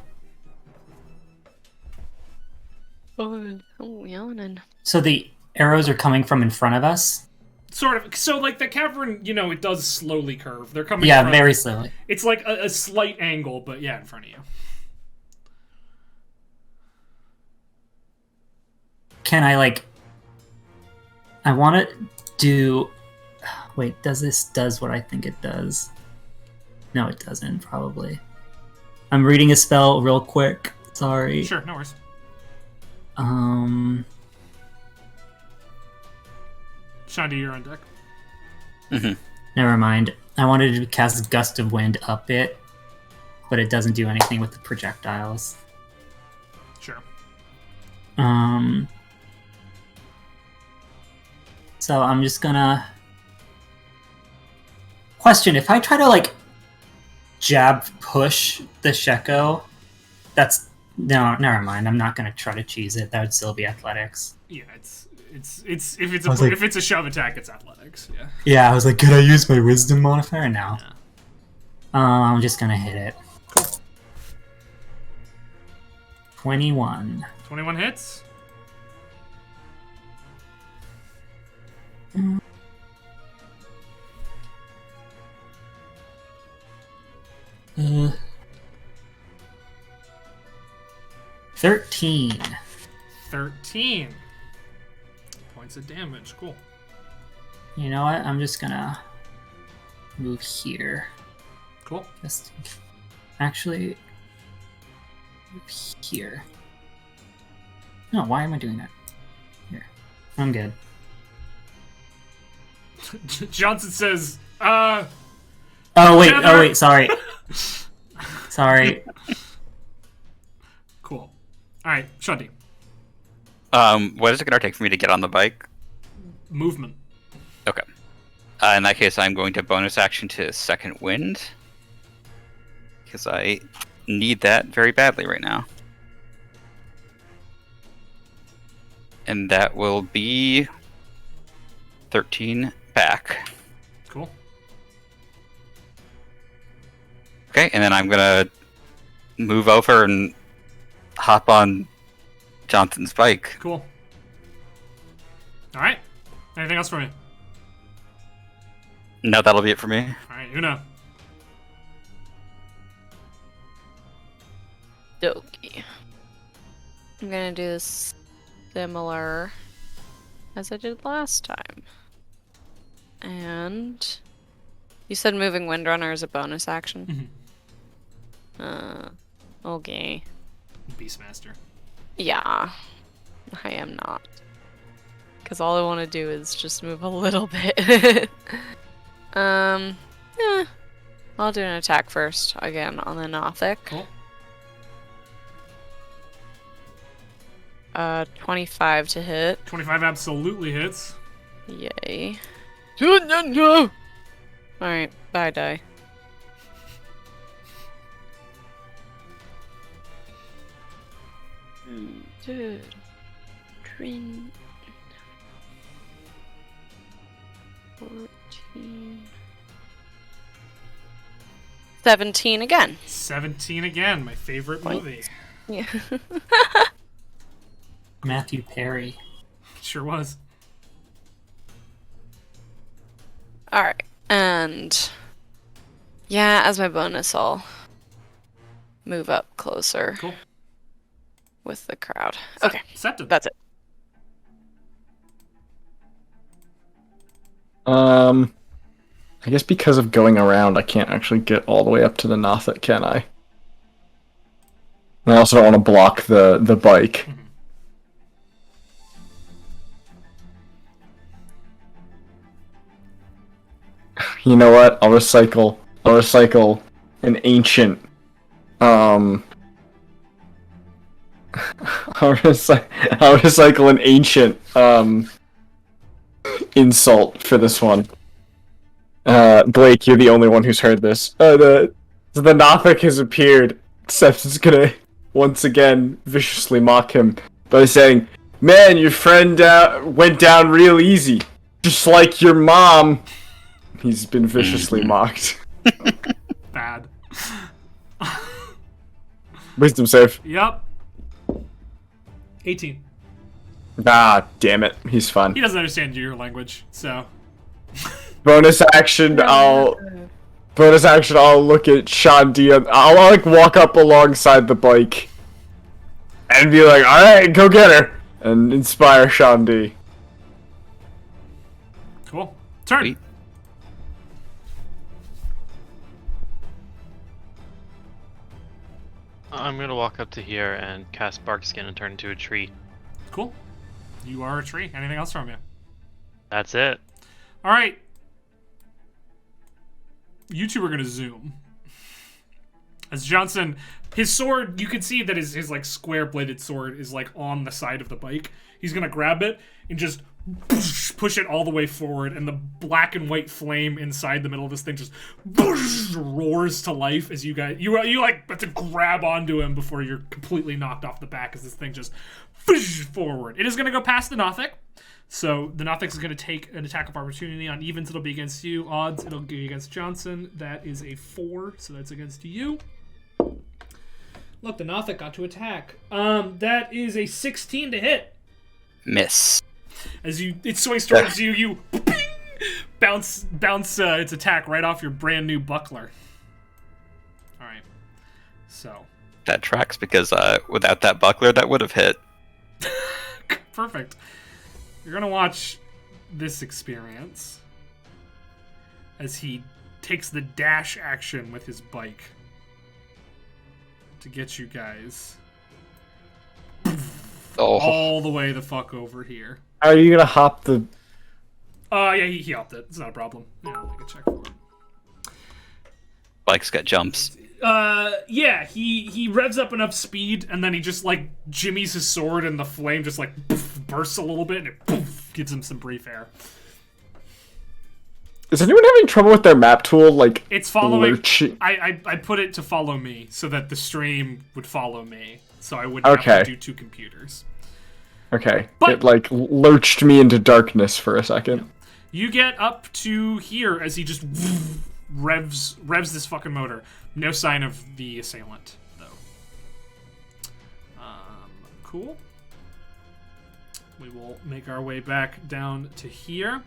I'm yawning. So the arrows are coming from in front of us? Sort of. So, like, the cavern, it does slowly curve. They're coming Yeah, from... very slowly. It's like a slight angle, but yeah, in front of you. Can I I want to do... Wait, does what I think it does? No, it doesn't, probably. I'm reading a spell real quick. Sorry. Sure, no worries. Shandy, you're on deck. Never mind. I wanted to cast Gust of Wind up it, but it doesn't do anything with the projectiles. Sure. So I'm just gonna... Question, if I try to, jab push the Sheko, that's... No, never mind. I'm not gonna try to cheese it. That would still be athletics. Yeah, it's if it's I was like- if it's a shove attack, it's athletics. Yeah. Yeah, I was like, could I use my wisdom modifier? No. I'm just gonna hit it. 21. 21 hits. Uh, 13. 13 points of damage. Cool. You know what? I'm just gonna move here. Cool. Just actually move here. No, why am I doing that? Here. I'm good. Johnson says, Oh Heather? wait, sorry. Sorry. Cool. All right, Shandy. What is it going to take for me to get on the bike? Movement. Okay. In that case, I'm going to bonus action to Second Wind. Because I need that very badly right now. And that will be 13 back. Cool. Okay, and then I'm going to move over and hop on Johnson's bike. Cool. All right. Anything else for me? No, that'll be it for me. All right, Una. Dokie. I'm gonna do this similar as I did last time. And you said moving Windrunner is a bonus action? Okay. Beastmaster. Yeah. I am not. Because all I want to do is just move a little bit. Yeah. I'll do an attack first, again, on the Nothic. Cool. 25 to hit. 25 absolutely hits. Yay. No. Alright, bye, die. Dude. 14. 17 again. 17 again, my favorite movie. Yeah. Matthew Perry. Sure was. Alright, and yeah, as my bonus, I'll move up closer Cool. with the crowd. Okay, Septum. that's it. I guess because of going around, I can't actually get all the way up to the Nothic, can I? And I also don't want to block the bike. You know what? I'll recycle an ancient I'll recycle an ancient insult for this one. Blake, you're the only one who's heard this. The Nothic has appeared. Seth is gonna once again viciously mock him by saying, "Man, your friend went down real easy, just like your mom." He's been viciously mocked. Bad. Wisdom save. Yep. 18. Ah, damn it. He's fun. He doesn't understand your language, so. Bonus action, I'll look at Sean D. I'll like walk up alongside the bike and be like, "Alright, go get her," and inspire Sean D. Cool. Turn. Sweet. I'm gonna walk up to here and cast Bark Skin and turn into a tree. Cool. You are a tree. Anything else from you? That's it. All right. You two are gonna zoom. As Johnson, his sword, you can see that his like square-bladed sword is like on the side of the bike. He's gonna grab it and just push it all the way forward, and the black and white flame inside the middle of this thing just roars to life as you like have to grab onto him before you're completely knocked off the back as this thing just forward. It is gonna go past the Nothic. So the Nothic is going to take an attack of opportunity. On evens, it'll be against you. Odds, it'll be against Johnson. That is a 4, so that's against you. Look, the Nothic got to attack. That is a 16 to hit. Miss. As it swings towards you, you ping, bounce its attack right off your brand new buckler. All right, so That tracks because without that buckler, that would have hit. perfect. You're gonna watch this experience as he takes the dash action with his bike to get you guys all the way the fuck over here. Are you gonna hop the... Yeah, he hopped it. It's not a problem. Yeah, I'll make a check for it. Bike's got jumps. Yeah, he revs up enough speed, and then he just, like, jimmies his sword, and the flame just, like, bursts a little bit, and it gives him some brief air. Is anyone having trouble with their map tool? Like, It's following... lurching? I put it to follow me, so that the stream would follow me, so I wouldn't have to do two computers. Okay, But- it, like, lurched me into darkness for a second. You get up to here as he just revs this fucking motor. No sign of the assailant, though. Cool. We will make our way back down to here.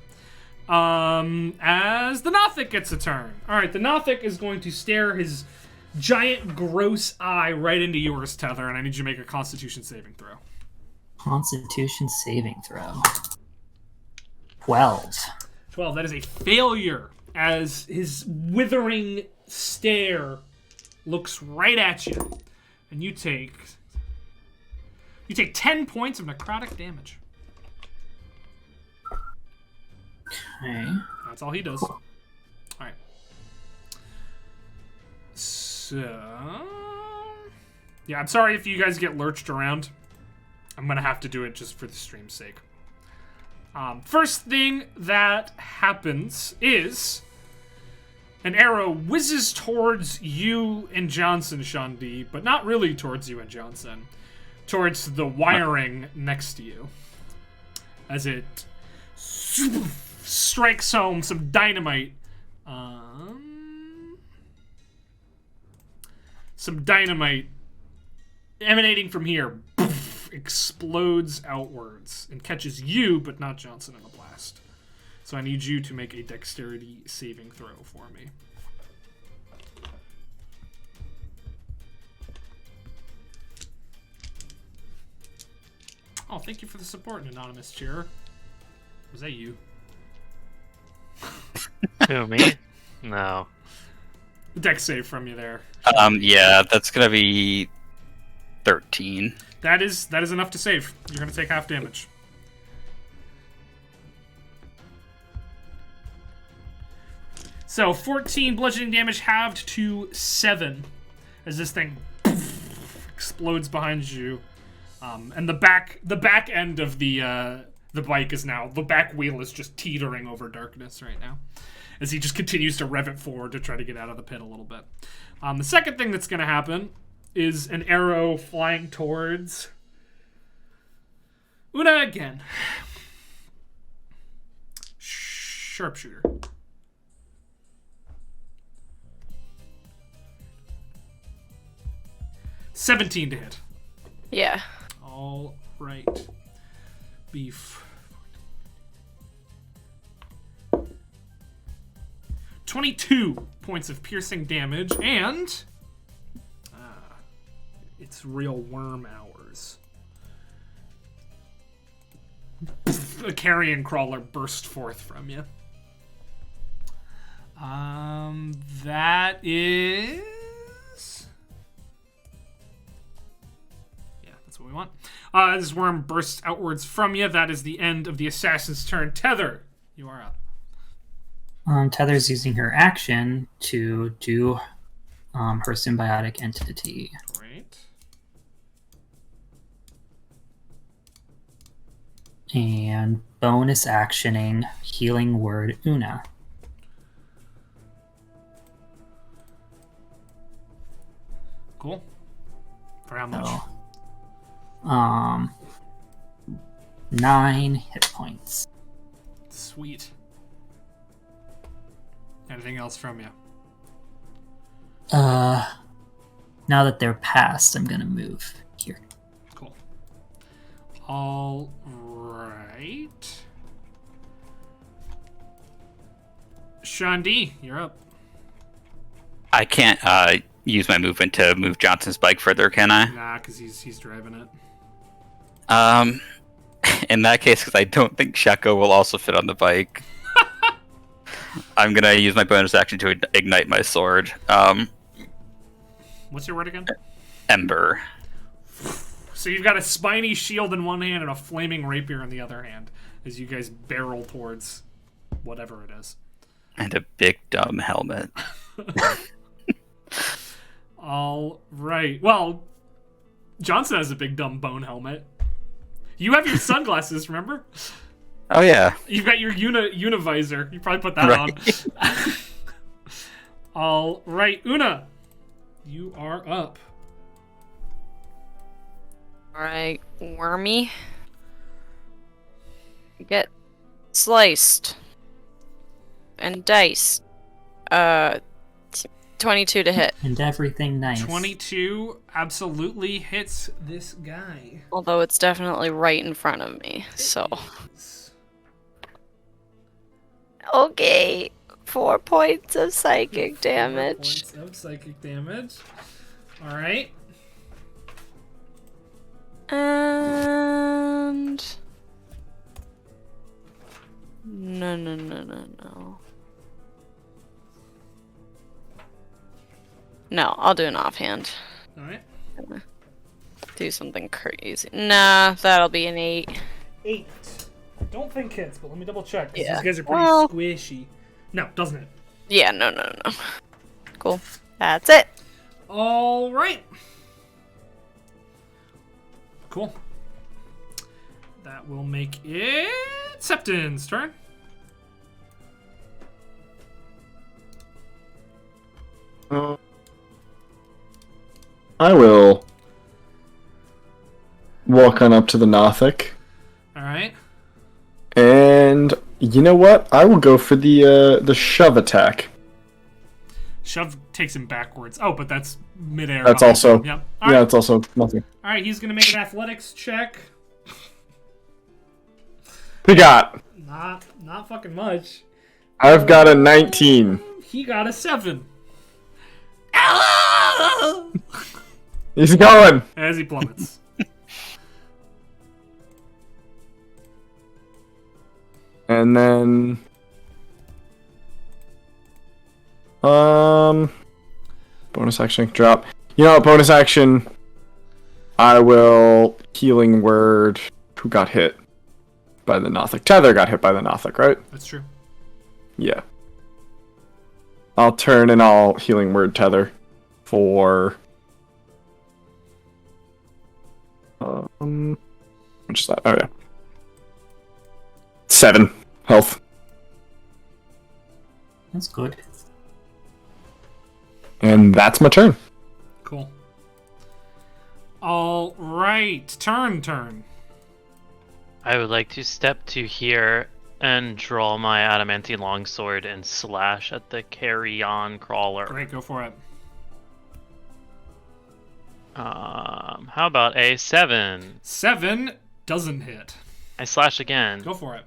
As the Nothic gets a turn. Alright, the Nothic is going to stare his giant, gross eye right into yours, Tether, and I need you to make a Constitution saving throw. Constitution saving throw. 12. 12, that is a failure, as his withering stare looks right at you, and you take 10 points of necrotic damage. Okay. That's all he does. Alright. Yeah, I'm sorry if you guys get lurched around. I'm gonna have to do it just for the stream's sake. First thing that happens is an arrow whizzes towards you and Johnson, Sean D, but not really towards you and Johnson. Towards the wiring next to you. As it strikes home some dynamite. Some dynamite emanating from here explodes outwards and catches you, but not Johnson in the blast. So I need you to make a dexterity saving throw for me. Oh, thank you for the support, anonymous cheerer. Was that you? Who, me? No. Dex save from you there. Yeah, that's gonna be 13. That is enough to save. You're gonna take half damage. So 14 bludgeoning damage halved to 7 as this thing explodes behind you, and the back end of the bike is now, the back wheel is just teetering over darkness right now as he just continues to rev it forward to try to get out of the pit a little bit. The second thing that's gonna happen is an arrow flying towards Una again. Sharpshooter. $17 to hit. Yeah. All right. Beef. 22 points of piercing damage, and it's real worm hours. A carrion crawler burst forth from you. That is... yeah, that's what we want. This worm bursts outwards from you. That is the end of the assassin's turn. Tether, you are up. Tether's using her action to do her symbiotic entity. Great. And bonus actioning healing word Una. Cool. For how much? So, 9 hit points. Sweet. Anything else from you? Now that they're past, I'm gonna move here. Cool. All right. Sean D, you're up. I can't use my movement to move Johnson's bike further, can I? Nah, because he's driving it. In that case, because I don't think Sheko will also fit on the bike, I'm gonna use my bonus action to ignite my sword. What's your word again? Ember. So you've got a spiny shield in one hand and a flaming rapier in the other hand as you guys barrel towards whatever it is. And a big dumb helmet. All right. Well, Johnson has a big dumb bone helmet. You have your sunglasses, remember? Oh yeah. You've got your univisor. You probably put that Right. on. All right, Una, you are up. Alright, Wormy. Get sliced. And diced. 22 to hit. And everything nice. 22 absolutely hits this guy. Although it's definitely right in front of me, so. Okay. 4 points of psychic damage. 4 points of psychic damage. Alright. And... No. No, I'll do an offhand. Alright. Do something crazy. Nah, that'll be an 8. 8. I don't think hits, but let me double check. 'Cause Yeah. These guys are pretty Well- squishy. No, doesn't it? Yeah, no. Cool. That's it. All right. Cool. That will make it Septon's turn. I will walk on up to the Nothic. All right. And you know what? I will go for the shove attack. Shove takes him backwards. Oh, but that's midair. That's also Yep. yeah. It's also nothing. All right. He's gonna make an athletics check. He got. Not fucking much. I've got a 19. He got a 7. He's going. As he plummets. And then bonus action drop. You know what, bonus action, I will healing word. Who got hit by the Nothic? Tether got hit by the Nothic, right? That's true. Yeah. I'll turn and I'll healing word Tether for which is that? Oh yeah. 7 health. That's good. And that's my turn. Cool. All right. Turn. I would like to step to here and draw my adamantine longsword and slash at the carry-on crawler. Great. Go for it. How about a 7? 7 doesn't hit. I slash again. Go for it.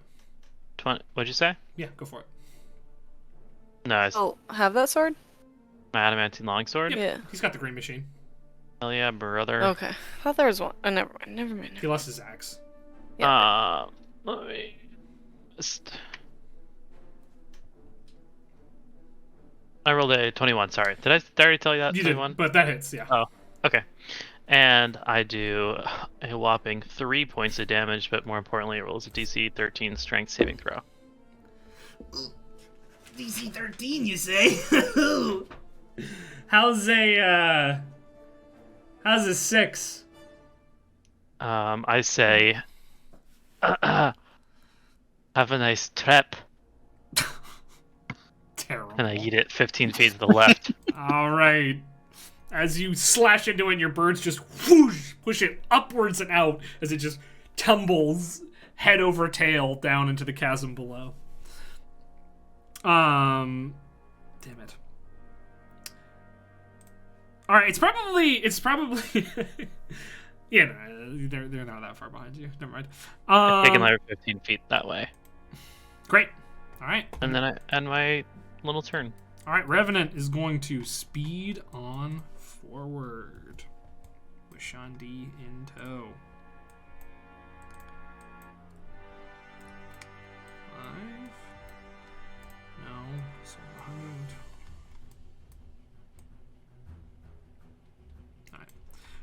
20. What'd you say? Yeah, go for it. No, I I'll have that sword? my adamantine longsword. Yep. Yeah. He's got the green machine. Hell yeah, brother. Okay. I thought there was one. Oh, never mind. He lost his axe. Let me just... I rolled a 21, sorry. Did I already tell you that? You 21? did, but that hits, yeah. Oh, okay. And I do a whopping 3 points of damage, but more importantly, it rolls a DC 13 strength saving throw. DC 13, you say? How's a 6? I say, have a nice trap, Terrible. and I eat it 15 feet to the left. All right. As you slash into it, and your birds just whoosh, push it upwards and out as it just tumbles head over tail down into the chasm below. Damn it. All right, it's probably yeah, no, they're not that far behind you. Never mind. I take another 15 feet that way, Great. All right. and then I end my little turn. All right, Revenant is going to speed on forward with Shandi in tow. 5. No, so 100. All right.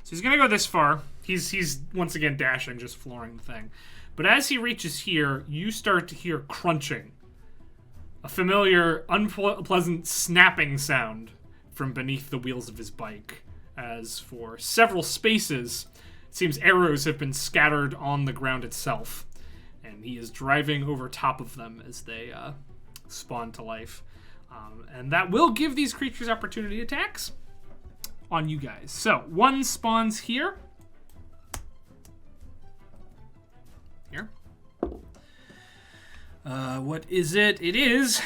So he's gonna go this far. He's once again dashing, just flooring the thing. But as he reaches here, you start to hear crunching. A familiar, unpleasant snapping sound from beneath the wheels of his bike, as for several spaces, it seems arrows have been scattered on the ground itself, and he is driving over top of them as they spawn to life. And that will give these creatures opportunity attacks on you guys. So, one spawns here. Here. What is it? It is...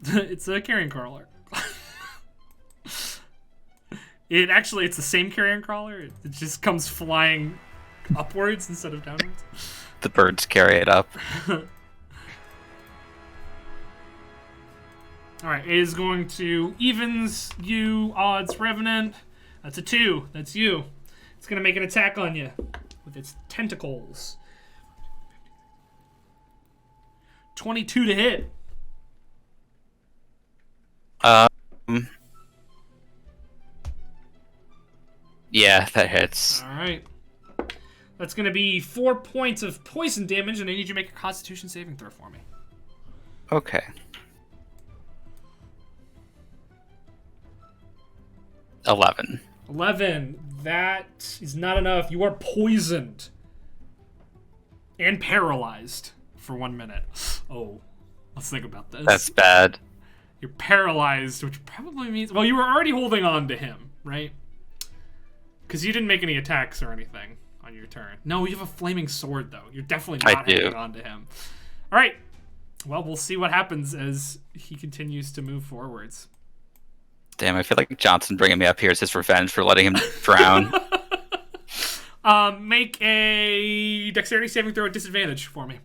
it's a carrion crawler. It's the same carrion crawler. It just comes flying upwards instead of downwards. The birds carry it up. Alright, it is going to evens you, odds, Revenant. That's a 2. That's you. It's going to make an attack on you with its tentacles. 22 to hit. Yeah, that hits. Alright. That's going to be 4 points of poison damage, and I need you to make a Constitution saving throw for me. Okay. 11. 11. That is not enough. You are poisoned. And paralyzed for 1 minute. Oh, let's think about this. That's bad. You're paralyzed, which probably means... Well, you were already holding on to him, right? Because you didn't make any attacks or anything on your turn. No, you have a flaming sword, though. You're definitely not holding on to him. All right. Well, we'll see what happens as he continues to move forwards. Damn, I feel like Johnson bringing me up here is his revenge for letting him drown. Make a dexterity saving throw at disadvantage for me.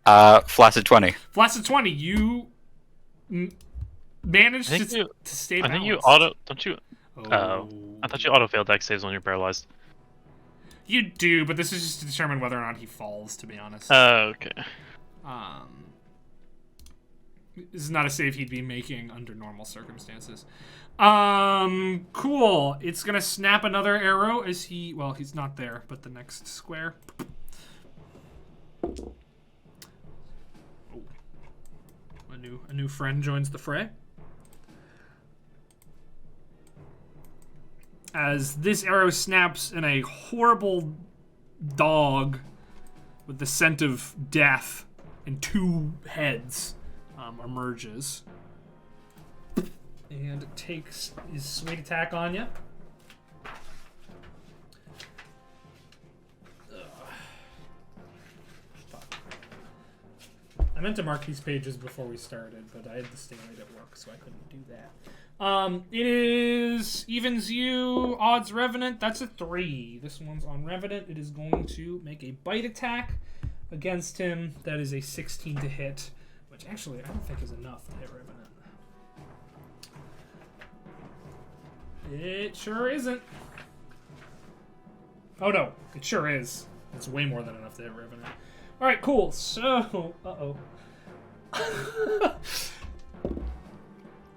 Flaccid 20. Flaccid 20. You managed to stay balanced. I think you auto... Don't you... Oh. I thought you auto-fail dex saves when you're paralyzed. You do, but this is just to determine whether or not he falls, to be honest. Oh, okay. This is not a save he'd be making under normal circumstances. Cool. It's gonna snap another arrow as he... Well, he's not there, but the next square. Oh. A new friend joins the fray. As this arrow snaps and a horrible dog with the scent of death and 2 heads emerges. And it takes his sweet attack on you. I meant to mark these pages before we started, but I had to stay late at work, so I couldn't do that. It is evens you, odds Revenant. That's a 3. This one's on Revenant. It is going to make a bite attack against him. That is a 16 to hit, which actually I don't think is enough to hit Revenant. It sure isn't. Oh no, it sure is. It's way more than enough to hit Revenant. Alright, cool. So,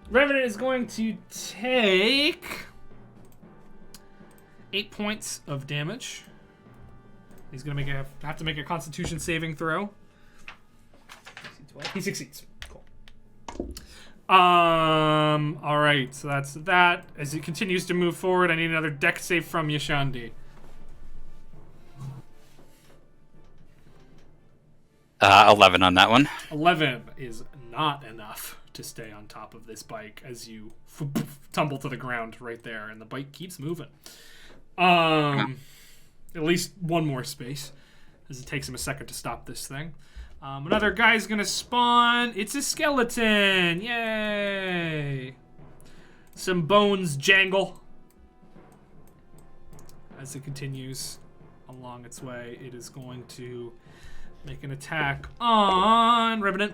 Revenant is going to take 8 points of damage. He's going to have to make a Constitution saving throw. He succeeds. Cool. All right, so that's that. As he continues to move forward, I need another dex save from Yashandi. 11 on that one. 11 is not enough to stay on top of this bike as you tumble to the ground right there, and the bike keeps moving. At least one more space, as it takes him a second to stop this thing. Another guy's gonna spawn. It's a skeleton. Yay! Some bones jangle. As it continues along its way, it is going to make an attack on Revenant.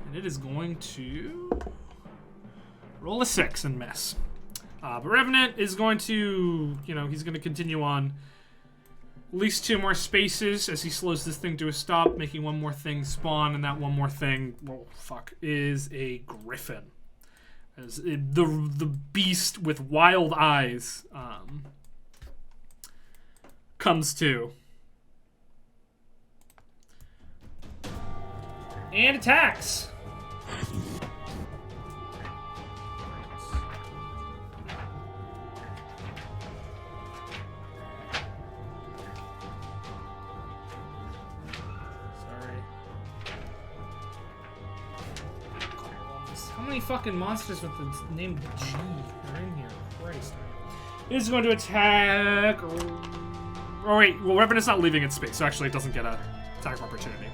And it is going to roll a 6 and miss. But Revenant is going to, he's going to continue on at least 2 more spaces as he slows this thing to a stop, making one more thing spawn, and that one more thing, is a griffin. As the beast with wild eyes comes to. And attacks. How many fucking monsters with the name G are in here? Christ. It is going to attack. Oh wait, well Revenant's not leaving its space, so actually it doesn't get an attack of opportunity.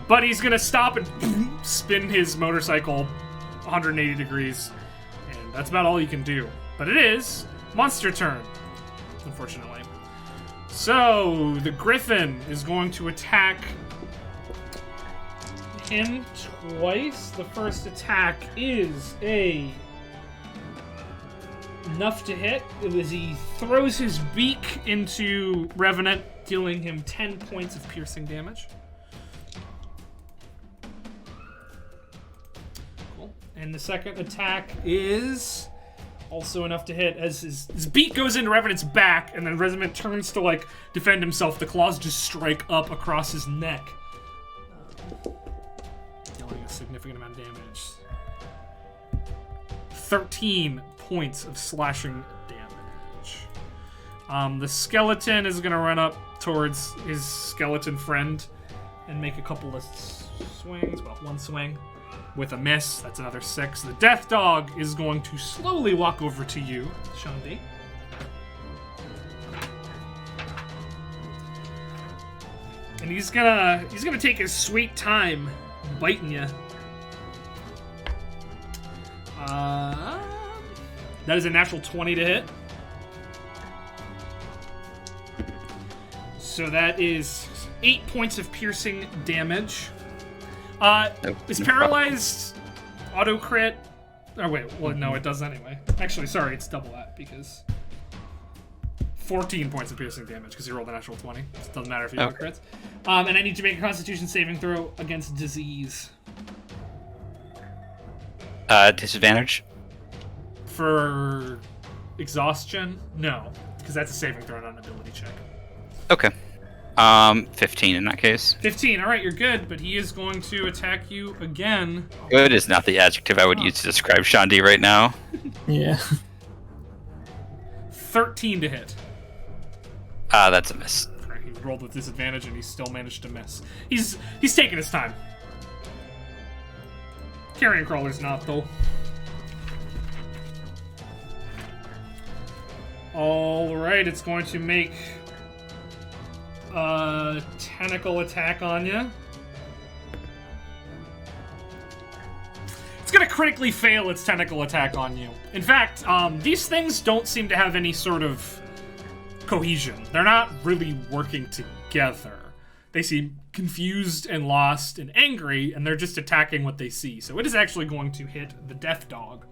But he's gonna stop and spin his motorcycle 180 degrees, and that's about all he can do. But it is monster turn, unfortunately. So the Griffin is going to attack him twice. The first attack is enough to hit as he throws his beak into Revenant, dealing him 10 points of piercing damage. Cool. And the second attack is also enough to hit as his beak goes into Revenant's back, and then Revenant turns to defend himself. The claws just strike up across his neck. significant amount of damage. 13 points of slashing damage. The skeleton is going to run up towards his skeleton friend and make a couple of swings. Well, one swing with a miss. That's another 6. The death dog is going to slowly walk over to you, Shandi. And he's gonna take his sweet time biting you. That is a natural 20 to hit. So that is 8 points of piercing damage. Is paralyzed auto crit? Oh wait, well no, it does anyway. Actually, sorry, it's double that because 14 points of piercing damage because you rolled a natural 20. It doesn't matter if you auto crits. And I need to make a Constitution saving throw against disease. Disadvantage? For exhaustion? No, because that's a saving throw, not an ability check. Okay. 15 in that case. 15, alright, you're good, but he is going to attack you again. Good is not the adjective I would use to describe Shandi right now. Yeah. 13 to hit. That's a miss. Okay, he rolled with disadvantage and he still managed to miss. He's taking his time. Carrion Crawler's not, though. Alright, it's going to make a tentacle attack on you. It's going to critically fail its tentacle attack on you. In fact, these things don't seem to have any sort of cohesion. They're not really working together. They seem confused and lost and angry, and they're just attacking what they see. So it is actually going to hit the death dog.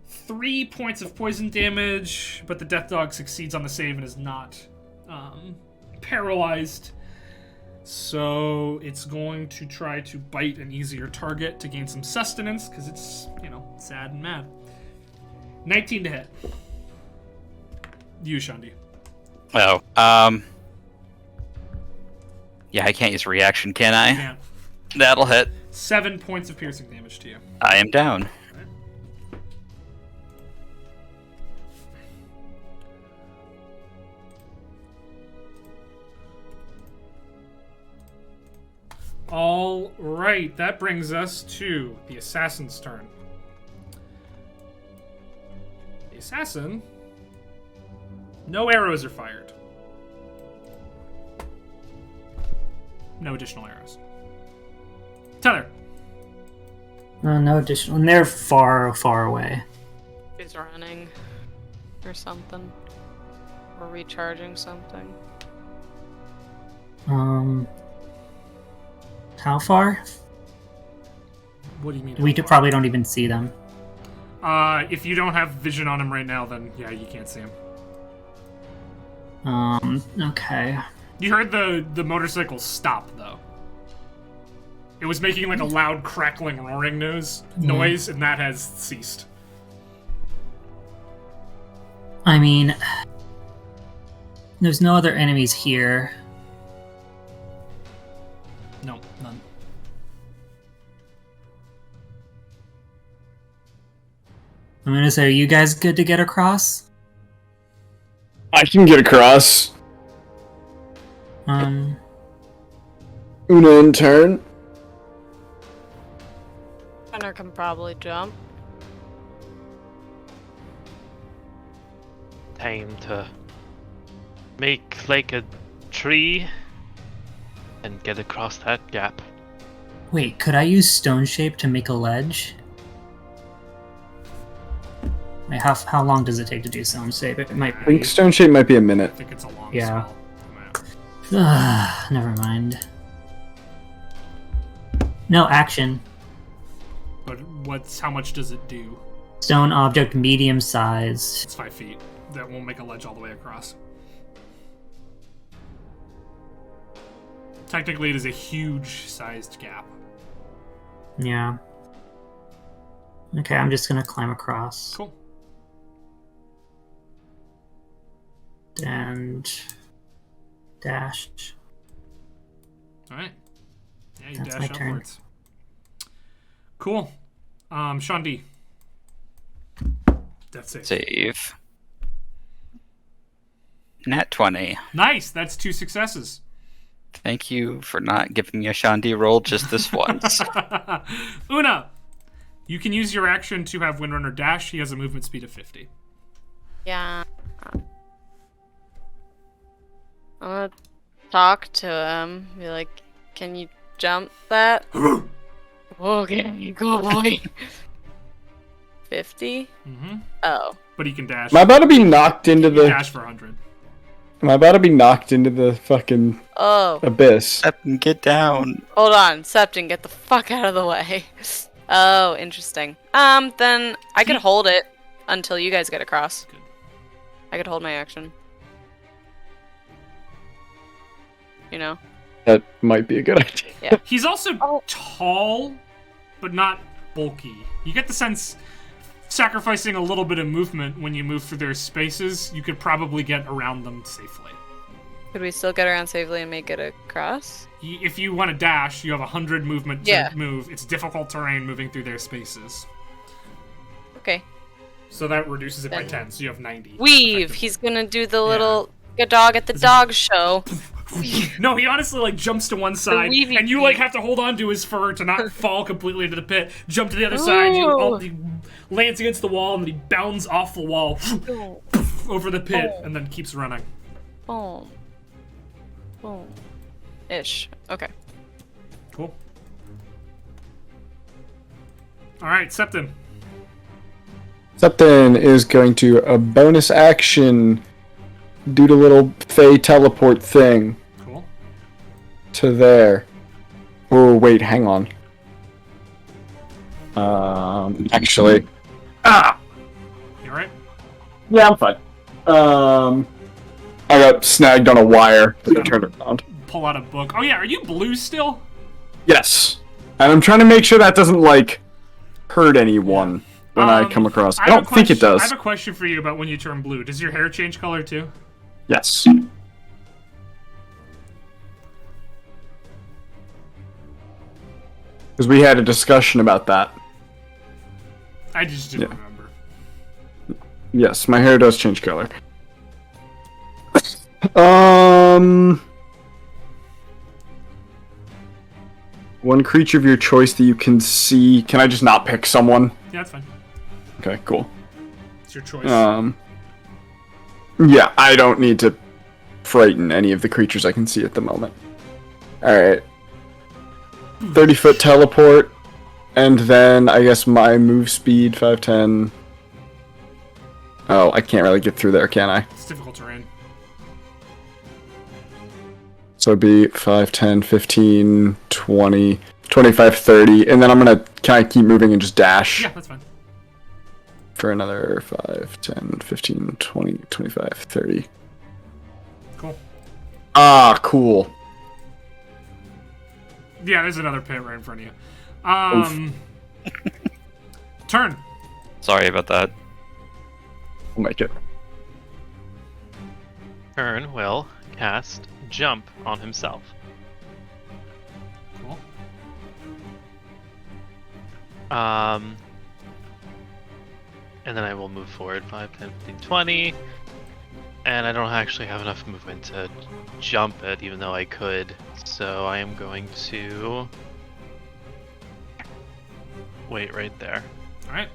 3 points of poison damage, but the death dog succeeds on the save and is not paralyzed. So it's going to try to bite an easier target to gain some sustenance, because it's, sad and mad. 19 to hit. You, Shandi. Oh, yeah, I can't use reaction, can I? Can't. That'll hit. 7 points of piercing damage to you. I am down. All right, that brings us to the assassin's turn. The assassin, no arrows are fired. No additional arrows. Tether. No additional. And they're far, far away. He's running or something. Or recharging something. How far? What do you mean? We probably don't even see them. If you don't have vision on him right now, then yeah, you can't see him. Okay. You heard the motorcycle stop, though. It was making like a loud crackling, roaring noise, and that has ceased. I mean, there's no other enemies here. No, none. I'm gonna say, are you guys good to get across? I can get across. Um, Una in turn. Hunter can probably jump. Time to make like a tree and get across that gap. wait, could I use stone shape to make a ledge? Wait, how long does it take to do stone shape? It might I think stone shape might be a minute. I think it's a long Yeah. spell. Never mind. No action. But how much does it do? Stone object medium sized. It's 5 feet. That won't make a ledge all the way across. Technically, it is a huge-sized gap. Yeah. Okay, I'm just gonna climb across. Cool. And dash. All right. Yeah, you That's dash my turn. upwards. Cool. Sean D. Death save. Save. Nat 20. Nice. That's 2 successes. Thank you for not giving me a Shandi roll just this once. Una, you can use your action to have Windrunner dash. He has a movement speed of 50. Yeah. I'm gonna talk to him. Be like, can you jump that? Okay, go boy. 50? Mm-hmm. Oh. But he can dash. Am I about to be knocked into He can the? dash for 100. Am I about to be knocked into the fucking Oh. abyss? Septon, get down. Hold on, Septon, get the fuck out of the way. Oh, interesting. Then I could hold it until you guys get across. Good. I could hold my action. You know? That might be a good idea. He's also tall, but not bulky. You get the sense, sacrificing a little bit of movement when you move through their spaces, you could probably get around them safely. Could we still get around safely and make it across? If you want to dash, you have 100 movement to Yeah. move. It's difficult terrain moving through their spaces. Okay. So that reduces it by Then 10, so you have 90. Weave! effectively. He's gonna do the little a dog at the dog show. No, he honestly like jumps to one side, weavy and you like have to hold on to his fur to not fall completely into the pit. Jump to the other side, he lands against the wall, and then he bounds off the wall over the pit, and then keeps running. Boom. Boom. Ish. Okay. Cool. All right, Septon. Septon is going to a bonus action do the little Fey teleport thing Cool. to there. Oh wait, hang on. Actually, You all right? yeah, I'm fine. I got snagged on a wire, but I turned around. Pull out a book. Oh yeah, are you blue still? Yes, and I'm trying to make sure that doesn't like hurt anyone when I come across. I don't think it does. I have a question for you about when you turn blue. Does your hair change color too? Yes. Because we had a discussion about that. I just didn't remember. Yes, my hair does change color. One creature of your choice that you can see. Can I just not pick someone? Yeah, that's fine. Okay, cool. It's your choice. Yeah, I don't need to frighten any of the creatures I can see at the moment. Alright. 30-foot teleport. And then, I guess my move speed, 5, 10. Oh, I can't really get through there, can I? It's difficult terrain. So it'd be 5, 10, 15, 20, 25, 30. And then I'm gonna kind of keep moving and just dash. Yeah, that's fine. For another 5, 10, 15, 20, 25, 30. Cool. Ah, cool. Yeah, there's another pit right in front of you. Turn. Sorry about that. I'll make it. Turn will cast Jump on himself. Cool. And then I will move forward 5, 10, 15, 20. And I don't actually have enough movement to jump it, even though I could. So I am going to wait right there. All right.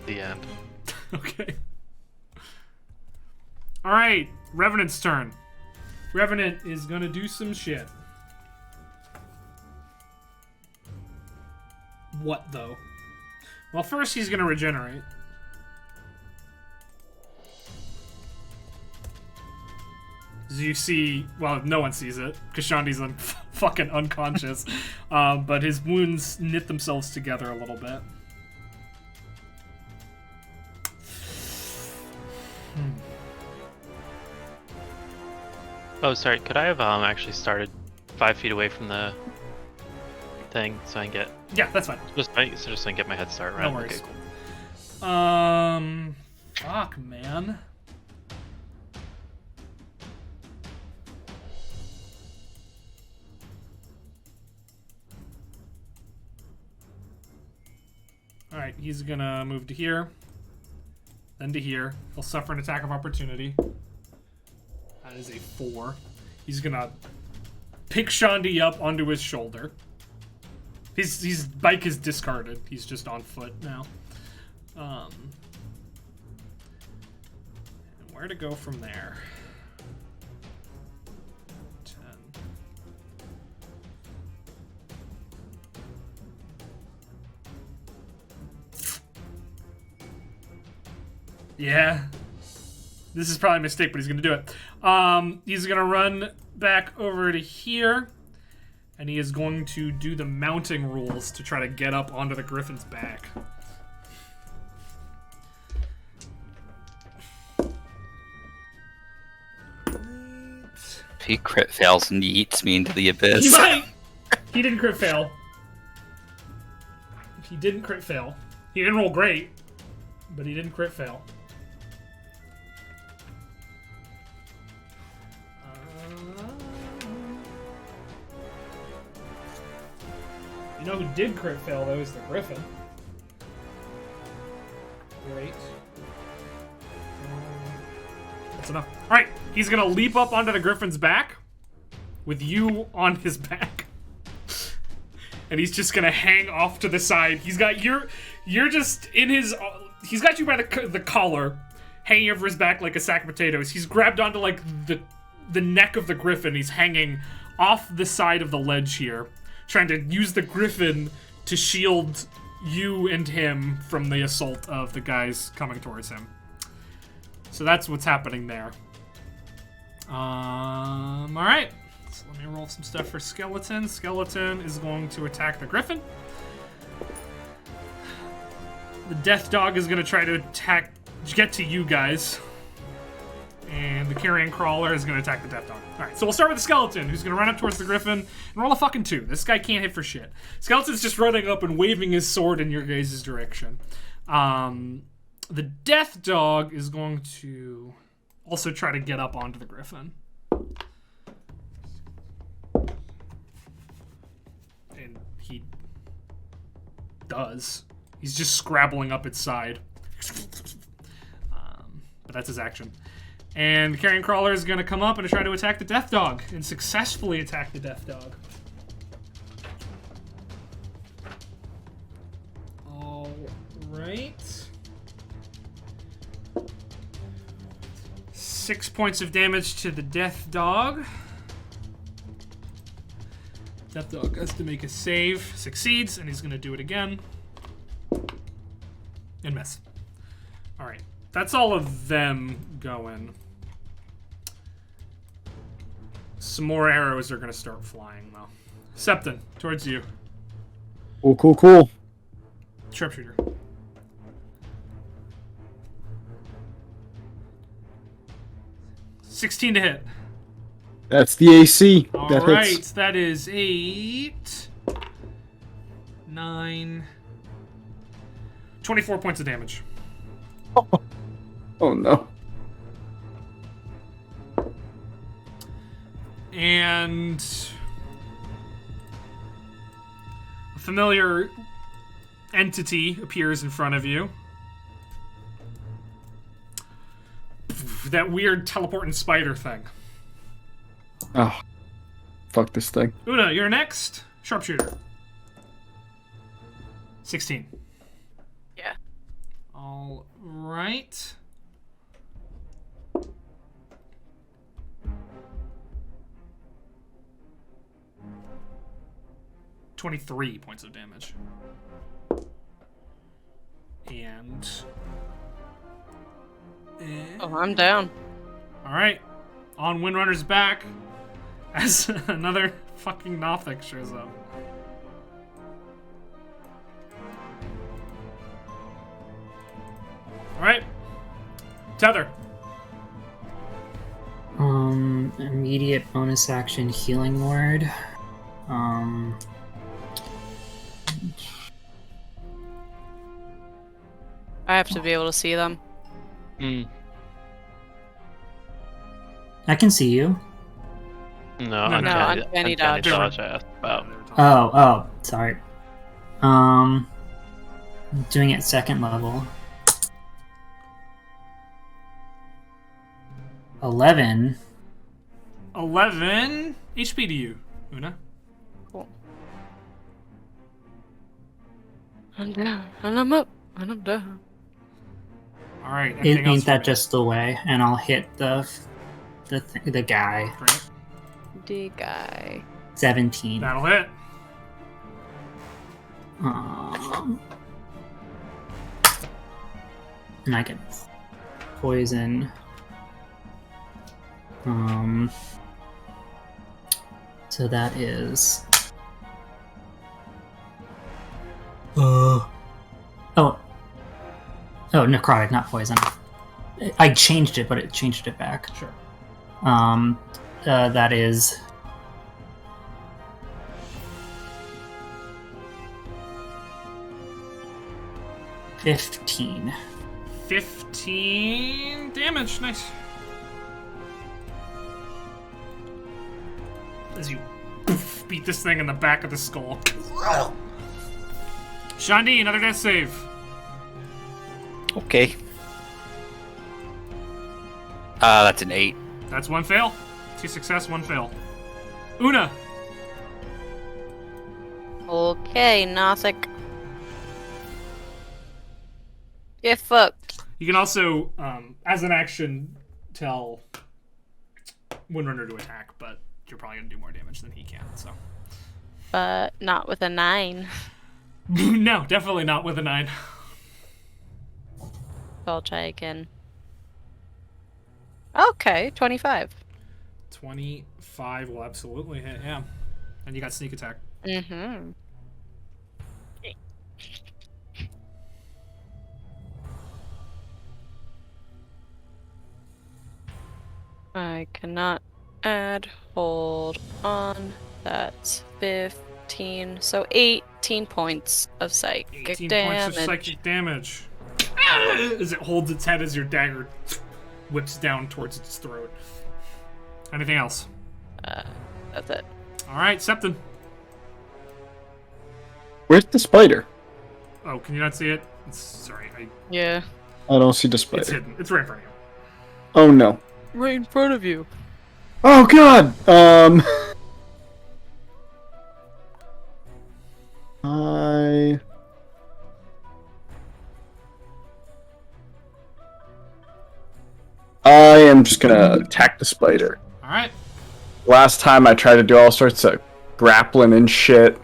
The end. Okay. All right. Revenant's turn. Revenant is gonna do some shit. What though? Well, first he's gonna regenerate. As you see, well, no one sees it because Shandi's fucking unconscious, but his wounds knit themselves together a little bit. Oh, sorry. Could I have actually started 5 feet away from the thing so I can get Yeah, that's fine. just so I can get my head start right? No worries. Okay, cool. Fuck, man. he's gonna move to here, then to here. He'll suffer an attack of opportunity. That is a 4. He's gonna pick Shandi up onto his shoulder. His bike is discarded. He's just on foot now. And where to go from there? 10. Yeah. This is probably a mistake, but he's gonna do it. He's gonna run back over to here, and he is going to do the mounting rules to try to get up onto the griffin's back. If he crit fails and yeets me into the abyss. He might! He didn't crit fail. He didn't crit fail. He didn't roll great, but he didn't crit fail. You know who did crit fail, though, is the Griffin. Great. That's enough. Alright, he's gonna leap up onto the Griffin's back with you on his back. And he's just gonna hang off to the side. He's got you're just in his he's got you by the collar, hanging over his back like a sack of potatoes. He's grabbed onto like the neck of the Griffin. He's hanging off the side of the ledge here, trying to use the Griffin to shield you and him from the assault of the guys coming towards him. So that's what's happening there. Alright. So let me roll some stuff for Skeleton. Skeleton is going to attack the Griffin. The Death Dog is going to try to get to you guys. And the Carrion Crawler is going to attack the Death Dog. Alright, so we'll start with the Skeleton, who's going to run up towards the Griffin and roll a fucking 2. This guy can't hit for shit. Skeleton's just running up and waving his sword in your guys' direction. The Death Dog is going to also try to get up onto the Griffin. And he does. He's just scrabbling up its side. But that's his action. And the Carrion Crawler is going to come up and try to attack the Death Dog and successfully attack the Death Dog. All right. 6 points of damage to the Death Dog. Death Dog has to make a save. Succeeds, and he's going to do it again. And miss. Alright. That's all of them going. Some more arrows are going to start flying, though. Septon, towards you. Cool. Sharpshooter. $16 to hit. That's the AC. All that right, hits. that is 8, 9, 24 points of damage. Oh no. And a familiar entity appears in front of you. That weird teleporting spider thing. Oh, fuck this thing. Una, you're next. Sharpshooter. 16. Yeah. All right. $23 points of damage. And Oh, I'm down. all right, on Windrunner's back as another fucking Nothic shows up. All right, Tether. Immediate bonus action healing word. I have to be able to see them. I can see you. No, No, uncanny dodge. dodge I asked about. Oh, sorry. Doing it second level. 11. 11 HP to you, Una. Cool. I'm down, and I'm up, and I'm down. All right. Anything else Ain't for that me? just the way? And I'll hit the guy. Great. D guy. 17. That'll hit. And I can poison. So that is. Oh, necrotic, not poison. I changed it, but it changed it back. Sure. That is 15. 15 damage. Nice. As you beat this thing in the back of the skull. Shandi, another death save. Okay. That's an 8. That's one fail. 2 success, 1 fail. Una. Okay, Nothic. Get fucked. You can also, as an action, tell Windrunner to attack, but you're probably going to do more damage than he can, so. But not with a 9. No, definitely not with a 9. I'll try again. Okay, 25. 25 will absolutely hit, yeah. And you got sneak attack. Mm-hmm. I cannot add. Hold on. That's 15. So 18 points of psychic 18 damage. points of psychic damage. As it holds its head as your dagger whips down towards its throat. Anything else? That's it. Alright, Septon. Where's the spider? Oh, can you not see it? Sorry, Yeah. I don't see the it's spider. hidden. It's right in front of you. Oh no. Right in front of you. Oh god! I am just gonna attack the spider. Alright. Last time I tried to do all sorts of grappling and shit.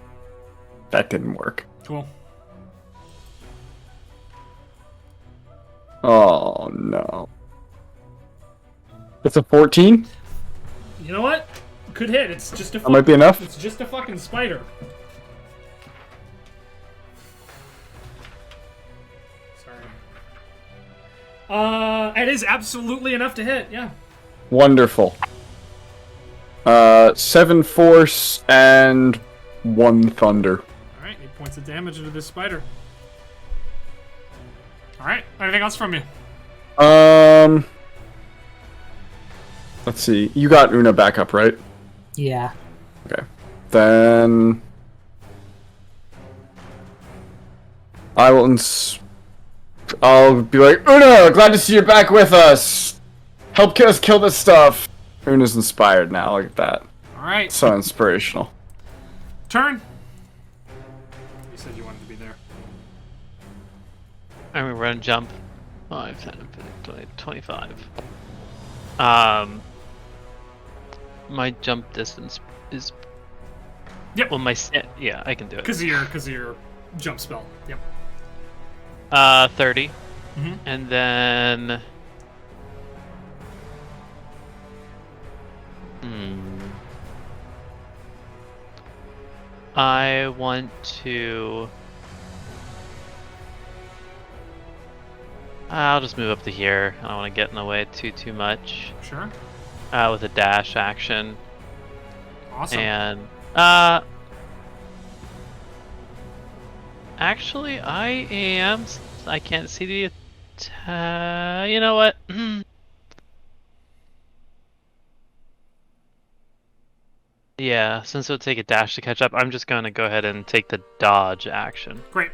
That didn't work. Cool. Oh no. It's a 14? You know what? Could hit. It's just a That might be enough. It's just a fucking spider. Sorry. It is absolutely enough to hit, yeah. Wonderful. 7 force and 1 thunder. Alright, 8 points of damage into this spider. Alright, anything else from you? Let's see. You got Una back up, right? Yeah. Okay. Then I'll be like, Una, glad to see you're back with us. Help us kill this stuff. Una's inspired now. Look at that. Alright, So inspirational. turn. You said you wanted to be there. I'm gonna run jump. 5, 10, 15, 20, 25. My jump distance is. Yep. Well, yeah, I can do it. Because of your jump spell. Yep. 30. Mhm. And then. I want to. I'll just move up to here. I don't want to get in the way too much. Sure. With a dash action. Awesome. And actually, I can't see the you know what? Yeah, since it'll take a dash to catch up, I'm just going to go ahead and take the dodge action. Great.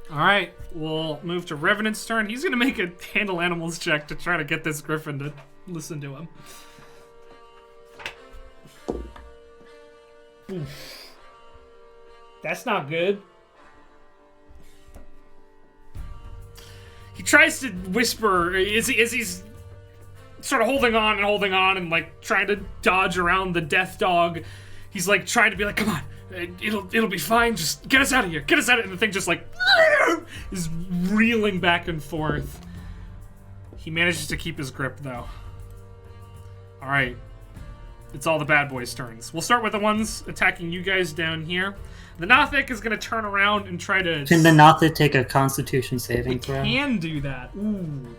All right, we'll move to Revenant's turn. He's gonna make a handle animals check to try to get this griffin to listen to him. Oof. That's not good. He tries to whisper as he's sort of holding on and like trying to dodge around the death dog. He's like trying to be like, come on, it'll be fine. Just get us out of here. Get us out of here. And the thing just like is reeling back and forth. He manages to keep his grip though. All right. It's all the bad boys' turns. We'll start with the ones attacking you guys down here. The Nothic is going to turn around and try to... Can the Nothic take a Constitution saving throw? Can do that. Ooh.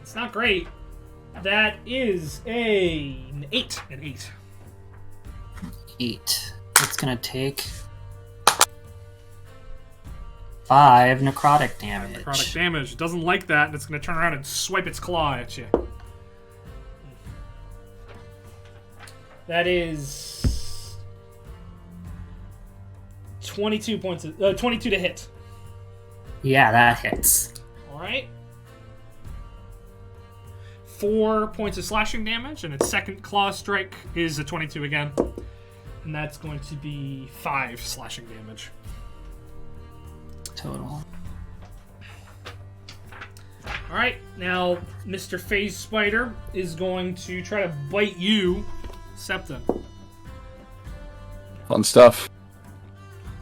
It's not great. That is an 8. An 8. 8. It's going to take 5 necrotic damage. Necrotic damage. It doesn't like that, and it's going to turn around and swipe its claw at you. That is 22 points. 22 to hit. Yeah, that hits. All right. 4 points of slashing damage, and its second claw strike is a 22 again, and that's going to be 5 slashing damage total. All right, now Mr. Phase Spider is going to try to bite you, Septon. Fun stuff.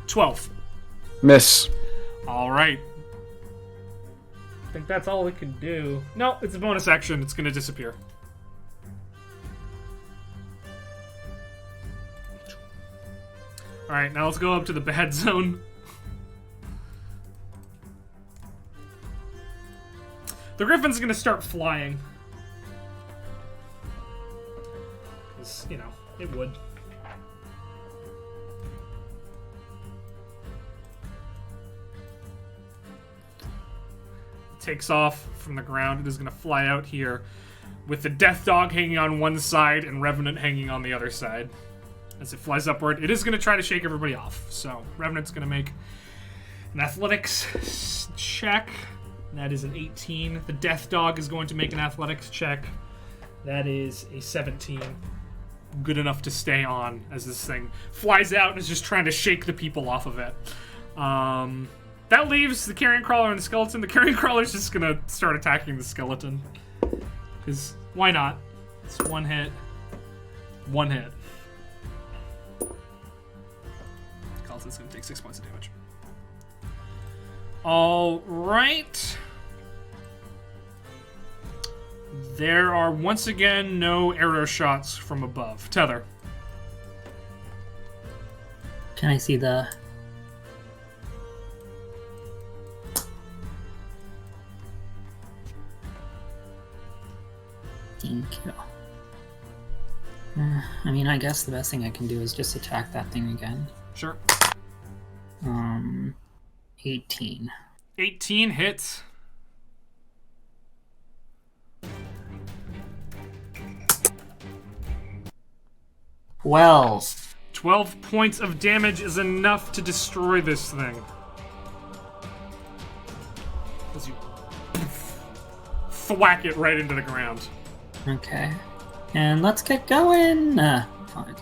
12. Miss. All right. I think that's all it can do. No, it's a bonus action. It's going to disappear. All right, now let's go up to the bad zone. The griffin's going to start flying. Because, you know, it would. Takes off from the ground. It is going to fly out here with the Death Dog hanging on one side and Revenant hanging on the other side. As it flies upward, it is going to try to shake everybody off. So Revenant's going to make an athletics check. That is an 18. The Death Dog is going to make an athletics check. That is a 17. Good enough to stay on as this thing flies out and is just trying to shake the people off of it. That leaves the Carrion Crawler and the Skeleton. The Carrion Crawler's just gonna start attacking the Skeleton. Because why not? It's one hit. One hit. Skeleton's gonna take 6 points of damage. Alright. There are once again no arrow shots from above. Tether. Can I see the... Thank you. I mean, I guess the best thing I can do is just attack that thing again. Sure. 18. 18 hits. Well, 12 points of damage is enough to destroy this thing. As you thwack it right into the ground. okay. And let's get going. Fine.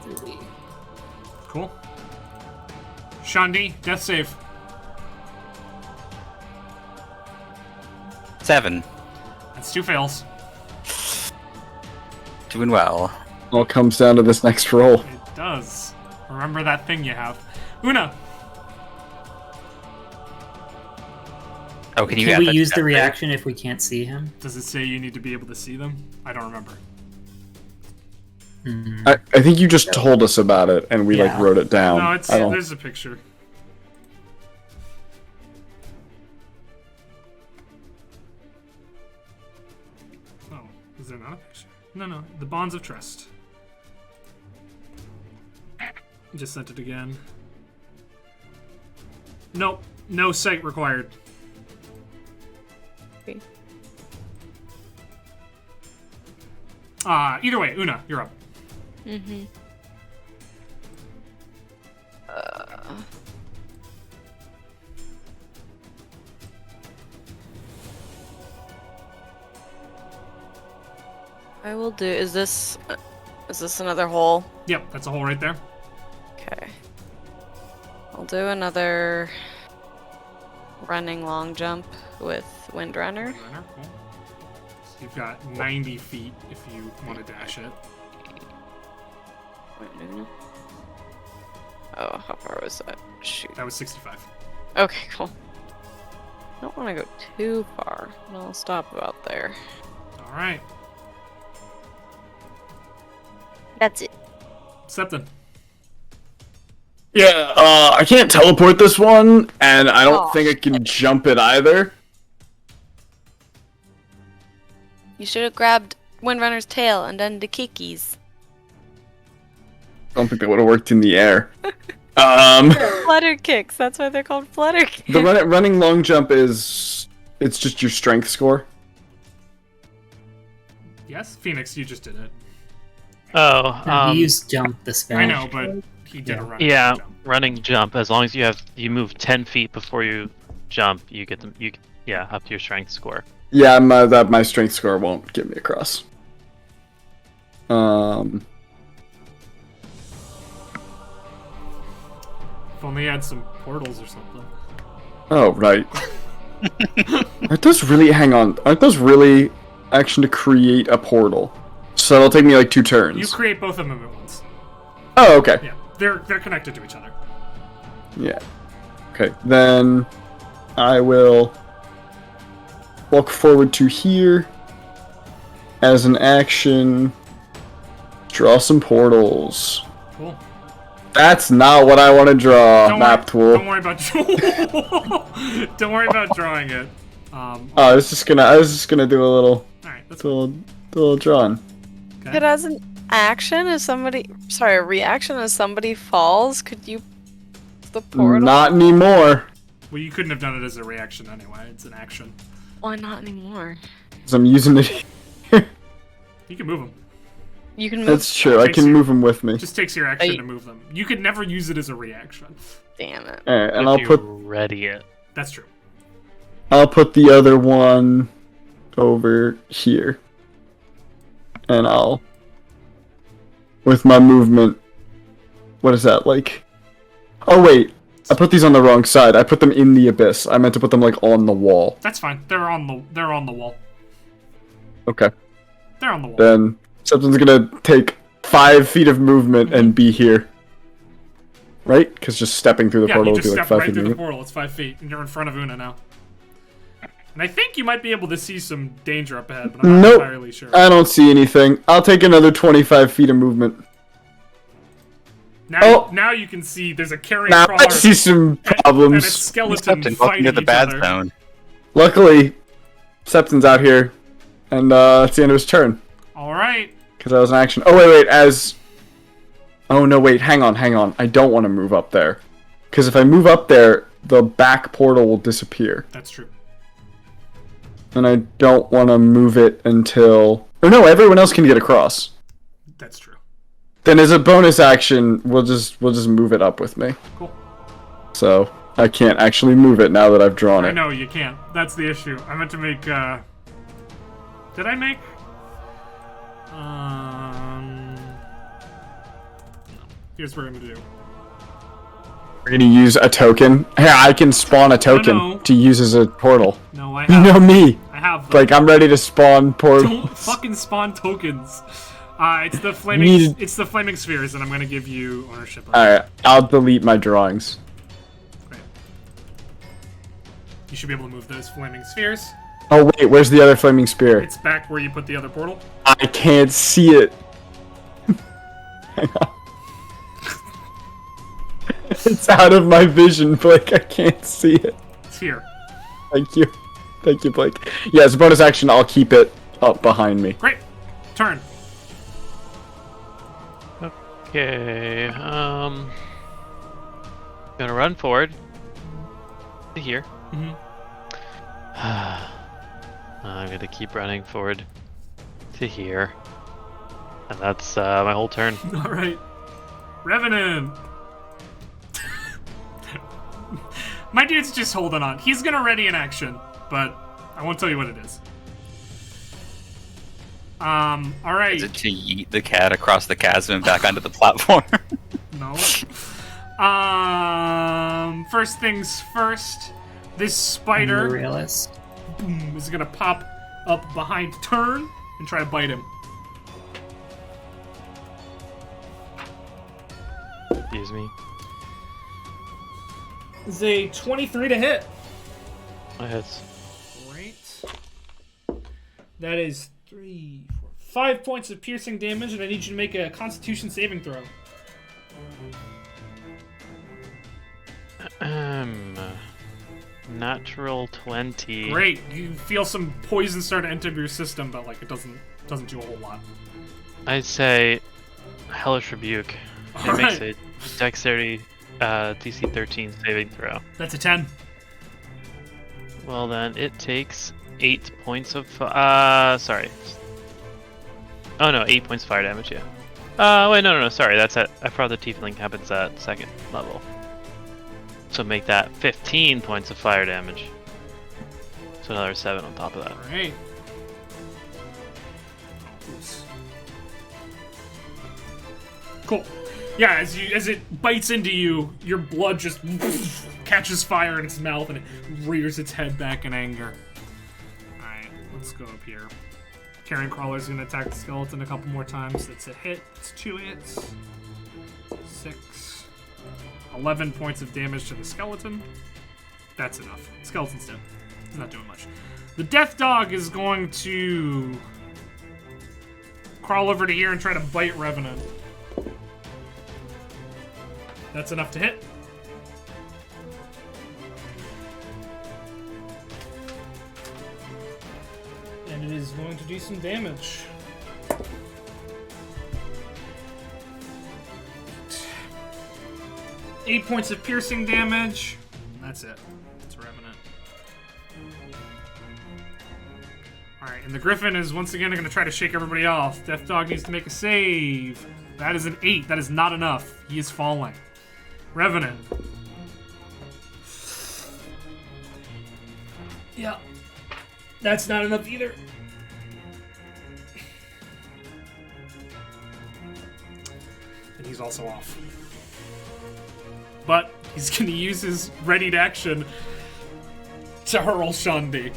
3. Cool. Shandi, death save. 7. That's 2 fails. Doing well. All comes down to this next roll. It does. Remember that thing you have. Una. Oh, can you Can add we that use to the that reaction if we can't see him? Does it say you need to be able to see them? I don't remember. I think you just told us about it and we like Yeah. wrote it down. No, it's I don't... there's a picture. Oh, is there not a picture? No. The Bonds of Trust. Just sent it again. Nope. No sight required. Okay. Either way, Una, you're up. Mm-hmm. I will do. Is this another hole? Yep, that's a hole right there. Okay. I'll do another running long jump with Windrunner. Runner, cool. So you've got 90 feet if you want to dash it. Oh, how far was that? Shoot. That was 65. Okay, cool. I don't want to go too far. I'll stop about there. All right. That's it. Septon. Yeah, I can't teleport this one, and I don't Aw. think I can jump it either. You should have grabbed Windrunner's tail and done the kickies. I don't think that would have worked in the air. Flutter kicks. That's why they're called flutter kicks. The running long jump it's just your strength score. Yes, Phoenix, you just did it. Oh, he used jump the spell. I know, but he did a running yeah, jump. running jump. As long as you move 10 feet before you jump, you get them. Up to your strength score. Yeah, my strength score won't get me across. If only you had some portals or something. Oh right. Aren't those really action to create a portal? So that'll take me like 2 turns. You create both of them at once. Oh, okay. Yeah, they're connected to each other. Yeah. Okay, then I will walk forward to here. As an action, draw some portals. Cool. That's not what I want to draw, map tool. Don't worry about don't worry about drawing it. I was just gonna do a little, Alright, that's little drawing. okay. It has an action as a reaction as somebody falls. Could you the portal? Not anymore. Well, you couldn't have done it as a reaction anyway. It's an action. Why not anymore? 'Cause I'm using it. You can move them. You can move. That's true. I can move them with me. Just takes your action you- to move them. You could never use it as a reaction. Damn it. Alright, and If I'll you put ready it. That's true. the other one over here. And I'll, with my movement, what is that, like? Oh wait, I put these on the wrong side. I put them in the abyss. I meant to put them like on the wall. That's fine. They're on the wall. Okay. They're on the wall. Then something's gonna take 5 feet of movement and be here. Right? Because just stepping through the Yeah, portal you would just be like step 5 right feet through of the movement. portal. It's 5 feet, and you're in front of Una now. And I think you might be able to see some danger up ahead, but I'm not Nope. entirely sure. I don't see anything. I'll take another 25 feet of movement. Now you can see there's a carrion Now crawler I see some and its problems. skeleton Welcome fighting to the each bad other. zone. Luckily, Septon's out here, and it's the end of his turn. All right. Because that was an action. Oh, wait, as... Oh, no, wait, hang on. I don't want to move up there. Because if I move up there, the back portal will disappear. That's true. And I don't want to move it until... Or no, everyone else can get across. That's true. Then as a bonus action, we'll just move it up with me. Cool. So, I can't actually move it now that I've drawn I it. know, you can't. That's the issue. I meant to make, Did I make? Here's what we're gonna do. We're gonna use a token. Here, I can spawn a token no. to use as a portal. No, I You have. know me. I have. Like, I'm ready to spawn portals. Don't fucking spawn tokens. It's the flaming. Need- It's the flaming spheres, and I'm gonna give you ownership of it. Alright, I'll delete my drawings. Great. You should be able to move those flaming spheres. Oh wait, where's the other flaming spear? It's back where you put the other portal. I can't see it. Hang on. It's out of my vision, Blake. I can't see it. It's here. Thank you. Thank you, Blake. Yeah, as a bonus action, I'll keep it up behind me. Great. Turn. Okay, gonna run forward to here. Mhm. I'm gonna keep running forward to here. And that's my whole turn. All right. Revenant. My dude's just holding on. He's gonna ready an action, but I won't tell you what it is. All right. Is it to yeet the cat across the chasm and back onto the platform? No. First things first. This I'm the spider realist. boom, is gonna pop up behind Turn and try to bite him. Excuse me. Is a 23 to hit. That hits. Great. That is 3, 4, 5 points of piercing damage, and I need you to make a Constitution saving throw. Natural 20. Great. You feel some poison start to enter your system, but like it doesn't do a whole lot. I'd say Hellish Rebuke. All It makes right. a Dexterity DC 13 saving throw. That's a 10. Well then, it takes 8 points of sorry. Oh no, 8 points of fire damage. Yeah. Wait, no, sorry. That's at. I forgot the Tiefling happens at 2nd level. So make that 15 points of fire damage. So another 7 on top of that. Alright. Oops. Cool. Yeah, as it bites into you, your blood just catches fire in its mouth and it rears its head back in anger. Alright, let's go up here. Carrion Crawler's gonna attack the skeleton a couple more times. It's a hit. It's 2 hits. 6. 11 points of damage to the skeleton. That's enough. Skeleton's dead. He's not doing much. The Death Dog is going to crawl over to here and try to bite Revenant. That's enough to hit. And it is going to do some damage. 8 points of piercing damage. That's it. That's Revenant. Alright, and the Griffin is once again going to try to shake everybody off. Death Dog needs to make a save. That is an 8. That is not enough. He is falling. Revenant. Yeah. That's not enough either. And he's also off. But he's going to use his readied action to hurl Shandi.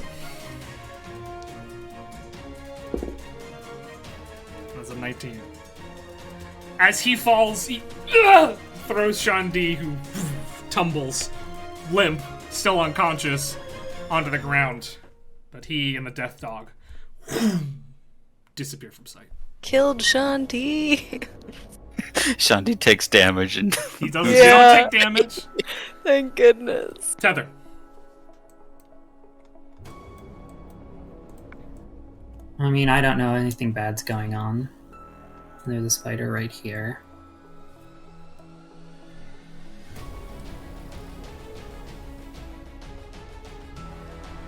That's a 19. As he falls, he throws Shandi, who tumbles, limp, still unconscious, onto the ground. But he and the Death Dog disappear from sight. Killed Shanti. Shanti takes damage and He doesn't. You don't take damage. Thank goodness. Tether. I mean, I don't know anything bad's going on. There's a spider right here.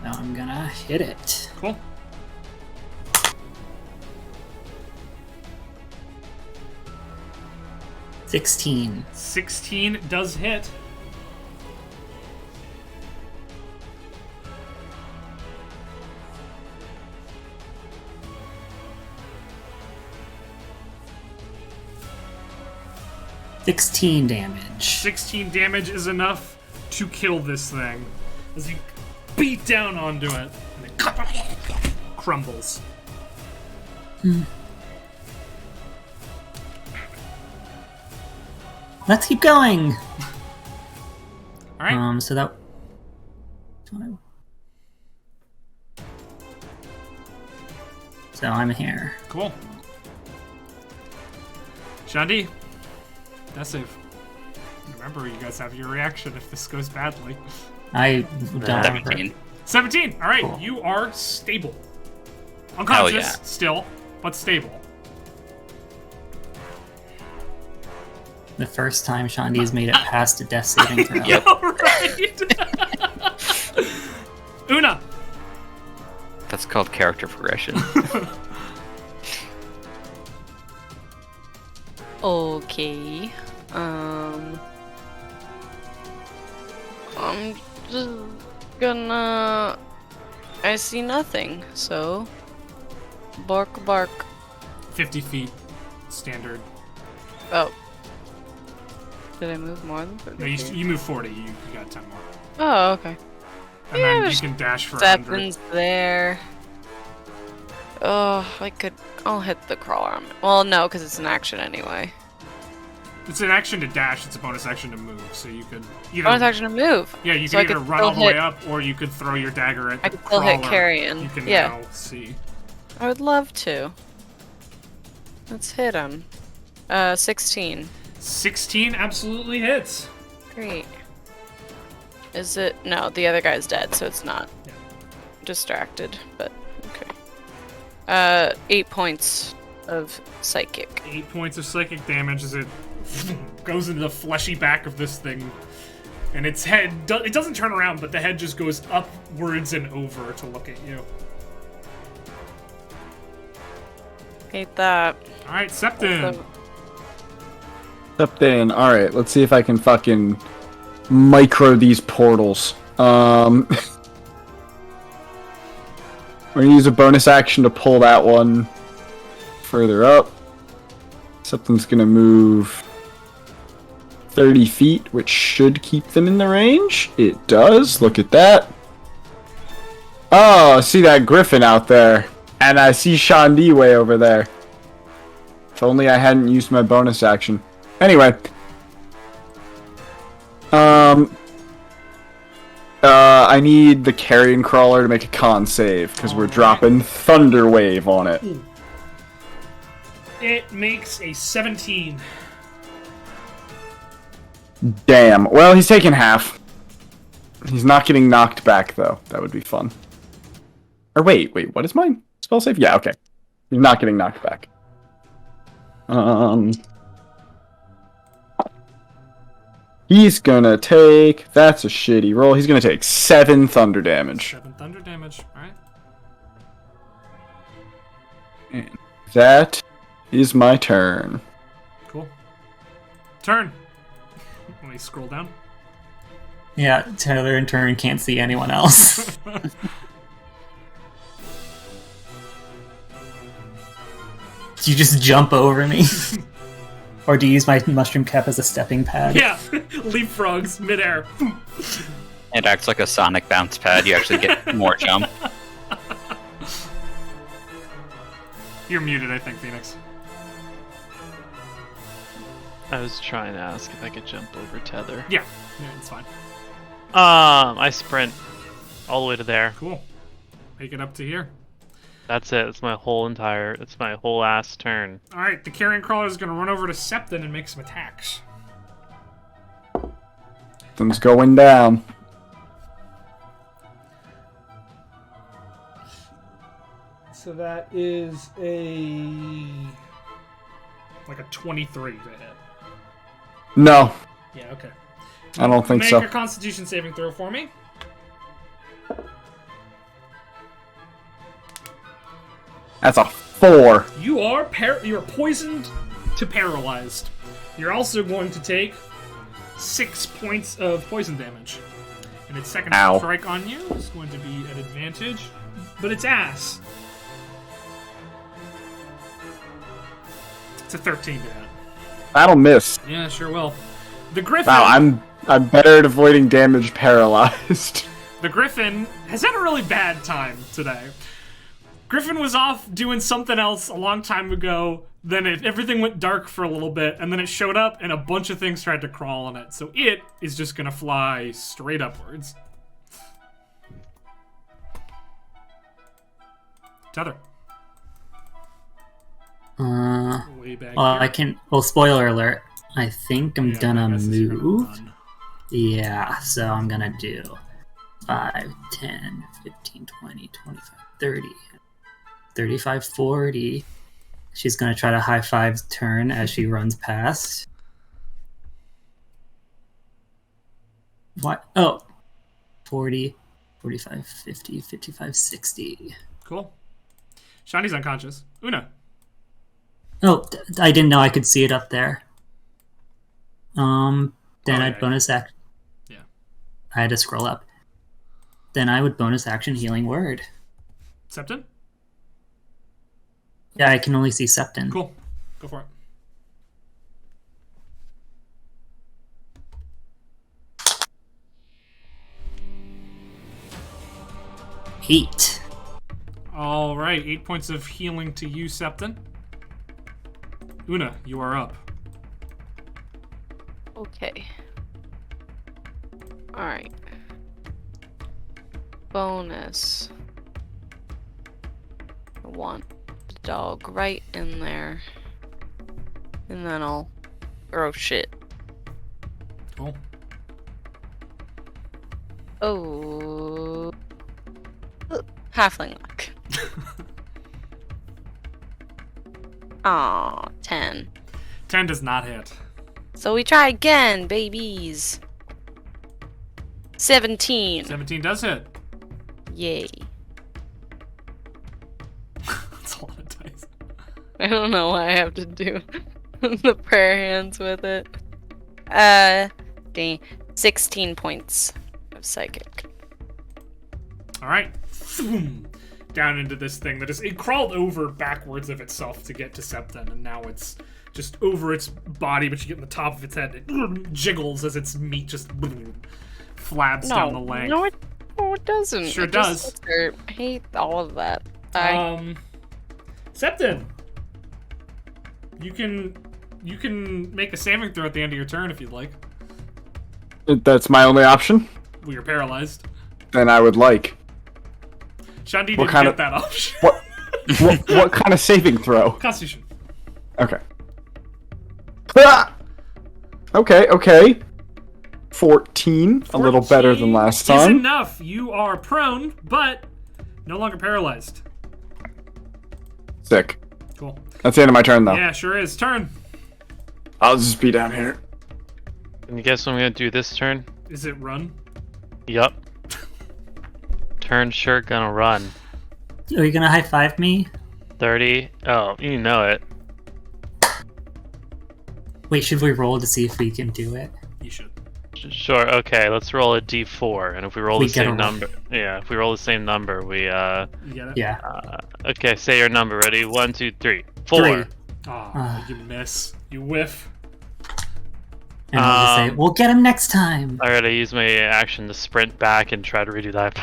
Now I'm gonna hit it. Cool. $16. 16 does hit. $16 damage. 16 damage is enough to kill this thing. As you beat down onto it, and it crumbles. Let's keep going. Alright. So that. So I'm here. Cool. Shandi, death save. Remember, you guys have your reaction if this goes badly. I don't. 17. 17. All right, Cool. you are stable. Unconscious yeah. still, but stable. The first time Shandi has made it past a death saving throw. Yep. All right. Una. That's called character progression. Okay. I'm just gonna. I see nothing, so Bark, bark. 50 feet, standard. Oh. Did I move more than 50? No, you move 40. You got 10 more. Oh, okay. And Yeah, then you there's can dash for 100. Zepplin's there. Oh, I'll hit the crawl arm. Well, no, because it's an action anyway. It's an action to dash. It's a bonus action to move. So you could either. Bonus action to move. Yeah, you So can I either could run still all the way hit- up, or you could throw your dagger at the I could still hit crawler. carrion. You can Yeah. now see. I would love to. Let's hit him. 16. 16 absolutely hits. Great. Is it? No, the other guy's dead, so it's not. Yeah. Distracted, but okay. 8 points of psychic. 8 points of psychic damage as it goes into the fleshy back of this thing. And its head, it doesn't turn around, but the head just goes upwards and over to look at you. Hate that. Alright, Septon. Up then. Alright, let's see if I can fucking micro these portals. We're gonna use a bonus action to pull that one further up. Something's gonna move 30 feet, which should keep them in the range. It does. Look at that. Oh, I see that griffin out there. And I see Shandi way over there. If only I hadn't used my bonus action. Anyway. I need the carrion crawler to make a con save, because we're dropping Thunder Wave on it. It makes a 17. Damn. Well, he's taking half. He's not getting knocked back, though. That would be fun. Or wait, what is mine? Spell save? Yeah, okay. He's not getting knocked back. He's gonna take... That's a shitty roll. He's gonna take 7 thunder damage. 7 thunder damage. Alright. And that is my turn. Cool. Turn. Let me scroll down. Yeah, Tyler in turn can't see anyone else. Do you just jump over me? Or do you use my mushroom cap as a stepping pad? Yeah. Leapfrogs midair. It acts like a sonic bounce pad. You actually get more jump. You're muted, I think, Phoenix. I was trying to ask if I could jump over tether. Yeah, it's fine. I sprint all the way to there. Cool. Make it up to here. That's it. It's my whole ass turn. Alright, the carrion crawler is going to run over to Septon and make some attacks. Something's going down. So that is like a 23 to hit. No, Yeah, okay. I don't think Make so. a Constitution saving throw for me. That's a 4. You are poisoned to paralyzed. You're also going to take 6 points of poison damage. And its second Ow. strike on you is going to be at advantage. But it's ass. It's a 13 to hit. That'll miss. Yeah, sure will. The Griffin. Wow, I'm better at avoiding damage paralyzed. The Griffin has had a really bad time today. Griffin was off doing something else a long time ago, then everything went dark for a little bit, and then it showed up and a bunch of things tried to crawl on it. So it is just gonna fly straight upwards. Tether. Way back Well, here. I can. Well, spoiler alert. I think I'm Yeah, gonna I guess it's gonna move. run. Yeah, so I'm gonna do 5, 10, 15, 20, 25, 30, 35, 40. She's gonna try to high five turn as she runs past. What? Oh, 40, 45, 50, 55, 60. Cool. Shani's unconscious. Una. Oh, I didn't know I could see it up there. Then Oh, I'd yeah, bonus act. Yeah. I had to scroll up. Then I would bonus action healing word. Septon? Yeah, I can only see Septon. Cool. Go for it. Eight. All right, 8 points of healing to you, Septon. Una, you are up. Okay. Alright. Bonus. I want the dog right in there. And then I'll throw shit. Cool. Oh. Halfling luck. Aw, 10. 10 does not hit. So we try again, babies. 17. 17 does hit. Yay. That's a lot of dice. I don't know why I have to do the prayer hands with it. 16 points of psychic. All right. Down into this thing that is... It crawled over backwards of itself to get to Septon, and now it's just over its body, but you get in the top of its head. It jiggles as its meat just flabs down the leg. No, it doesn't. Sure it does. Just hurt. I hate all of that. Septon, you can make a saving throw at the end of your turn if you'd like. That's my only option. Well, you're paralyzed. Then I would like. Shandi What didn't kind get of- that option. What kind of saving throw? Constitution. Okay. Ah! Okay. 14. A little better than last Is time. enough. You are prone, but no longer paralyzed. Sick. Cool. That's the end of my turn, though. Yeah, sure is. Turn. I'll just be down here. Can you guess what I'm gonna do this turn? Is it run? Yup. Turn sure gonna run. Are you gonna high five me? 30. Oh, you know it. Wait, should we roll to see if we can do it? You should. Sure. Okay, let's roll a d4, and if we roll We the get a same roll. number, yeah, if we roll the same number, we You get it? Yeah. Okay, say your number. Ready? 1, 2, 3. 4. 3. Oh, Ah. you miss. You whiff. And I'll just say, we'll get him next time. I gotta use my action to sprint back and try to redo that.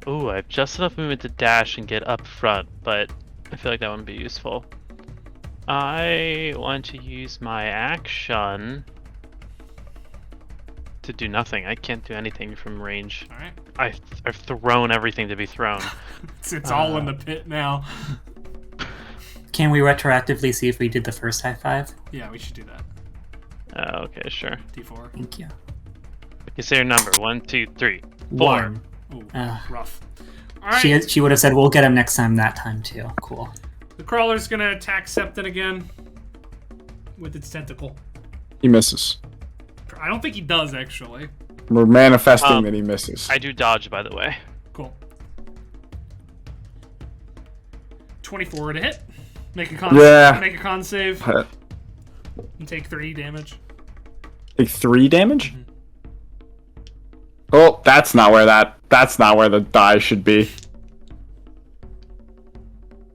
Ooh, I have just enough movement to dash and get up front, but I feel like that wouldn't be useful. I want to use my action to do nothing. I can't do anything from range. All right. I've thrown everything to be thrown. It's all in the pit now. Can we retroactively see if we did the first high five? Yeah, we should do that. Okay, sure. D4. Thank you. You say your number. 1, 2, 3. 4. 1. Ooh, Ah. rough. All right. She would have said, we'll get him next time that time too. Cool. The crawler's gonna attack Septon again with its tentacle. He misses. I don't think he does actually. We're manifesting that he misses. I do dodge, by the way. Cool. 24 to hit. Make a con. Yeah. Make a con save. Hit. You take 3 damage. Take 3 damage? Oh, that's not where the die should be.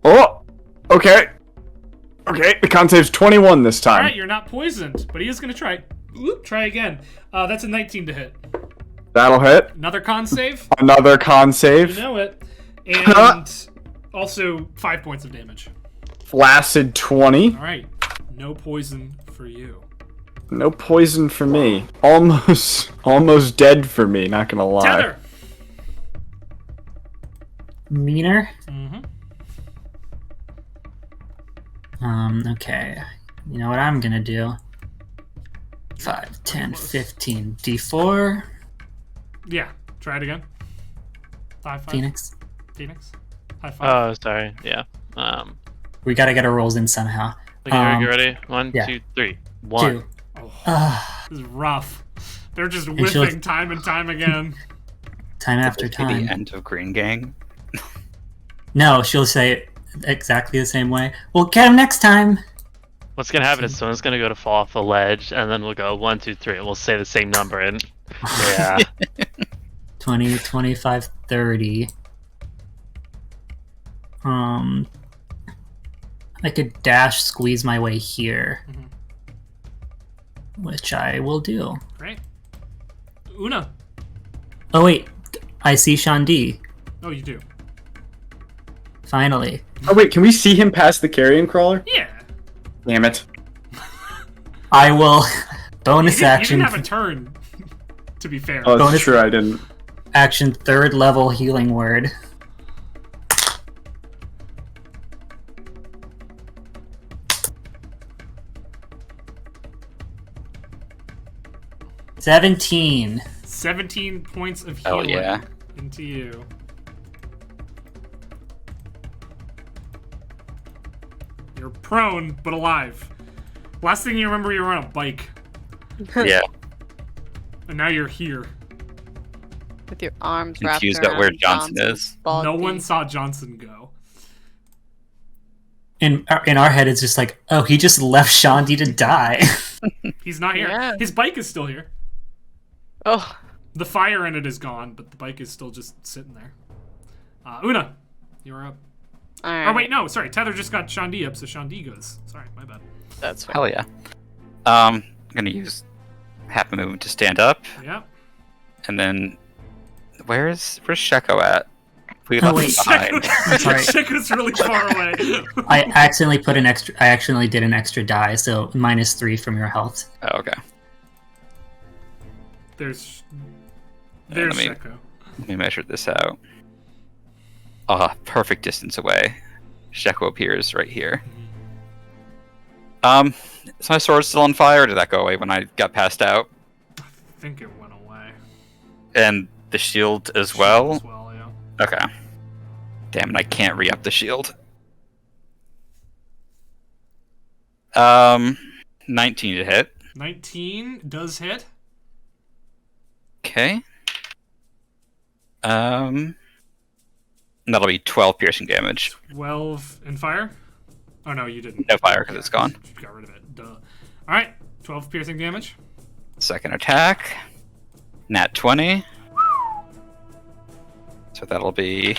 Oh! Okay. Okay, the con save's 21 this All time. right, you're not poisoned, but he is gonna try. Oop, try again. That's a 19 to hit. That'll hit. Another con save. Another con You save. know it. And also 5 points of damage. Flaccid 20. All right. No poison for you. No poison for me. Almost dead for me, not gonna lie. Tether. Meaner? Mm-hmm. Okay. You know what I'm gonna do? 5, 10, 15. D4. Yeah. Try it again. High five. Phoenix. Phoenix. High five. Oh, sorry. Yeah. We gotta get our rolls in somehow. Okay, you ready? 1, yeah. 2, 3. 1. 2. Oh, this is rough. They're just she'll- whiffing time and time again. Time after This be time. the end of Green Gang. No, she'll say it exactly the same way. We'll get him next time. What's gonna happen is someone's gonna go to fall off the ledge, and then we'll go 1, 2, 3, and we'll say the same number, and yeah. 20, 25, 30. I could dash squeeze my way here. Which I will do. Great. Una. Oh wait, I see Shandi. Oh, you do. Finally. Oh wait, can we see him past the carrion crawler? Yeah. Damn it. I will bonus You action. didn't have a turn, to be fair. Oh, that's Bonus- true, I didn't. Action 3rd level healing word. $17. 17 points of Oh, healing yeah. into you. You're prone, but alive. Last thing you remember, you were on a bike, Yeah. and now you're here. With your arms wrapped Confused around about where Johnson Johnson's is. body. No one saw Johnson go. In our head, it's just like, oh, he just left Shandi to die. He's not here. Yeah. His bike is still here. Oh, The fire in it is gone, but the bike is still just sitting there. Una, you're up. alright. Oh, wait, no, sorry. Tether just got Shandi up, so Shandi goes. Sorry, my bad. That's fine. Hell yeah. I'm gonna use half a movement to stand up, Yep. and then where's Sheko at? We Oh, left wait. him behind. Sorry. Sheku's really far away. I accidentally did an extra die, so -3 from your health. Oh, okay. There's let me- Sheku. Let me measure this out. Perfect distance away. Sheko appears right here. Is my sword still on fire, or did that go away when I got passed out? I think it went away. And the shield as well? As well, yeah. Okay. Damn it, I can't re-up the shield. 19 to hit. 19 does hit. Okay. That'll be 12 piercing damage. 12 in fire? Oh, no, you didn't. No fire because it's gone. You got rid of it. Duh. Alright, 12 piercing damage. Second attack. Nat 20. So that'll be...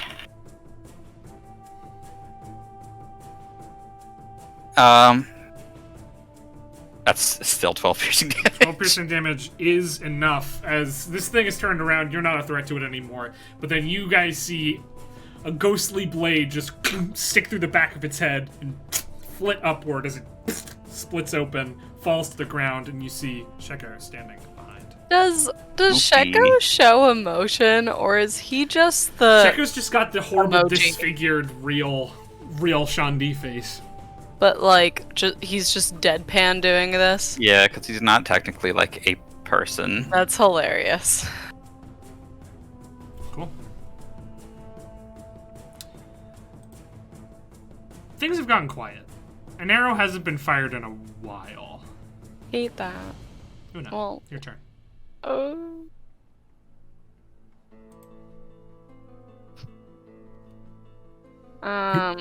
That's still 12 piercing damage. 12 piercing damage is enough. As this thing is turned around, you're not a threat to it anymore. But then you guys see a ghostly blade just stick through the back of its head and flit upward as it splits open, falls to the ground, and you see Sheko standing behind. Does Oopsie. Sheko show emotion, or is he just the... Sheko's just got the horrible, emoji. disfigured, real Shandi face. But, like, he's just deadpan doing this? Yeah, because he's not technically like a person. That's hilarious. Cool. Things have gotten quiet. An arrow hasn't been fired in a while. Hate that. Who knows? Well- Your turn. Oh.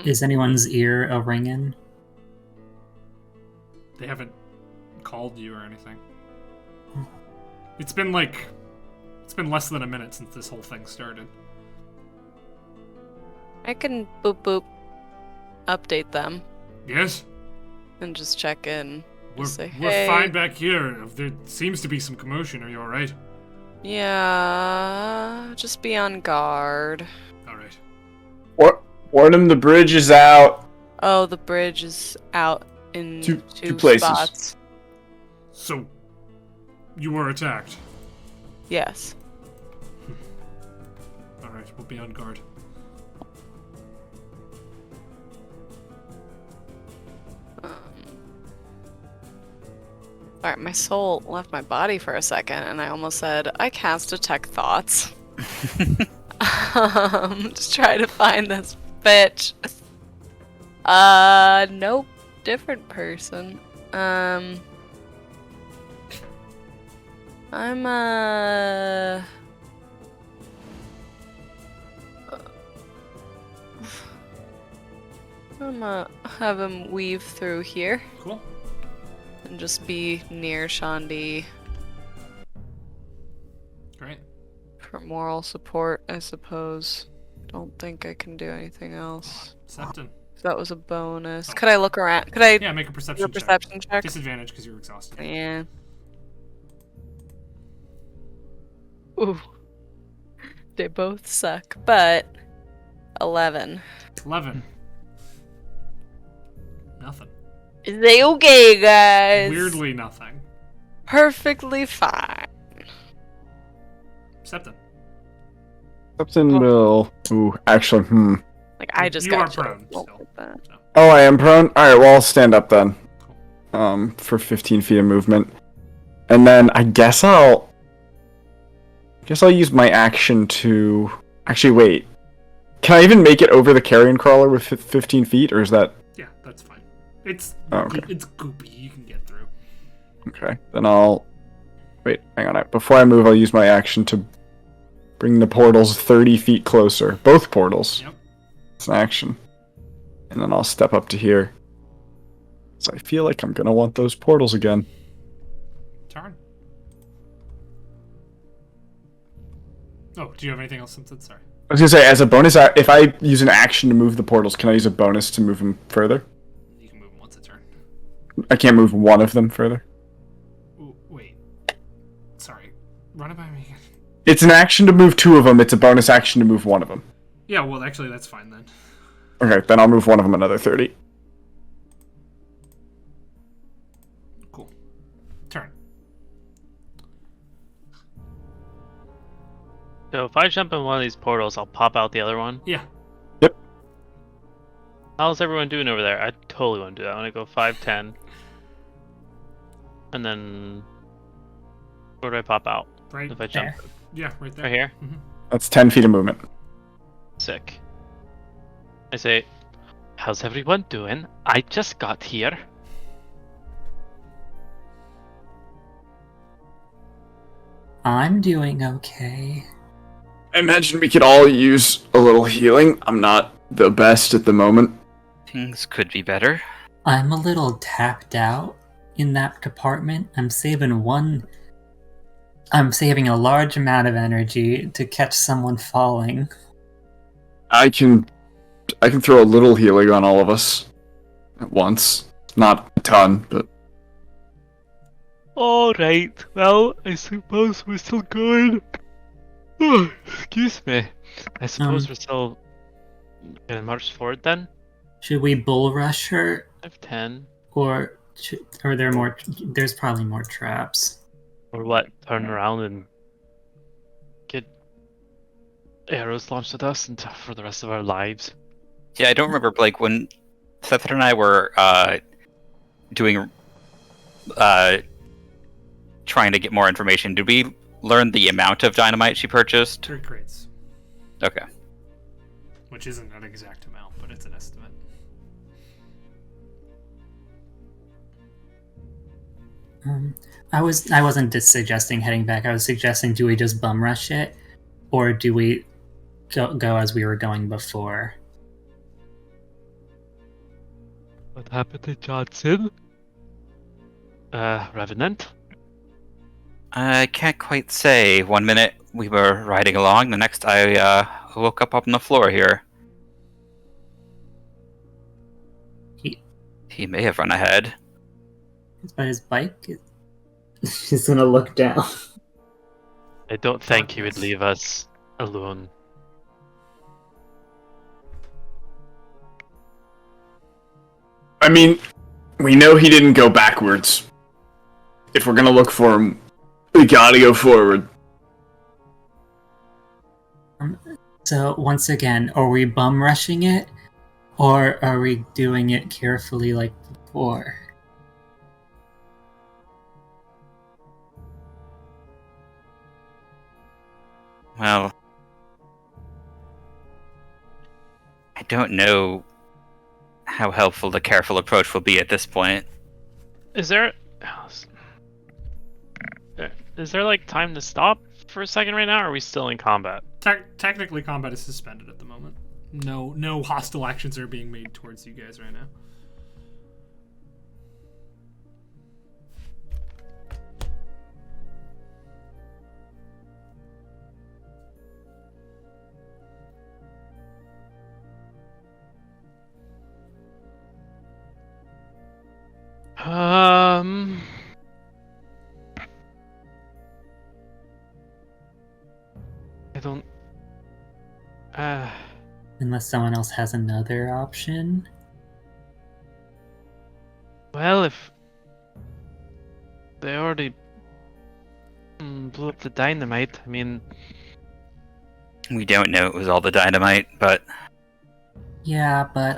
Is anyone's ear a ringing? They haven't called you or anything. It's been less than a minute since this whole thing started. I can boop boop update them Yes? and just check in. Just say, We're hey. fine back here. There seems to be some commotion. Are you alright? Yeah, just be on guard. Alright. Warn him the bridge is out. Oh, the bridge is out in Two two places. spots. So, you were attacked. Yes. Alright, we'll be on guard. Alright, my soul left my body for a second, and I almost said, I cast Detect Thoughts. Just try to find this bitch. Nope. Different person. I'm, I'm gonna have him weave through here Cool. and just be near Shandi. Great. for moral support, I suppose. Don't think I can do anything else. Septon. That was a bonus. Oh. Could I look around? Could I Yeah, make a do perception a perception check? Disadvantage because you're exhausted. Yeah. Ooh. They both suck, but 11. 11. Nothing. Is they okay, guys? Weirdly nothing. Perfectly fine. Septon. Something will. Ooh, actually, Like, I just You got are chills. prone Don't still. like that. Oh, I am prone? Alright, well, I'll stand up then. For 15 feet of movement. And then I guess I'll use my action to... Actually, wait. Can I even make it over the carrion crawler with 15 feet, or is that... Yeah, that's fine. It's okay. It's goopy. You can get through. Okay, then I'll... Wait, hang on. Before I move, I'll use my action to bring the portals 30 feet closer. Both portals. Yep. It's an action. And then I'll step up to here. So I feel like I'm gonna want those portals again. Turn. Oh, do you have anything else? Sorry. I was gonna say, as a bonus, if I use an action to move the portals, can I use a bonus to move them further? You can move them once a turn. I can't move one of them further. Ooh, wait. Sorry. Run it by me again. It's an action to move two of them. It's a bonus action to move one of them. Yeah, well, actually, that's fine then. Okay, then I'll move one of them another 30. Cool. Turn. So if I jump in one of these portals, I'll pop out the other one. Yeah. Yep. How's everyone doing over there? I totally want to do that. I want to go 5, 10. And then... Where do I pop out? Right. If I jump? There. Yeah, right there. Right here? Mm-hmm. That's 10 feet of movement. Sick. I say, how's everyone doing? I just got here. I'm doing okay. I imagine we could all use a little healing. I'm not the best at the moment. Things could be better. I'm a little tapped out in that department. I'm saving a large amount of energy to catch someone falling. I can throw a little healing on all of us at once. Not a ton, but Alright, well, I suppose we're still good. Oh, excuse me. I suppose we're still gonna march forward then? Should we bull rush her, I have 10. or are there more? There's probably more traps. Or what? Turn around and get arrows launched at us and for the rest of our lives. Yeah, I don't remember, Blake, when Seth and I were doing trying to get more information, did we learn the amount of dynamite she purchased? 3 crates. Okay. Which isn't an exact amount, but it's an estimate. I wasn't just suggesting heading back. I was suggesting, do we just bum rush it, or do we go as we were going before? What happened to Johnson? Revenant? I can't quite say. One minute we were riding along, the next I woke up on the floor here. He may have run ahead. But his bike. She's gonna look down. I don't think he would leave us alone. I mean, we know he didn't go backwards. If we're gonna look for him, we gotta go forward. So once again, are we bum rushing it, or are we doing it carefully like before? Well, I don't know how helpful the careful approach will be at this point. Is there like time to stop for a second right now, or are we still in combat? Technically, combat is suspended at the moment. No hostile actions are being made towards you guys right now. Um. I don't. Unless someone else has another option. Well, if they already blew up the dynamite, I mean, We don't know it was all the dynamite, but Yeah, but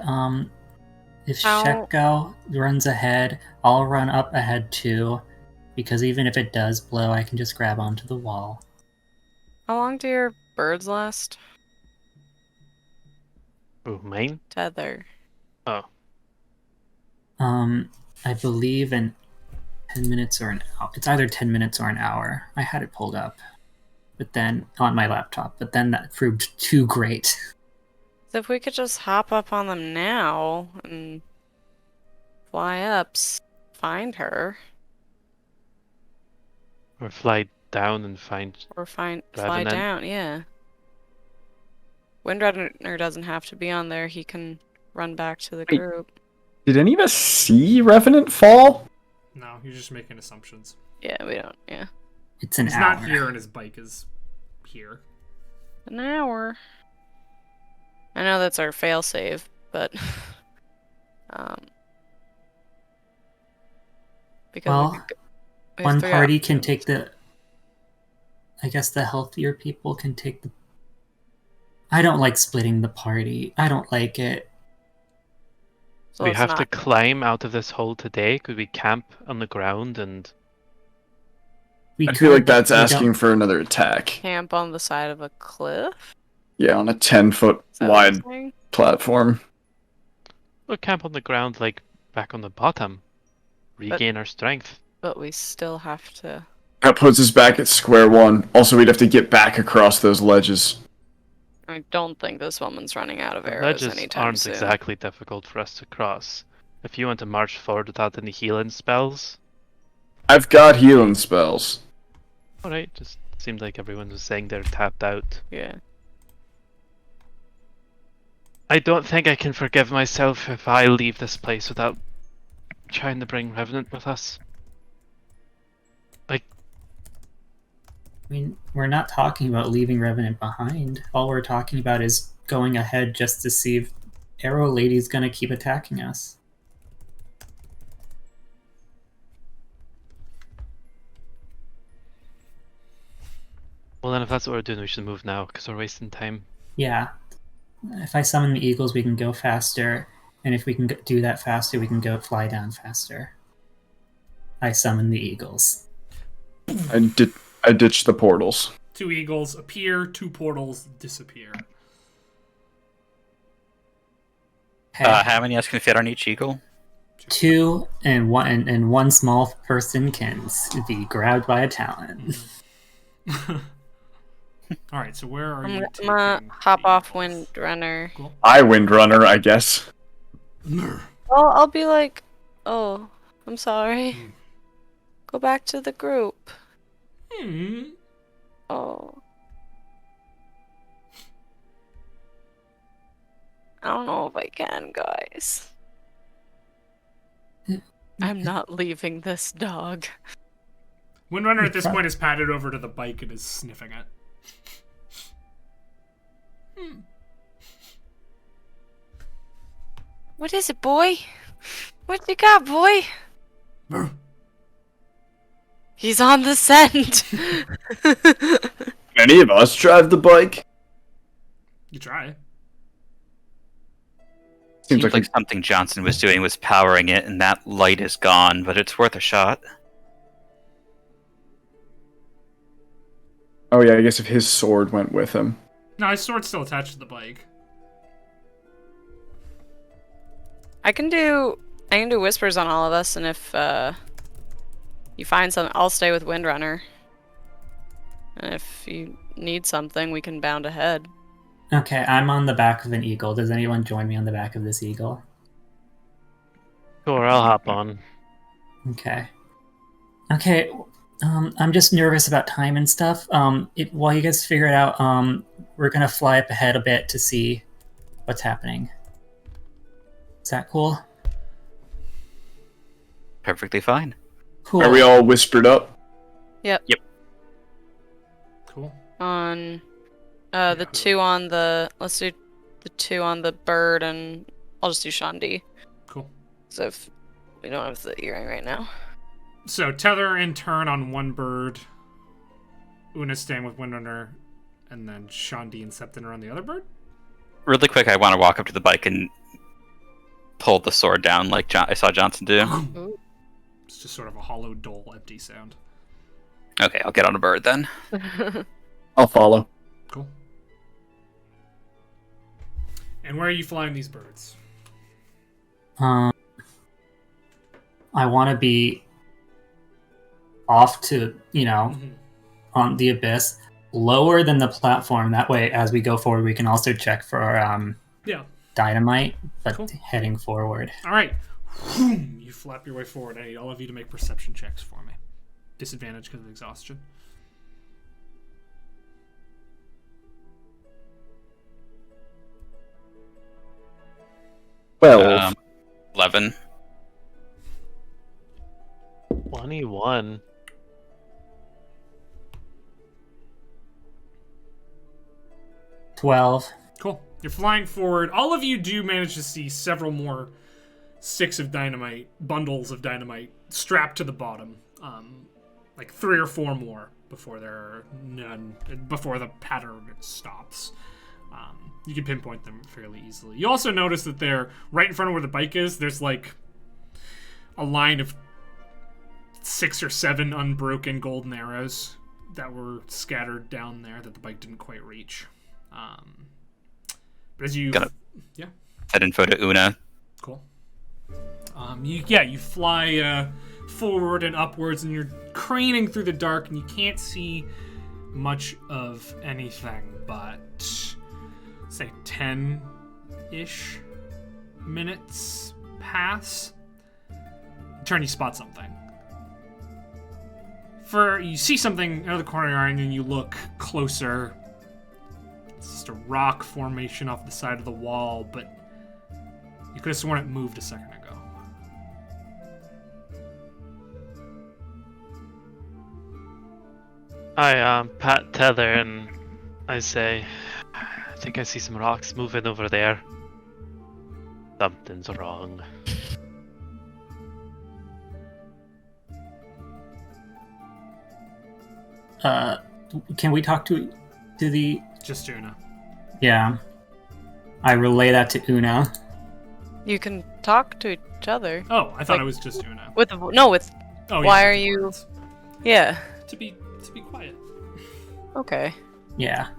if How- Shekko runs ahead, I'll run up ahead too, because even if it does blow, I can just grab onto the wall. How long do your birds last? oh, mine? Tether. Oh. I believe in 10 minutes or an hour. It's either 10 minutes or an hour. I had it pulled up, but then on my laptop, but then that proved too great. So if we could just hop up on them now and fly up, find her, Or fly down and find. or fly Revenant. down, yeah. Windrunner doesn't have to be on there. He can run back to the Wait. group. Did any of us see Revenant fall? No, you're just making assumptions. Yeah, we don't. Yeah, It's an He's hour. not here, and his bike is here. an hour. I know that's our failsafe, but because Well, we have One 3 party can options. take the. I guess the healthier people can take the. I don't like splitting the party. I don't like it. So we let's have to not climb out of this hole today. Could we camp on the ground and? We I feel like could, but that's we asking don't- for another attack. camp on the side of a cliff. Yeah, on a 10-foot Is that what you're wide saying? platform. Or camp on the ground, like back on the bottom. Regain our strength. But we still have to. That puts us back at square one. Also, we'd have to get back across those ledges. I don't think this woman's running out of The arrows ledges anytime aren't soon. exactly difficult for us to cross. If you want to march forward without any healing spells, I've got healing spells. alright, just seemed like everyone was saying they're tapped out. Yeah. I don't think I can forgive myself if I leave this place without trying to bring Revenant with us. I mean, we're not talking about leaving Revenant behind. All we're talking about is going ahead just to see if Arrow Lady's gonna keep attacking us. Well then if that's what we're doing, we should move now, because we're wasting time. Yeah. If I summon the eagles, we can go faster, and if we can do that faster, we can go fly down faster. I summon the eagles. I ditched the portals. 2 eagles appear, 2 portals disappear. Okay. how many of us can fit on each eagle? 2 and one small person can be grabbed by a talon. All right, so where are I'm you gonna taking hop the off eagles? Windrunner. I Windrunner, I guess. I'll be like, oh, I'm sorry. Go back to the group. Hmm. Oh. I don't know if I can, guys. I'm not leaving this dog. Windrunner at this point is padded over to the bike and is sniffing it. What is it, boy? What you got, boy? He's on the scent. Any of us drive the bike? You try. Seems Seems like like something Johnson was doing was powering it, and that light is gone, but it's worth a shot. Oh yeah, I guess if his sword went with him. No, his sword's still attached to the bike. I can do whispers on all of us, and if you find something, I'll stay with Windrunner. And if you need something, we can bound ahead. Okay, I'm on the back of an eagle. Does anyone join me on the back of this eagle? Sure, I'll hop on. Okay. Okay, I'm just nervous about time and stuff. While you guys figure it out, we're gonna fly up ahead a bit to see what's happening. Is that cool? Perfectly fine. Cool. Are we all whispered up? Cool. On the two on the let's do the two on the bird, and I'll just do Shandi. Cool. So if we don't have the earring right now. So Tether in turn on one bird. Una staying with Windrunner, and then Shandi and Septon are on the other bird. Really quick, I want to walk up to the bike and pull the sword down like I saw Johnson do. It's just sort of a hollow, dull, empty sound. Okay, I'll get on a bird then. I'll follow. Cool. And where are you flying these birds? I want to be off to, on the abyss, lower than the platform. That way, as we go forward, we can also check for Yeah. dynamite, but Cool. heading forward. All right. You flap your way forward. I need all of you to make perception checks for me. Disadvantage because of exhaustion. Well, 11. 21. Cool. You're flying forward. All of you do manage to see several more sticks of dynamite, bundles of dynamite, strapped to the bottom. Like 3 or 4 more before there are none. Before the pattern stops. You can pinpoint them fairly easily. You also notice that they're right in front of where the bike is. There's like a line of 6 or 7 unbroken golden arrows that were scattered down there that the bike didn't quite reach. But as you Head info to Una. Cool. You fly forward and upwards, and you're craning through the dark, and you can't see much of anything but, say, 10-ish minutes pass. Turn, you spot something. You see something out of the corner of your eye, and then you look closer. It's just a rock formation off the side of the wall, but you could have sworn it moved a second ago. I pat Tether and I say, I think I see some rocks moving over there. Something's wrong. Can we talk to the... Just Una. Yeah. I relay that to Una. You can talk to each other. Oh, I thought it was just Una. Why Yeah, are you? Yeah. To be quiet. Okay. Yeah.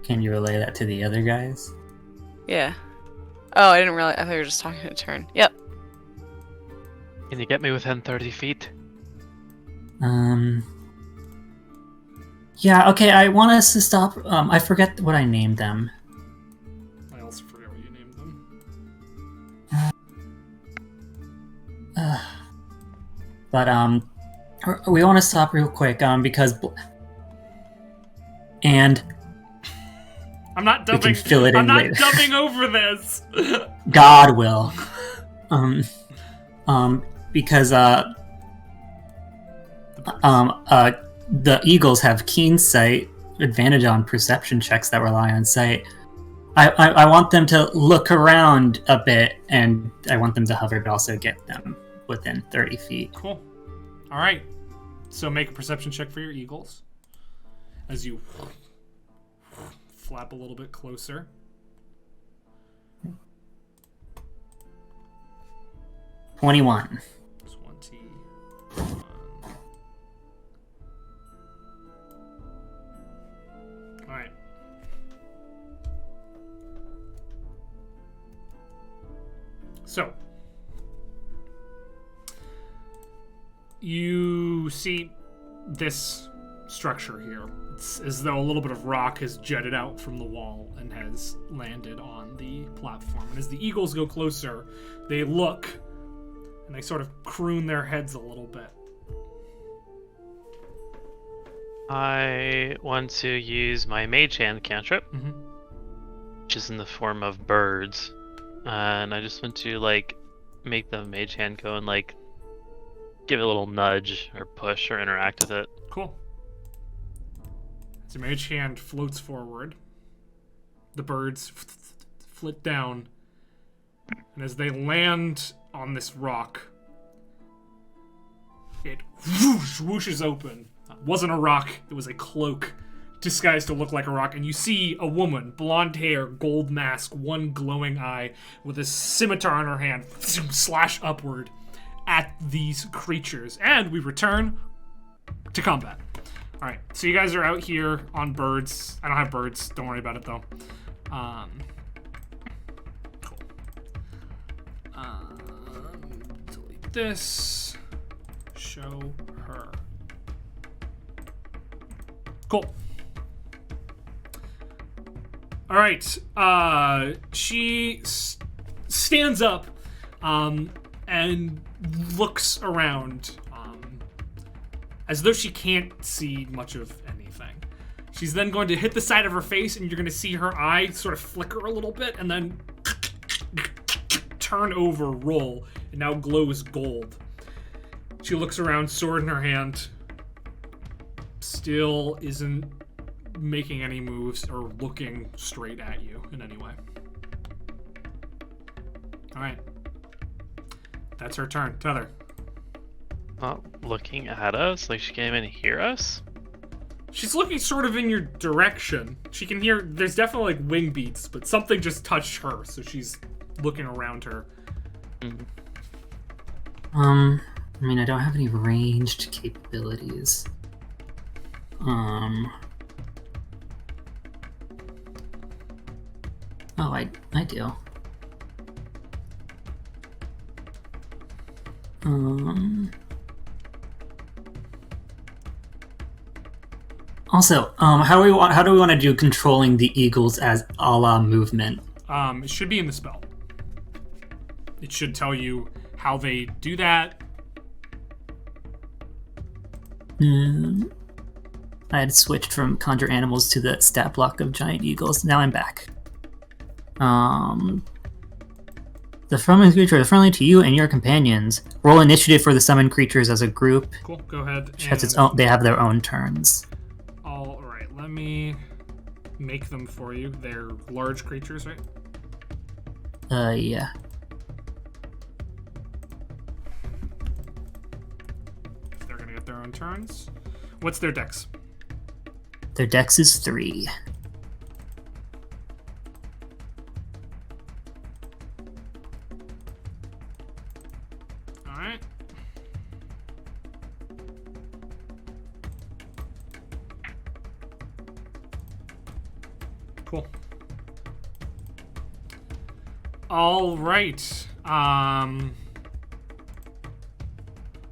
Can you relay that to the other guys? Yeah. Oh, I didn't realize. I thought you were just talking to Turn. Yep. Can you get me within 30 feet? Yeah, okay, I want us to stop. I forget what I named them. I also forget what you named them. But we want to stop real quick, because and I'm not we dubbing. can fill it I'm in not later. dubbing over this. God will. Because the Eagles have keen sight, advantage on perception checks that rely on sight. I want them to look around a bit, and I want them to hover, but also get them within 30 feet. Cool. All right. So make a perception check for your eagles as you flap a little bit closer. 21. 21. All right. So you see this structure here. It's as though a little bit of rock has jutted out from the wall and has landed on the platform. And as the eagles go closer, they look and they sort of croon their heads a little bit. I want to use my mage hand cantrip, which is in the form of birds. And I just want to, make the mage hand go and like give it a little nudge or push or interact with it. Cool. As your mage hand floats forward, the birds flit down, and as they land on this rock, it whooshes open. It wasn't a rock, it was a cloak disguised to look like a rock, and you see a woman, blonde hair, gold mask, one glowing eye, with a scimitar in her hand, slash upward at these creatures. And we return to combat. Alright, so you guys are out here on birds. I don't have birds, don't worry about it though. Cool. Delete this. Show her. Cool. All right. She stands up and looks around as though she can't see much of anything. She's then going to hit the side of her face, and you're going to see her eye sort of flicker a little bit, and then turn over, roll. It now glows gold. She looks around, sword in her hand. Still isn't making any moves or looking straight at you in any way. Alright. That's her turn. Tether. Not looking at us? Like she can't even hear us? She's looking sort of in your direction. She can hear, there's definitely like wing beats, but something just touched her, so she's looking around her. I mean, I don't have any ranged capabilities. Oh, I do. Also, how do we want to do controlling the eagles as a la movement? It should be in the spell. It should tell you how they do that. I had switched from conjure animals to the stat block of giant eagles. Now I'm back. The summoned creature is friendly to you and your companions. Roll initiative for the summoned creatures as a group. Cool, go ahead. Which has its own, they have their own turns. All right, let me make them for you. They're large creatures, right? Yeah. They're gonna get their own turns. What's their dex? Their dex is 3. Alright. Cool. All right.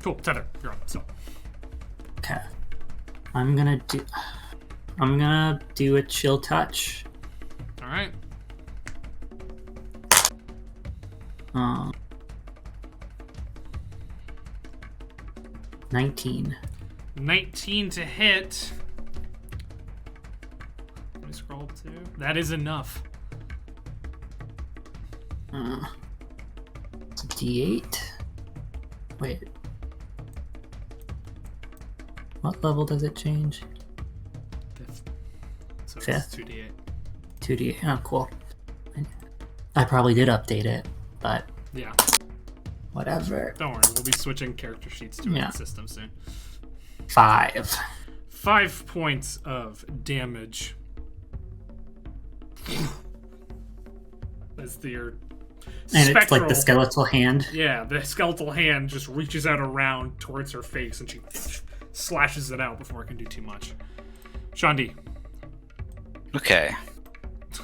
Cool. Tether, you're on. So. Okay. I'm gonna do a chill touch. All right. 19. 19 to hit. Let me scroll up to. That is enough. It's a D8. Wait. What level does it change? 5th. So Fifth? it's 2d8. 2D8. Oh, cool. I probably did update it, but Yeah. whatever. Don't worry. We'll be switching character sheets to Yeah. a system soon. 5. 5 points of damage. As your And it's like the spectral- skeletal hand. Yeah, the skeletal hand just reaches out around towards her face and she slashes it out before it can do too much. Shandi, Okay.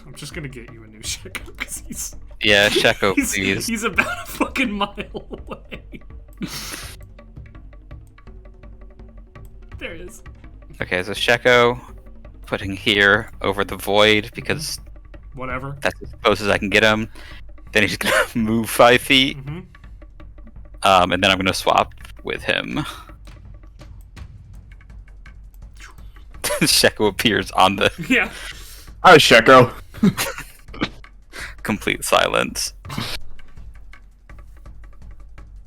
I'm just gonna get you a new Sheko because he's Yeah, Sheko, please. he's about a fucking mile away. There it is. Okay, so Sheko putting here over the void because Whatever. that's as close as I can get him. Then he's gonna move 5 feet. Mm-hmm. And then I'm gonna swap with him. Sheko appears on the Yeah. Hi, Sheko. complete silence.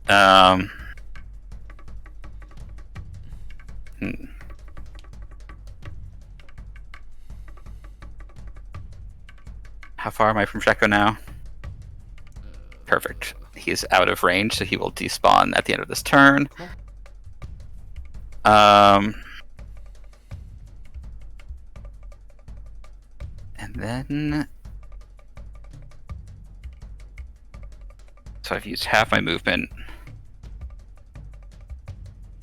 Um. hmm. How far am I from Sheko now? Perfect. He's out of range, so he will despawn at the end of this turn. Cool. And then... So I've used half my movement.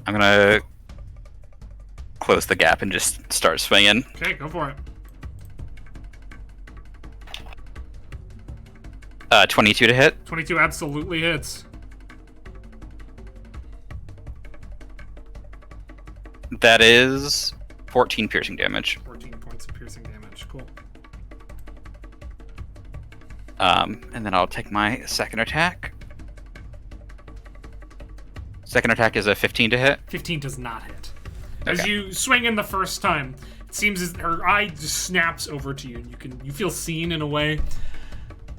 I'm gonna close the gap and just start swinging. Okay, go for it. 22 to hit. 22 absolutely hits. That is 14 piercing damage. 14 points of piercing damage. Cool. And then I'll take my second attack. Second attack is a 15 to hit. 15 does not hit. As Okay. you swing in the first time, it seems as her eye just snaps over to you, and you feel seen in a way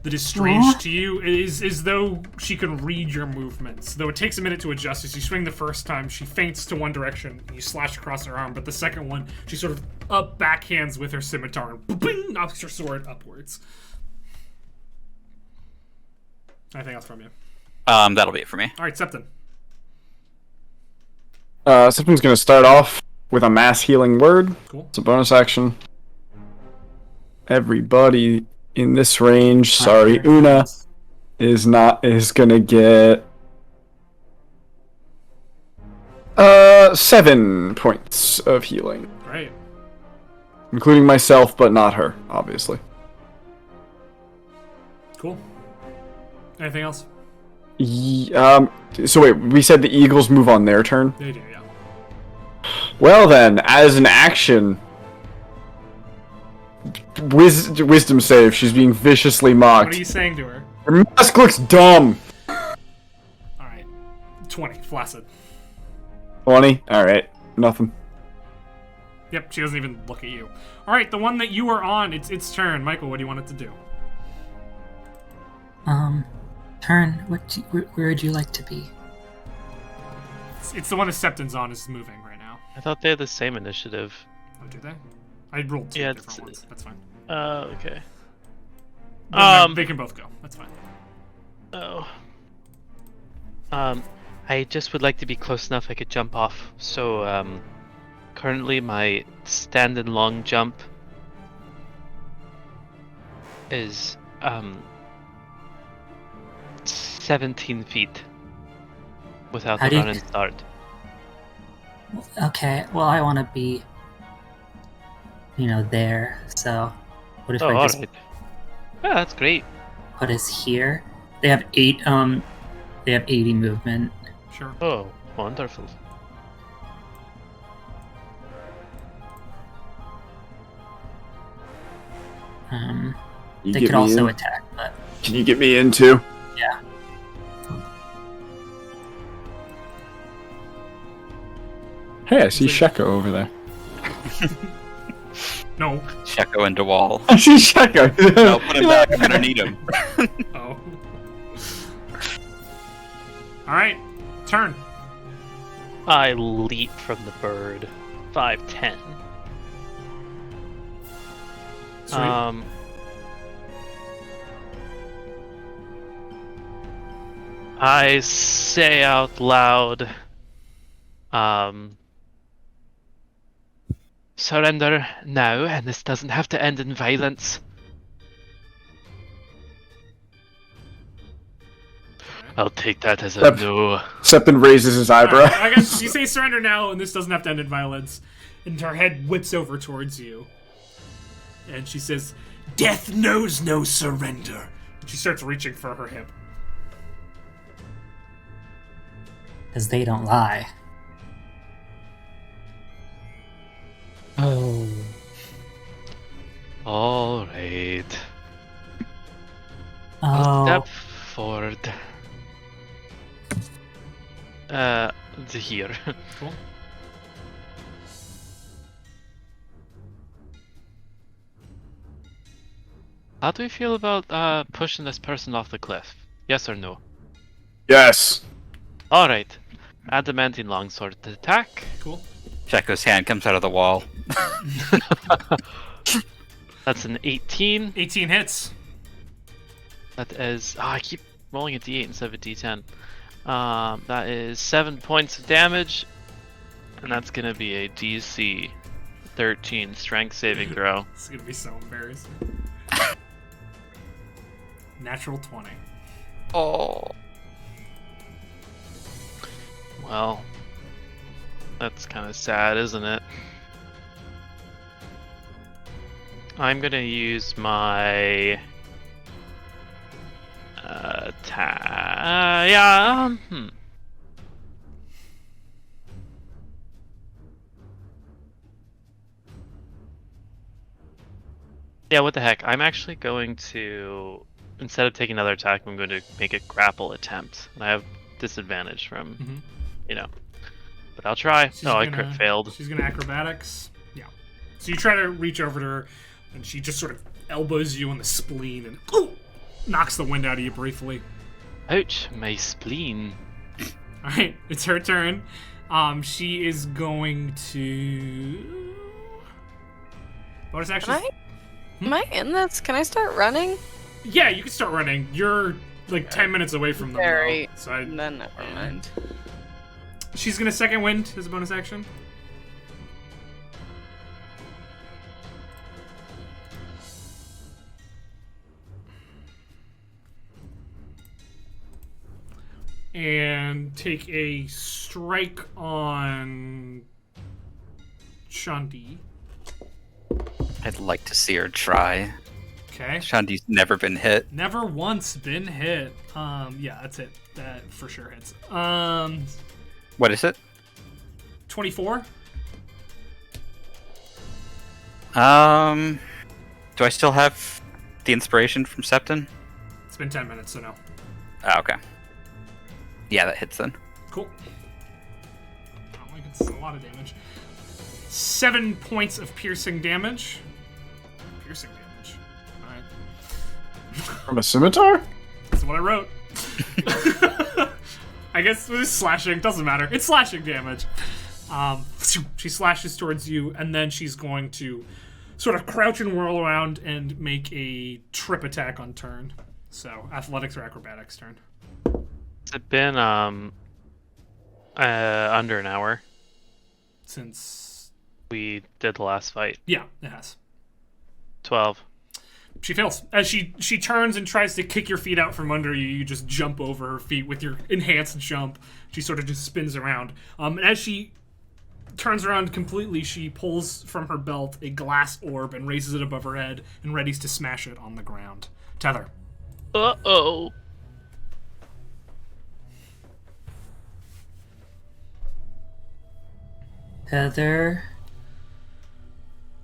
that is strange to you. It is as though she can read your movements. Though it takes a minute to adjust. As you swing the first time, she feints to one direction, and you slash across her arm. But the second one, she sort of backhands with her scimitar and bing, knocks her sword upwards. Anything else from you? That'll be it for me. All right, Septon. Septon's gonna start off with a mass healing word. Cool. It's a bonus action. Everybody in this range, sorry, Una is gonna get 7 points of healing, Great. including myself, but not her, obviously. Cool. Anything else? So wait, we said the Eagles move on their turn? They do, yeah. Well then, as an action, wisdom save. She's being viciously What mocked. are you saying to her? Her mask looks dumb. Alright. 20, flaccid. 20. All right, nothing. Yep, she doesn't even look at you. Alright, the one that you are on, it's its turn. Michael, what do you want it to do? Turn. Where would you like to be? It's the one that Septon's on is moving right now. I thought they had the same initiative. Oh, do they? I rolled two Yeah, different ones. That's fine. Okay. They can both go. That's fine. Oh. I just would like to be close enough I could jump off. So, currently my stand and long jump is, 17 feet without How the do you- run and start. Okay, well, I want to be, there. So, what if Oh, I just alright. Yeah, that's great. put us here? They have 80 movement. Sure. Oh, wonderful. You They get could me also in? attack, but Can you get me in too? yeah. Hey, I see Sheko over there. No. Sheko and DeWall. I see Sheko. No, put him back. I'm gonna need him. Oh. Alright. Turn. I leap from the bird. 5'10". Sweet. I say out loud, surrender now, and this doesn't have to end in violence. I'll take that as a Yep. no. Septon raises his eyebrow. Alright, I guess you say surrender now, and this doesn't have to end in violence. And her head whips over towards you. And she says, "Death knows no surrender." And she starts reaching for her hip. Because they don't lie. Oh. All right. I'll Oh, step forward. Here. Cool. How do we feel about pushing this person off the cliff? Yes or no? Yes. Alright. Adamantine longsword attack. Cool. Checo's hand comes out of the wall. That's an 18. 18 hits. That is... I keep rolling a d8 instead of a d10. That is 7 points of damage. And that's going to be a DC 13 strength saving throw. It's gonna be so embarrassing. Natural 20. Oh. Well, that's kind of sad, isn't it? I'm gonna use my Yeah, what the heck? I'm actually going to, instead of taking another attack, I'm going to make a grapple attempt. And I have disadvantage from, but I'll try. I crit failed. She's gonna acrobatics. Yeah. So you try to reach over to her, and she just sort of elbows you on the spleen and knocks the wind out of you briefly. Ouch, my spleen. Alright, it's her turn. She is going to... bonus action. Am I in this? Can I start running? Yeah, you can start running. You're like 10 minutes away from them. Very. So Then never mind. She's gonna second wind as a bonus action. And take a strike on Shanti. I'd like to see her try. Okay. Shanti's never been hit. Never once been hit. Yeah, that's it. That for sure hits. What is it? 24. Do I still have the inspiration from Septon? It's been 10 minutes, so no. Oh, okay. Yeah, that hits then. Cool. Not like it's a lot of damage. 7 points of piercing damage. Piercing damage. Alright. From a scimitar? That's what I wrote. I guess it's slashing. Doesn't matter. It's slashing damage. She slashes towards you, and then she's going to sort of crouch and whirl around and make a trip attack on turn. So, athletics or acrobatics turn. It's been under an hour Since we did the last fight. yeah, it has. 12. She fails. As she turns and tries to kick your feet out from under you, you just jump over her feet with your enhanced jump. She sort of just spins around. And as she turns around completely, she pulls from her belt a glass orb and raises it above her head and readies to smash it on the ground. Tether. Uh-oh. Heather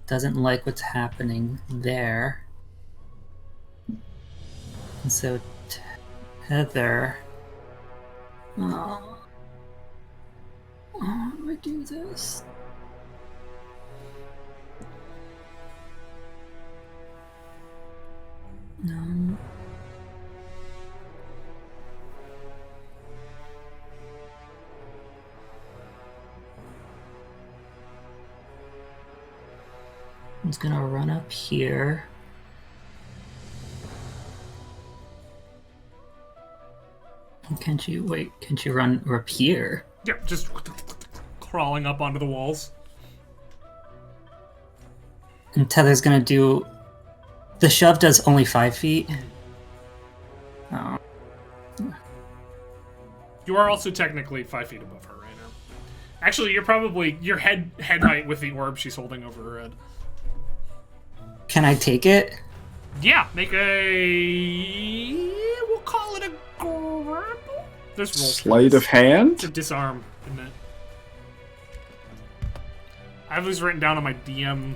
doesn't like what's happening there. And so Heather... Oh, how do I do this? No. I'm just gonna run up here. Can she run up here? Yeah, just crawling up onto the walls. And Tether's gonna do... The shove does only 5 feet. Oh. You are also technically 5 feet above her right now. Actually, you're probably your head height with the orb she's holding over her head. Can I take it? Yeah, make a... We'll call it a grapple. There's rolls. Sleight of hand? It's a disarm, isn't it? I have this written down on my DM...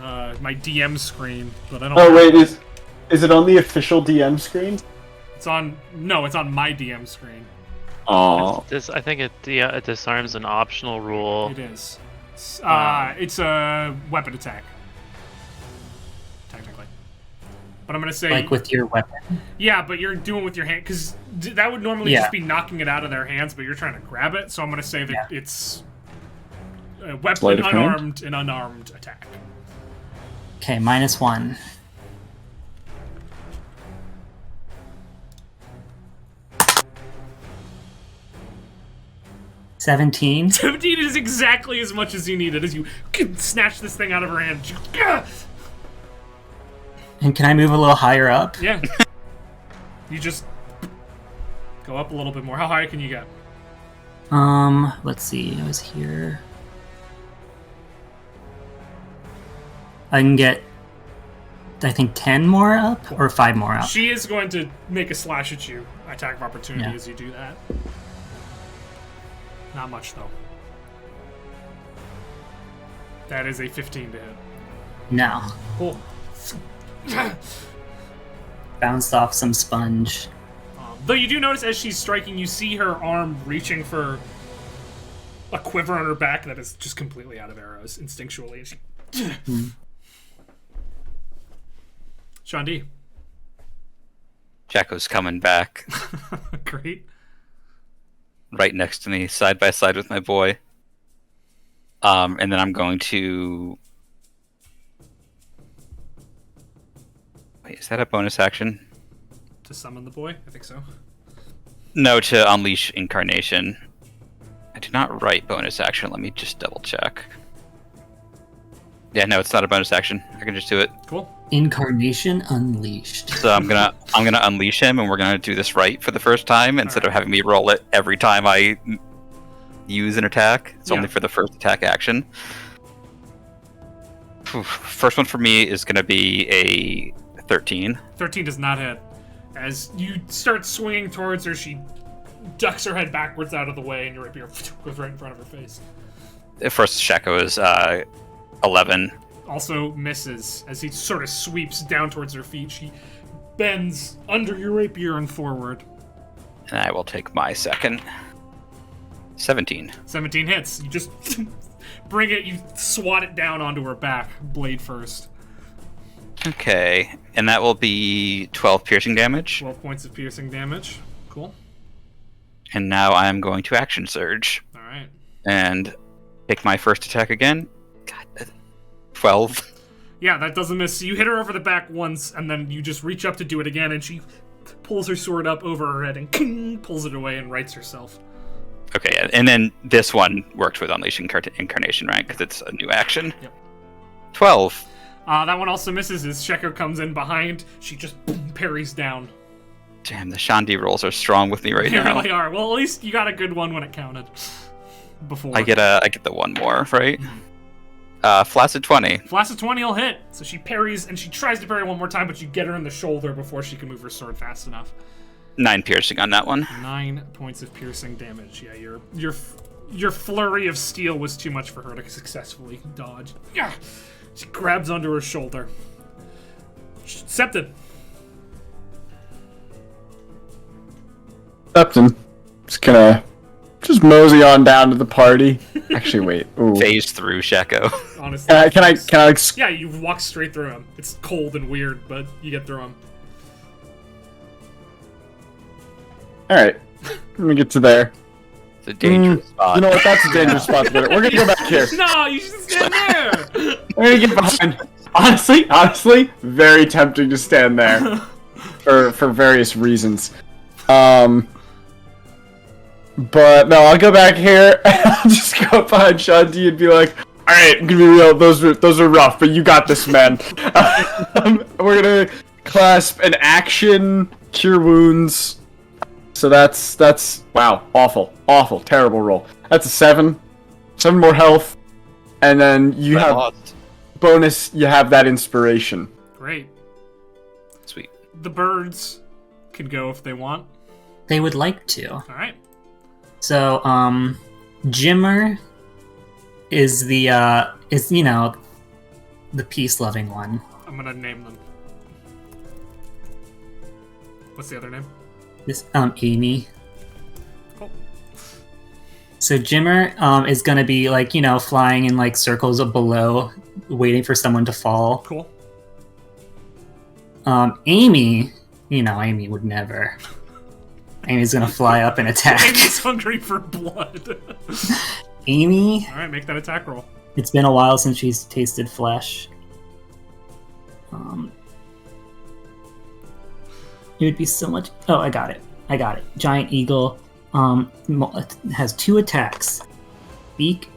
my DM screen, but I don't... Oh, wait, is it on the official DM screen? It's on... No, it's on my DM screen. Oh. I think it disarms an optional rule. It is. It's a weapon attack. Technically. But I'm gonna say Like with your weapon? yeah, but you're doing with your hand because that would normally Yeah. just be knocking it out of their hands, but you're trying to grab it. So I'm gonna say that it's a weapon, Sleight of hand? unarmed, and unarmed attack. Okay, -1. $17. 17 is exactly as much as you needed as you snatch this thing out of her hand. And can I move a little higher up? Yeah. You just go up a little bit more. How high can you get? Let's see. I was here. I can get, I think, 10 more up or 5 more up. She is going to make a slash at you. Attack of opportunity Yeah. as you do that. Not much, though. That is a 15 to hit. No. Cool. Bounced off some sponge. Though you do notice as she's striking, you see her arm reaching for a quiver on her back that is just completely out of arrows, instinctually. And she... Sean D. Jacko's coming back Great. right next to me, side by side with my boy. And then I'm going to... Wait, is that a bonus action? To summon the boy? I think so. No, to unleash incarnation. I do not write bonus action. Let me just double check. Yeah, no, it's not a bonus action. I can just do it. Cool. Incarnation unleashed. So I'm gonna unleash him, and we're gonna do this right for the first time instead of having me roll it every time I use an attack. It's only for the first attack action. First one for me is gonna be a 13. 13 does not hit. As you start swinging towards her, she ducks her head backwards out of the way, and your rapier goes right in front of her face. First Shako is 11. Also misses as he sort of sweeps down towards her feet. She bends under your rapier and forward. And I will take my second. 17. 17 hits. You just bring it, you swat it down onto her back, blade first. Okay, and that will be 12 piercing damage. 12 points of piercing damage. Cool. And now I am going to action surge. Alright. And take my first attack again. God, 12. Yeah, that doesn't miss. You hit her over the back once, and then you just reach up to do it again, and she pulls her sword up over her head and pulls it away and rights herself. Okay, and then this one works with Unleash Incarnation, right? Because it's a new action. Yep. 12. That one also misses as Sheko comes in behind. She just parries down. Damn, the Shandi rolls are strong with me right They now. really are. Well, at least you got a good one when it counted. Before. I get the one more, right? Flaccid 20. Flaccid 20 will hit. So she parries, and she tries to parry one more time, but you get her in the shoulder before she can move her sword fast enough. 9 piercing on that one. 9 points of piercing damage. Yeah, your flurry of steel was too much for her to successfully dodge. Yeah. She grabs onto her shoulder. Septon. Septon. Just mosey on down to the party. Actually, wait. Ooh. Phase through Sheko. Honestly. Can I? Yeah, you walk straight through him. It's cold and weird, but you get through him. All right. Let me get to there. It's a dangerous spot. You know what? That's a dangerous spot. We're gonna go back here. No, you should stand there. We're gonna get behind. Honestly, very tempting to stand there, for various reasons. But no, I'll go back here. And I'll just go up behind Shanti and be like, "All right, I'm gonna be real. Those are rough, but you got this, man." We're gonna clasp an action, cure wounds. So that's wow, awful, terrible roll. That's a 7 more health, and then you have bonus. You have that inspiration. Great. Sweet. The birds can go if they want. They would like to. All right. So, Jimmer is the peace-loving one. I'm gonna name them. What's the other name? This Amy. Cool. So Jimmer is gonna be flying in circles below, waiting for someone to fall. Cool. Amy, Amy would never. Amy's gonna fly up and attack. Amy's hungry for blood. Amy, All right, make that attack roll. it's been a while since she's tasted flesh. It would be so much. Oh, I got it. Giant eagle. Has 2 attacks. Beak,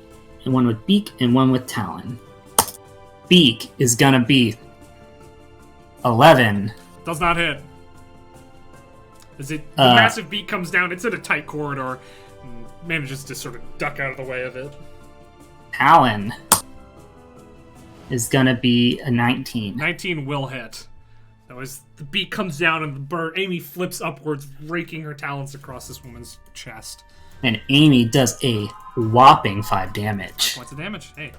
and one with beak, and one with talon. Beak is gonna be 11. Does not hit. As the massive beak comes down, it's in a tight corridor, and manages to sort of duck out of the way of it. Talon is gonna be a 19. 19 will hit. That was the beak comes down and the bird Amy flips upwards, raking her talons across this woman's chest. And Amy does a whopping 5 damage. Points of damage. Hey.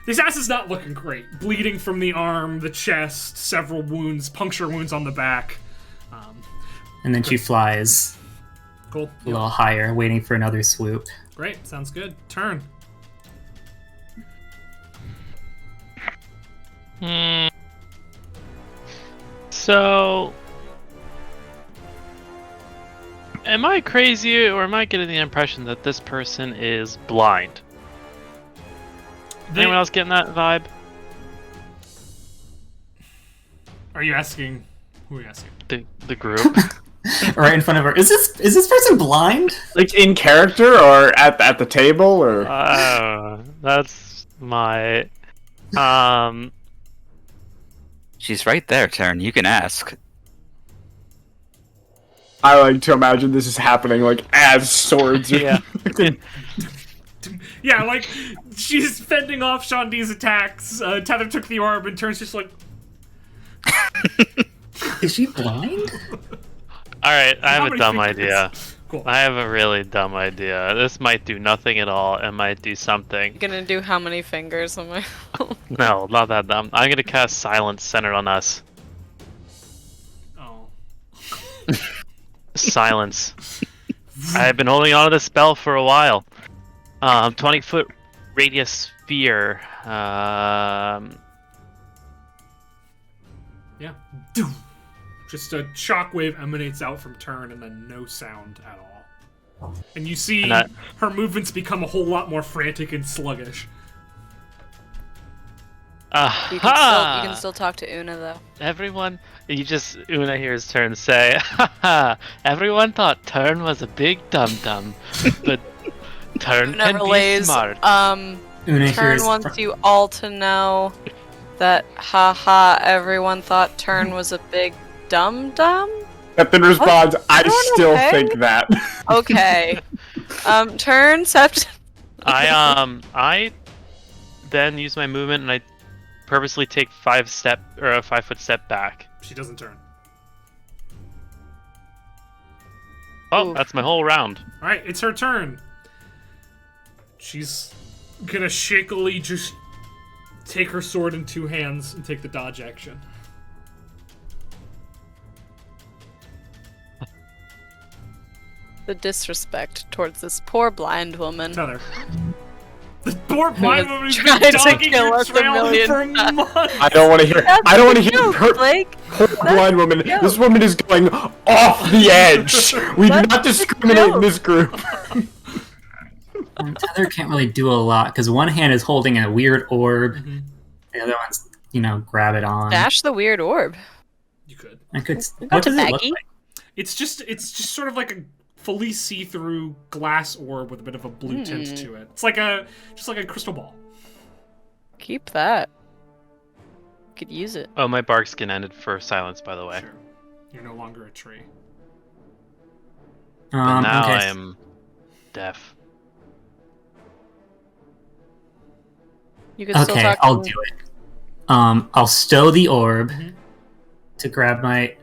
This ass is not looking great. Bleeding from the arm, the chest, several wounds, puncture wounds on the back. And then she flies Cool. a little higher, waiting for another swoop. Great. Sounds good. Turn. So, am I crazy, or am I getting the impression that this person is blind? Anyone else getting that vibe? Are you asking? Who are you asking? The group. Right in front of her. Is this person blind? Like in character or at the table or? That's my. She's right there, Taryn. You can ask. I like to imagine this is happening like as swords. Yeah. Yeah, like she's fending off Shandi's attacks. Tether took the orb and turns just like. Is she blind? Alright, I have How a many dumb fingers? idea. Cool. I have a really dumb idea. This might do nothing at all. It might do something. Gonna do how many fingers on my No, not that dumb. I'm gonna cast Silence centered on us. Oh. Silence. I've been holding on to this spell for a while. 20-foot radius sphere. Yeah. Doom. Just a shockwave emanates out from Turn and then no sound at all. And you see her movements become a whole lot more frantic and sluggish. You can still talk to Una though. Everyone, Una hears Turn say, haha, everyone thought Turn was a big dum-dum, but Turn Una can be relays. smart. Una Turn hears wants you all to know that haha, everyone thought Turn was a big dum-dum. Captain responds, I Everyone still okay? think that. Okay. Turn Sept. I then use my movement and I purposely take a 5-foot step back. She doesn't turn. Oh, Ooh. that's my whole round. Alright, it's her turn. She's gonna shakily just take her sword in 2 hands and take the dodge action. The disrespect towards this poor blind woman. Tether. The poor blind was woman who's trying been to dogging kill your us a trail million for times. months. I don't want to hear. I don't want to hear Joke, her. Blake. Poor blind woman. This woman is going off the edge. We do not discriminate in this group. Tether can't really do a lot because one hand is holding a weird orb, the other one's, grab it on. Dash the weird orb. You could. I could. What What does it look baggy? like? It's just sort of like a fully see-through glass orb with a bit of a blue tint to it. It's like just like a crystal ball. Keep that. Could use it. Oh, my bark skin ended for silence, by the way. Sure. You're no longer a tree. But now okay. I am deaf. You can still Okay, talk I'll to do it. I'll stow the orb to grab my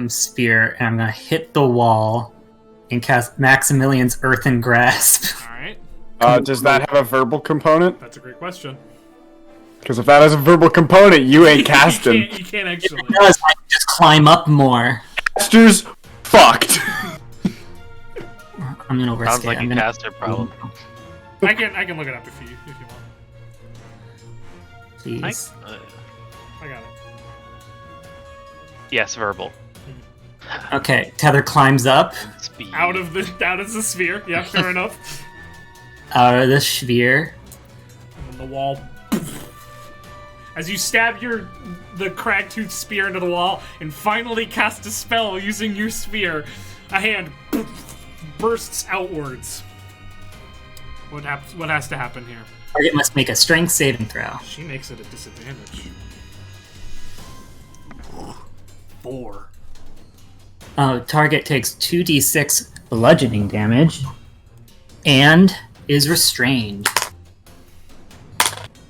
spear, and I'm gonna hit the wall and cast Maximilian's Earthen Grasp. Alright. Does that have a verbal component? That's a great question. Because if that has a verbal component, you ain't casting. You can't actually. It does, I can just climb up more. Casters fucked. I'm gonna risk Sounds it. like I'm a gonna... caster problem. I can look it up if you want. please. I got it. Yes, verbal. Okay, Tether climbs up Speed. Out of the sphere. Yeah, fair enough. out of the sphere. And the wall. As you stab the crag-toothed spear into the wall and finally cast a spell using your sphere, a hand bursts outwards. What has to happen here? Target must make a strength saving throw. She makes it a disadvantage. 4. Target takes 2d6 bludgeoning damage and is restrained.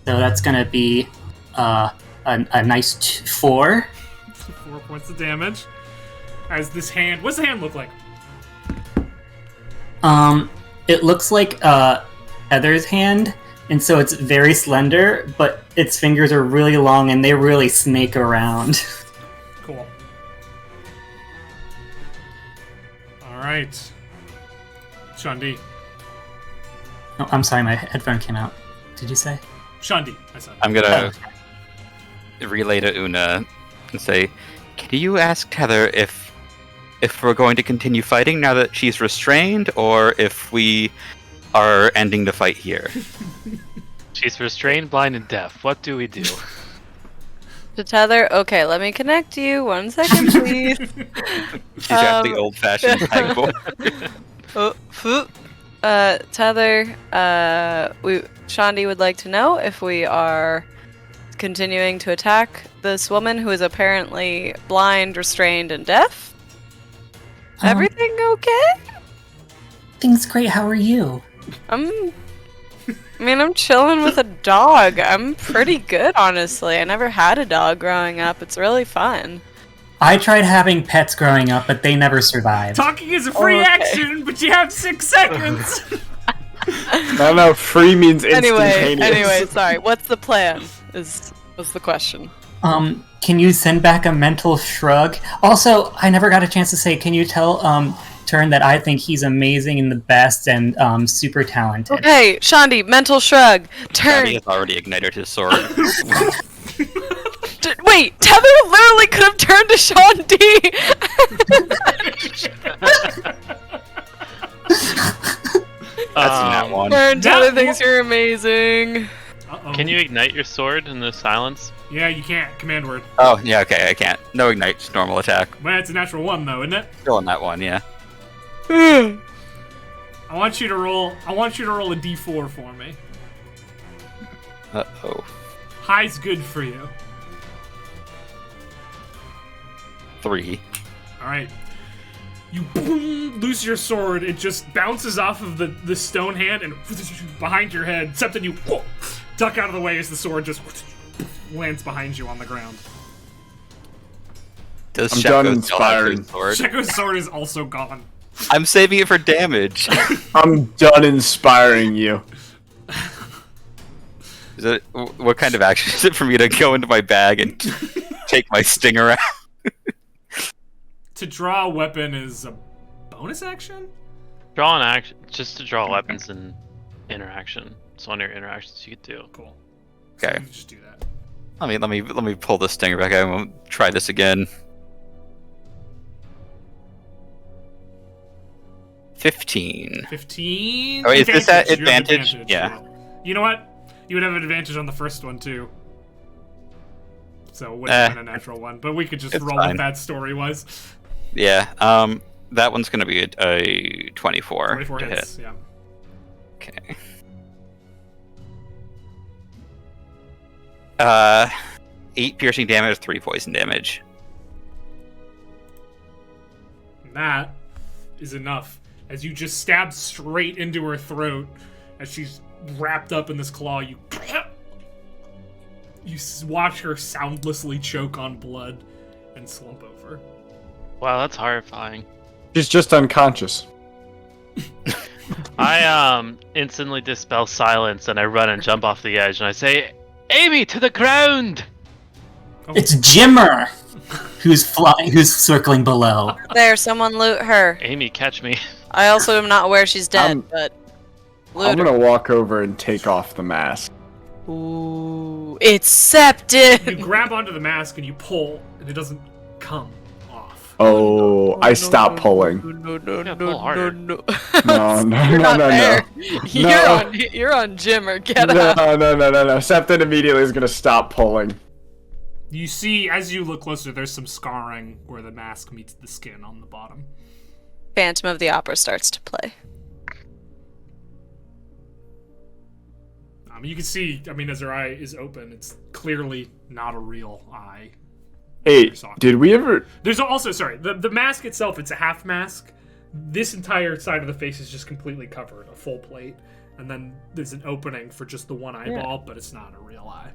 So that's gonna be a nice 4. 4 points of damage. As this hand, what's the hand look like? It looks like Heather's hand, and so it's very slender, but its fingers are really long and they really snake around. Cool. Alright. Shandi. Oh, I'm sorry, my headphone came out. Did you say? Shandi, I said. I'm gonna relay to Una and say, can you ask Heather if we're going to continue fighting now that she's restrained, or if we are ending the fight here? She's restrained, blind, and deaf. What do we do? To Tether, okay, let me connect you. 1 second, please. She's got the old-fashioned tagboard. Tether, Shandi would like to know if we are continuing to attack this woman who is apparently blind, restrained, and deaf. Everything okay? Things great, how are you? I'm chilling with a dog. I'm pretty good, honestly. I never had a dog growing up. It's really fun. I tried having pets growing up, but they never survived. Talking is a free action, but you have 6 seconds! No, free means instantaneous. Anyway, sorry. What's the plan? Was the question. Can you send back a mental shrug? Also, I never got a chance to say, can you tell Turn that I think he's amazing and the best and super talented? Okay, Shandi, mental shrug. Turn. Shandi has already ignited his sword. Wait, Tether literally could have turned to Shandi. That's not one. Turn, Tether thinks you're amazing. Uh-oh. Can you ignite your sword in the silence? Yeah, you can't. Command word. Oh, yeah, okay, I can't. No ignite, just normal attack. Well, it's a natural 1, though, isn't it? Still on that one, yeah. I want you to roll a d4 for me. Uh-oh. High's good for you. 3. Alright. You boom, loose your sword, it just bounces off of the stone hand and behind your head, except that you duck out of the way as the sword just lands behind you on the ground. Does I'm Sheko done still have inspiring. his sword? Sheko's sword is also gone. I'm saving it for damage. I'm done inspiring you. Is it, what kind of action is it for me to go into my bag and take my stinger out? To draw a weapon is a bonus action? Draw an action just to draw weapons in interaction. It's one of your interactions you could do. Cool. Okay. So you just do that. Let me pull the stinger back out and we'll try this again. 15. 15? Oh, is this at You have advantage? Yeah. You know what? You would have an advantage on the first one, too. So it wouldn't have been a natural one. But we could just It's roll fine. what that story was. Yeah. That one's gonna be a 24. 24 to hits, hit. yeah. Okay. 8 piercing damage, 3 poison damage. And that is enough. As you just stab straight into her throat, as she's wrapped up in this claw, you watch her soundlessly choke on blood and slump over. Wow, that's horrifying. She's just unconscious. I instantly dispel silence and I run and jump off the edge and I say, Amy, to the ground! Oh. It's Jimmer, who's circling below. There, someone loot her. Amy, catch me. I also am not aware she's dead, but loot I'm her. gonna walk over and take off the mask. Ooh, it's septic. You grab onto the mask and you pull, and it doesn't come off. Oh, I stopped pulling. Yeah, pull harder. No, You're no, not no, there. no. You're on Jimmer. Get No, out. no. Septon immediately is gonna stop pulling. You see, as you look closer, there's some scarring where the mask meets the skin on the bottom. Phantom of the Opera starts to play. You can see, I mean, as her eye is open, it's clearly not a real eye. Hey, did we ever... There's also, sorry, the mask itself, it's a half mask. This entire side of the face is just completely covered, a full plate. And then there's an opening for just the one eyeball, but it's not a real eye.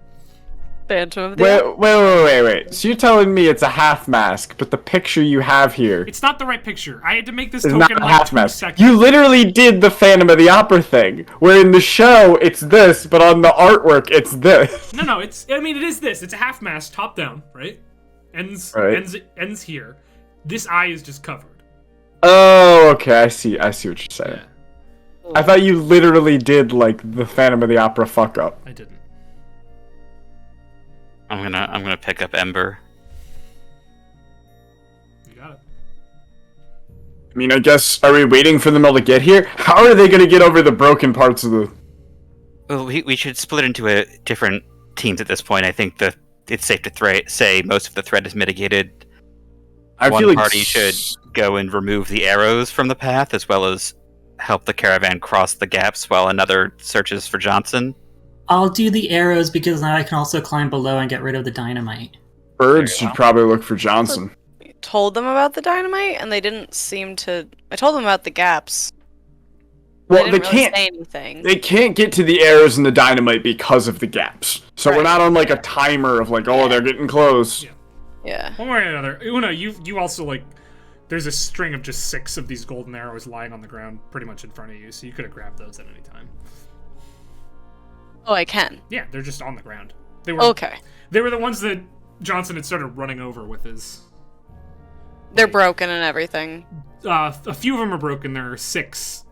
Phantom of the Wait. So you're telling me it's a half mask, but the picture you have here It's not the right picture. I had to make this is token not in a like half 2 mask. seconds. You literally did the Phantom of the Opera thing, where in the show it's this, but on the artwork it's this. No, it is this. It's a half mask, top down, right? Ends here. This eye is just covered. Oh, okay, I see what you're saying. Yeah. I thought you literally did, like, the Phantom of the Opera fuck-up. I didn't. I'm gonna pick up Ember. You got it. I mean, I guess, are we waiting for them all to get here? How are they gonna get over the broken parts of the... Well, we should split into different teams at this point. I think that it's safe to say most of the threat is mitigated. I One feel like party should go and remove the arrows from the path, as well as help the caravan cross the gaps, while another searches for Johnson. I'll do the arrows because now I can also climb below and get rid of the dynamite. Birds should probably look for Johnson. told them about the dynamite, and they didn't seem to. I told them about the gaps. Well, they they didn't really can't. say anything. They can't get to the arrows and the dynamite because of the gaps. So we're Right. not on like a timer of like, oh, they're getting close. Yeah. Yeah. One way or another. Una, you also like. There's a string of just 6 of these golden arrows lying on the ground, pretty much in front of you, so you could have grabbed those at any time. Oh, I can. Yeah, they're just on the ground. They were Okay. They were the ones that Johnson had started running over with his. They're broken and everything. A few of them are broken. There are 6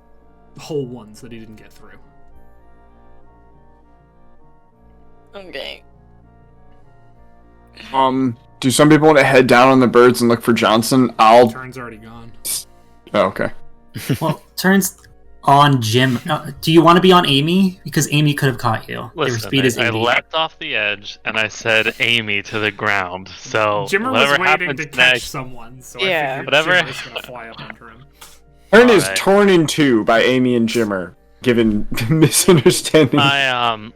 whole ones that he didn't get through. Okay. Do some people want to head down on the birds and look for Johnson? Turn's already gone. Oh, okay. Well, turns on Jim. Do you want to be on Amy? Because Amy could have caught you. Your Listen, speed is I 80. leapt off the edge and I said Amy to the ground. So Jimmer was whatever waiting happens to catch next, someone, so Yeah. I figured Whatever. Jimmer was gonna fly up under him. Turn is Alright. torn in two by Amy and Jimmer, given misunderstanding. I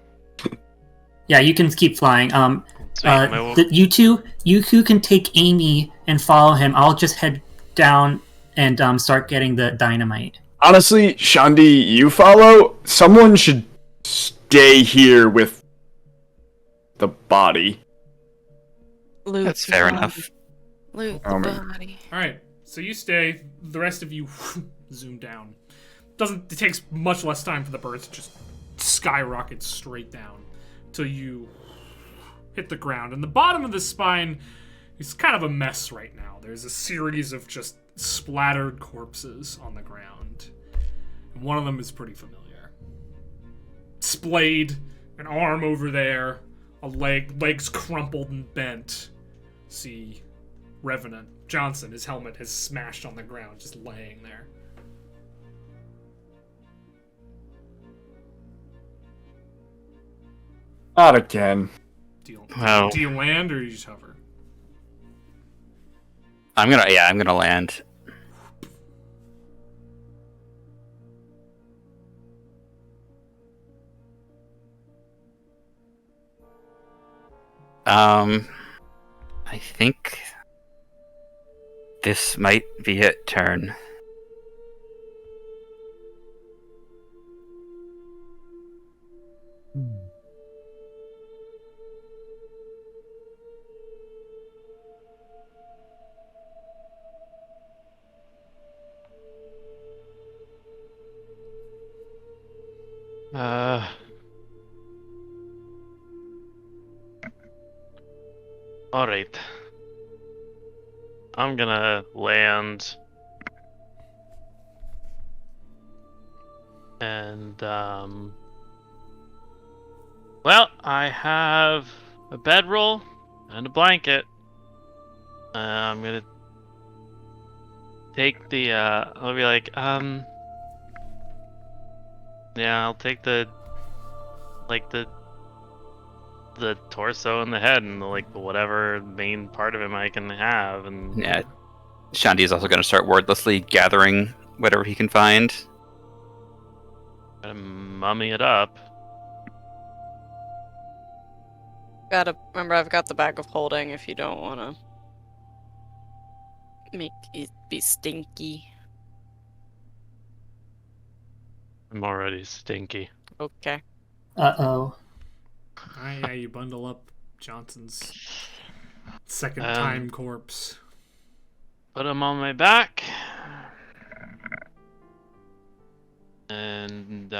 Yeah, you can keep flying. so You two can take Amy and follow him. I'll just head down and start getting the dynamite. Honestly, Shandi, you follow. Someone should stay here with the body. Loot That's the fair body. enough. Loot Oh, the man. body. All right, so you stay. The rest of you zoom down. It takes much less time for the birds to just skyrocket straight down till you hit the ground. And the bottom of the spine is kind of a mess right now. There's a series of just splattered corpses on the ground. And one of them is pretty familiar. Splayed, an arm over there, a legs crumpled and bent. See Revenant Johnson, his helmet has smashed on the ground, just laying there. Not again. Well- Do you land or you just hover? I'm gonna land. I think this might be it, turn. Alright. I'm gonna land. And, well, Well, I have a bedroll and a blanket. I'm gonna take the. I'll be like, yeah, I'll take the torso and the head and whatever main part of him I can have, and Yeah. Shandy is also going to start wordlessly gathering whatever he can find. gotta mummy it up. Gotta remember, I've got the bag of holding if you don't want to make it be stinky. I'm already stinky. Okay. Uh-oh. Alright, yeah, you bundle up Johnson's second time corpse. Put him on my back. And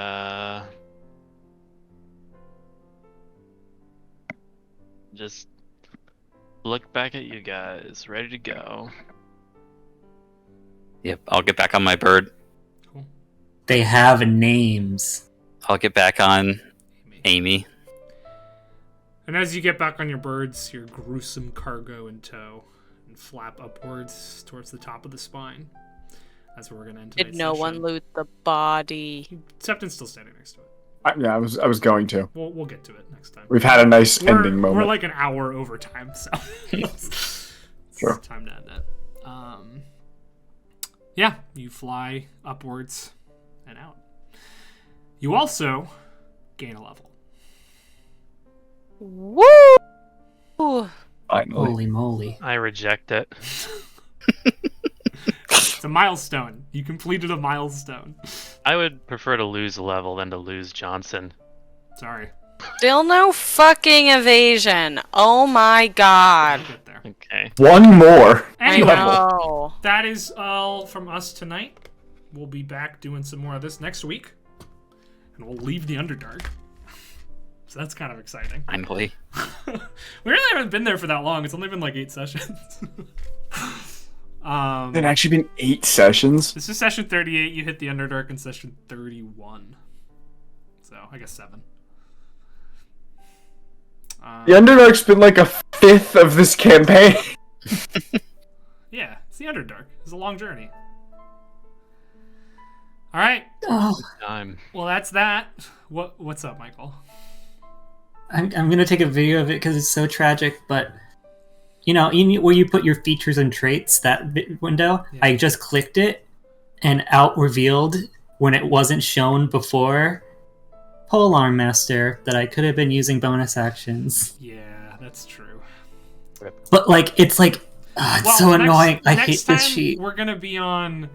just look back at you guys, ready to go. Yep, I'll get back on my bird. Cool. They have names. I'll get back on Amy. And as you get back on your birds, your gruesome cargo in tow, and flap upwards towards the top of the spine. That's where we're gonna end tonight's Did no session. one loot the body? Septon's still standing next to it. Yeah, I was going to. We'll get to it next time. We've had a nice ending We're moment. like an hour over time, so it's Sure. time to end it. Yeah, you fly upwards and out. You also gain a level. Woo! Finally. Holy moly. I reject it. It's a milestone. You completed a milestone. I would prefer to lose a level than to lose Johnson. Sorry. Still no fucking evasion. Oh my god. We'll get there. Okay. One more. I Anyway, know. that is all from us tonight. We'll be back doing some more of this next week. And we'll leave the Underdark. So that's kind of exciting. Finally. We really haven't been there for that long. It's only been like 8 sessions. It's actually been 8 sessions. This is session 38. You hit the Underdark in session 31. So, I guess 7. The Underdark's been like a fifth of this campaign. Yeah, it's the Underdark. It's a long journey. Alright. Oh, Time. Well, that's that. What's up, Michael? I'm gonna take a video of it because it's so tragic, but you know where you put your features and traits, that window, Yeah. I just clicked it and out revealed when it wasn't shown before Polearm Master that I could have been using bonus actions. Yeah, that's true. But it's like it's so annoying. I hate this sheet. We're gonna be on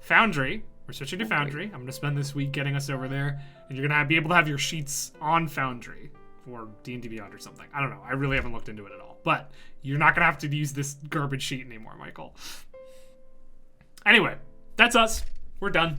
Foundry. We're switching to Foundry. I'm gonna spend this week getting us over there, and you're gonna be able to have your sheets on Foundry for D&D Beyond or something. I don't know. I really haven't looked into it at all. But you're not gonna have to use this garbage sheet anymore, Michael. Anyway, that's us. We're done.